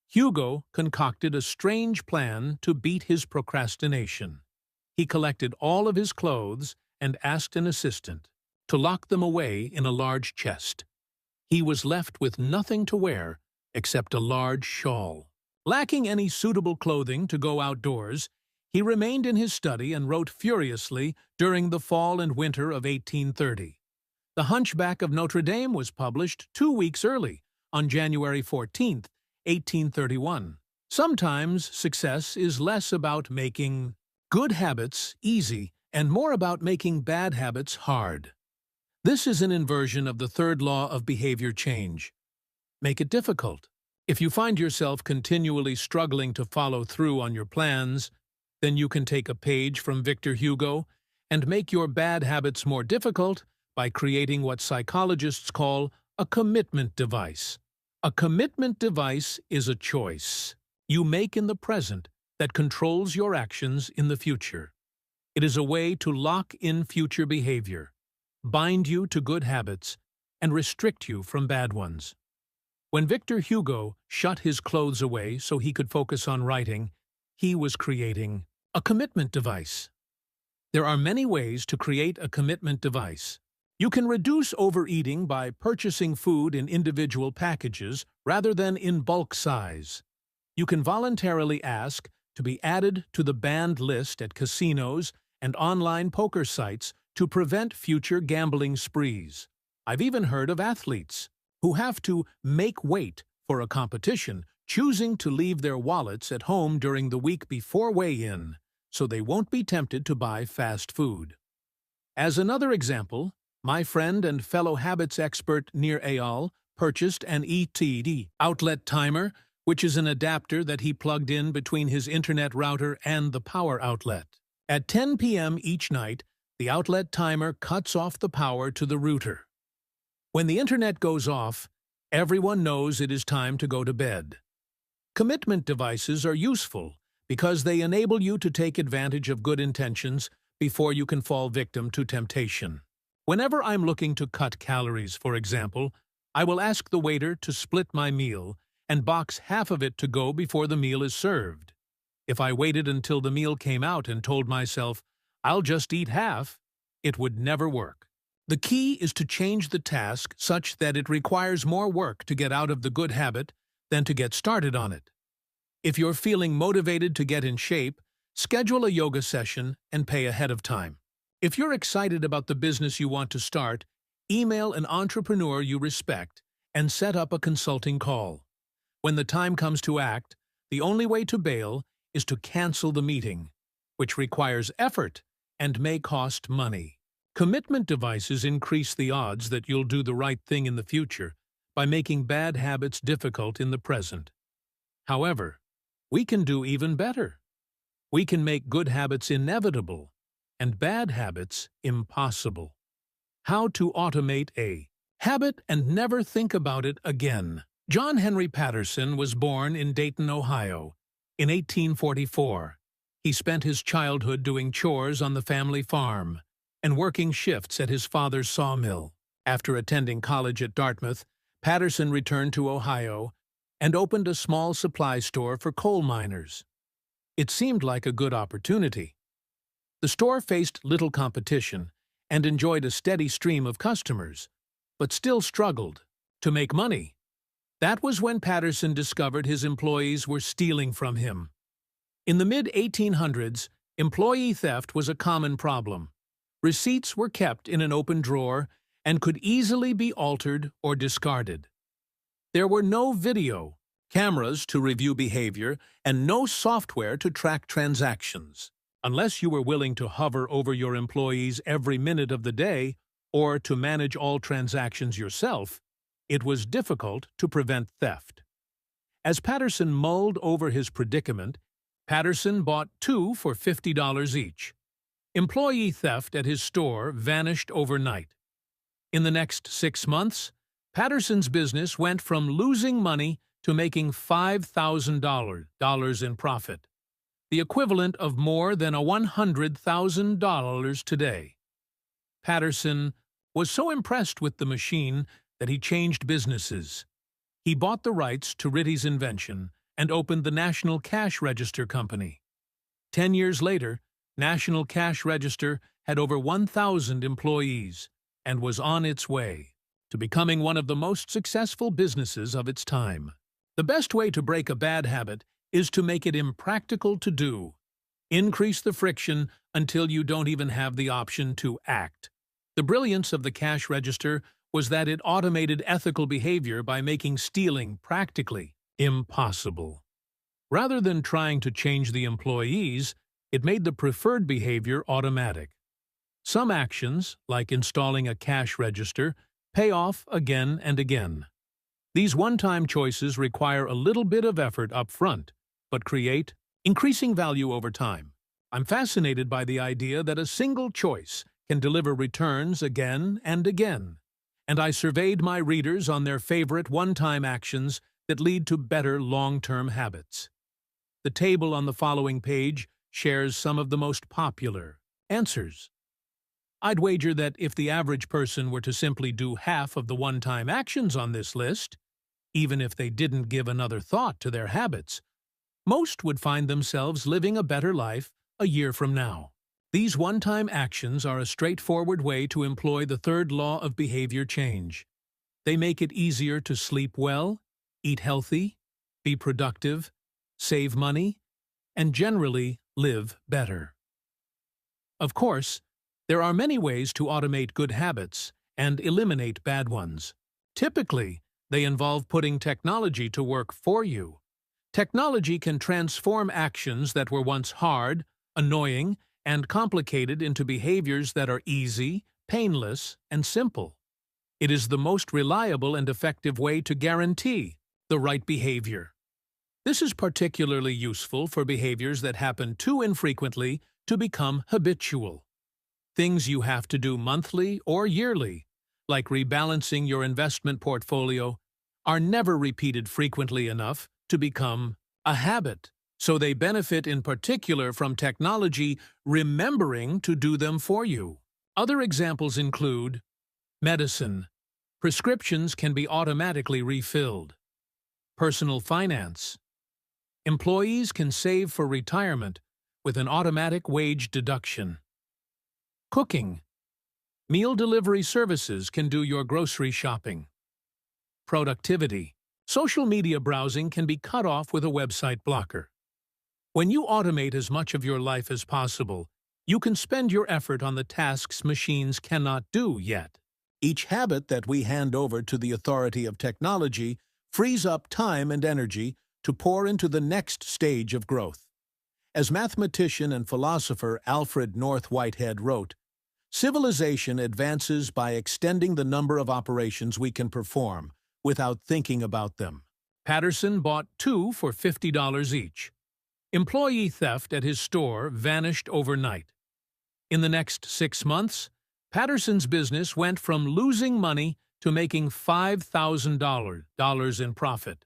Hugo concocted a strange plan to beat his procrastination. He collected all of his clothes and asked an assistant to lock them away in a large chest. He was left with nothing to wear except a large shawl. Lacking any suitable clothing to go outdoors, he remained in his study and wrote furiously during the fall and winter of 1830. The Hunchback of Notre Dame was published 2 weeks early, on January 14, 1831. Sometimes success is less about making good habits easy and more about making bad habits hard. This is an inversion of the third law of behavior change. Make it difficult. If you find yourself continually struggling to follow through on your plans, then you can take a page from Victor Hugo and make your bad habits more difficult by creating what psychologists call a commitment device. A commitment device is a choice you make in the present that controls your actions in the future. It is a way to lock in future behavior, bind you to good habits, and restrict you from bad ones. When Victor Hugo shut his clothes away so he could focus on writing, he was creating a commitment device. There are many ways to create a commitment device. You can reduce overeating by purchasing food in individual packages rather than in bulk size. You can voluntarily ask to be added to the banned list at casinos and online poker sites to prevent future gambling sprees. I've even heard of athletes who have to make weight for a competition, choosing to leave their wallets at home during the week before weigh-in, so they won't be tempted to buy fast food. As another example, my friend and fellow habits expert Nir Eyal purchased an ETD outlet timer, which is an adapter that he plugged in between his internet router and the power outlet. At 10 p.m. each night, the outlet timer cuts off the power to the router. When the internet goes off, everyone knows it is time to go to bed. Commitment devices are useful because they enable you to take advantage of good intentions before you can fall victim to temptation. Whenever I'm looking to cut calories, for example, I will ask the waiter to split my meal and box half of it to go before the meal is served. If I waited until the meal came out and told myself, I'll just eat half, it would never work. The key is to change the task such that it requires more work to get out of the good habit than to get started on it. If you're feeling motivated to get in shape, schedule a yoga session and pay ahead of time. If you're excited about the business you want to start, email an entrepreneur you respect and set up a consulting call. When the time comes to act, the only way to bail is to cancel the meeting, which requires effort and may cost money. Commitment devices increase the odds that you'll do the right thing in the future by making bad habits difficult in the present. However, we can do even better. We can make good habits inevitable and bad habits impossible. How to automate a habit and never think about it again. John Henry Patterson was born in Dayton, Ohio, in 1844. He spent his childhood doing chores on the family farm and working shifts at his father's sawmill. After attending college at Dartmouth, Patterson returned to Ohio and opened a small supply store for coal miners. It seemed like a good opportunity. The store faced little competition and enjoyed a steady stream of customers, but still struggled to make money. That was when Patterson discovered his employees were stealing from him. In the mid-1800s, employee theft was a common problem. Receipts were kept in an open drawer and could easily be altered or discarded. There were no video cameras to review behavior and no software to track transactions. Unless you were willing to hover over your employees every minute of the day or to manage all transactions yourself, it was difficult to prevent theft. As Patterson mulled over his predicament, Patterson bought two for $50 each. Employee theft at his store vanished overnight. In the next 6 months, Patterson's business went from losing money to making $5,000 in profit, the equivalent of more than $100,000 today. Patterson was so impressed with the machine that he changed businesses. He bought the rights to Ritty's invention and opened the National Cash Register Company. 10 years later, National Cash Register had over 1,000 employees and was on its way to becoming one of the most successful businesses of its time. The best way to break a bad habit is to make it impractical to do. Increase the friction until you don't even have the option to act. The brilliance of the cash register was that it automated ethical behavior by making stealing practically impossible. Rather than trying to change the employees, it made the preferred behavior automatic. Some actions, like installing a cash register, pay off again and again. These one-time choices require a little bit of effort up front, but create increasing value over time. I'm fascinated by the idea that a single choice can deliver returns again and again, and I surveyed my readers on their favorite one-time actions that lead to better long-term habits. The table on the following page shares some of the most popular answers. I'd wager that if the average person were to simply do half of the one-time actions on this list, even if they didn't give another thought to their habits, most would find themselves living a better life a year from now. These one-time actions are a straightforward way to employ the third law of behavior change. They make it easier to sleep well, eat healthy, be productive, save money, and generally live better. Of course, there are many ways to automate good habits and eliminate bad ones. Typically, they involve putting technology to work for you. Technology can transform actions that were once hard, annoying, and complicated into behaviors that are easy, painless, and simple. It is the most reliable and effective way to guarantee the right behavior. This is particularly useful for behaviors that happen too infrequently to become habitual. Things you have to do monthly or yearly, like rebalancing your investment portfolio, are never repeated frequently enough to become a habit, so they benefit in particular from technology remembering to do them for you. Other examples include medicine. Prescriptions can be automatically refilled. Personal finance. Employees can save for retirement with an automatic wage deduction. Cooking. Meal delivery services can do your grocery shopping. Productivity. Social media browsing can be cut off with a website blocker. When you automate as much of your life as possible, you can spend your effort on the tasks machines cannot do yet. Each habit that we hand over to the authority of technology frees up time and energy to pour into the next stage of growth. As mathematician and philosopher Alfred North Whitehead wrote, "Civilization advances by extending the number of operations we can perform without thinking about them." Patterson bought two for $50 each. Employee theft at his store vanished overnight. In the next 6 months, Patterson's business went from losing money to making $5,000 in profit,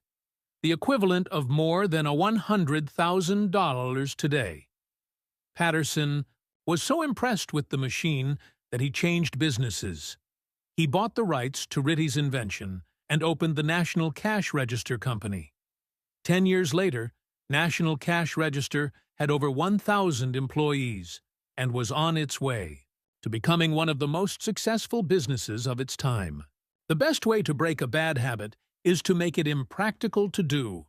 the equivalent of more than $100,000 today. Patterson was so impressed with the machine that he changed businesses. He bought the rights to Ritty's invention and opened the National Cash Register Company. 10 years later, National Cash Register had over 1,000 employees and was on its way to becoming one of the most successful businesses of its time. The best way to break a bad habit is to make it impractical to do.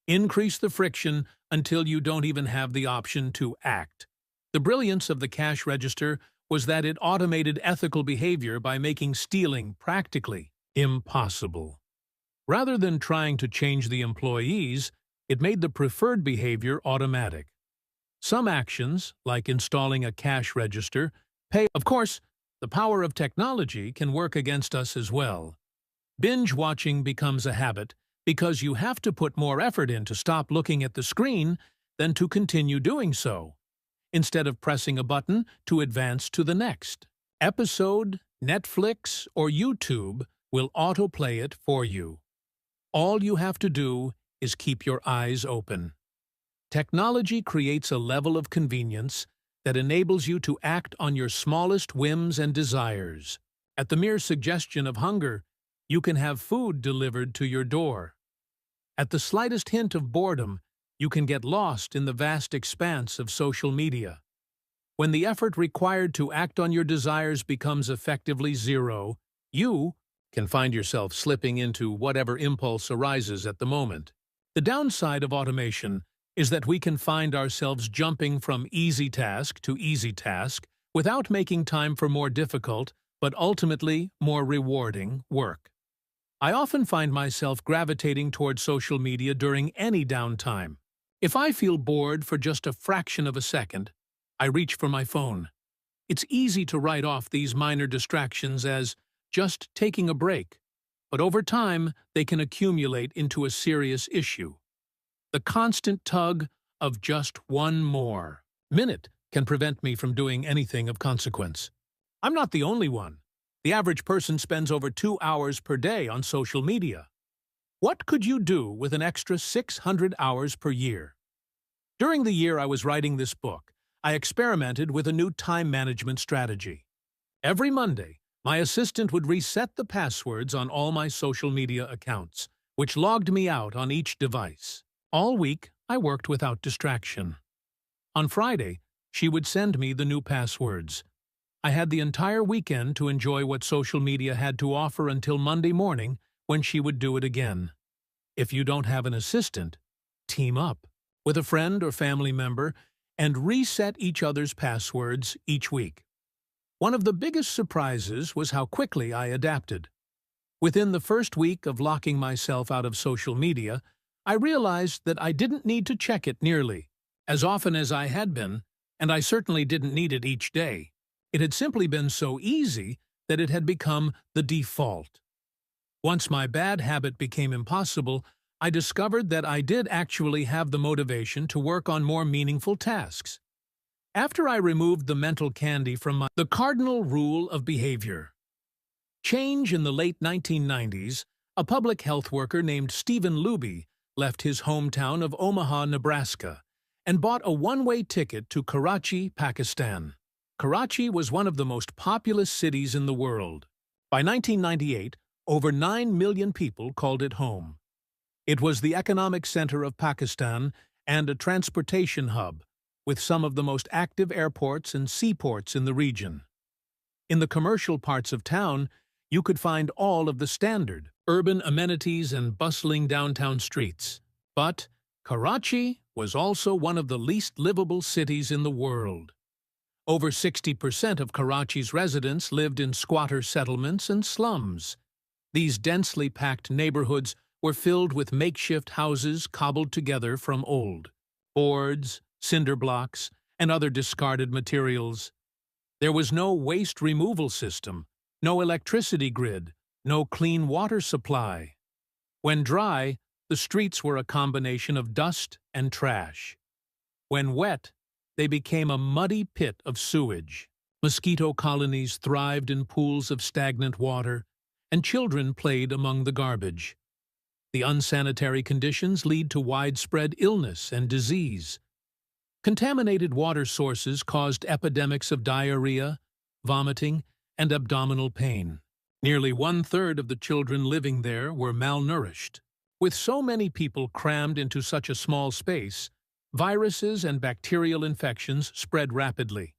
Increase the friction until you don't even have the option to act. The brilliance of the cash register was that it automated ethical behavior by making stealing practically impossible. Rather than trying to change the employees, it made the preferred behavior automatic. Some actions, like installing a cash register, pay. Of course, the power of technology can work against us as well. Binge watching becomes a habit because you have to put more effort in to stop looking at the screen than to continue doing so, instead of pressing a button to advance to the next episode. Netflix or YouTube will autoplay it for you. All you have to do is keep your eyes open. Technology creates a level of convenience that enables you to act on your smallest whims and desires. At the mere suggestion of hunger, you can have food delivered to your door. At the slightest hint of boredom, you can get lost in the vast expanse of social media. When the effort required to act on your desires becomes effectively zero, you can find yourself slipping into whatever impulse arises at the moment. The downside of automation is that we can find ourselves jumping from easy task to easy task without making time for more difficult, but ultimately more rewarding work. I often find myself gravitating toward social media during any downtime. If I feel bored for just a fraction of a second, I reach for my phone. It's easy to write off these minor distractions as just taking a break, but over time they can accumulate into a serious issue. The constant tug of just one more minute can prevent me from doing anything of consequence. I'm not the only one. The average person spends over 2 hours per day on social media. What could you do with an extra 600 hours per year? During the year I was writing this book, I experimented with a new time management strategy. Every Monday, my assistant would reset the passwords on all my social media accounts, which logged me out on each device. All week, I worked without distraction. On Friday, she would send me the new passwords. I had the entire weekend to enjoy what social media had to offer until Monday morning, when she would do it again. If you don't have an assistant, team up with a friend or family member and reset each other's passwords each week. One of the biggest surprises was how quickly I adapted. Within the first week of locking myself out of social media, I realized that I didn't need to check it nearly as often as I had been, and I certainly didn't need it each day. It had simply been so easy that it had become the default. Once my bad habit became impossible, I discovered that I did actually have the motivation to work on more meaningful tasks. After I removed the mental candy from the cardinal rule of behavior. Change in the late 1990s, a public health worker named Stephen Luby left his hometown of Omaha, Nebraska, and bought a one-way ticket to Karachi, Pakistan. Karachi was one of the most populous cities in the world. By 1998, over 9 million people called it home. It was the economic center of Pakistan and a transportation hub, with some of the most active airports and seaports in the region. In the commercial parts of town, you could find all of the standard urban amenities and bustling downtown streets. But Karachi was also one of the least livable cities in the world. Over 60% of Karachi's residents lived in squatter settlements and slums. These densely packed neighborhoods were filled with makeshift houses cobbled together from old boards, cinder blocks, and other discarded materials. There was no waste removal system, no electricity grid, no clean water supply. When dry, the streets were a combination of dust and trash. When wet, they became a muddy pit of sewage. Mosquito colonies thrived in pools of stagnant water, and children played among the garbage. The unsanitary conditions lead to widespread illness and disease. Contaminated water sources caused epidemics of diarrhea, vomiting, and abdominal pain. Nearly one-third of the children living there were malnourished. With so many people crammed into such a small space, viruses and bacterial infections spread rapidly.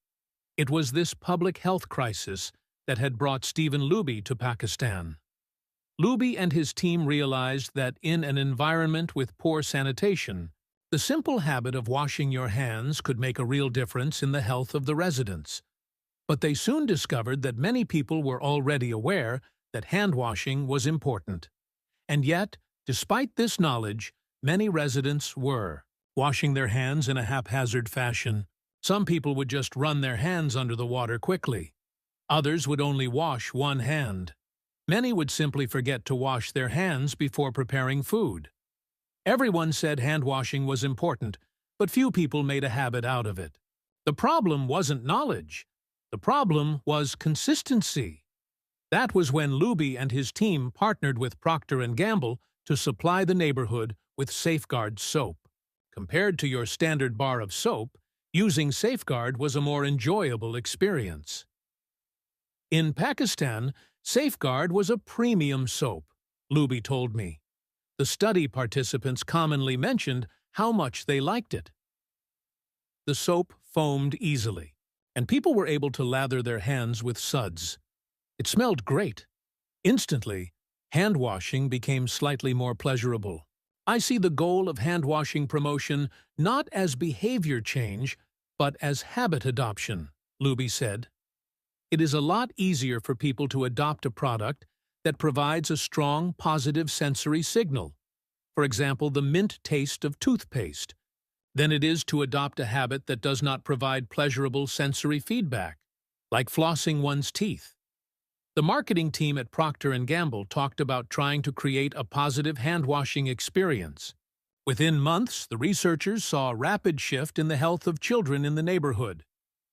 It was this public health crisis that had brought Stephen Luby to Pakistan. Luby and his team realized that in an environment with poor sanitation, the simple habit of washing your hands could make a real difference in the health of the residents. But they soon discovered that many people were already aware that hand-washing was important. And yet, despite this knowledge, many residents were washing their hands in a haphazard fashion. Some people would just run their hands under the water quickly. Others would only wash one hand. Many would simply forget to wash their hands before preparing food. Everyone said hand-washing was important, but few people made a habit out of it. The problem wasn't knowledge. The problem was consistency. That was when Luby and his team partnered with Procter & Gamble to supply the neighborhood with Safeguard soap. Compared to your standard bar of soap, using Safeguard was a more enjoyable experience. In Pakistan, Safeguard was a premium soap, Luby told me. The study participants commonly mentioned how much they liked it. The soap foamed easily, and people were able to lather their hands with suds. It smelled great. Instantly, hand-washing became slightly more pleasurable. I see the goal of hand-washing promotion not as behavior change, but as habit adoption, Luby said. It is a lot easier for people to adopt a product that provides a strong, positive sensory signal, for example, the mint taste of toothpaste, than it is to adopt a habit that does not provide pleasurable sensory feedback, like flossing one's teeth. The marketing team at Procter & Gamble talked about trying to create a positive hand-washing experience. Within months, the researchers saw a rapid shift in the health of children in the neighborhood.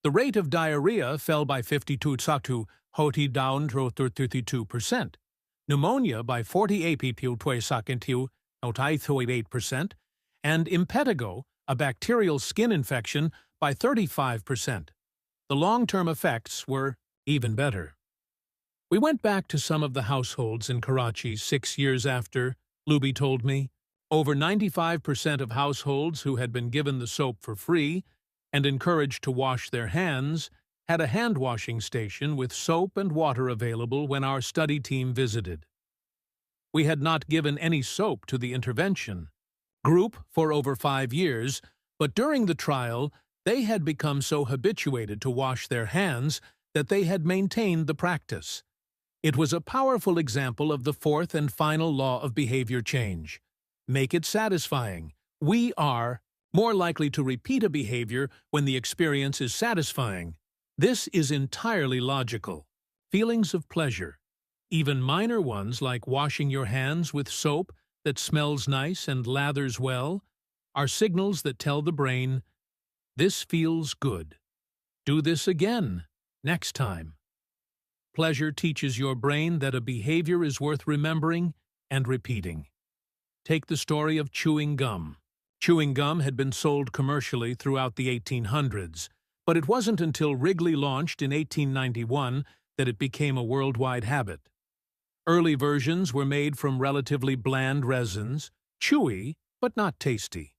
The rate of diarrhea fell by 52%, pneumonia by 48%, and impetigo, a bacterial skin infection, by 35%. The long-term effects were even better. We went back to some of the households in Karachi 6 years after, Luby told me. Over 95% of households who had been given the soap for free and encouraged to wash their hands had a hand-washing station with soap and water available when our study team visited. We had not given any soap to the intervention group for over 5 years, but during the trial, they had become so habituated to wash their hands that they had maintained the practice. It was a powerful example of the fourth and final law of behavior change. Make it satisfying. We are more likely to repeat a behavior when the experience is satisfying. This is entirely logical. Feelings of pleasure, even minor ones like washing your hands with soap that smells nice and lathers well, are signals that tell the brain, "This feels good. Do this again, next time." Pleasure teaches your brain that a behavior is worth remembering and repeating. Take the story of chewing gum. Chewing gum had been sold commercially throughout the 1800s, but it wasn't until Wrigley launched in 1891 that it became a worldwide habit. Early versions were made from relatively bland resins, chewy but not tasty.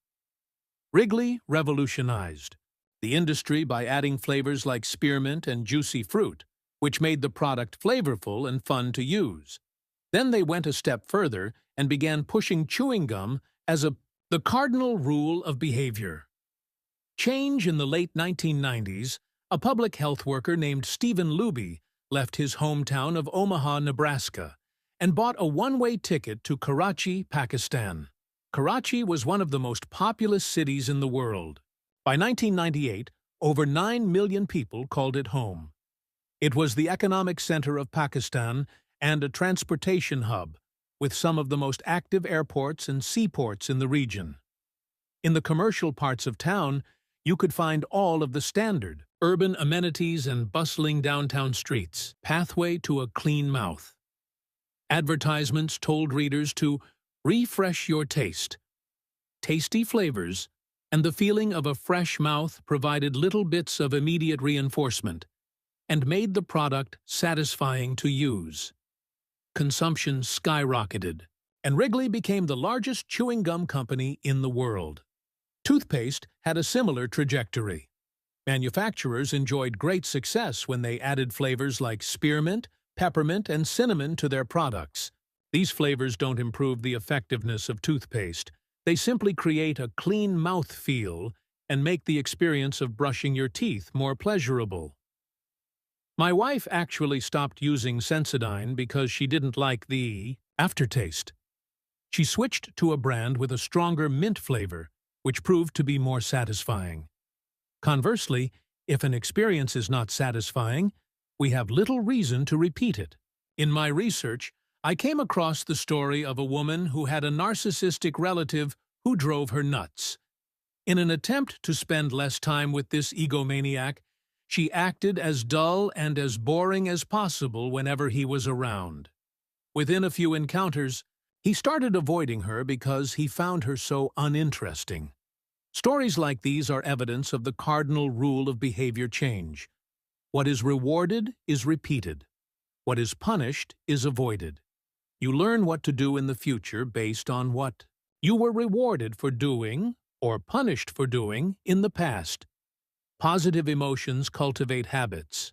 Wrigley revolutionized the industry by adding flavors like spearmint and juicy fruit, which made the product flavorful and fun to use. Then they went a step further and began pushing chewing gum as the cardinal rule of behavior. Change in the late 1990s, a public health worker named Stephen Luby left his hometown of Omaha, Nebraska, and bought a one-way ticket to Karachi, Pakistan. Karachi was one of the most populous cities in the world. By 1998, over 9 million people called it home. It was the economic center of Pakistan and a transportation hub, with some of the most active airports and seaports in the region. In the commercial parts of town, you could find all of the standard urban amenities and bustling downtown streets. Pathway to a clean mouth. Advertisements told readers to refresh your taste. Tasty flavors and the feeling of a fresh mouth provided little bits of immediate reinforcement and made the product satisfying to use. Consumption skyrocketed, and Wrigley became the largest chewing gum company in the world. Toothpaste had a similar trajectory. Manufacturers enjoyed great success when they added flavors like spearmint, peppermint, and cinnamon to their products. These flavors don't improve the effectiveness of toothpaste. They simply create a clean mouth feel and make the experience of brushing your teeth more pleasurable. My wife actually stopped using Sensodyne because she didn't like the aftertaste. She switched to a brand with a stronger mint flavor, which proved to be more satisfying. Conversely, if an experience is not satisfying, we have little reason to repeat it. In my research, I came across the story of a woman who had a narcissistic relative who drove her nuts. In an attempt to spend less time with this egomaniac, she acted as dull and as boring as possible whenever he was around. Within a few encounters, he started avoiding her because he found her so uninteresting. Stories like these are evidence of the cardinal rule of behavior change. What is rewarded is repeated. What is punished is avoided. You learn what to do in the future based on what you were rewarded for doing or punished for doing in the past. Positive emotions cultivate habits.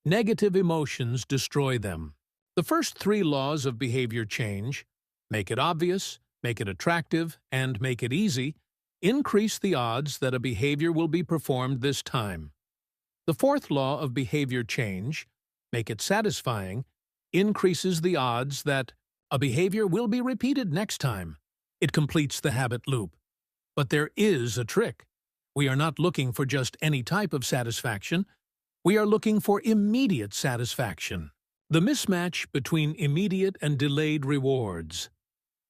Negative emotions destroy them. The first three laws of behavior change, make it obvious, make it attractive, and make it easy, increase the odds that a behavior will be performed this time. The fourth law of behavior change, make it satisfying, increases the odds that a behavior will be repeated next time. It completes the habit loop. But there is a trick. We are not looking for just any type of satisfaction. We are looking for immediate satisfaction. The mismatch between immediate and delayed rewards.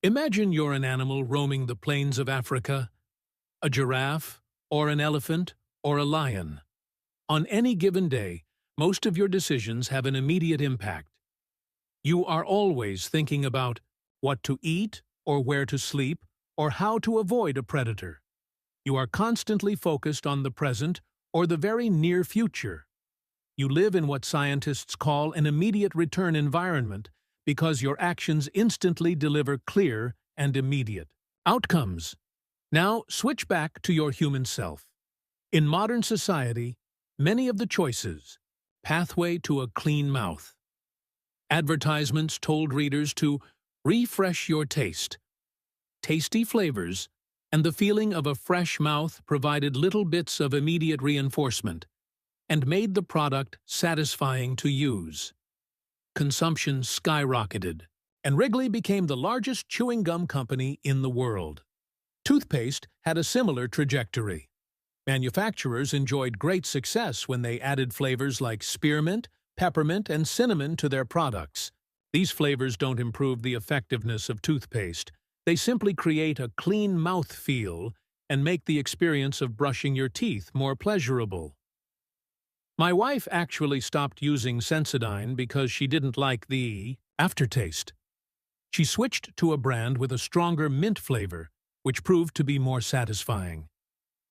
Imagine you're an animal roaming the plains of Africa, a giraffe, or an elephant, or a lion. On any given day, most of your decisions have an immediate impact. You are always thinking about what to eat, or where to sleep, or how to avoid a predator. You are constantly focused on the present or the very near future. You live in what scientists call an immediate return environment because your actions instantly deliver clear and immediate outcomes. Now, switch back to your human self. In modern society, many of the choices, pathway to a clean mouth. Advertisements told readers to refresh your taste. Tasty flavors and the feeling of a fresh mouth provided little bits of immediate reinforcement and made the product satisfying to use. Consumption skyrocketed, and Wrigley became the largest chewing gum company in the world. Toothpaste had a similar trajectory. Manufacturers enjoyed great success when they added flavors like spearmint, peppermint, and cinnamon to their products. These flavors don't improve the effectiveness of toothpaste. They simply create a clean mouth feel and make the experience of brushing your teeth more pleasurable. My wife actually stopped using Sensodyne because she didn't like the aftertaste. She switched to a brand with a stronger mint flavor, which proved to be more satisfying.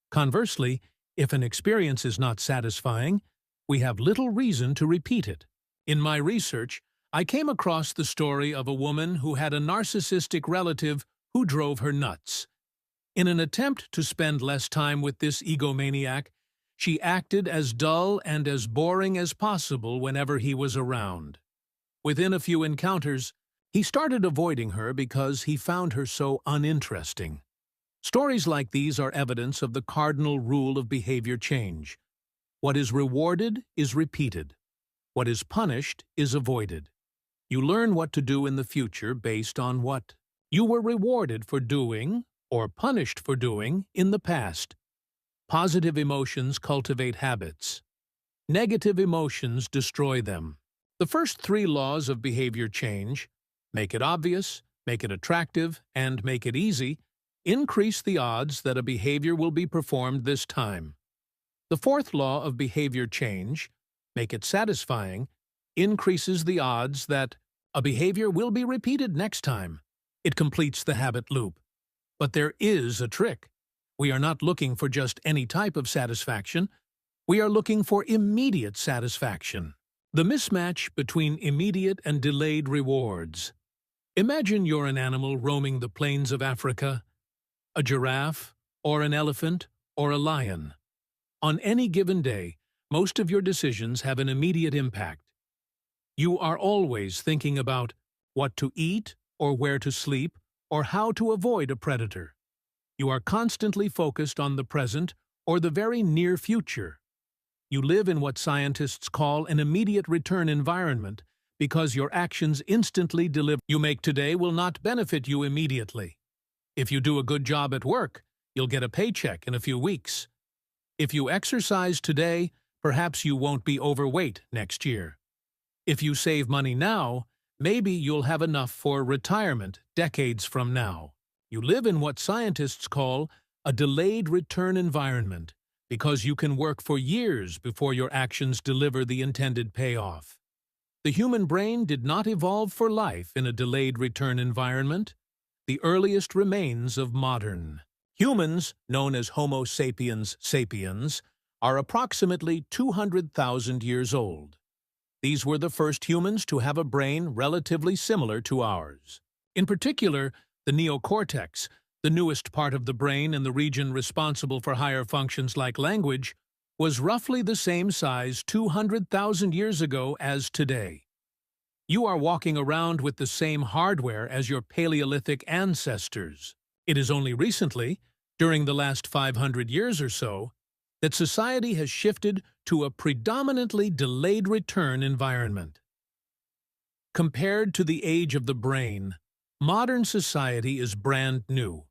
Conversely, if an experience is not satisfying, we have little reason to repeat it. In my research, I came across the story of a woman who had a narcissistic relative who drove her nuts. In an attempt to spend less time with this egomaniac, she acted as dull and as boring as possible whenever he was around. Within a few encounters, he started avoiding her because he found her so uninteresting. Stories like these are evidence of the cardinal rule of behavior change. What is rewarded is repeated. What is punished is avoided. You learn what to do in the future based on what you were rewarded for doing or punished for doing in the past. Positive emotions cultivate habits. Negative emotions destroy them. The first three laws of behavior change, make it obvious, make it attractive, and make it easy, increase the odds that a behavior will be performed this time. The fourth law of behavior change, make it satisfying, increases the odds that a behavior will be repeated next time. It completes the habit loop. But there is a trick. We are not looking for just any type of satisfaction. We are looking for immediate satisfaction. The mismatch between immediate and delayed rewards. Imagine you're an animal roaming the plains of Africa, a giraffe, or an elephant, or a lion. On any given day, most of your decisions have an immediate impact. You are always thinking about what to eat, or where to sleep, or how to avoid a predator. You are constantly focused on the present or the very near future. You live in what scientists call an immediate return environment because your actions instantly deliver. You make today will not benefit you immediately. If you do a good job at work, you'll get a paycheck in a few weeks. If you exercise today, perhaps you won't be overweight next year. If you save money now, maybe you'll have enough for retirement decades from now. You live in what scientists call a delayed return environment because you can work for years before your actions deliver the intended payoff. The human brain did not evolve for life in a delayed return environment. The earliest remains of modern. Humans, known as Homo sapiens sapiens, are approximately 200,000 years old. These were the first humans to have a brain relatively similar to ours. In particular, the neocortex, the newest part of the brain and the region responsible for higher functions like language, was roughly the same size 200,000 years ago as today. You are walking around with the same hardware as your Paleolithic ancestors. It is only recently, during the last 500 years or so, that society has shifted to a predominantly delayed return environment. Compared to the age of the brain, modern society is brand new.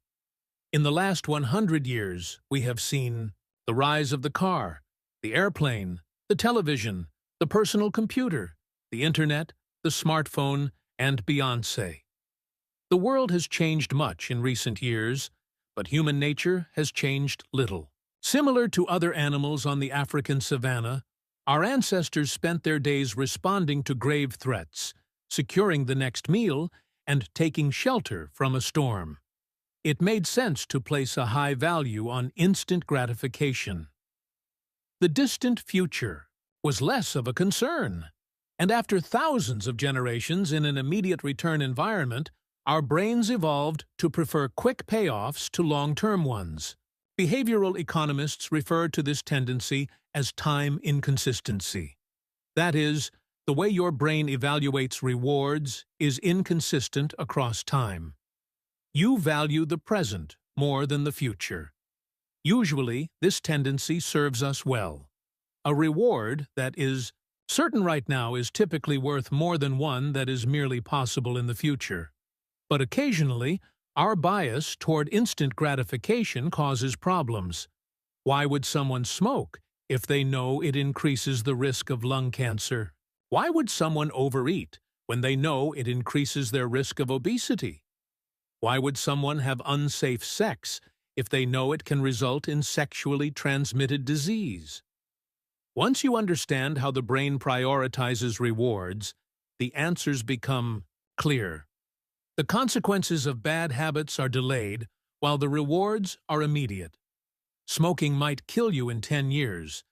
In the last 100 years, we have seen the rise of the car, the airplane, the television, the personal computer, the internet, the smartphone, and Beyoncé. The world has changed much in recent years, but human nature has changed little. Similar to other animals on the African savanna, our ancestors spent their days responding to grave threats, securing the next meal, and taking shelter from a storm. It made sense to place a high value on instant gratification. The distant future was less of a concern, and after thousands of generations in an immediate return environment, our brains evolved to prefer quick payoffs to long-term ones. Behavioral economists refer to this tendency as time inconsistency. That is, the way your brain evaluates rewards is inconsistent across time. You value the present more than the future. Usually, this tendency serves us well. A reward that is certain right now is typically worth more than one that is merely possible in the future. But occasionally, our bias toward instant gratification causes problems. Why would someone smoke if they know it increases the risk of lung cancer? Why would someone overeat when they know it increases their risk of obesity? Why would someone have unsafe sex if they know it can result in sexually transmitted disease? Once you understand how the brain prioritizes rewards, the answers become clear. The consequences of bad habits are delayed, while the rewards are immediate. Smoking might kill you in 10 years,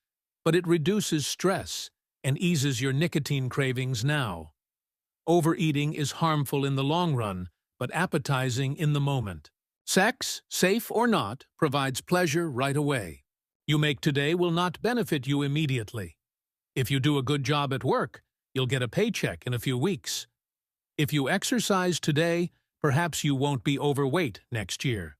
but it reduces stress and eases your nicotine cravings now. Overeating is harmful in the long run, but appetizing in the moment. Sex, safe or not, provides pleasure right away. You make today will not benefit you immediately. If you do a good job at work, you'll get a paycheck in a few weeks. If you exercise today, perhaps you won't be overweight next year.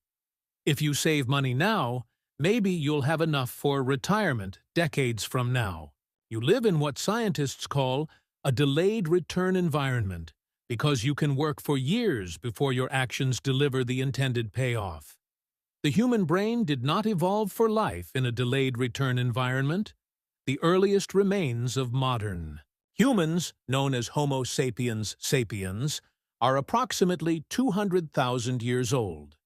If you save money now, maybe you'll have enough for retirement decades from now. You live in what scientists call a delayed return environment because you can work for years before your actions deliver the intended payoff. The human brain did not evolve for life in a delayed return environment. The earliest remains of modern. Humans, known as Homo sapiens sapiens, are approximately 200,000 years old.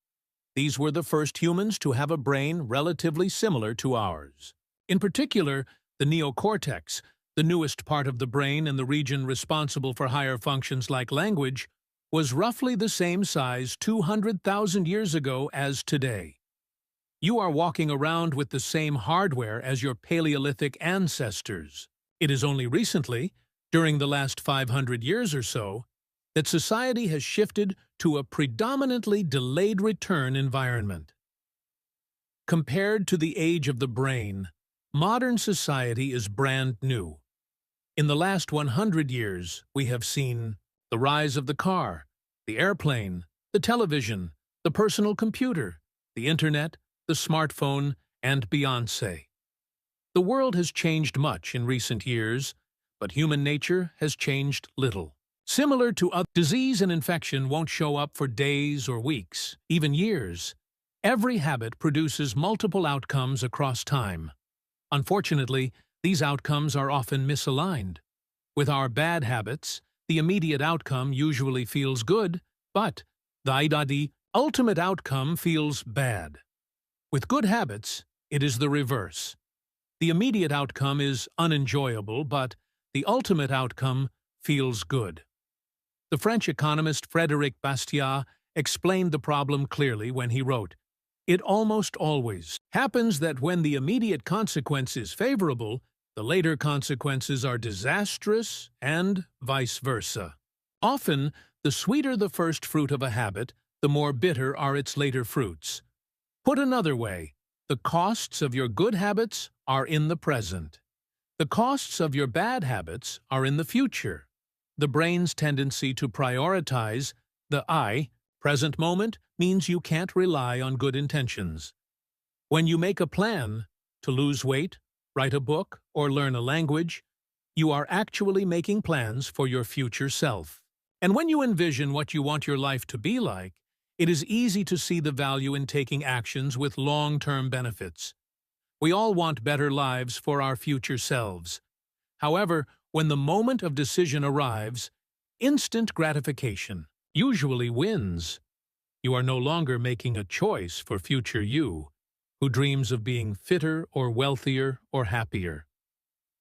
These were the first humans to have a brain relatively similar to ours. In particular, the neocortex, the newest part of the brain and the region responsible for higher functions like language, was roughly the same size 200,000 years ago as today. You are walking around with the same hardware as your Paleolithic ancestors. It is only recently, during the last 500 years or so, that society has shifted to a predominantly delayed return environment. Compared to the age of the brain, modern society is brand new. In the last 100 years, we have seen the rise of the car, the airplane, the television, the personal computer, the internet, the smartphone, and Beyoncé. The world has changed much in recent years, but human nature has changed little. Similar to other disease and infection won't show up for days or weeks, even years. Every habit produces multiple outcomes across time. Unfortunately, these outcomes are often misaligned. With our bad habits, the immediate outcome usually feels good, but the ultimate outcome feels bad. With good habits, it is the reverse. The immediate outcome is unenjoyable, but the ultimate outcome feels good. The French economist Frédéric Bastiat explained the problem clearly when he wrote, "It almost always happens that when the immediate consequence is favorable, the later consequences are disastrous and vice versa. Often, the sweeter the first fruit of a habit, the more bitter are its later fruits. Put another way, the costs of your good habits are in the present. The costs of your bad habits are in the future." The brain's tendency to prioritize the present moment means you can't rely on good intentions. When you make a plan to lose weight, write a book, or learn a language, you are actually making plans for your future self. And when you envision what you want your life to be like, it is easy to see the value in taking actions with long-term benefits. We all want better lives for our future selves. However, when the moment of decision arrives, instant gratification usually wins. You are no longer making a choice for future you, who dreams of being fitter or wealthier or happier.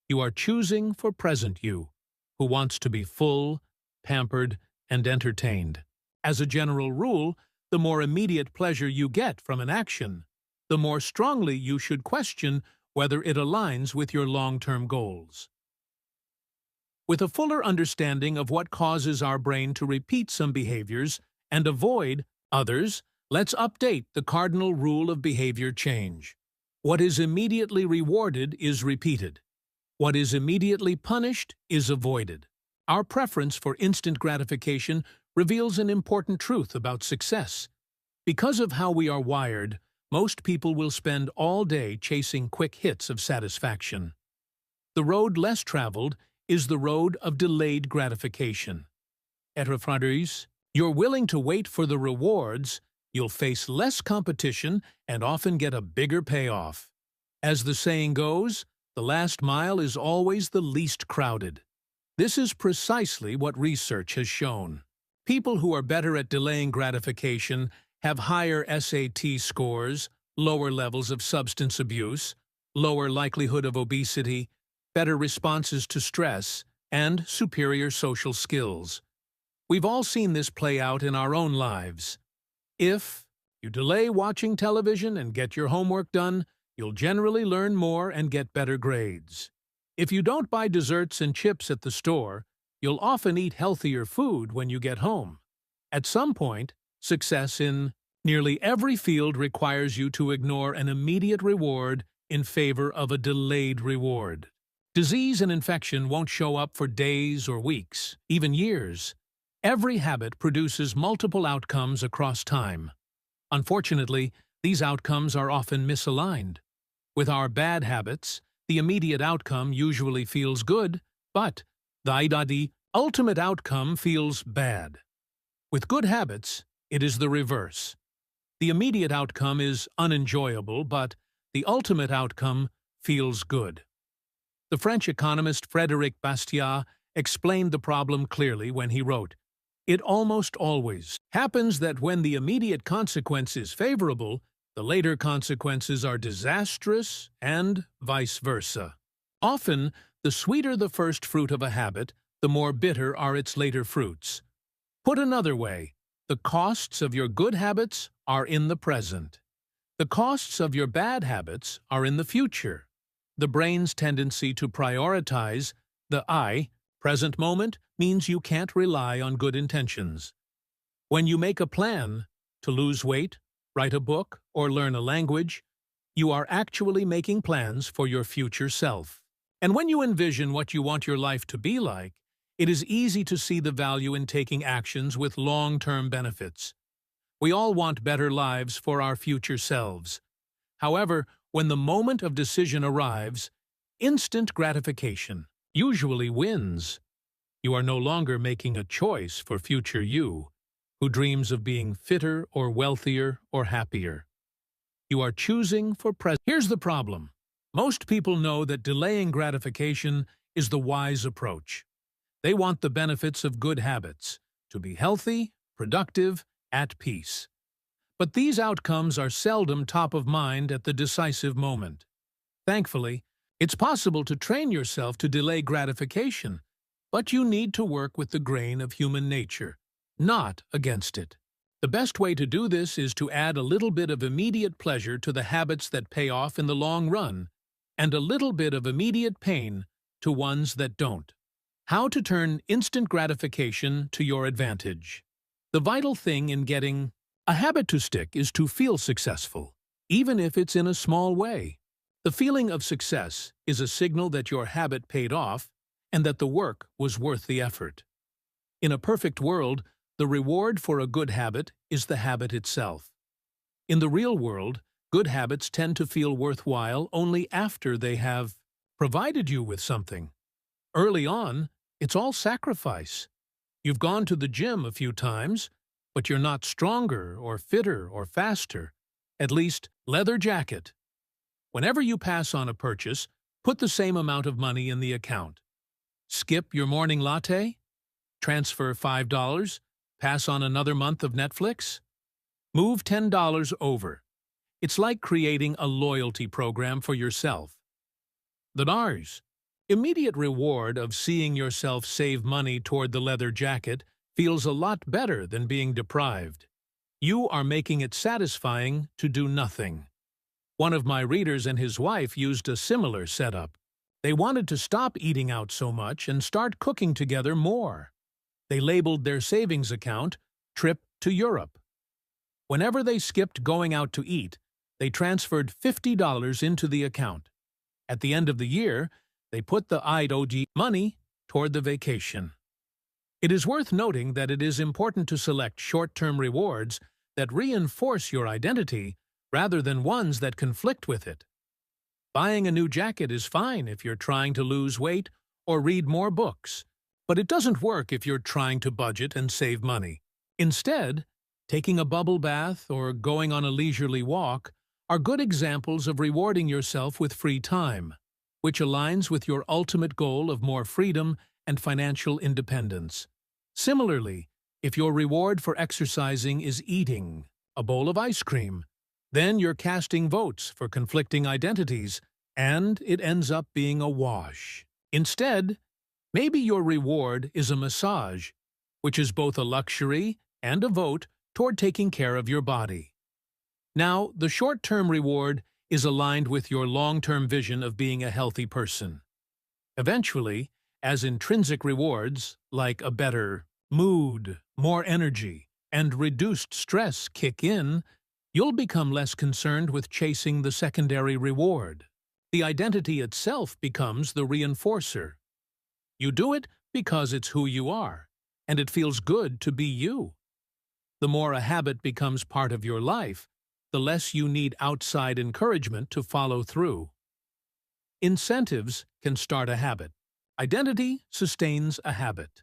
You are choosing for present you, who wants to be full, pampered, and entertained. As a general rule, the more immediate pleasure you get from an action, the more strongly you should question whether it aligns with your long-term goals. With a fuller understanding of what causes our brain to repeat some behaviors and avoid others, let's update the cardinal rule of behavior change. What is immediately rewarded is repeated. What is immediately punished is avoided. Our preference for instant gratification reveals an important truth about success. Because of how we are wired, most people will spend all day chasing quick hits of satisfaction. The road less traveled is the road of delayed gratification. You're willing to wait for the rewards, you'll face less competition and often get a bigger payoff. As the saying goes, the last mile is always the least crowded. This is precisely what research has shown. People who are better at delaying gratification have higher SAT scores, lower levels of substance abuse, lower likelihood of obesity, better responses to stress, and superior social skills. We've all seen this play out in our own lives. If you delay watching television and get your homework done, you'll generally learn more and get better grades. If you don't buy desserts and chips at the store, you'll often eat healthier food when you get home. At some point, success in nearly every field requires you to ignore an immediate reward in favor of a delayed reward. Disease and infection won't show up for days or weeks, even years. Every habit produces multiple outcomes across time. Unfortunately, these outcomes are often misaligned. With our bad habits, the immediate outcome usually feels good, but the ultimate outcome feels bad. With good habits, it is the reverse. The immediate outcome is unenjoyable, but the ultimate outcome feels good. The French economist Frédéric Bastiat explained the problem clearly when he wrote, "It almost always happens that when the immediate consequence is favorable, The later consequences are disastrous and vice versa. Often, the sweeter the first fruit of a habit, the more bitter are its later fruits. Put another way, the costs of your good habits are in the present. The costs of your bad habits are in the future. The brain's tendency to prioritize the present moment means you can't rely on good intentions. When you make a plan to lose weight, write a book, or learn a language, you are actually making plans for your future self. And when you envision what you want your life to be like, it is easy to see the value in taking actions with long-term benefits. We all want better lives for our future selves. However, when the moment of decision arrives, instant gratification usually wins. You are no longer making a choice for future you, who dreams of being fitter or wealthier or happier. You are choosing for present. Here's the problem. Most people know that delaying gratification is the wise approach. They want the benefits of good habits, to be healthy, productive, at peace. But these outcomes are seldom top of mind at the decisive moment. Thankfully, it's possible to train yourself to delay gratification, but you need to work with the grain of human nature, not against it. The best way to do this is to add a little bit of immediate pleasure to the habits that pay off in the long run, and a little bit of immediate pain to ones that don't. How to turn instant gratification to your advantage. The vital thing in getting a habit to stick is to feel successful, even if it's in a small way. The feeling of success is a signal that your habit paid off and that the work was worth the effort. In a perfect world, the reward for a good habit is the habit itself. In the real world, good habits tend to feel worthwhile only after they have provided you with something. Early on, it's all sacrifice. You've gone to the gym a few times, but you're not stronger or fitter or faster. At least, leather jacket. Whenever you pass on a purchase, put the same amount of money in the account. Skip your morning latte? Transfer $5? Pass on another month of Netflix? Move $10 over. It's like creating a loyalty program for yourself. The NARS. Immediate reward of seeing yourself save money toward the leather jacket feels a lot better than being deprived. You are making it satisfying to do nothing. One of my readers and his wife used a similar setup. They wanted to stop eating out so much and start cooking together more. They labeled their savings account "Trip to Europe." Whenever they skipped going out to eat, they transferred $50 into the account. At the end of the year, they put the IOD money toward the vacation. It is worth noting that it is important to select short-term rewards that reinforce your identity rather than ones that conflict with it. Buying a new jacket is fine if you're trying to lose weight or read more books, but it doesn't work if you're trying to budget and save money. Instead, taking a bubble bath or going on a leisurely walk are good examples of rewarding yourself with free time, which aligns with your ultimate goal of more freedom and financial independence. Similarly, if your reward for exercising is eating a bowl of ice cream, then you're casting votes for conflicting identities, and it ends up being a wash. Instead, maybe your reward is a massage, which is both a luxury and a vote toward taking care of your body. Now, the short-term reward is aligned with your long-term vision of being a healthy person. Eventually, as intrinsic rewards, like a better mood, more energy, and reduced stress kick in, you'll become less concerned with chasing the secondary reward. The identity itself becomes the reinforcer. You do it because it's who you are, and it feels good to be you. The more a habit becomes part of your life, the less you need outside encouragement to follow through. Incentives can start a habit. Identity sustains a habit.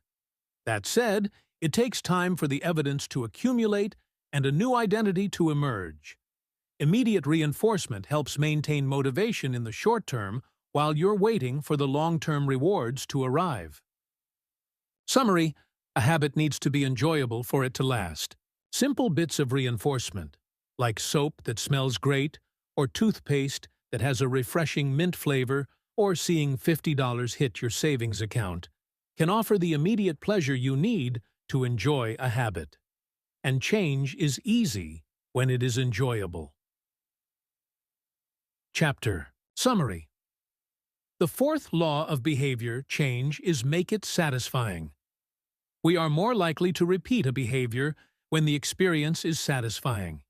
That said, it takes time for the evidence to accumulate and a new identity to emerge. Immediate reinforcement helps maintain motivation in the short term while you're waiting for the long-term rewards to arrive. Summary: a habit needs to be enjoyable for it to last. Simple bits of reinforcement, like soap that smells great, or toothpaste that has a refreshing mint flavor, or seeing $50 hit your savings account, can offer the immediate pleasure you need to enjoy a habit. And change is easy when it is enjoyable. Chapter Summary. The fourth law of behavior change is make it satisfying. We are more likely to repeat a behavior when the experience is satisfying.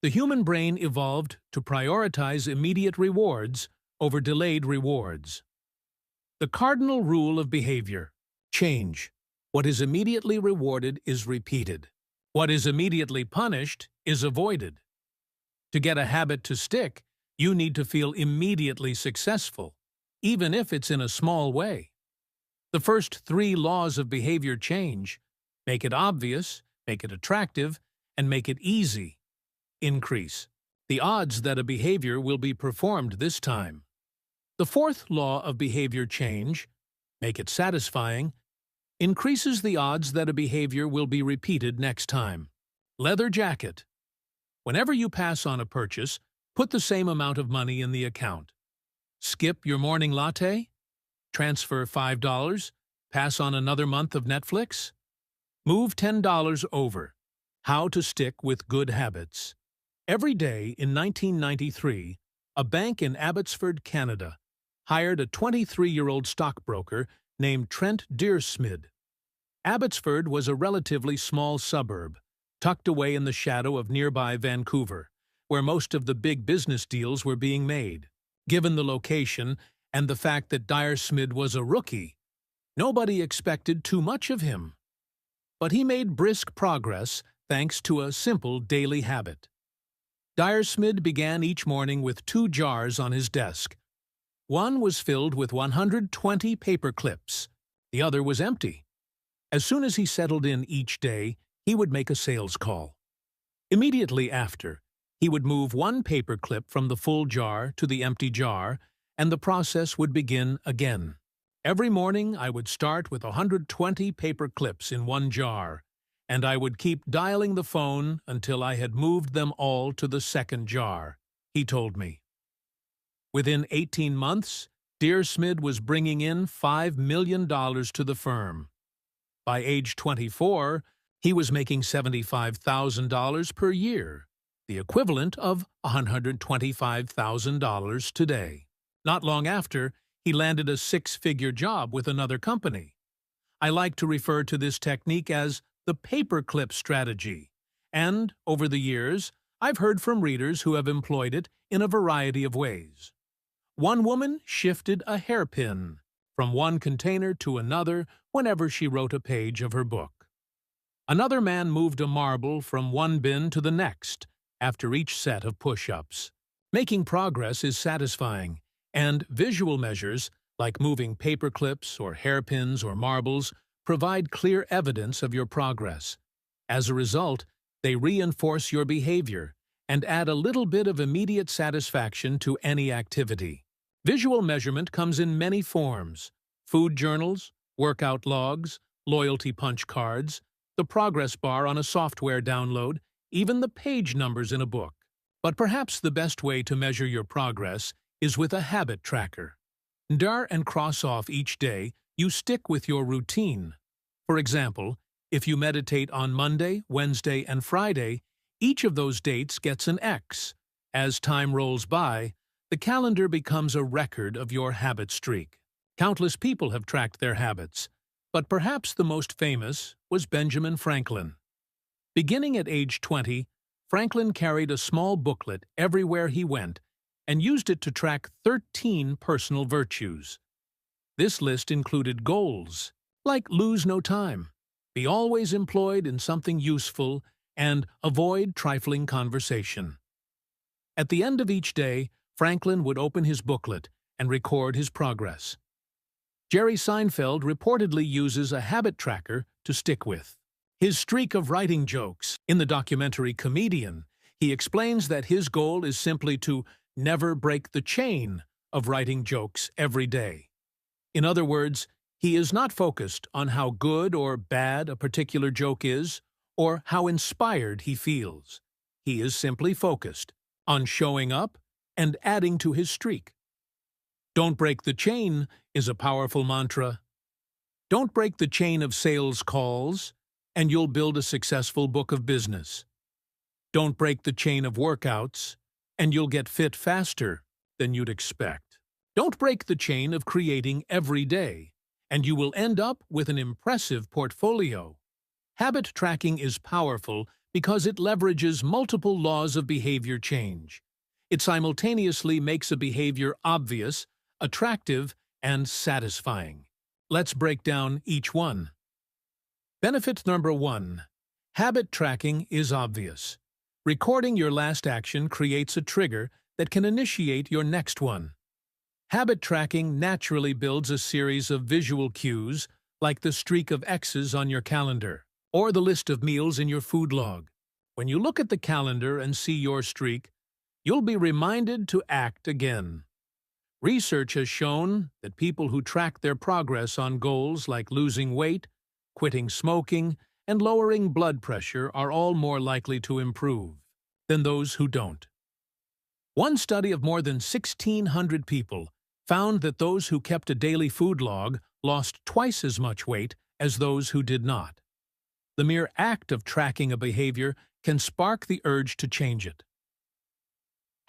The human brain evolved to prioritize immediate rewards over delayed rewards. The cardinal rule of behavior: change. What is immediately rewarded is repeated. What is immediately punished is avoided. To get a habit to stick, you need to feel immediately successful, even if it's in a small way. The first three laws of behavior change: make it obvious, make it attractive, and make it easy. Increase the odds that a behavior will be performed this time. The fourth law of behavior change, make it satisfying, increases the odds that a behavior will be repeated next time. Leather jacket. Whenever you pass on a purchase, put the same amount of money in the account. Skip your morning latte? Transfer $5? Pass on another month of Netflix? Move $10 over. How to stick with good habits. Every day in 1993, a bank in Abbotsford, Canada, hired a 23-year-old stockbroker named Trent Deersmid. Abbotsford was a relatively small suburb, tucked away in the shadow of nearby Vancouver, where most of the big business deals were being made. Given the location and the fact that Deersmid was a rookie, nobody expected too much of him. But he made brisk progress thanks to a simple daily habit. Deersmid began each morning with 2 jars on his desk. One was filled with 120 paper clips. The other was empty. As soon as he settled in each day, he would make a sales call. Immediately after, he would move 1 paper clip from the full jar to the empty jar, and the process would begin again. Every morning I would start with 120 paper clips in 1 jar, and I would keep dialing the phone until I had moved them all to the second jar, he told me. Within 18 months, Deersmid was bringing in $5 million to the firm. By age 24, he was making $75,000 per year, the equivalent of $125,000 today. Not long after, he landed a 6-figure job with another company. I like to refer to this technique as the paperclip strategy, and, over the years, I've heard from readers who have employed it in a variety of ways. One woman shifted a hairpin from one container to another whenever she wrote a page of her book. Another man moved a marble from one bin to the next after each set of push-ups. Making progress is satisfying, and visual measures, like moving paper clips or hairpins or marbles, provide clear evidence of your progress. As a result, they reinforce your behavior and add a little bit of immediate satisfaction to any activity. Visual measurement comes in many forms: food journals, workout logs, loyalty punch cards, the progress bar on a software download, even the page numbers in a book. But perhaps the best way to measure your progress is with a habit tracker. Dar and cross off each day you stick with your routine. For example, if you meditate on Monday, Wednesday, and Friday, each of those dates gets an X. As time rolls by, the calendar becomes a record of your habit streak. Countless people have tracked their habits, but perhaps the most famous was Benjamin Franklin. Beginning at age 20, Franklin carried a small booklet everywhere he went and used it to track 13 personal virtues. This list included goals, like lose no time, be always employed in something useful, and avoid trifling conversation. At the end of each day, Franklin would open his booklet and record his progress. Jerry Seinfeld reportedly uses a habit tracker to stick with. His streak of writing jokes. In the documentary Comedian, he explains that his goal is simply to never break the chain of writing jokes every day. In other words, he is not focused on how good or bad a particular joke is or how inspired he feels. He is simply focused on showing up and adding to his streak. Don't break the chain is a powerful mantra. Don't break the chain of sales calls, and you'll build a successful book of business. Don't break the chain of workouts, and you'll get fit faster than you'd expect. Don't break the chain of creating every day, and you will end up with an impressive portfolio. Habit tracking is powerful because it leverages multiple laws of behavior change. It simultaneously makes a behavior obvious, attractive, and satisfying. Let's break down each one. Benefit number 1. Habit tracking is obvious. Recording your last action creates a trigger that can initiate your next one. Habit tracking naturally builds a series of visual cues, like the streak of X's on your calendar, or the list of meals in your food log. When you look at the calendar and see your streak, you'll be reminded to act again. Research has shown that people who track their progress on goals like losing weight, quitting smoking, and lowering blood pressure are all more likely to improve than those who don't. One study of more than 1,600 people found that those who kept a daily food log lost twice as much weight as those who did not. The mere act of tracking a behavior can spark the urge to change it.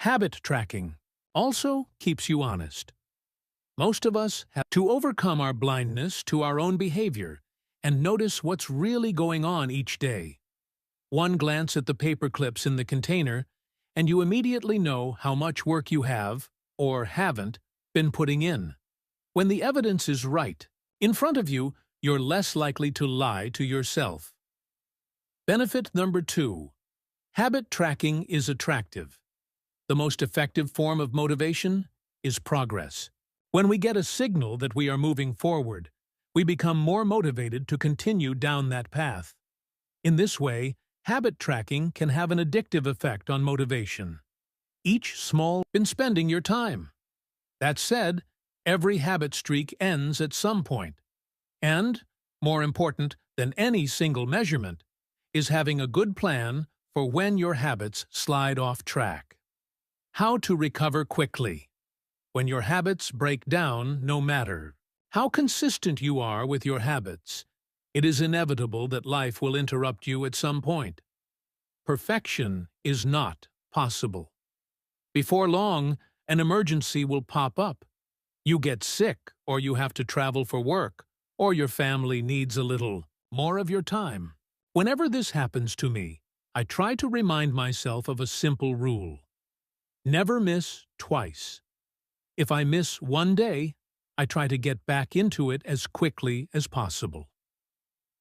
Habit tracking also keeps you honest. Most of us have to overcome our blindness to our own behavior and notice what's really going on each day. One glance at the paper clips in the container, and you immediately know how much work you have, or haven't, been putting in. When the evidence is right in front of you, you're less likely to lie to yourself. Benefit number 2. Habit tracking is attractive. The most effective form of motivation is progress. When we get a signal that we are moving forward, we become more motivated to continue down that path. In this way, habit tracking can have an addictive effect on motivation. Each small in spending your time. That said, every habit streak ends at some point. And, more important than any single measurement, is having a good plan for when your habits slide off track. How to recover quickly. When your habits break down, no matter how consistent you are with your habits, it is inevitable that life will interrupt you at some point. Perfection is not possible. Before long, an emergency will pop up. You get sick, or you have to travel for work, or your family needs a little more of your time. Whenever this happens to me, I try to remind myself of a simple rule. Never miss twice. If I miss one day, I try to get back into it as quickly as possible.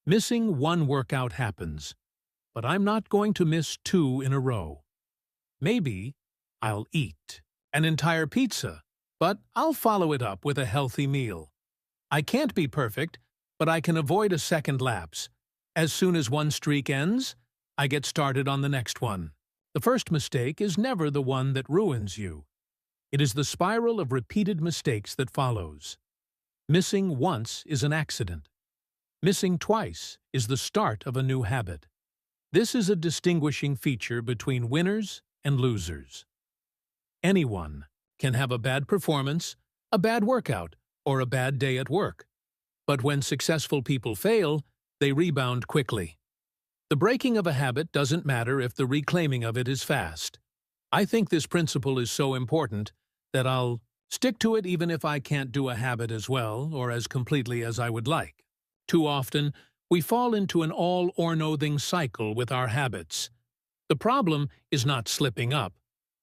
Missing one workout happens, but I'm not going to miss 2 in a row. Maybe I'll eat an entire pizza, but I'll follow it up with a healthy meal. I can't be perfect, but I can avoid a second lapse. As soon as one streak ends, I get started on the next one. The first mistake is never the one that ruins you. It is the spiral of repeated mistakes that follows. Missing once is an accident. Missing twice is the start of a new habit. This is a distinguishing feature between winners and losers. Anyone can have a bad performance, a bad workout, or a bad day at work. But when successful people fail, they rebound quickly. The breaking of a habit doesn't matter if the reclaiming of it is fast. I think this principle is so important that I'll stick to it even if I can't do a habit as well or as completely as I would like. Too often, we fall into an all-or-nothing cycle with our habits. The problem is not slipping up.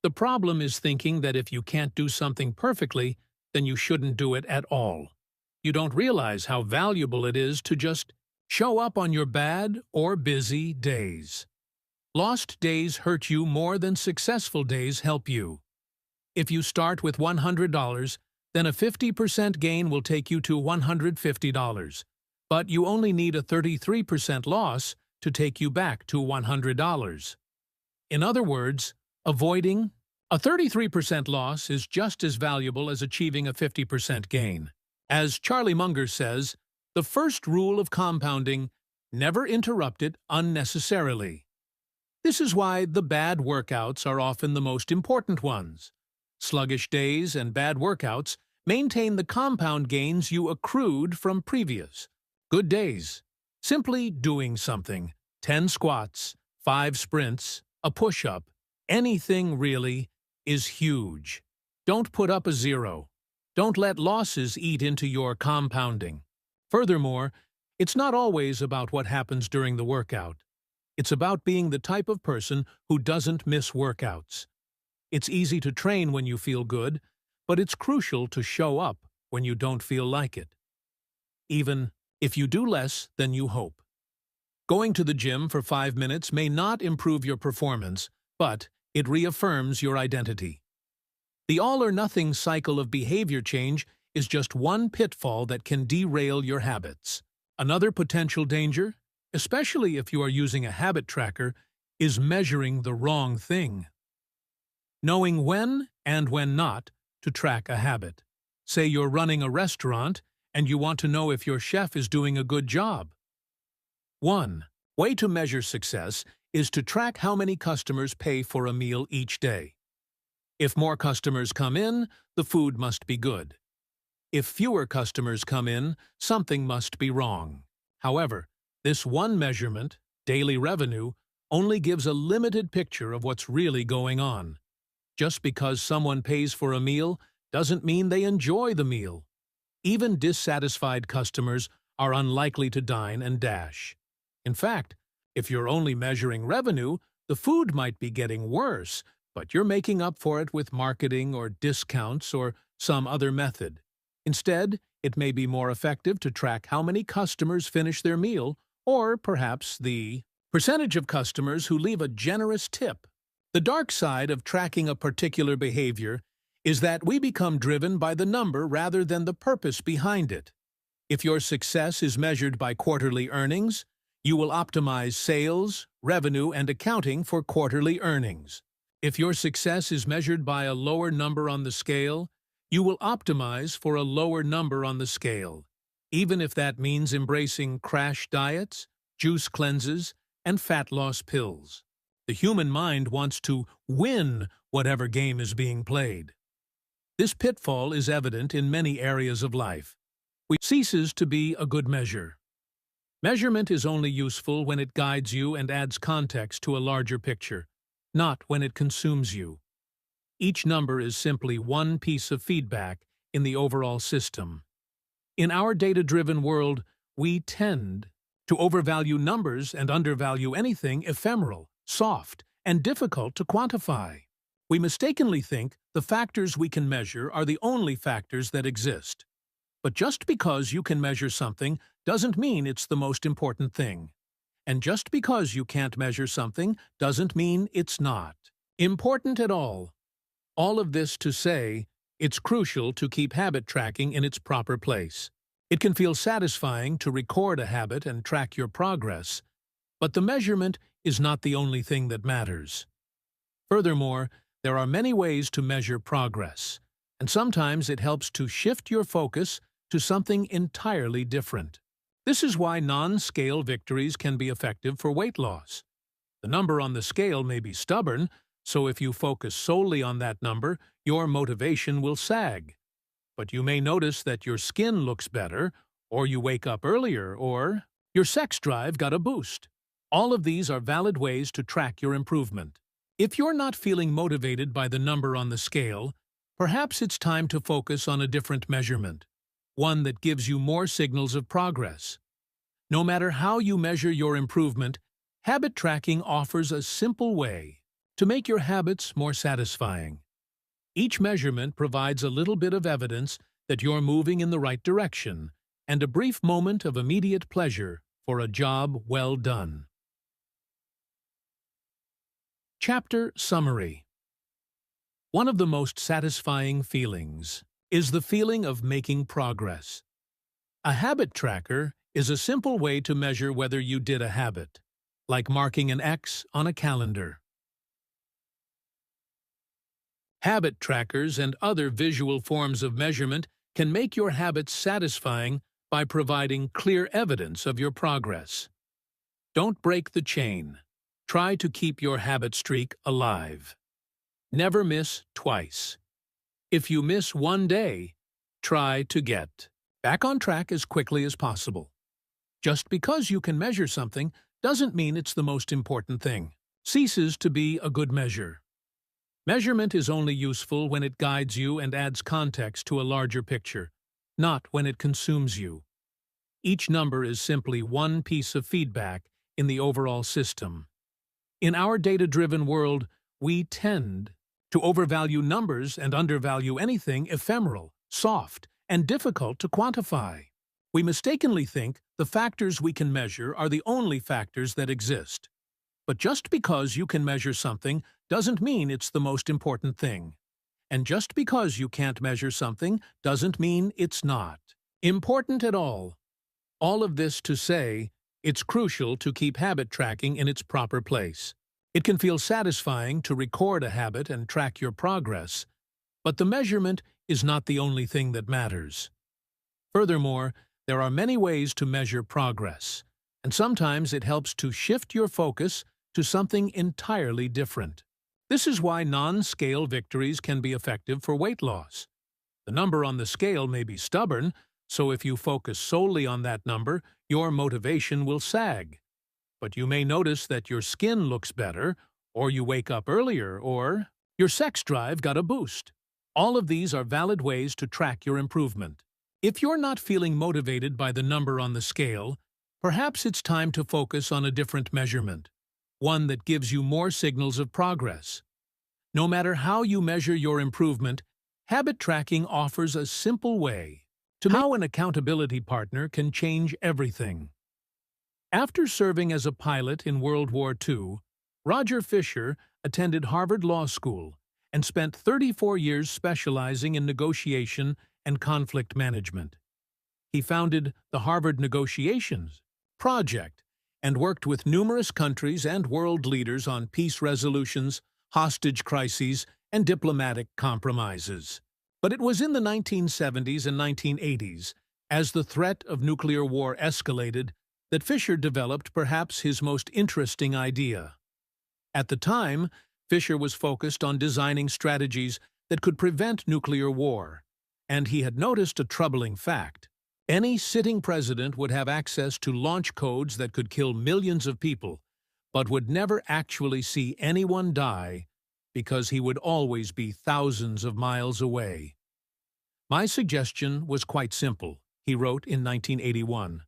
The problem is thinking that if you can't do something perfectly, then you shouldn't do it at all. You don't realize how valuable it is to just show up on your bad or busy days. Lost days hurt you more than successful days help you. If you start with $100, then a 50% gain will take you to $150. But you only need a 33% loss to take you back to $100. In other words, avoiding a 33% loss is just as valuable as achieving a 50% gain. As Charlie Munger says, the first rule of compounding: never interrupt it unnecessarily. This is why the bad workouts are often the most important ones. Sluggish days and bad workouts maintain the compound gains you accrued from previous good days. Simply doing something, 10 squats, 5 sprints, a push-up, anything really, is huge. Don't put up a zero. Don't let losses eat into your compounding. Furthermore, it's not always about what happens during the workout. It's about being the type of person who doesn't miss workouts. It's easy to train when you feel good, but it's crucial to show up when you don't feel like it. Even if you do less than you hope. Going to the gym for 5 minutes may not improve your performance, but it reaffirms your identity. The all-or-nothing cycle of behavior change is just one pitfall that can derail your habits. Another potential danger, especially if you are using a habit tracker, is measuring the wrong thing. Knowing when and when not to track a habit. Say you're running a restaurant and you want to know if your chef is doing a good job. 1 way to measure success is to track how many customers pay for a meal each day. If more customers come in, the food must be good. If fewer customers come in, something must be wrong. However, this one measurement, daily revenue, only gives a limited picture of what's really going on. Just because someone pays for a meal doesn't mean they enjoy the meal. Even dissatisfied customers are unlikely to dine and dash. In fact, if you're only measuring revenue, the food might be getting worse, but you're making up for it with marketing or discounts or some other method. Instead, it may be more effective to track how many customers finish their meal, or perhaps the percentage of customers who leave a generous tip. The dark side of tracking a particular behavior is that we become driven by the number rather than the purpose behind it. If your success is measured by quarterly earnings, you will optimize sales, revenue, and accounting for quarterly earnings. If your success is measured by a lower number on the scale, you will optimize for a lower number on the scale, even if that means embracing crash diets, juice cleanses, and fat loss pills. The human mind wants to win whatever game is being played. This pitfall is evident in many areas of life. It ceases to be a good measure. Measurement is only useful when it guides you and adds context to a larger picture, not when it consumes you. Each number is simply one piece of feedback in the overall system. In our data-driven world, we tend to overvalue numbers and undervalue anything ephemeral, soft, and difficult to quantify. We mistakenly think the factors we can measure are the only factors that exist. But just because you can measure something doesn't mean it's the most important thing. And just because you can't measure something doesn't mean it's not important at all. All of this to say, it's crucial to keep habit tracking in its proper place. It can feel satisfying to record a habit and track your progress, but the measurement is not the only thing that matters. Furthermore, there are many ways to measure progress, and sometimes it helps to shift your focus to something entirely different. This is why non-scale victories can be effective for weight loss. The number on the scale may be stubborn, so if you focus solely on that number, your motivation will sag. But you may notice that your skin looks better, or you wake up earlier, or your sex drive got a boost. All of these are valid ways to track your improvement. If you're not feeling motivated by the number on the scale, perhaps it's time to focus on a different measurement, one that gives you more signals of progress. No matter how you measure your improvement, habit tracking offers a simple way to make your habits more satisfying. Each measurement provides a little bit of evidence that you're moving in the right direction and a brief moment of immediate pleasure for a job well done. Chapter Summary. One of the most satisfying feelings is the feeling of making progress. A habit tracker is a simple way to measure whether you did a habit, like marking an X on a calendar. Habit trackers and other visual forms of measurement can make your habits satisfying by providing clear evidence of your progress. Don't break the chain. Try to keep your habit streak alive. Never miss twice. If you miss one day, try to get back on track as quickly as possible. Just because you can measure something doesn't mean it's the most important thing. Ceases to be a good measure. Measurement is only useful when it guides you and adds context to a larger picture, not when it consumes you. Each number is simply one piece of feedback in the overall system. In our data-driven world, we tend to overvalue numbers and undervalue anything ephemeral, soft, and difficult to quantify. We mistakenly think the factors we can measure are the only factors that exist. But just because you can measure something doesn't mean it's the most important thing. And just because you can't measure something doesn't mean it's not important at all. All of this to say, it's crucial to keep habit tracking in its proper place. It can feel satisfying to record a habit and track your progress, but the measurement is not the only thing that matters. Furthermore, there are many ways to measure progress, and sometimes it helps to shift your focus to something entirely different. This is why non-scale victories can be effective for weight loss. The number on the scale may be stubborn, so if you focus solely on that number, your motivation will sag. But you may notice that your skin looks better, or you wake up earlier, or your sex drive got a boost. All of these are valid ways to track your improvement. If you're not feeling motivated by the number on the scale, perhaps it's time to focus on a different measurement, one that gives you more signals of progress. No matter how you measure your improvement, habit tracking offers a simple way to how an accountability partner can change everything. After serving as a pilot in World War II, Roger Fisher attended Harvard Law School and spent 34 years specializing in negotiation and conflict management. He founded the Harvard Negotiations Project and worked with numerous countries and world leaders on peace resolutions, hostage crises, and diplomatic compromises. But it was in the 1970s and 1980s, as the threat of nuclear war escalated, that Fisher developed perhaps his most interesting idea. At the time, Fisher was focused on designing strategies that could prevent nuclear war, and he had noticed a troubling fact. Any sitting president would have access to launch codes that could kill millions of people, but would never actually see anyone die because he would always be thousands of miles away. My suggestion was quite simple, he wrote in 1981.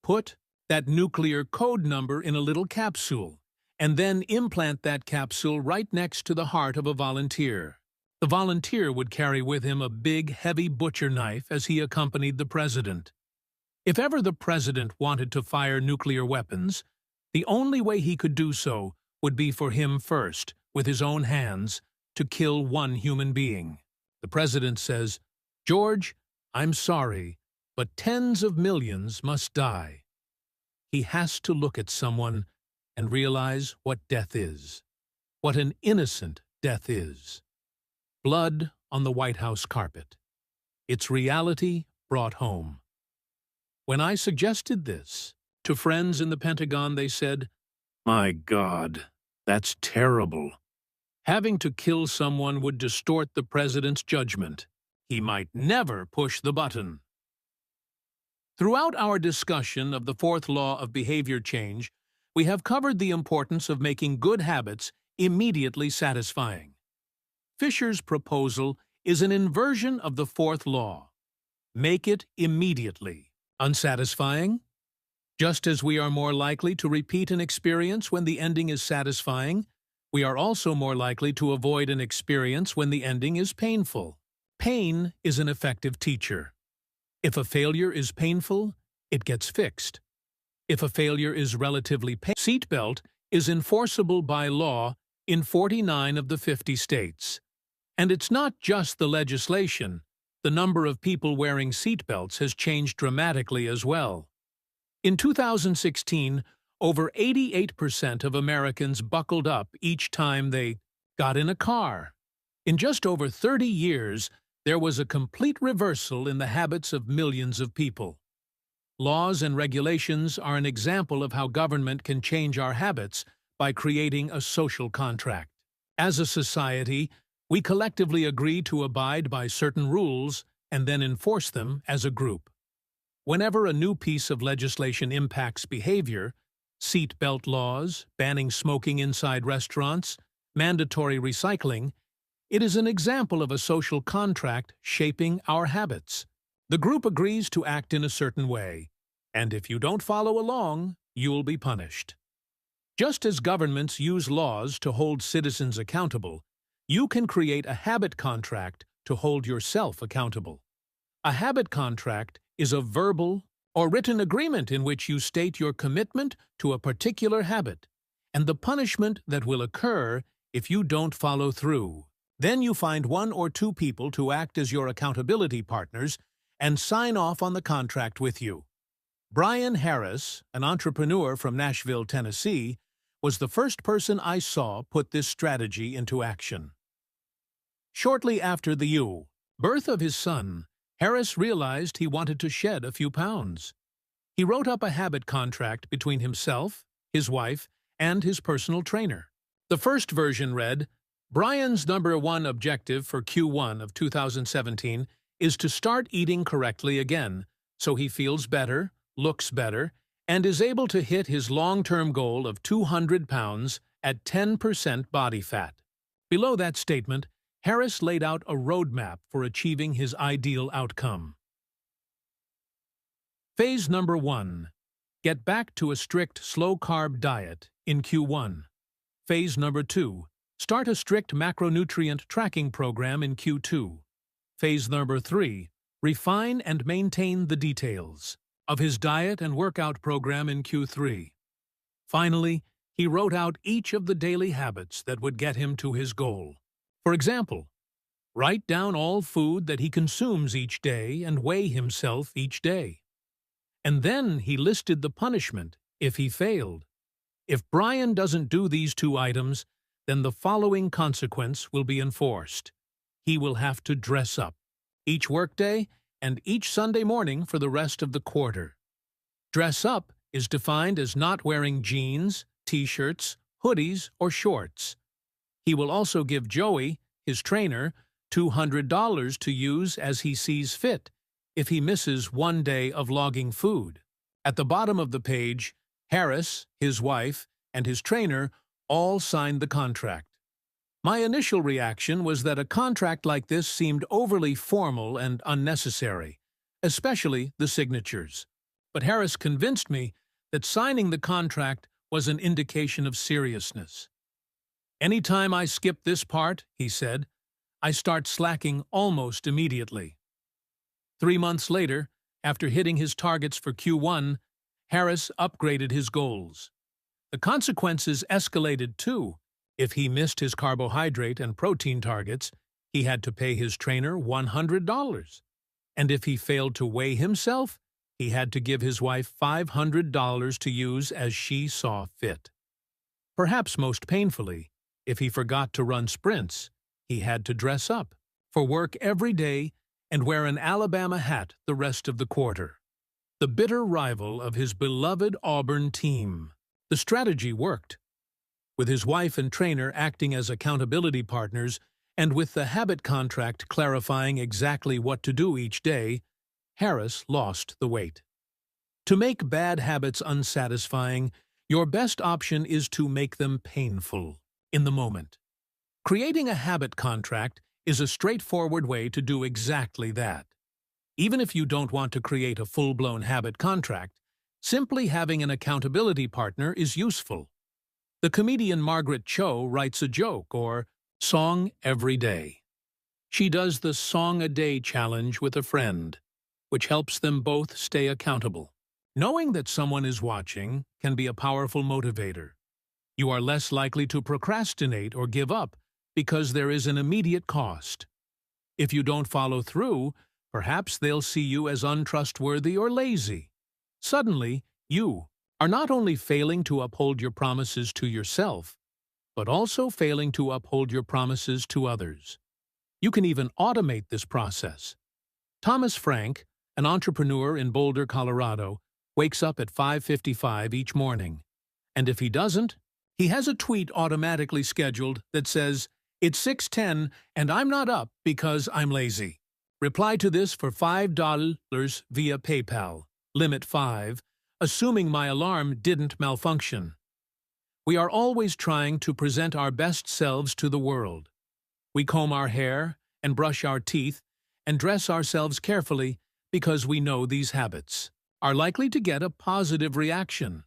Put that nuclear code number in a little capsule, and then implant that capsule right next to the heart of a volunteer. The volunteer would carry with him a big, heavy butcher knife as he accompanied the president. If ever the president wanted to fire nuclear weapons, the only way he could do so would be for him first, with his own hands, to kill one human being. The president says, "George, I'm sorry, but tens of millions must die." He has to look at someone and realize what death is, what an innocent death is. Blood on the White House carpet. It's reality brought home. When I suggested this to friends in the Pentagon, they said, "My God, that's terrible. Having to kill someone would distort the president's judgment. He might never push the button." Throughout our discussion of the fourth law of behavior change, we have covered the importance of making good habits immediately satisfying. Fisher's proposal is an inversion of the fourth law. Make it immediately unsatisfying. Just as we are more likely to repeat an experience when the ending is satisfying, we are also more likely to avoid an experience when the ending is painful. Pain is an effective teacher. If a failure is painful, it gets fixed. If a failure is relatively painful, seatbelt is enforceable by law in 49 of the 50 states. And it's not just the legislation. The number of people wearing seatbelts has changed dramatically as well. In 2016, over 88% of Americans buckled up each time they got in a car. In just over 30 years, there was a complete reversal in the habits of millions of people. Laws and regulations are an example of how government can change our habits by creating a social contract. As a society, we collectively agree to abide by certain rules and then enforce them as a group. Whenever a new piece of legislation impacts behavior, seat belt laws, banning smoking inside restaurants, mandatory recycling, it is an example of a social contract shaping our habits. The group agrees to act in a certain way, and if you don't follow along, you'll be punished. Just as governments use laws to hold citizens accountable, you can create a habit contract to hold yourself accountable. A habit contract is a verbal or written agreement in which you state your commitment to a particular habit and the punishment that will occur if you don't follow through. Then you find one or two people to act as your accountability partners and sign off on the contract with you. Brian Harris, an entrepreneur from Nashville, Tennessee, was the first person I saw put this strategy into action. Shortly after the birth of his son, Harris realized he wanted to shed a few pounds. He wrote up a habit contract between himself, his wife, and his personal trainer. The first version read, Brian's #1 objective for Q1 of 2017 is to start eating correctly again, so he feels better, looks better, and is able to hit his long-term goal of 200 pounds at 10% body fat. Below that statement, Harris laid out a roadmap for achieving his ideal outcome. Phase number 1. Get back to a strict slow-carb diet in Q1. Phase number 2. Start a strict macronutrient tracking program in Q2. Phase number 3. Refine and maintain the details of his diet and workout program in Q3. Finally, he wrote out each of the daily habits that would get him to his goal. For example, write down all food that he consumes each day and weigh himself each day. And then he listed the punishment if he failed. If Brian doesn't do these 2 items, then the following consequence will be enforced. He will have to dress up each workday and each Sunday morning for the rest of the quarter. Dress up is defined as not wearing jeans, t-shirts, hoodies, or shorts. He will also give Joey, his trainer, $200 to use as he sees fit if he misses 1 day of logging food. At the bottom of the page, Harris, his wife, and his trainer all signed the contract. My initial reaction was that a contract like this seemed overly formal and unnecessary, especially the signatures. But Harris convinced me that signing the contract was an indication of seriousness. Anytime I skip this part, he said, I start slacking almost immediately. 3 months later, after hitting his targets for Q1, Harris upgraded his goals. The consequences escalated too. If he missed his carbohydrate and protein targets, he had to pay his trainer $100. And if he failed to weigh himself, he had to give his wife $500 to use as she saw fit. Perhaps most painfully, if he forgot to run sprints, he had to dress up for work every day and wear an Alabama hat the rest of the quarter. The bitter rival of his beloved Auburn team. The strategy worked. With his wife and trainer acting as accountability partners, and with the habit contract clarifying exactly what to do each day, Harris lost the weight. To make bad habits unsatisfying, your best option is to make them painful in the moment. Creating a habit contract is a straightforward way to do exactly that. Even if you don't want to create a full-blown habit contract, simply having an accountability partner is useful. The comedian Margaret Cho writes a joke or song every day. She does the Song a Day challenge with a friend, which helps them both stay accountable. Knowing that someone is watching can be a powerful motivator. You are less likely to procrastinate or give up because there is an immediate cost. If you don't follow through, perhaps they'll see you as untrustworthy or lazy. Suddenly, you are not only failing to uphold your promises to yourself, but also failing to uphold your promises to others. You can even automate this process. Thomas Frank, an entrepreneur in Boulder, Colorado, wakes up at 5:55 each morning, and if he doesn't, He has a tweet automatically scheduled that says, "It's 6:10 and I'm not up because I'm lazy." Reply to this for $5 via PayPal. Limit 5, assuming my alarm didn't malfunction. We are always trying to present our best selves to the world. We comb our hair and brush our teeth and dress ourselves carefully because we know these habits are likely to get a positive reaction.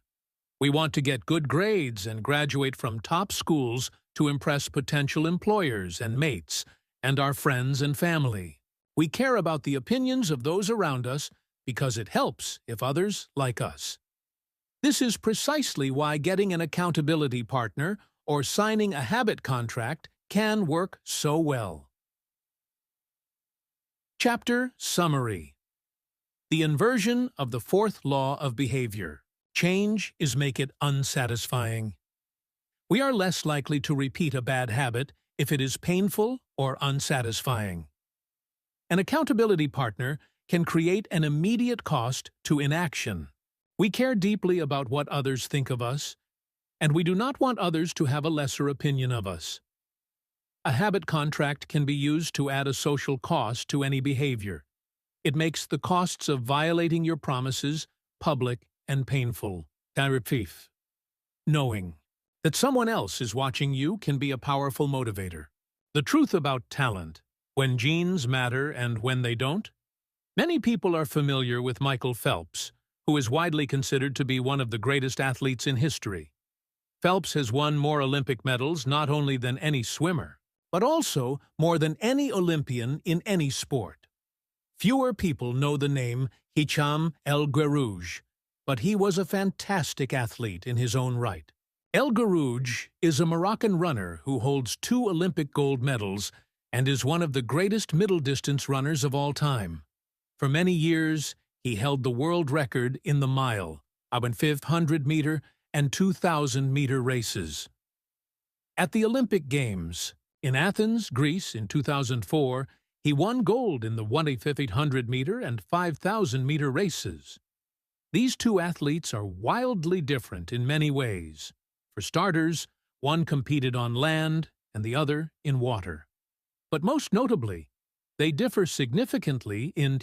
We want to get good grades and graduate from top schools to impress potential employers and mates and our friends and family. We care about the opinions of those around us because it helps if others like us. This is precisely why getting an accountability partner or signing a habit contract can work so well. Chapter Summary. The inversion of the fourth law of behavior. Change is make it unsatisfying. We are less likely to repeat a bad habit if it is painful or unsatisfying. An accountability partner can create an immediate cost to inaction. We care deeply about what others think of us, and we do not want others to have a lesser opinion of us. A habit contract can be used to add a social cost to any behavior. It makes the costs of violating your promises public and painful. Knowing that someone else is watching you can be a powerful motivator. The truth about talent, when genes matter and when they don't. Many people are familiar with Michael Phelps, who is widely considered to be one of the greatest athletes in history. Phelps has won more Olympic medals not only than any swimmer, but also more than any Olympian in any sport. Fewer people know the name Hicham El Guerrouj, but he was a fantastic athlete in his own right. El Guerrouj is a Moroccan runner who holds 2 Olympic gold medals and is one of the greatest middle-distance runners of all time. For many years, he held the world record in the mile, 500-meter, and 2,000-meter races. At the Olympic Games, in Athens, Greece, in 2004, he won gold in the 1,500-meter and 5,000-meter races. These two athletes are wildly different in many ways. For starters, one competed on land and the other in water. But most notably, they differ significantly in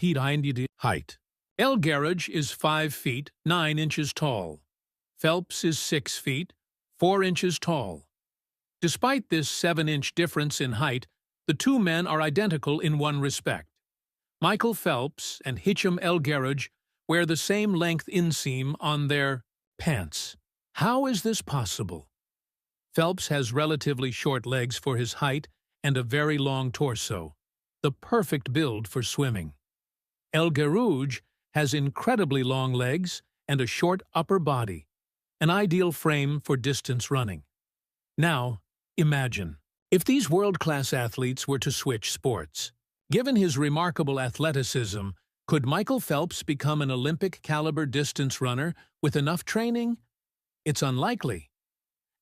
height. El Guerrouj is 5 feet 9 inches tall. Phelps is 6 feet 4 inches tall. Despite this 7-inch difference in height, the two men are identical in one respect. Michael Phelps and Hicham El Guerrouj wear the same length inseam on their pants. How is this possible? Phelps has relatively short legs for his height and a very long torso, the perfect build for swimming. El Guerrouj has incredibly long legs and a short upper body, an ideal frame for distance running. Now, imagine, if these world-class athletes were to switch sports. Given his remarkable athleticism, could Michael Phelps become an Olympic-caliber distance runner with enough training? It's unlikely.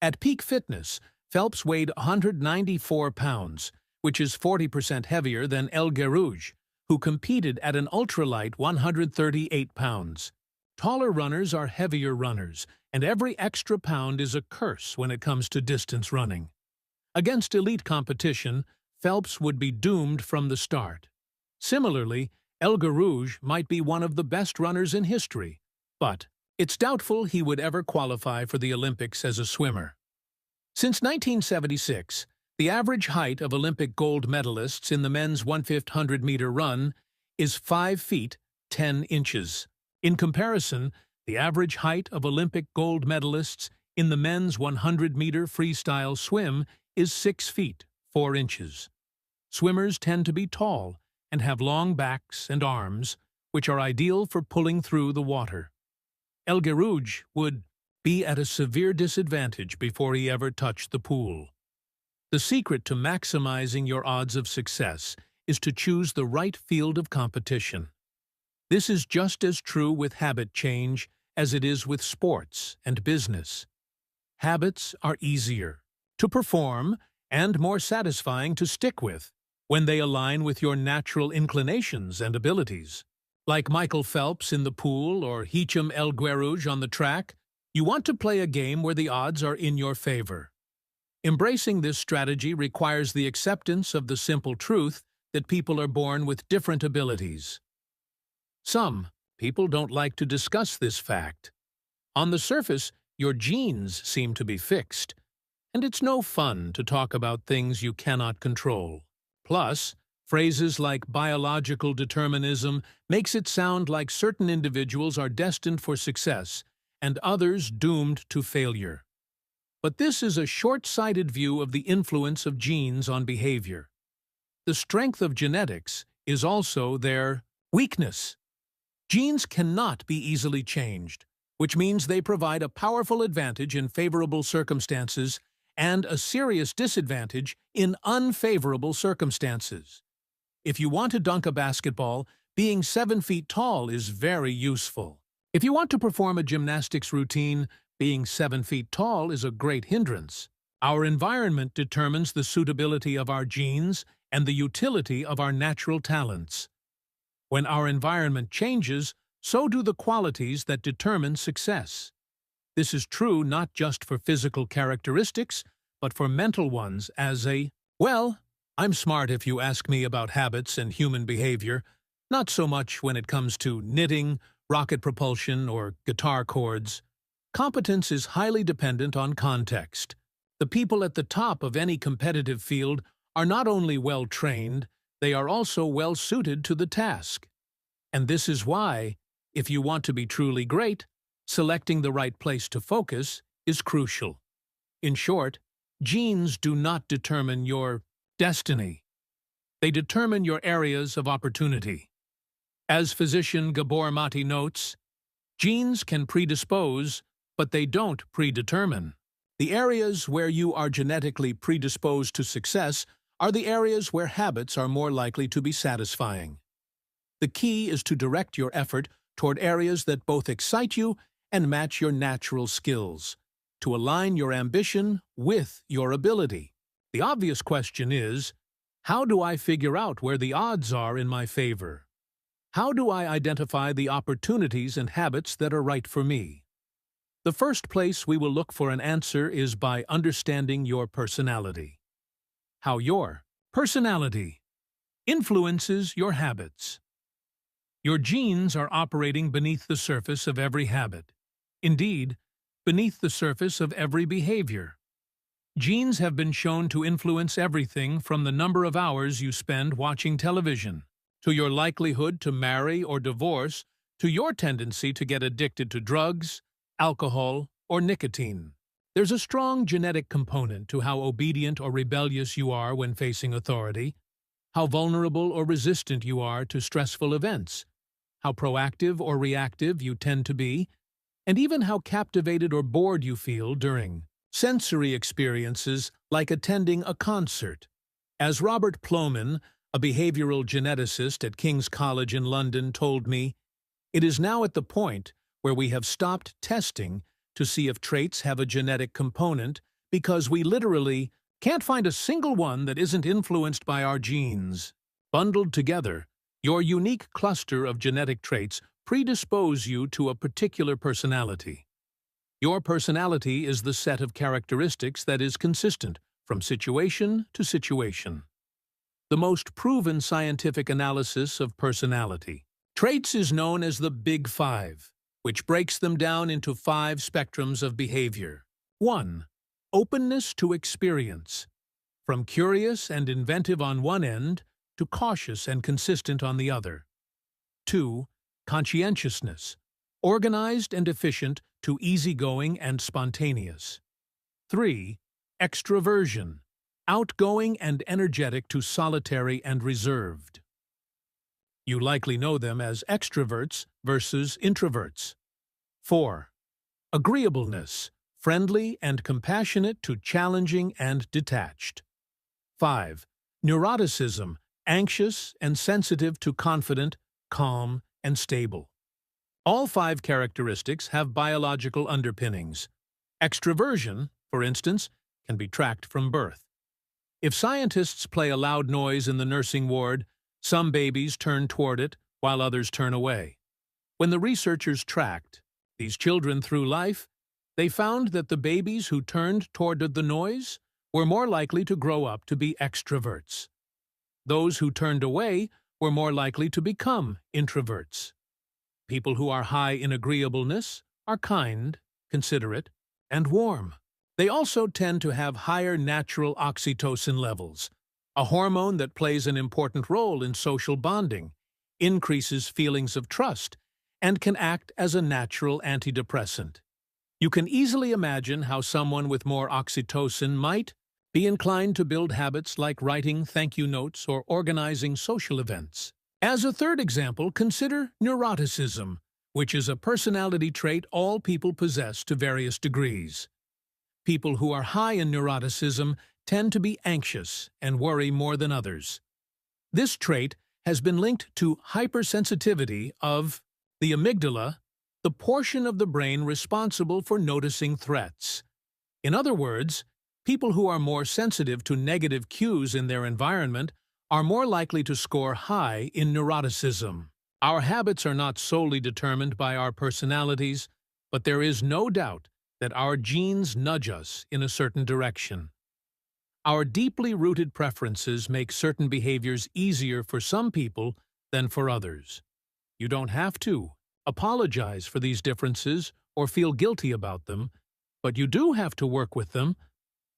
At peak fitness, Phelps weighed 194 pounds, which is 40% heavier than El Guerrouj, who competed at an ultralight 138 pounds. Taller runners are heavier runners, and every extra pound is a curse when it comes to distance running. Against elite competition, Phelps would be doomed from the start. Similarly, El Guerrouj might be one of the best runners in history, but it's doubtful he would ever qualify for the Olympics as a swimmer. Since 1976, the average height of Olympic gold medalists in the men's 1,500-meter run is 5 feet 10 inches. In comparison, the average height of Olympic gold medalists in the men's 100-meter freestyle swim is 6 feet 4 inches. Swimmers tend to be tall and have long backs and arms, which are ideal for pulling through the water. El Guerrouj would be at a severe disadvantage before he ever touched the pool. The secret to maximizing your odds of success is to choose the right field of competition. This is just as true with habit change as it is with sports and business. Habits are easier to perform and more satisfying to stick with when they align with your natural inclinations and abilities. Like Michael Phelps in the pool or Hicham El Guerrouj on the track, You want to play a game where the odds are in your favor. Embracing this strategy requires the acceptance of the simple truth that people are born with different abilities. Some people don't like to discuss this fact. On the surface, your genes seem to be fixed, and it's no fun to talk about things you cannot control. Plus, phrases like biological determinism makes it sound like certain individuals are destined for success and others doomed to failure. But this is a short-sighted view of the influence of genes on behavior. The strength of genetics is also their weakness. Genes cannot be easily changed, which means they provide a powerful advantage in favorable circumstances and a serious disadvantage in unfavorable circumstances. If you want to dunk a basketball, being 7 feet tall is very useful. If you want to perform a gymnastics routine, being 7 feet tall is a great hindrance. Our environment determines the suitability of our genes and the utility of our natural talents. When our environment changes, so do the qualities that determine success. This is true not just for physical characteristics, but for mental ones as well, I'm smart if you ask me about habits and human behavior, not so much when it comes to knitting, rocket propulsion, or guitar chords. Competence is highly dependent on context. The people at the top of any competitive field are not only well-trained, they are also well-suited to the task. And this is why, if you want to be truly great, selecting the right place to focus is crucial. In short, genes do not determine your destiny. They determine your areas of opportunity. As physician Gabor Mate notes, genes can predispose, but they don't predetermine. The areas where you are genetically predisposed to success are the areas where habits are more likely to be satisfying. The key is to direct your effort toward areas that both excite you and match your natural skills, to align your ambition with your ability. The obvious question is, how do I figure out where the odds are in my favor? How do I identify the opportunities and habits that are right for me? The first place we will look for an answer is by understanding your personality. How your personality influences your habits. Your genes are operating beneath the surface of every habit. Indeed, beneath the surface of every behavior. Genes have been shown to influence everything from the number of hours you spend watching television, to your likelihood to marry or divorce, to your tendency to get addicted to drugs, alcohol, or nicotine. There's a strong genetic component to how obedient or rebellious you are when facing authority, how vulnerable or resistant you are to stressful events, how proactive or reactive you tend to be, and even how captivated or bored you feel during sensory experiences like attending a concert. As Robert Plomin, a behavioral geneticist at King's College in London, told me, it is now at the point where we have stopped testing to see if traits have a genetic component because we literally can't find a single one that isn't influenced by our genes. Bundled together, your unique cluster of genetic traits predispose you to a particular personality. Your personality is the set of characteristics that is consistent from situation to situation. The most proven scientific analysis of personality traits is known as the Big Five, which breaks them down into 5 spectrums of behavior. 1. Openness to experience. From curious and inventive on one end to cautious and consistent on the other. 2. Conscientiousness. Organized and efficient to easygoing and spontaneous. 3. Extroversion. Outgoing and energetic to solitary and reserved. You likely know them as extroverts versus introverts. 4. Agreeableness. Friendly and compassionate to challenging and detached. 5. Neuroticism. Anxious and sensitive to confident, calm, and stable. All 5 characteristics have biological underpinnings. Extroversion, for instance, can be tracked from birth. If scientists play a loud noise in the nursing ward, some babies turn toward it while others turn away. When the researchers tracked these children through life, They found that the babies who turned toward the noise were more likely to grow up to be extroverts. Those who turned away were more likely to become introverts. People who are high in agreeableness are kind, considerate, and warm. They also tend to have higher natural oxytocin levels, a hormone that plays an important role in social bonding, increases feelings of trust, and can act as a natural antidepressant. You can easily imagine how someone with more oxytocin might be inclined to build habits like writing thank you notes or organizing social events. As a third example, consider neuroticism, which is a personality trait all people possess to various degrees. People who are high in neuroticism tend to be anxious and worry more than others. This trait has been linked to hypersensitivity of the amygdala, the portion of the brain responsible for noticing threats. In other words, people who are more sensitive to negative cues in their environment are more likely to score high in neuroticism. Our habits are not solely determined by our personalities, but there is no doubt that our genes nudge us in a certain direction. Our deeply rooted preferences make certain behaviors easier for some people than for others. You don't have to apologize for these differences or feel guilty about them, but you do have to work with them.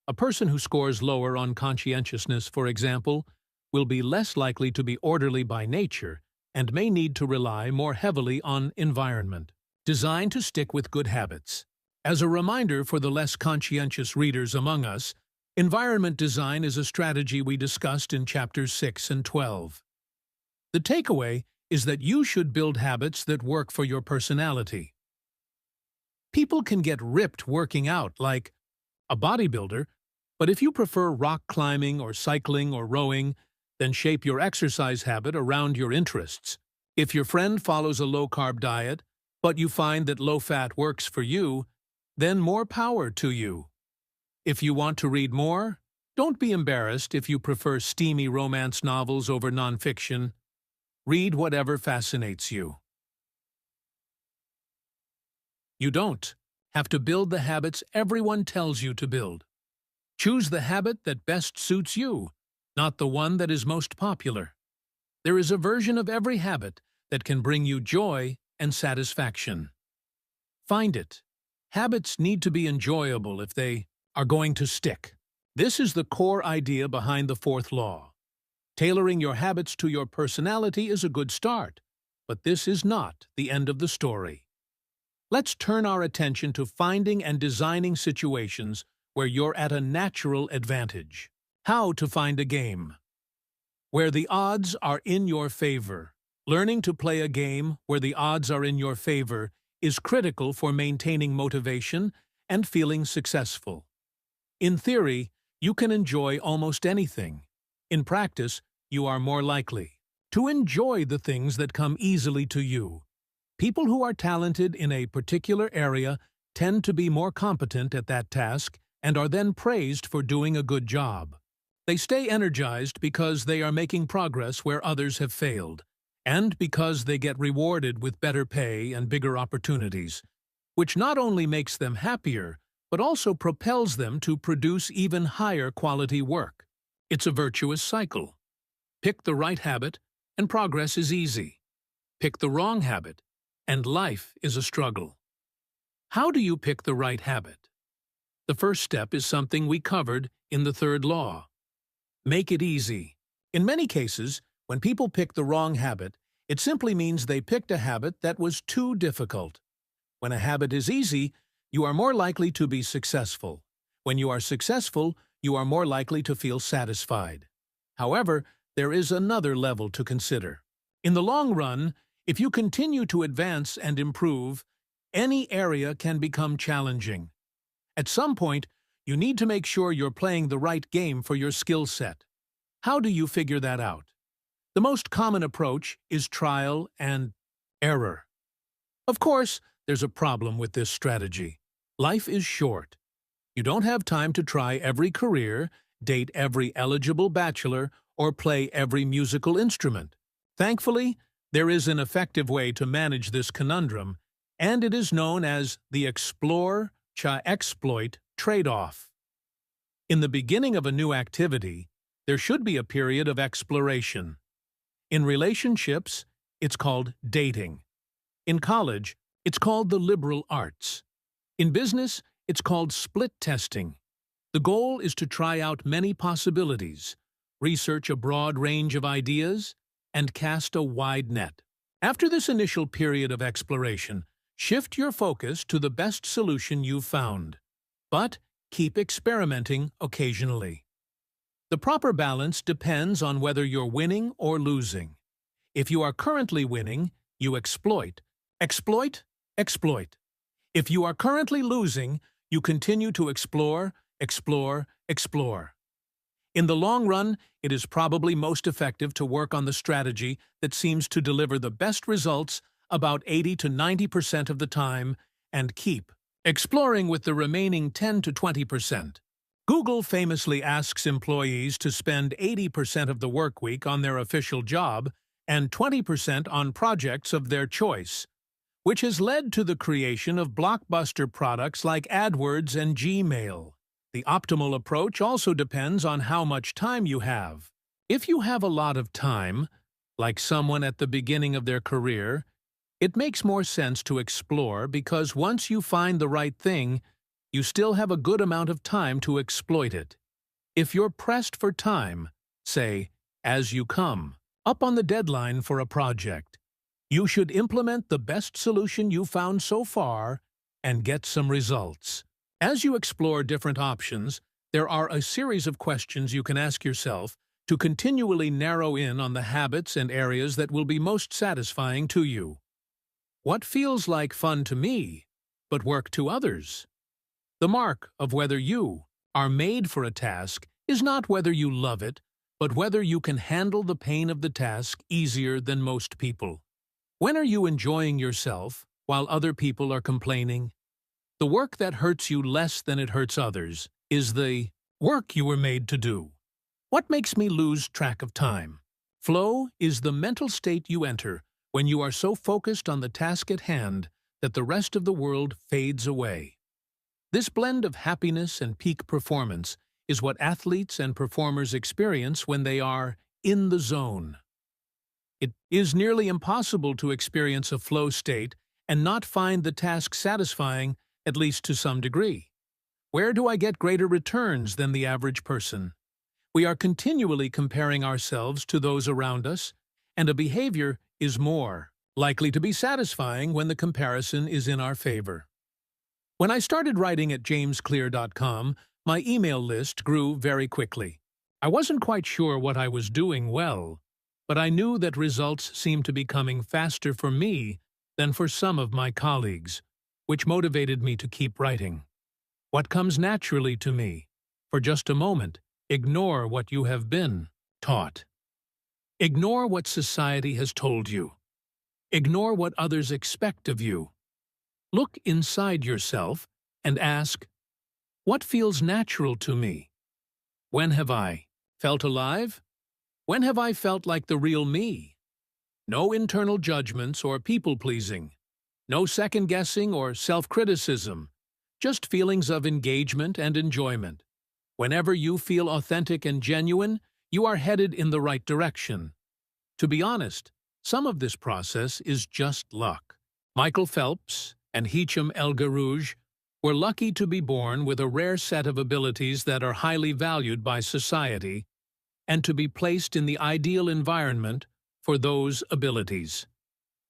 A person who scores lower on conscientiousness, for example, will be less likely to be orderly by nature and may need to rely more heavily on environment. Designed to stick with good habits. As a reminder for the less conscientious readers among us, environment design is a strategy we discussed in chapters 6 and 12. The takeaway is that you should build habits that work for your personality. People can get ripped working out like a bodybuilder, but if you prefer rock climbing or cycling or rowing, then shape your exercise habit around your interests. If your friend follows a low-carb diet, but you find that low-fat works for you, then more power to you. If you want to read more, don't be embarrassed if you prefer steamy romance novels over nonfiction. Read whatever fascinates you. You don't have to build the habits everyone tells you to build. Choose the habit that best suits you, not the one that is most popular. There is a version of every habit that can bring you joy and satisfaction. Find it. Habits need to be enjoyable if they are going to stick. This is the core idea behind the fourth law. Tailoring your habits to your personality is a good start, but this is not the end of the story. Let's turn our attention to finding and designing situations where you're at a natural advantage. How to find a game. Where the odds are in your favor. Learning to play a game where the odds are in your favor is critical for maintaining motivation and feeling successful. In theory, you can enjoy almost anything. In practice, you are more likely to enjoy the things that come easily to you. People who are talented in a particular area tend to be more competent at that task and are then praised for doing a good job. They stay energized because they are making progress where others have failed, and because they get rewarded with better pay and bigger opportunities, which not only makes them happier, but also propels them to produce even higher quality work. It's a virtuous cycle. Pick the right habit, and progress is easy. Pick the wrong habit, and life is a struggle. How do you pick the right habit? The first step is something we covered in the third law. Make it easy. In many cases, when people pick the wrong habit, it simply means they picked a habit that was too difficult. When a habit is easy, you are more likely to be successful. When you are successful, you are more likely to feel satisfied. However, there is another level to consider. In the long run, if you continue to advance and improve, any area can become challenging. At some point, you need to make sure you're playing the right game for your skill set. How do you figure that out? The most common approach is trial and error. Of course, there's a problem with this strategy. Life is short. You don't have time to try every career, date every eligible bachelor, or play every musical instrument. Thankfully, there is an effective way to manage this conundrum, and it is known as the explore, exploit trade-off. In the beginning of a new activity, there should be a period of exploration. In relationships, it's called dating. In college, it's called the liberal arts. In business, it's called split testing. The goal is to try out many possibilities, research a broad range of ideas, and cast a wide net. After this initial period of exploration, shift your focus to the best solution you've found. But keep experimenting occasionally. The proper balance depends on whether you're winning or losing. If you are currently winning, you exploit. Exploit, exploit. If you are currently losing, you continue to explore, explore, explore. In the long run, it is probably most effective to work on the strategy that seems to deliver the best results about 80 to 90% of the time and keep exploring with the remaining 10 to 20%. Google famously asks employees to spend 80% of the work week on their official job and 20% on projects of their choice, which has led to the creation of blockbuster products like AdWords and Gmail. The optimal approach also depends on how much time you have. If you have a lot of time, like someone at the beginning of their career, it makes more sense to explore because once you find the right thing, you still have a good amount of time to exploit it. If you're pressed for time, say, as you come, up on the deadline for a project, you should implement the best solution you found so far and get some results. As you explore different options, there are a series of questions you can ask yourself to continually narrow in on the habits and areas that will be most satisfying to you. What feels like fun to me, but work to others? The mark of whether you are made for a task is not whether you love it, but whether you can handle the pain of the task easier than most people. When are you enjoying yourself while other people are complaining? The work that hurts you less than it hurts others is the work you were made to do. What makes me lose track of time? Flow is the mental state you enter when you are so focused on the task at hand that the rest of the world fades away. This blend of happiness and peak performance is what athletes and performers experience when they are in the zone. It is nearly impossible to experience a flow state and not find the task satisfying, at least to some degree. Where do I get greater returns than the average person? We are continually comparing ourselves to those around us, and a behavior is more likely to be satisfying when the comparison is in our favor. When I started writing at jamesclear.com, my email list grew very quickly. I wasn't quite sure what I was doing well, but I knew that results seemed to be coming faster for me than for some of my colleagues, which motivated me to keep writing. What comes naturally to me? For just a moment, ignore what you have been taught. Ignore what society has told you. Ignore what others expect of you. Look inside yourself and ask, what feels natural to me? When have I felt alive? When have I felt like the real me? No internal judgments or people-pleasing. No second-guessing or self-criticism, just feelings of engagement and enjoyment. Whenever you feel authentic and genuine, you are headed in the right direction. To be honest, some of this process is just luck. Michael Phelps and Hicham El Guerrouj were lucky to be born with a rare set of abilities that are highly valued by society and to be placed in the ideal environment for those abilities.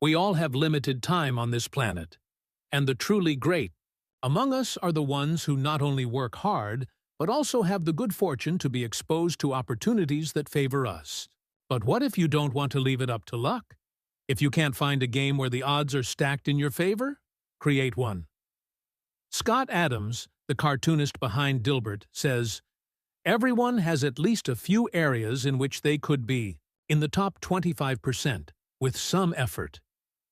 We all have limited time on this planet, and the truly great among us are the ones who not only work hard, but also have the good fortune to be exposed to opportunities that favor us. But what if you don't want to leave it up to luck? If you can't find a game where the odds are stacked in your favor, create one. Scott Adams, the cartoonist behind Dilbert, says, "Everyone has at least a few areas in which they could be in the top 25% with some effort.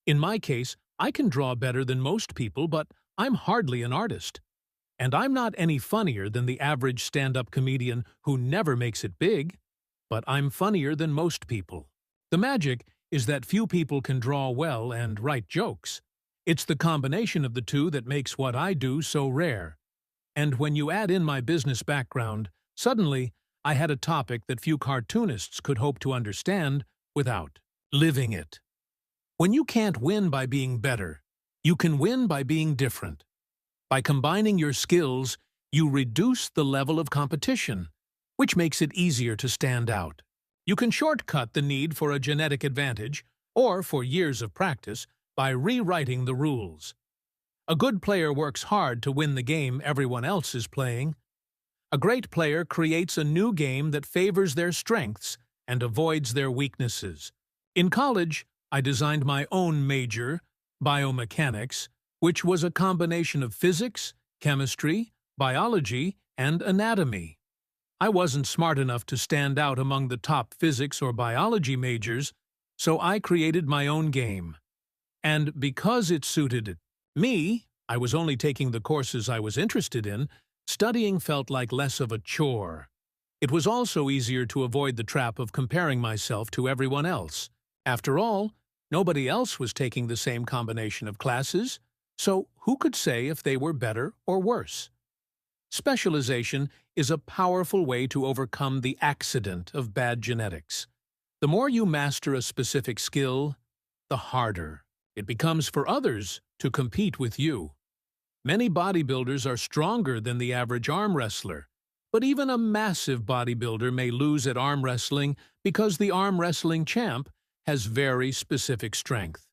In my case, I can draw better than most people, but I'm hardly an artist. And I'm not any funnier than the average stand-up comedian who never makes it big, but I'm funnier than most people. The magic is that few people can draw well and write jokes, It's the combination of the two that makes what I do so rare. And when you add in my business background, suddenly I had a topic that few cartoonists could hope to understand without living it. When you can't win by being better, you can win by being different. By combining your skills, you reduce the level of competition, which makes it easier to stand out. You can shortcut the need for a genetic advantage, or for years of practice, by rewriting the rules. A good player works hard to win the game everyone else is playing. A great player creates a new game that favors their strengths and avoids their weaknesses. In college, I designed my own major, biomechanics, which was a combination of physics, chemistry, biology, and anatomy. I wasn't smart enough to stand out among the top physics or biology majors, so I created my own game. And because it suited me, I was only taking the courses I was interested in. Studying felt like less of a chore. It was also easier to avoid the trap of comparing myself to everyone else. After all, nobody else was taking the same combination of classes, so who could say if they were better or worse? Specialization is a powerful way to overcome the accident of bad genetics. The more you master a specific skill, the harder it becomes for others to compete with you. Many bodybuilders are stronger than the average arm wrestler, but even a massive bodybuilder may lose at arm wrestling because the arm wrestling champ has very specific strength.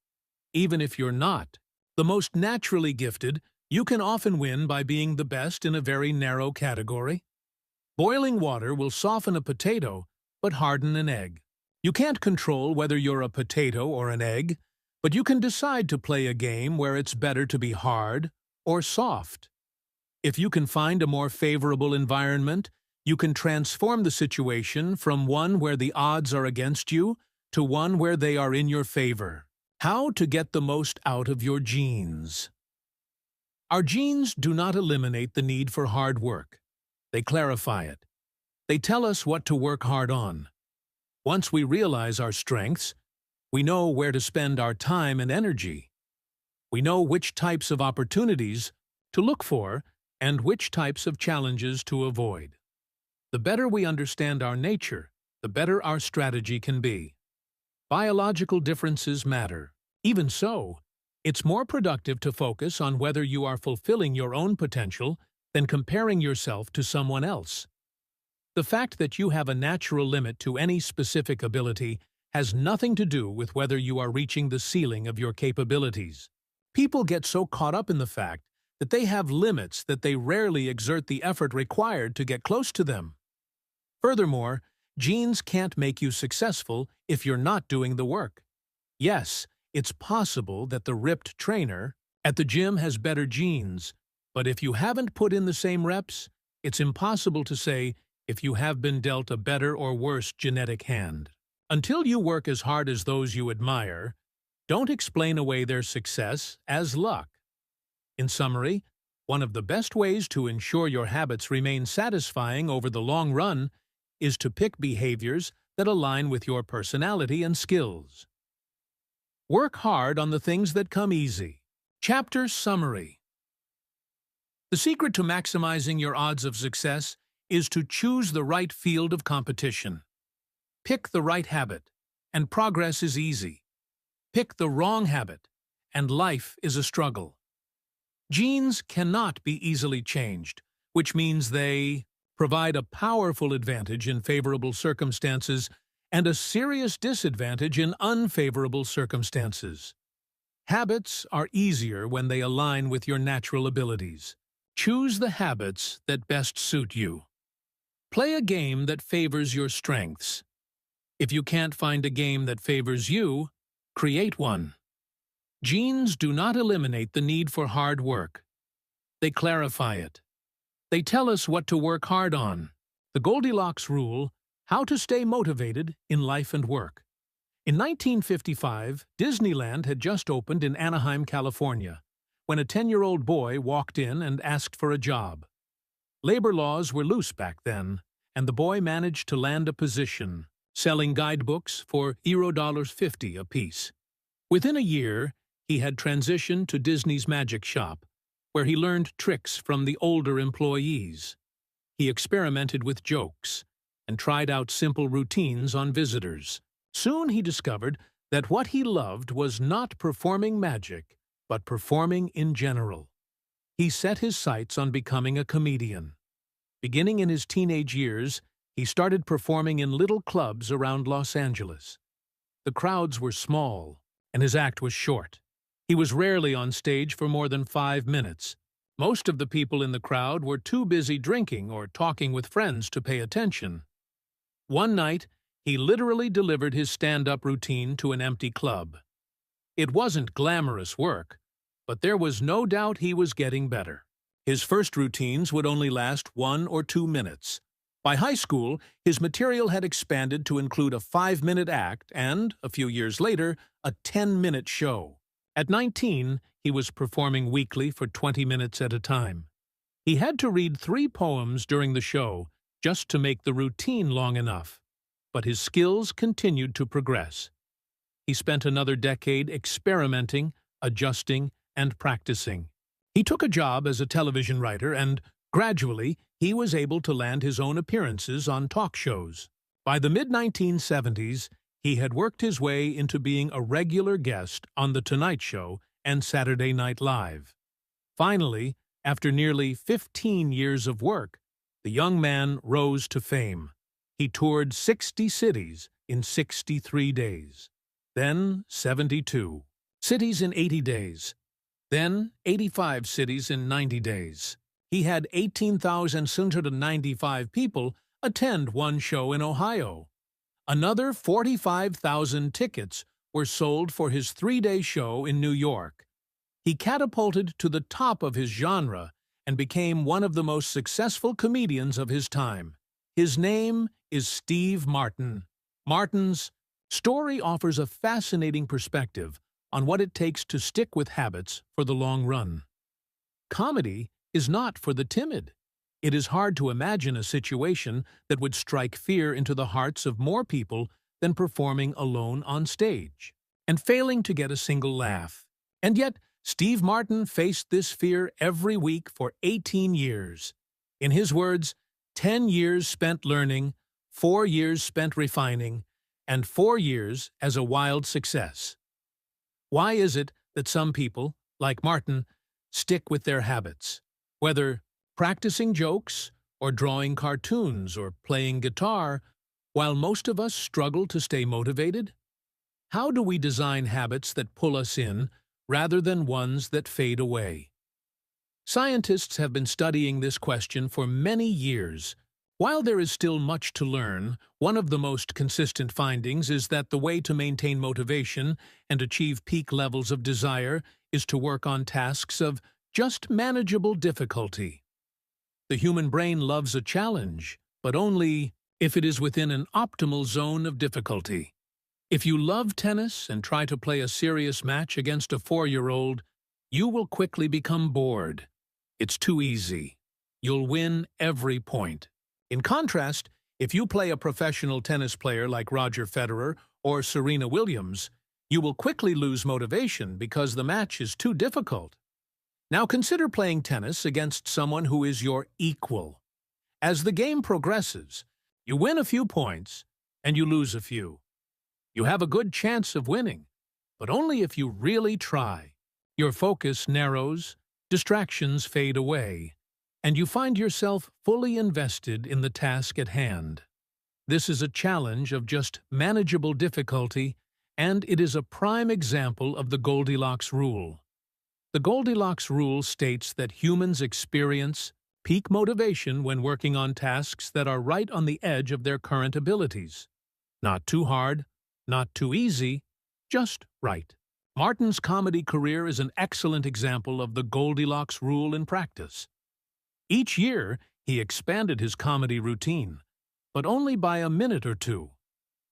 Even if you're not the most naturally gifted, you can often win by being the best in a very narrow category. Boiling water will soften a potato, but harden an egg. You can't control whether you're a potato or an egg, but you can decide to play a game where it's better to be hard or soft. If you can find a more favorable environment, you can transform the situation from one where the odds are against you to one where they are in your favor. How to get the most out of your genes. Our genes do not eliminate the need for hard work. They clarify it. They tell us what to work hard on. Once we realize our strengths, we know where to spend our time and energy. We know which types of opportunities to look for and which types of challenges to avoid. The better we understand our nature, the better our strategy can be. Biological differences matter. Even so, it's more productive to focus on whether you are fulfilling your own potential than comparing yourself to someone else. The fact that you have a natural limit to any specific ability has nothing to do with whether you are reaching the ceiling of your capabilities. People get so caught up in the fact that they have limits that they rarely exert the effort required to get close to them. Furthermore, genes can't make you successful if you're not doing the work. Yes, it's possible that the ripped trainer at the gym has better genes, but if you haven't put in the same reps, it's impossible to say if you have been dealt a better or worse genetic hand. Until you work as hard as those you admire, don't explain away their success as luck. In summary, one of the best ways to ensure your habits remain satisfying over the long run is to pick behaviors that align with your personality and skills. Work hard on the things that come easy. Chapter Summary. The secret to maximizing your odds of success is to choose the right field of competition. Pick the right habit, and progress is easy. Pick the wrong habit, and life is a struggle. Genes cannot be easily changed, which means they provide a powerful advantage in favorable circumstances and a serious disadvantage in unfavorable circumstances. Habits are easier when they align with your natural abilities. Choose the habits that best suit you. Play a game that favors your strengths. If you can't find a game that favors you, create one. Genes do not eliminate the need for hard work. They clarify it. They tell us what to work hard on. The Goldilocks rule: how to stay motivated in life and work. In 1955, Disneyland had just opened in Anaheim, California, when a 10-year-old boy walked in and asked for a job. Labor laws were loose back then, and the boy managed to land a position, selling guidebooks for $50 apiece. Within a year, he had transitioned to Disney's magic shop, where he learned tricks from the older employees. He experimented with jokes and tried out simple routines on visitors. Soon he discovered that what he loved was not performing magic, but performing in general. He set his sights on becoming a comedian. Beginning in his teenage years, he started performing in little clubs around Los Angeles. The crowds were small, and his act was short. He was rarely on stage for more than 5 minutes. Most of the people in the crowd were too busy drinking or talking with friends to pay attention. One night, he literally delivered his stand-up routine to an empty club. It wasn't glamorous work, but there was no doubt he was getting better. His first routines would only last 1 or 2 minutes. By high school, his material had expanded to include a 5-minute act and, a few years later, a 10-minute show. At 19, he was performing weekly for 20 minutes at a time. He had to read 3 poems during the show just to make the routine long enough, but his skills continued to progress. He spent another decade experimenting, adjusting, and practicing. He took a job as a television writer and, gradually, he was able to land his own appearances on talk shows. By the mid-1970s, he had worked his way into being a regular guest on The Tonight Show and Saturday Night Live. Finally, after nearly 15 years of work, the young man rose to fame. He toured 60 cities in 63 days, then 72 cities in 80 days, then 85 cities in 90 days. He had 18,695 people attend one show in Ohio. Another 45,000 tickets were sold for his 3-day show in New York. He catapulted to the top of his genre and became one of the most successful comedians of his time. His name is Steve Martin. Martin's story offers a fascinating perspective on what it takes to stick with habits for the long run. Comedy is not for the timid. It is hard to imagine a situation that would strike fear into the hearts of more people than performing alone on stage and failing to get a single laugh. And yet, Steve Martin faced this fear every week for 18 years. In his words, 10 years spent learning, 4 years spent refining, and 4 years as a wild success. Why is it that some people, like Martin, stick with their habits? Whether practicing jokes, or drawing cartoons, or playing guitar, while most of us struggle to stay motivated? How do we design habits that pull us in, rather than ones that fade away? Scientists have been studying this question for many years. While there is still much to learn, one of the most consistent findings is that the way to maintain motivation and achieve peak levels of desire is to work on tasks of just manageable difficulty. The human brain loves a challenge, but only if it is within an optimal zone of difficulty. If you love tennis and try to play a serious match against a 4-year-old, you will quickly become bored. It's too easy. You'll win every point. In contrast, if you play a professional tennis player like Roger Federer or Serena Williams, you will quickly lose motivation because the match is too difficult. Now consider playing tennis against someone who is your equal. As the game progresses, you win a few points and you lose a few. You have a good chance of winning, but only if you really try. Your focus narrows, distractions fade away, and you find yourself fully invested in the task at hand. This is a challenge of just manageable difficulty, and it is a prime example of the Goldilocks rule. The Goldilocks rule states that humans experience peak motivation when working on tasks that are right on the edge of their current abilities. Not too hard, not too easy, just right. Martin's comedy career is an excellent example of the Goldilocks rule in practice. Each year, he expanded his comedy routine, but only by a minute or two.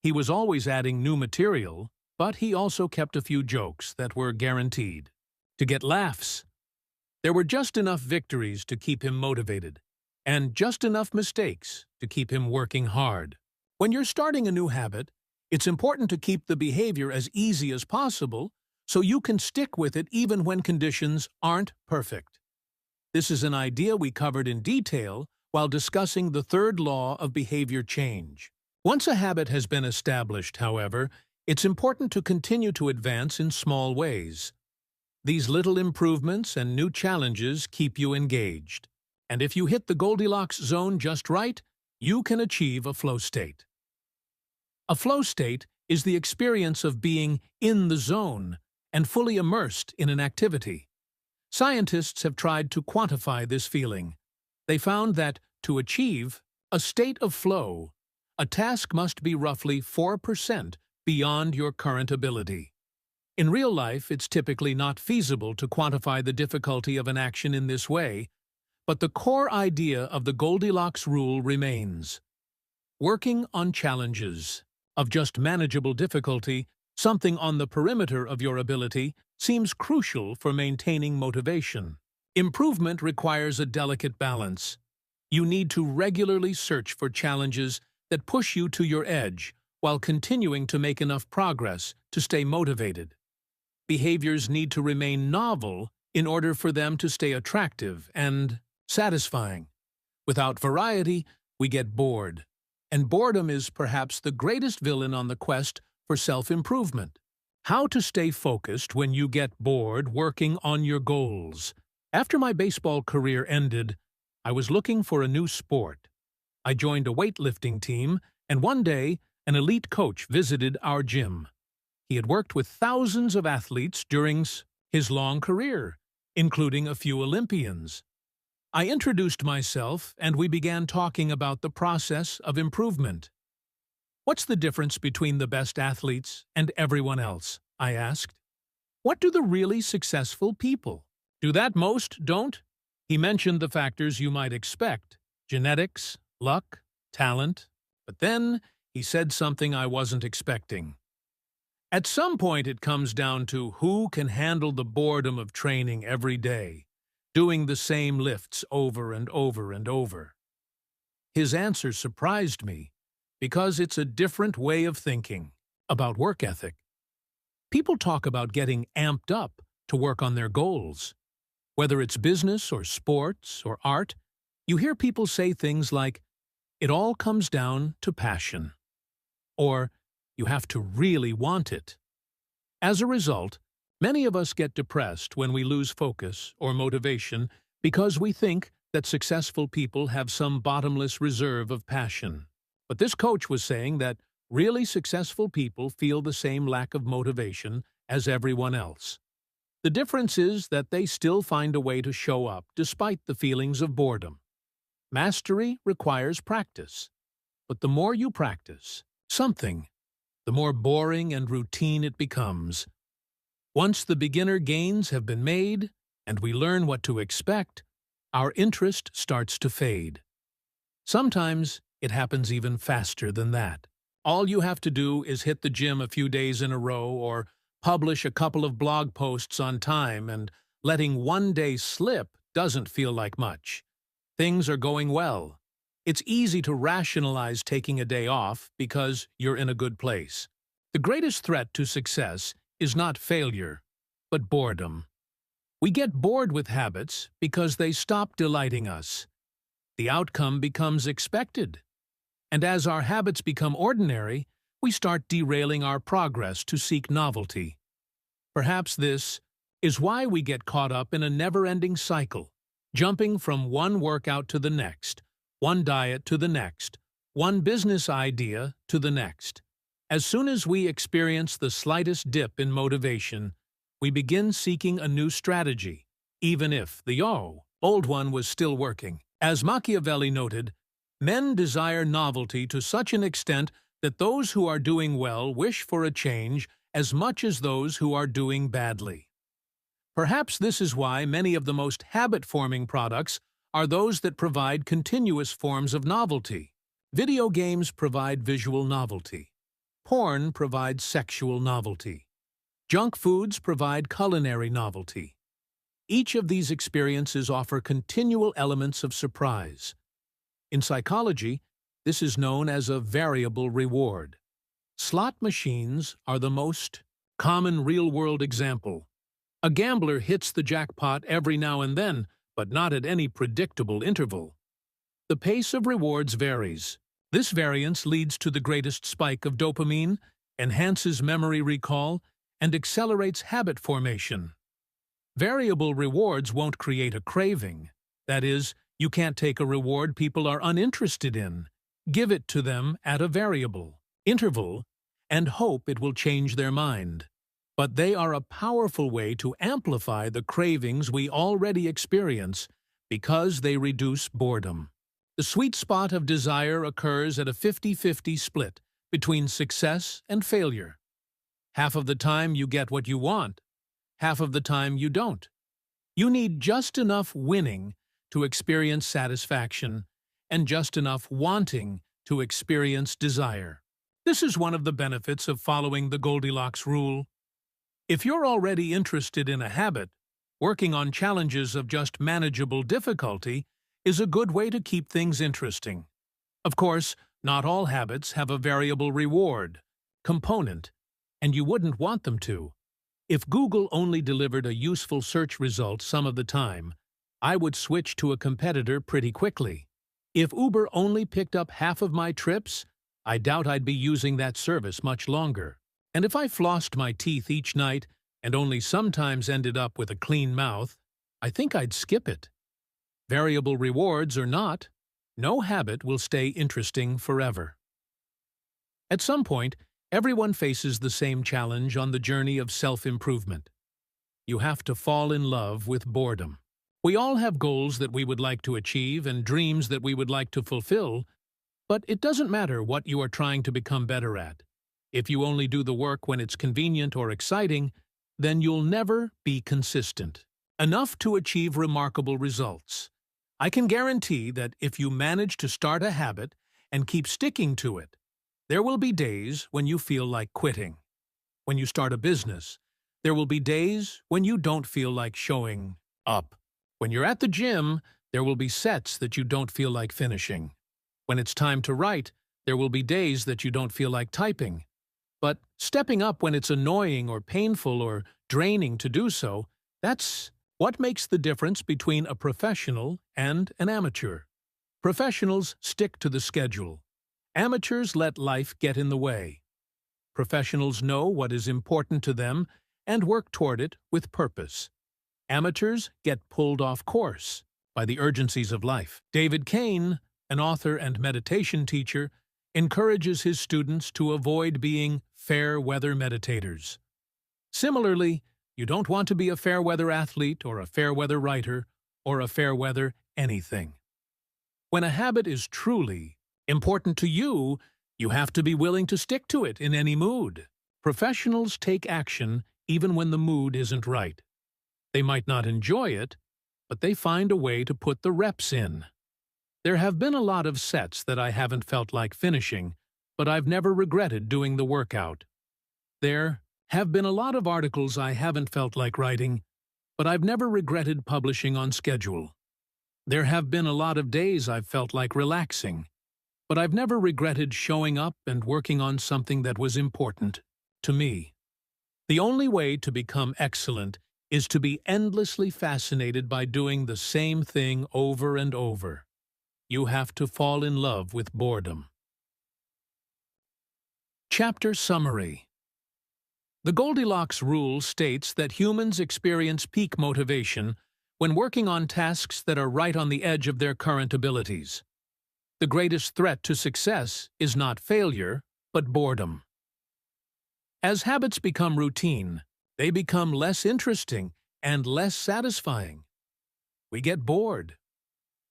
He was always adding new material, but he also kept a few jokes that were guaranteed to get laughs. There were just enough victories to keep him motivated, and just enough mistakes to keep him working hard. When you're starting a new habit, it's important to keep the behavior as easy as possible so you can stick with it even when conditions aren't perfect. This is an idea we covered in detail while discussing the third law of behavior change. Once a habit has been established, however, it's important to continue to advance in small ways. These little improvements and new challenges keep you engaged. And if you hit the Goldilocks zone just right, you can achieve a flow state. A flow state is the experience of being in the zone and fully immersed in an activity. Scientists have tried to quantify this feeling. They found that, to achieve a state of flow, a task must be roughly 4% beyond your current ability. In real life, it's typically not feasible to quantify the difficulty of an action in this way, but the core idea of the Goldilocks rule remains. Working on challenges of just manageable difficulty, something on the perimeter of your ability, seems crucial for maintaining motivation. Improvement requires a delicate balance. You need to regularly search for challenges that push you to your edge while continuing to make enough progress to stay motivated. Behaviors need to remain novel in order for them to stay attractive and satisfying. Without variety, we get bored. And boredom is perhaps the greatest villain on the quest for self-improvement. How to stay focused when you get bored working on your goals. After my baseball career ended, I was looking for a new sport. I joined a weightlifting team, and one day, an elite coach visited our gym. He had worked with thousands of athletes during his long career, including a few Olympians. I introduced myself, and we began talking about the process of improvement. "What's the difference between the best athletes and everyone else?" I asked. "What do the really successful people do that most don't?" He mentioned the factors you might expect: genetics, luck, talent. But then he said something I wasn't expecting. At some point it comes down to who can handle the boredom of training every day, doing the same lifts over and over and over. His answer surprised me because it's a different way of thinking about work ethic. People talk about getting amped up to work on their goals. Whether it's business or sports or art, you hear people say things like, "It all comes down to passion," or "You have to really want it." As a result, many of us get depressed when we lose focus or motivation because we think that successful people have some bottomless reserve of passion. But this coach was saying that really successful people feel the same lack of motivation as everyone else. The difference is that they still find a way to show up despite the feelings of boredom. Mastery requires practice, but the more you practice something, the more boring and routine it becomes. Once the beginner gains have been made and we learn what to expect, our interest starts to fade. Sometimes it happens even faster than that. All you have to do is hit the gym a few days in a row or publish a couple of blog posts on time, and letting one day slip doesn't feel like much. Things are going well. It's easy to rationalize taking a day off because you're in a good place. The greatest threat to success is not failure, but boredom. We get bored with habits because they stop delighting us. The outcome becomes expected. And as our habits become ordinary, we start derailing our progress to seek novelty. Perhaps this is why we get caught up in a never-ending cycle, jumping from one workout to the next, one diet to the next, one business idea to the next. As soon as we experience the slightest dip in motivation, we begin seeking a new strategy, even if the old one was still working. As Machiavelli noted, men desire novelty to such an extent that those who are doing well wish for a change as much as those who are doing badly. Perhaps this is why many of the most habit-forming products are those that provide continuous forms of novelty. Video games provide visual novelty. Porn provides sexual novelty. Junk foods provide culinary novelty. Each of these experiences offer continual elements of surprise. In psychology, this is known as a variable reward. Slot machines are the most Common real-world example. A gambler hits the jackpot every now and then, but not at any predictable interval. The pace of rewards varies. This variance leads to the greatest spike of dopamine, enhances memory recall, and accelerates habit formation. Variable rewards won't create a craving. That is, you can't take a reward people are uninterested in. Give it to them at a variable interval and hope it will change their mind. But they are a powerful way to amplify the cravings we already experience because they reduce boredom. The sweet spot of desire occurs at a 50-50 split between success and failure. Half of the time you get what you want, half of the time you don't. You need just enough winning to experience satisfaction and just enough wanting to experience desire. This is one of the benefits of following the Goldilocks rule. If you're already interested in a habit, working on challenges of just manageable difficulty is a good way to keep things interesting. Of course, not all habits have a variable reward component, and you wouldn't want them to. If Google only delivered a useful search result some of the time, I would switch to a competitor pretty quickly. If Uber only picked up half of my trips, I doubt I'd be using that service much longer. And if I flossed my teeth each night and only sometimes ended up with a clean mouth, I think I'd skip it. Variable rewards or not, no habit will stay interesting forever. At some point, everyone faces the same challenge on the journey of self-improvement. You have to fall in love with boredom. We all have goals that we would like to achieve and dreams that we would like to fulfill, but it doesn't matter what you are trying to become better at. If you only do the work when it's convenient or exciting, then you'll never be consistent enough to achieve remarkable results. I can guarantee that if you manage to start a habit and keep sticking to it, there will be days when you feel like quitting. When you start a business, there will be days when you don't feel like showing up. When you're at the gym, there will be sets that you don't feel like finishing. When it's time to write, there will be days that you don't feel like typing. But stepping up when it's annoying or painful or draining to do so, that's what makes the difference between a professional and an amateur. Professionals stick to the schedule. Amateurs let life get in the way. Professionals know what is important to them and work toward it with purpose. Amateurs get pulled off course by the urgencies of life. David Kane, an author and meditation teacher, encourages his students to avoid being fair-weather meditators. Similarly, you don't want to be a fair-weather athlete or a fair-weather writer or a fair-weather anything. When a habit is truly important to you, you have to be willing to stick to it in any mood. Professionals take action even when the mood isn't right. They might not enjoy it, but they find a way to put the reps in. There have been a lot of sets that I haven't felt like finishing, but I've never regretted doing the workout. There have been a lot of articles I haven't felt like writing, but I've never regretted publishing on schedule. There have been a lot of days I've felt like relaxing, but I've never regretted showing up and working on something that was important to me. The only way to become excellent is to be endlessly fascinated by doing the same thing over and over. You have to fall in love with boredom. Chapter Summary. The Goldilocks rule states that humans experience peak motivation when working on tasks that are right on the edge of their current abilities. The greatest threat to success is not failure, but boredom. As habits become routine, they become less interesting and less satisfying. We get bored.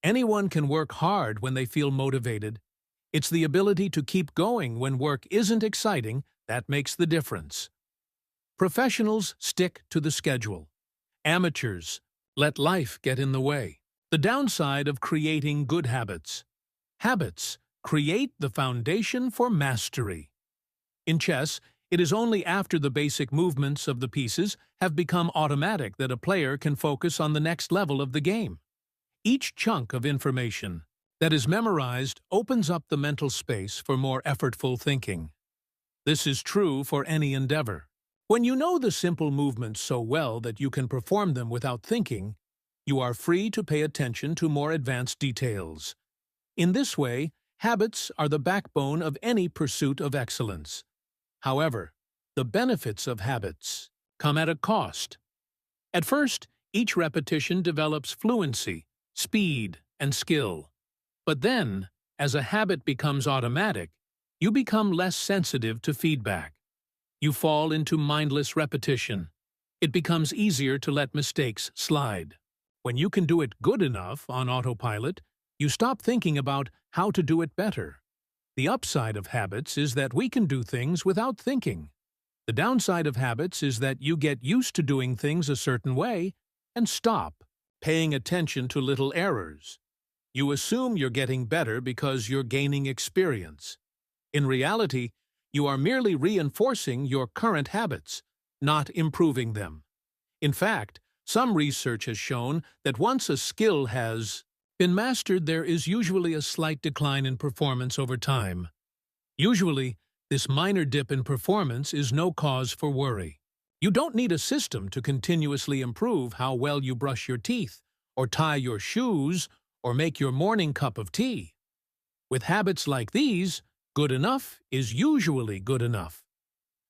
Anyone can work hard when they feel motivated. It's the ability to keep going when work isn't exciting that makes the difference. Professionals stick to the schedule. Amateurs let life get in the way. The downside of creating good habits. Habits create the foundation for mastery. In chess, it is only after the basic movements of the pieces have become automatic that a player can focus on the next level of the game. Each chunk of information that is memorized opens up the mental space for more effortful thinking. This is true for any endeavor. When you know the simple movements so well that you can perform them without thinking, you are free to pay attention to more advanced details. In this way, habits are the backbone of any pursuit of excellence. However, the benefits of habits come at a cost. At first, each repetition develops fluency, speed, and skill. But then, as a habit becomes automatic, you become less sensitive to feedback. You fall into mindless repetition. It becomes easier to let mistakes slide. When you can do it good enough on autopilot, you stop thinking about how to do it better. The upside of habits is that we can do things without thinking. The downside of habits is that you get used to doing things a certain way and stop paying attention to little errors. You assume you're getting better because you're gaining experience. In reality, you are merely reinforcing your current habits, not improving them. In fact, some research has shown that once a skill has been mastered, there is usually a slight decline in performance over time. Usually, this minor dip in performance is no cause for worry. You don't need a system to continuously improve how well you brush your teeth, or tie your shoes, or make your morning cup of tea. With habits like these, good enough is usually good enough.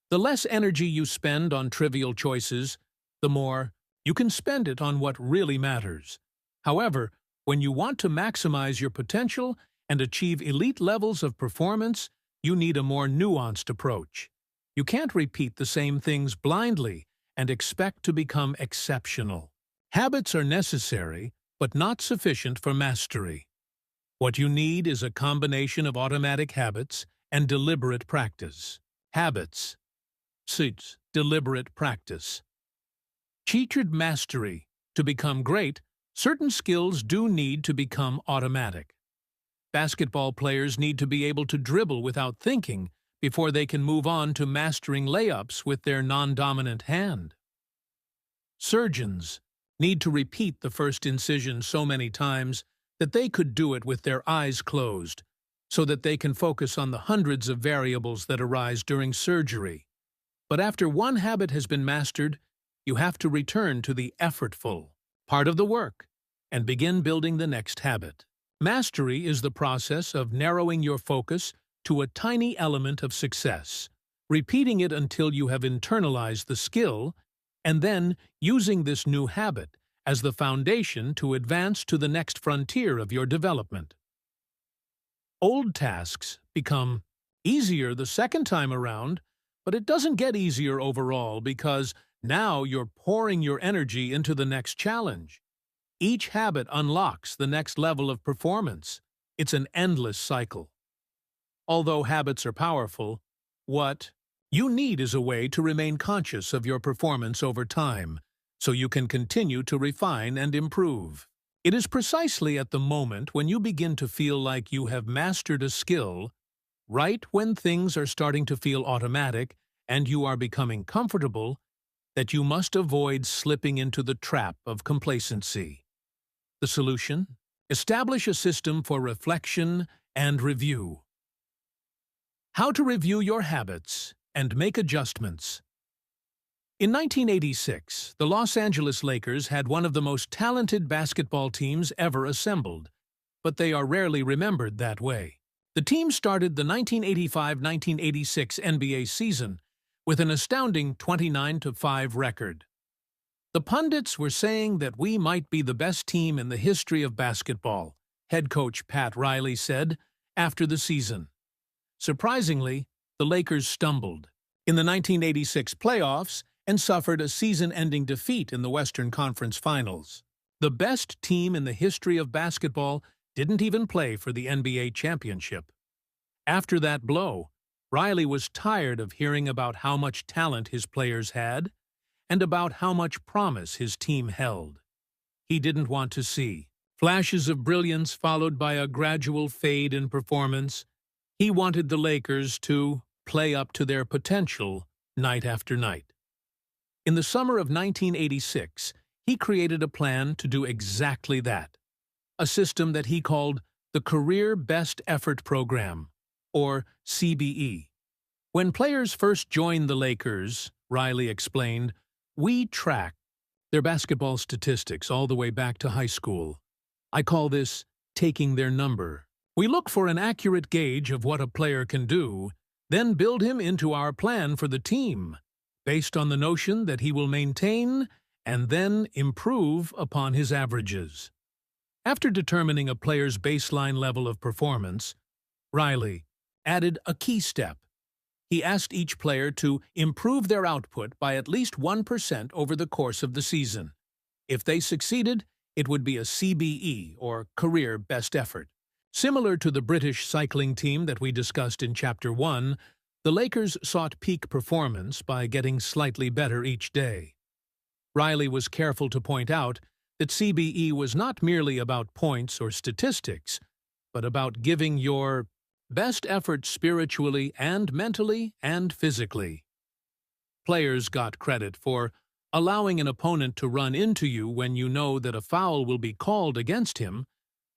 The less energy you spend on trivial choices, the more you can spend it on what really matters. However, when you want to maximize your potential and achieve elite levels of performance, you need a more nuanced approach. You can't repeat the same things blindly and expect to become exceptional. Habits are necessary, but not sufficient for mastery. What you need is a combination of automatic habits and deliberate practice. Habits. Suits. Deliberate practice. Cheated mastery. To become great, certain skills do need to become automatic. Basketball players need to be able to dribble without thinking before they can move on to mastering layups with their non-dominant hand. Surgeons need to repeat the first incision so many times that they could do it with their eyes closed, so that they can focus on the hundreds of variables that arise during surgery. But after one habit has been mastered, you have to return to the effortful part of the work and begin building the next habit. Mastery is the process of narrowing your focus to a tiny element of success, repeating it until you have internalized the skill, and then using this new habit as the foundation to advance to the next frontier of your development. Old tasks become easier the second time around, but it doesn't get easier overall because now you're pouring your energy into the next challenge. Each habit unlocks the next level of performance. It's an endless cycle. Although habits are powerful, what you need is a way to remain conscious of your performance over time, so you can continue to refine and improve. It is precisely at the moment when you begin to feel like you have mastered a skill, right when things are starting to feel automatic and you are becoming comfortable, that you must avoid slipping into the trap of complacency. The solution? Establish a system for reflection and review. How to review your habits and make adjustments. In 1986, the Los Angeles Lakers had one of the most talented basketball teams ever assembled, but they are rarely remembered that way. The team started the 1985-1986 NBA season with an astounding 29-5 record. The pundits were saying that we might be the best team in the history of basketball, head coach Pat Riley said after the season. Surprisingly, the Lakers stumbled in the 1986 playoffs and suffered a season-ending defeat in the Western Conference Finals. The best team in the history of basketball didn't even play for the NBA championship. After that blow, Riley was tired of hearing about how much talent his players had and about how much promise his team held. He didn't want to see flashes of brilliance followed by a gradual fade in performance. He wanted the Lakers to play up to their potential night after night. In the summer of 1986, he created a plan to do exactly that, a system that he called the Career Best Effort Program, or CBE. When players first joined the Lakers, Riley explained, "We track their basketball statistics all the way back to high school. I call this taking their number. We look for an accurate gauge of what a player can do, then build him into our plan for the team, based on the notion that he will maintain and then improve upon his averages." After determining a player's baseline level of performance, Riley added a key step. He asked each player to improve their output by at least 1% over the course of the season. If they succeeded, it would be a CBE, or Career Best Effort. Similar to the British cycling team that we discussed in Chapter 1, the Lakers sought peak performance by getting slightly better each day. Riley was careful to point out that CBE was not merely about points or statistics, but about giving your best effort spiritually and mentally and physically. Players got credit for allowing an opponent to run into you when you know that a foul will be called against him,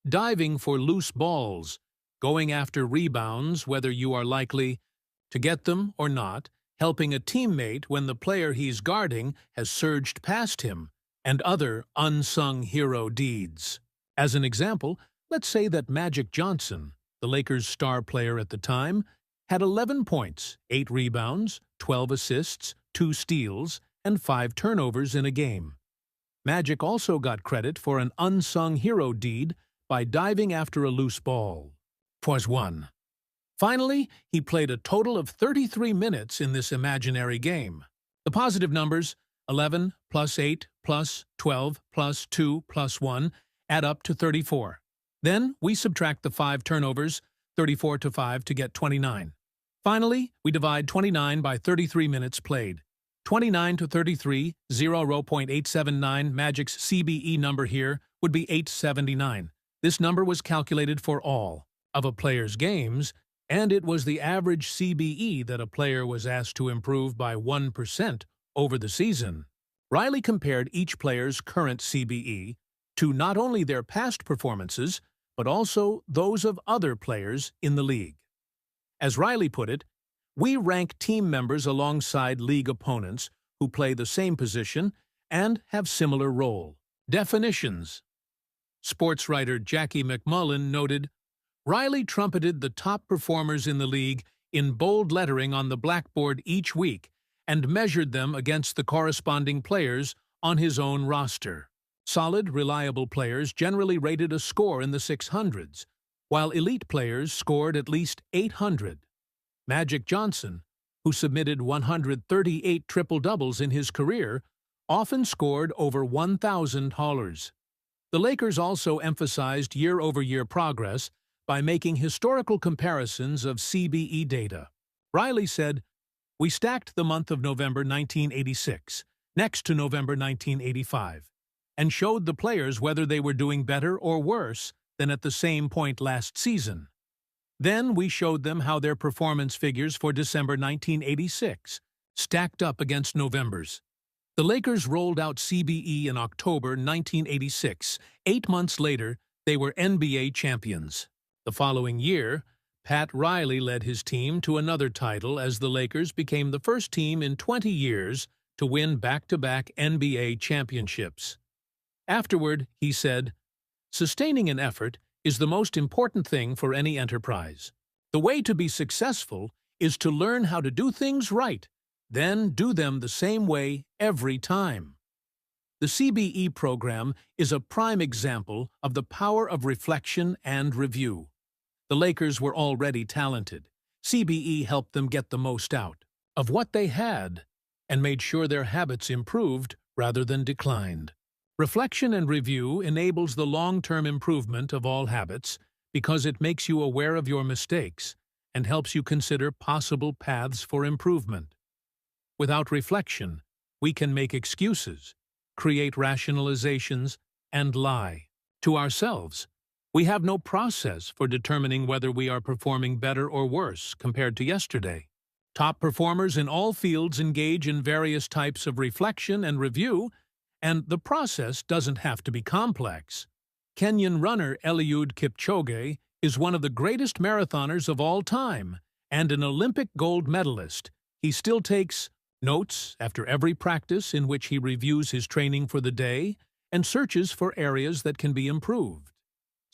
diving for loose balls, going after rebounds whether you are likely to get them or not, helping a teammate when the player he's guarding has surged past him, and other unsung hero deeds. As an example, let's say that Magic Johnson, the Lakers' star player at the time, had 11 points, 8 rebounds, 12 assists, 2 steals, and 5 turnovers in a game. Magic also got credit for an unsung hero deed by diving after a loose ball. 'Twas one. Finally, he played a total of 33 minutes in this imaginary game. The positive numbers, 11 plus 8 plus 12 plus 2 plus 1, add up to 34. Then we subtract the 5 turnovers, 34 to 5, to get 29. Finally, we divide 29 by 33 minutes played. 29 to 33, 0.879, Magic's CBE number here would be 879. This number was calculated for all of a player's games, and it was the average CBE that a player was asked to improve by 1% over the season. Riley compared each player's current CBE to not only their past performances, but also those of other players in the league. As Riley put it, we rank team members alongside league opponents who play the same position and have similar role. Definitions. Sports writer Jackie McMullen noted, "Riley trumpeted the top performers in the league in bold lettering on the blackboard each week and measured them against the corresponding players on his own roster. Solid, reliable players generally rated a score in the 600s, while elite players scored at least 800. Magic Johnson, who submitted 138 triple-doubles in his career, often scored over 1,000 haulers." The Lakers also emphasized year-over-year progress by making historical comparisons of CBE data. Riley said, "We stacked the month of November 1986 next to November 1985 and showed the players whether they were doing better or worse than at the same point last season. Then we showed them how their performance figures for December 1986 stacked up against November's. The Lakers rolled out CBE in October 1986. 8 months later, they were NBA champions. The following year, Pat Riley led his team to another title as the Lakers became the first team in 20 years to win back-to-back NBA championships. Afterward, he said, "Sustaining an effort is the most important thing for any enterprise. The way to be successful is to learn how to do things right, then do them the same way every time." The CBE program is a prime example of the power of reflection and review. The Lakers were already talented. CBE helped them get the most out of what they had and made sure their habits improved rather than declined. Reflection and review enables the long-term improvement of all habits because it makes you aware of your mistakes and helps you consider possible paths for improvement. Without reflection, we can make excuses, create rationalizations, and lie to ourselves. We have no process for determining whether we are performing better or worse compared to yesterday. Top performers in all fields engage in various types of reflection and review, and the process doesn't have to be complex. Kenyan runner Eliud Kipchoge is one of the greatest marathoners of all time and an Olympic gold medalist. He still takes notes after every practice in which he reviews his training for the day and searches for areas that can be improved.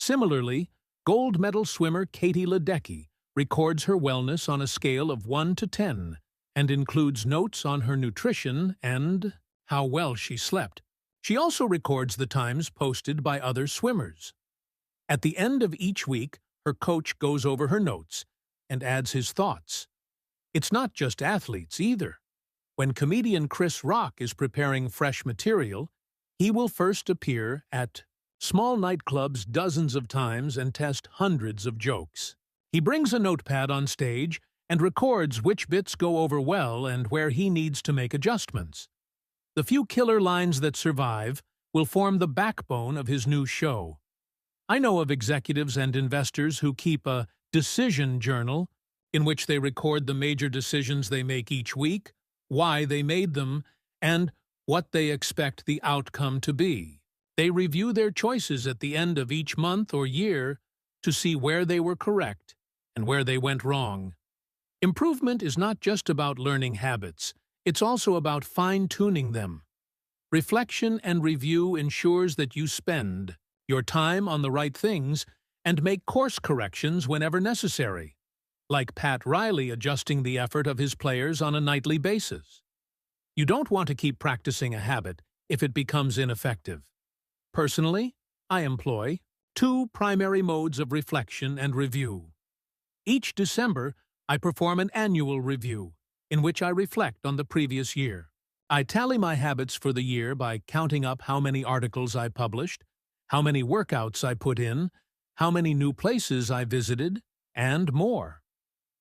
Similarly, gold medal swimmer Katie Ledecky records her wellness on a scale of 1 to 10 and includes notes on her nutrition and how well she slept. She also records the times posted by other swimmers. At the end of each week, her coach goes over her notes and adds his thoughts. It's not just athletes either. When comedian Chris Rock is preparing fresh material, he will first appear at small nightclubs dozens of times and test hundreds of jokes. He brings a notepad on stage and records which bits go over well and where he needs to make adjustments. The few killer lines that survive will form the backbone of his new show. I know of executives and investors who keep a decision journal in which they record the major decisions they make each week, why they made them, and what they expect the outcome to be. They review their choices at the end of each month or year to see where they were correct and where they went wrong. Improvement is not just about learning habits, it's also about fine-tuning them. Reflection and review ensures that you spend your time on the right things and make course corrections whenever necessary, like Pat Riley adjusting the effort of his players on a nightly basis. You don't want to keep practicing a habit if it becomes ineffective. Personally, I employ 2 primary modes of reflection and review. Each December, I perform an annual review, in which I reflect on the previous year. I tally my habits for the year by counting up how many articles I published, how many workouts I put in, how many new places I visited, and more.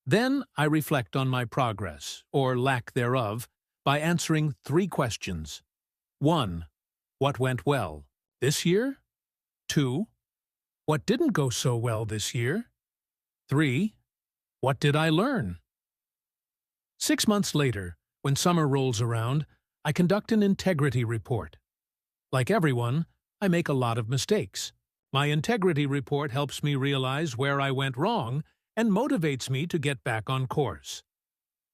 Then I reflect on my progress, or lack thereof, by answering 3 questions. 1. What went well this year? 2. What didn't go so well this year? 3. What did I learn? 6 months later, when summer rolls around, I conduct an integrity report. Like everyone, I make a lot of mistakes. My integrity report helps me realize where I went wrong and motivates me to get back on course.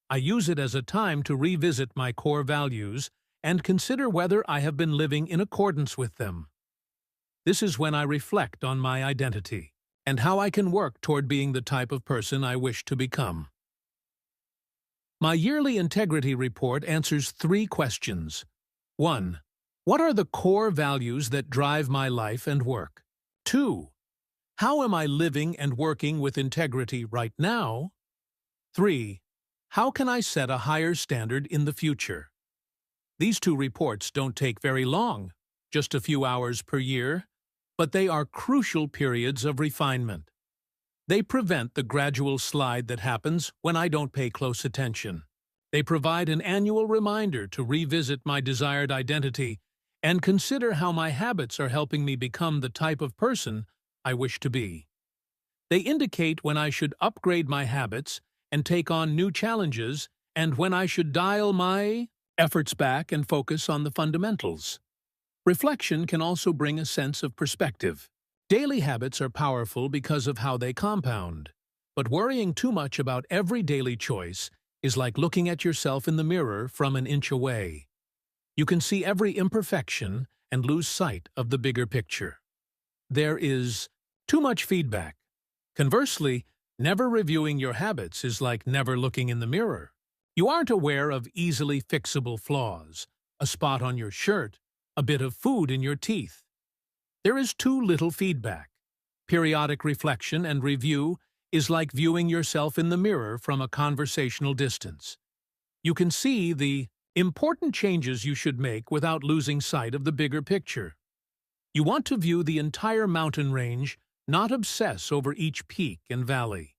I use it as a time to revisit my core values and consider whether I have been living in accordance with them. This is when I reflect on my identity and how I can work toward being the type of person I wish to become. My yearly integrity report answers 3 questions. 1. What are the core values that drive my life and work? 2. How am I living and working with integrity right now? 3. How can I set a higher standard in the future? These 2 reports don't take very long, just a few hours per year, but they are crucial periods of refinement. They prevent the gradual slide that happens when I don't pay close attention. They provide an annual reminder to revisit my desired identity and consider how my habits are helping me become the type of person I wish to be. They indicate when I should upgrade my habits and take on new challenges, and when I should dial my efforts back and focus on the fundamentals. Reflection can also bring a sense of perspective. Daily habits are powerful because of how they compound, but worrying too much about every daily choice is like looking at yourself in the mirror from an inch away. You can see every imperfection and lose sight of the bigger picture. There is too much feedback. Conversely, never reviewing your habits is like never looking in the mirror. You aren't aware of easily fixable flaws, a spot on your shirt, a bit of food in your teeth. There is too little feedback. Periodic reflection and review is like viewing yourself in the mirror from a conversational distance. You can see the important changes you should make without losing sight of the bigger picture. You want to view the entire mountain range, not obsess over each peak and valley.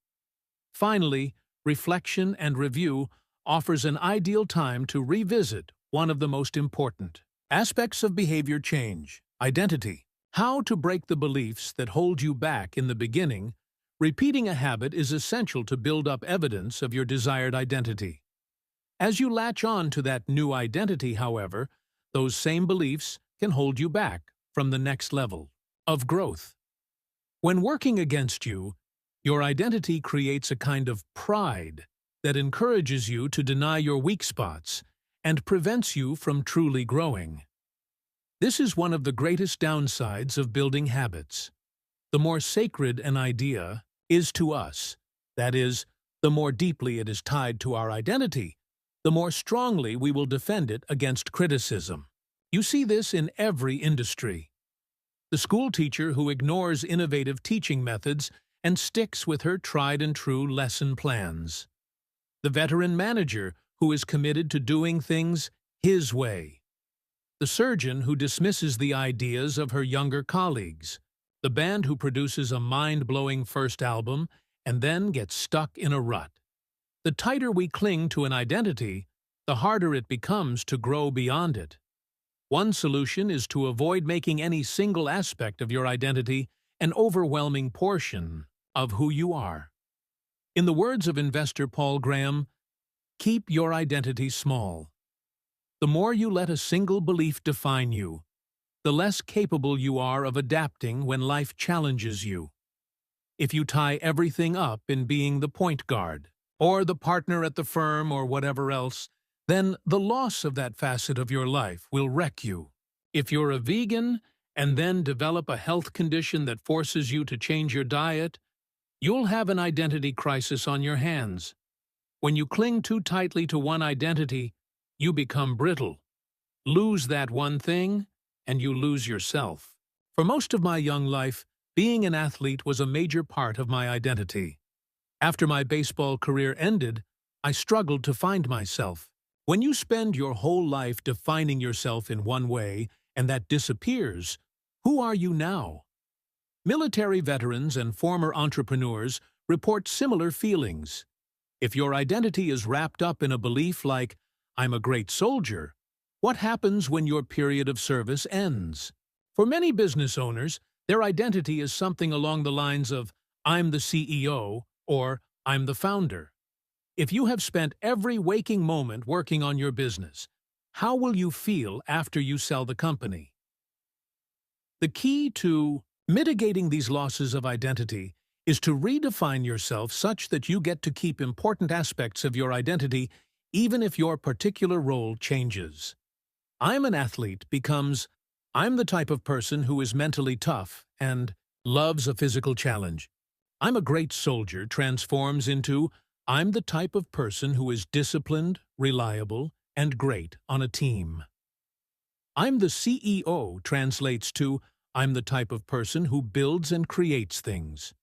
Finally, reflection and review offers an ideal time to revisit one of the most important aspects of behavior change: identity. How to break the beliefs that hold you back in the beginning. Repeating a habit is essential to build up evidence of your desired identity. As you latch on to that new identity, however, those same beliefs can hold you back from the next level of growth. When working against you, your identity creates a kind of pride that encourages you to deny your weak spots and prevents you from truly growing. This is one of the greatest downsides of building habits. The more sacred an idea is to us, that is, the more deeply it is tied to our identity, the more strongly we will defend it against criticism. You see this in every industry. The school teacher who ignores innovative teaching methods and sticks with her tried-and-true lesson plans. The veteran manager who is committed to doing things his way. The surgeon who dismisses the ideas of her younger colleagues. The band who produces a mind-blowing first album and then gets stuck in a rut. The tighter we cling to an identity, the harder it becomes to grow beyond it. One solution is to avoid making any single aspect of your identity an overwhelming portion of who you are. In the words of investor Paul Graham, keep your identity small. The more you let a single belief define you, the less capable you are of adapting when life challenges you. If you tie everything up in being the point guard, or the partner at the firm, or whatever else, then the loss of that facet of your life will wreck you. If you're a vegan and then develop a health condition that forces you to change your diet, you'll have an identity crisis on your hands. When you cling too tightly to one identity, you become brittle. Lose that one thing, and you lose yourself. For most of my young life, being an athlete was a major part of my identity. After my baseball career ended, I struggled to find myself. When you spend your whole life defining yourself in one way, and that disappears, who are you now? Military veterans and former entrepreneurs report similar feelings. If your identity is wrapped up in a belief like, "I'm a great soldier," what happens when your period of service ends? For many business owners, their identity is something along the lines of, "I'm the CEO," or "I'm the founder." If you have spent every waking moment working on your business, how will you feel after you sell the company? The key to mitigating these losses of identity is to redefine yourself such that you get to keep important aspects of your identity even if your particular role changes. "I'm an athlete" becomes, "I'm the type of person who is mentally tough and loves a physical challenge." "I'm a great soldier" transforms into, "I'm the type of person who is disciplined, reliable, and great on a team." "I'm the CEO" translates to, "I'm the type of person who builds and creates things."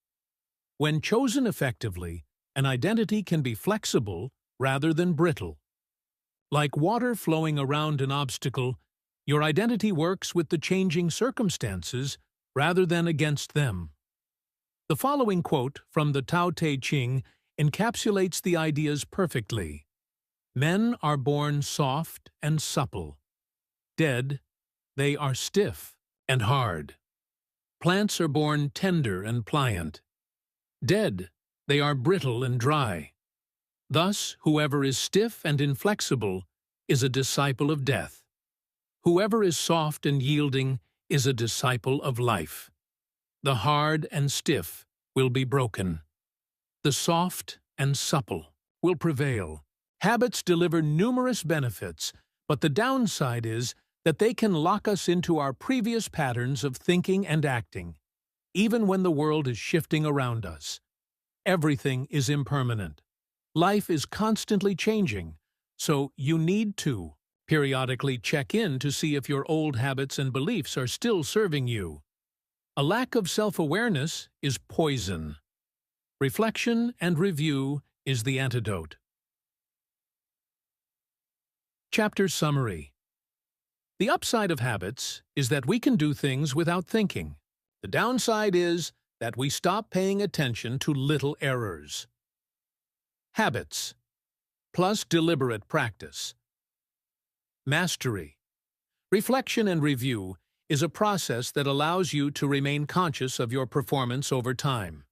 When chosen effectively, an identity can be flexible rather than brittle. Like water flowing around an obstacle, your identity works with the changing circumstances rather than against them. The following quote from the Tao Te Ching encapsulates the ideas perfectly. "Men are born soft and supple. Dead, they are stiff and hard. Plants are born tender and pliant. Dead, they are brittle and dry. Thus, whoever is stiff and inflexible is a disciple of death. Whoever is soft and yielding is a disciple of life. The hard and stiff will be broken. The soft and supple will prevail." Habits deliver numerous benefits, but the downside is that they can lock us into our previous patterns of thinking and acting, even when the world is shifting around us. Everything is impermanent. Life is constantly changing, so you need to periodically check in to see if your old habits and beliefs are still serving you. A lack of self-awareness is poison. Reflection and review is the antidote. Chapter Summary. The upside of habits is that we can do things without thinking. The downside is that we stop paying attention to little errors. Habits plus deliberate practice. Mastery. Reflection and review is a process that allows you to remain conscious of your performance over time.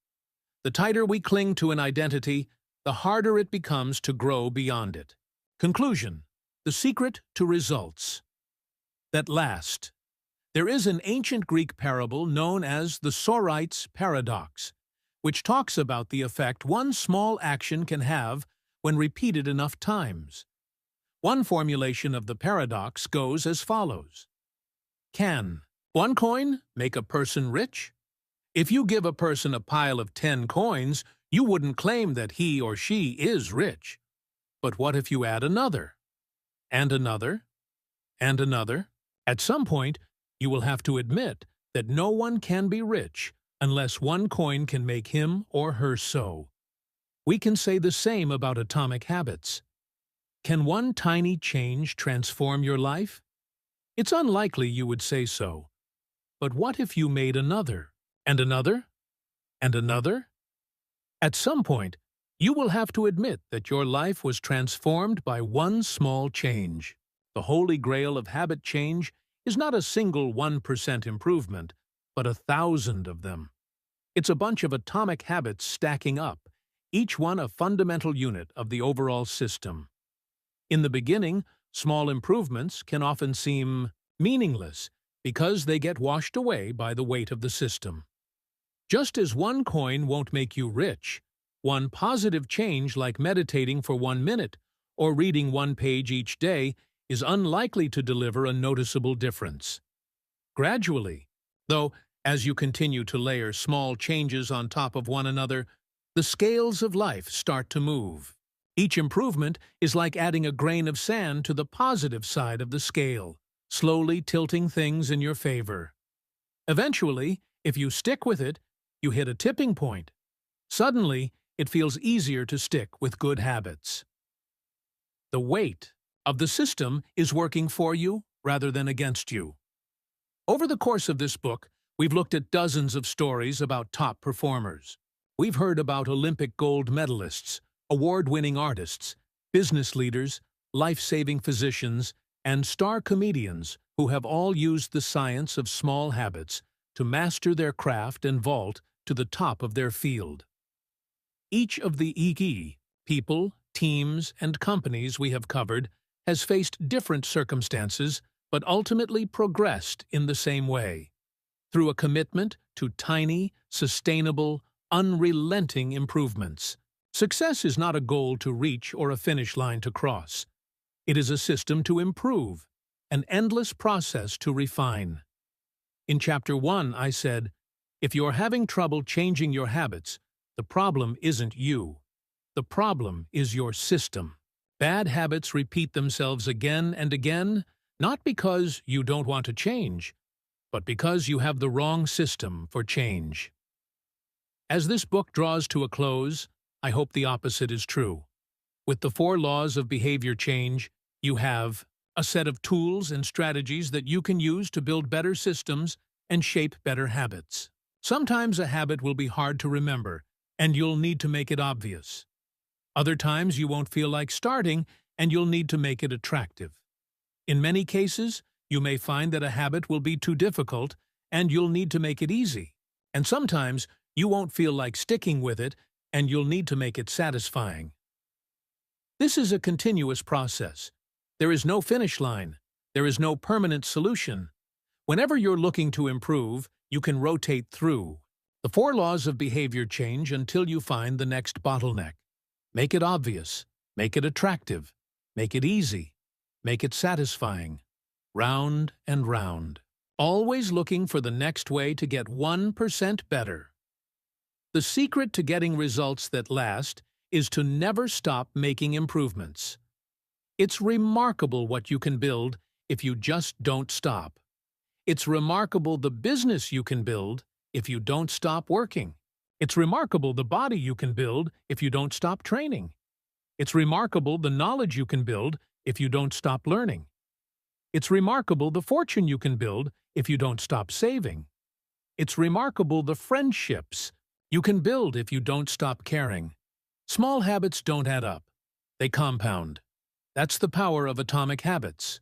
The tighter we cling to an identity, the harder it becomes to grow beyond it. Conclusion. The secret to results that last. There is an ancient Greek parable known as the Sorites paradox, which talks about the effect one small action can have when repeated enough times. One formulation of the paradox goes as follows. Can 1 coin make a person rich? If you give a person a pile of 10 coins, you wouldn't claim that he or she is rich. But what if you add another, and another, and another? At some point, you will have to admit that no one can be rich unless 1 coin can make him or her so. We can say the same about atomic habits. Can one tiny change transform your life? It's unlikely you would say so. But what if you made another, and another, and another? At some point, you will have to admit that your life was transformed by one small change. The holy grail of habit change is not a single 1% improvement, but 1,000 of them. It's a bunch of atomic habits stacking up, each one a fundamental unit of the overall system. In the beginning, small improvements can often seem meaningless because they get washed away by the weight of the system. Just as 1 coin won't make you rich, one positive change like meditating for 1 minute or reading 1 page each day is unlikely to deliver a noticeable difference. Gradually, though, as you continue to layer small changes on top of one another, the scales of life start to move. Each improvement is like adding a grain of sand to the positive side of the scale, slowly tilting things in your favor. Eventually, if you stick with it, you hit a tipping point. Suddenly, it feels easier to stick with good habits. The weight of the system is working for you rather than against you. Over the course of this book, we've looked at dozens of stories about top performers. We've heard about Olympic gold medalists, award-winning artists, business leaders, life-saving physicians, and star comedians who have all used the science of small habits to master their craft and vault to the top of their field. Each of the people, teams, and companies we have covered has faced different circumstances but ultimately progressed in the same way, through a commitment to tiny, sustainable, unrelenting improvements. Success is not a goal to reach or a finish line to cross. It is a system to improve, an endless process to refine. In Chapter 1, I said, if you're having trouble changing your habits, the problem isn't you. The problem is your system. Bad habits repeat themselves again and again, not because you don't want to change, but because you have the wrong system for change. As this book draws to a close, I hope the opposite is true. With the 4 laws of behavior change, you have a set of tools and strategies that you can use to build better systems and shape better habits. Sometimes a habit will be hard to remember, and you'll need to make it obvious. Other times you won't feel like starting, and you'll need to make it attractive. In many cases, you may find that a habit will be too difficult, and you'll need to make it easy. And sometimes you won't feel like sticking with it, and you'll need to make it satisfying. This is a continuous process. There is no finish line. There is no permanent solution. Whenever you're looking to improve, you can rotate through the 4 laws of behavior change until you find the next bottleneck. Make it obvious. Make it attractive. Make it easy. Make it satisfying. Round and round. Always looking for the next way to get 1% better. The secret to getting results that last is to never stop making improvements. It's remarkable what you can build if you just don't stop. It's remarkable the business you can build if you don't stop working. It's remarkable the body you can build if you don't stop training. It's remarkable the knowledge you can build if you don't stop learning. It's remarkable the fortune you can build if you don't stop saving. It's remarkable the friendships you can build if you don't stop caring. Small habits don't add up. They compound. That's the power of atomic habits.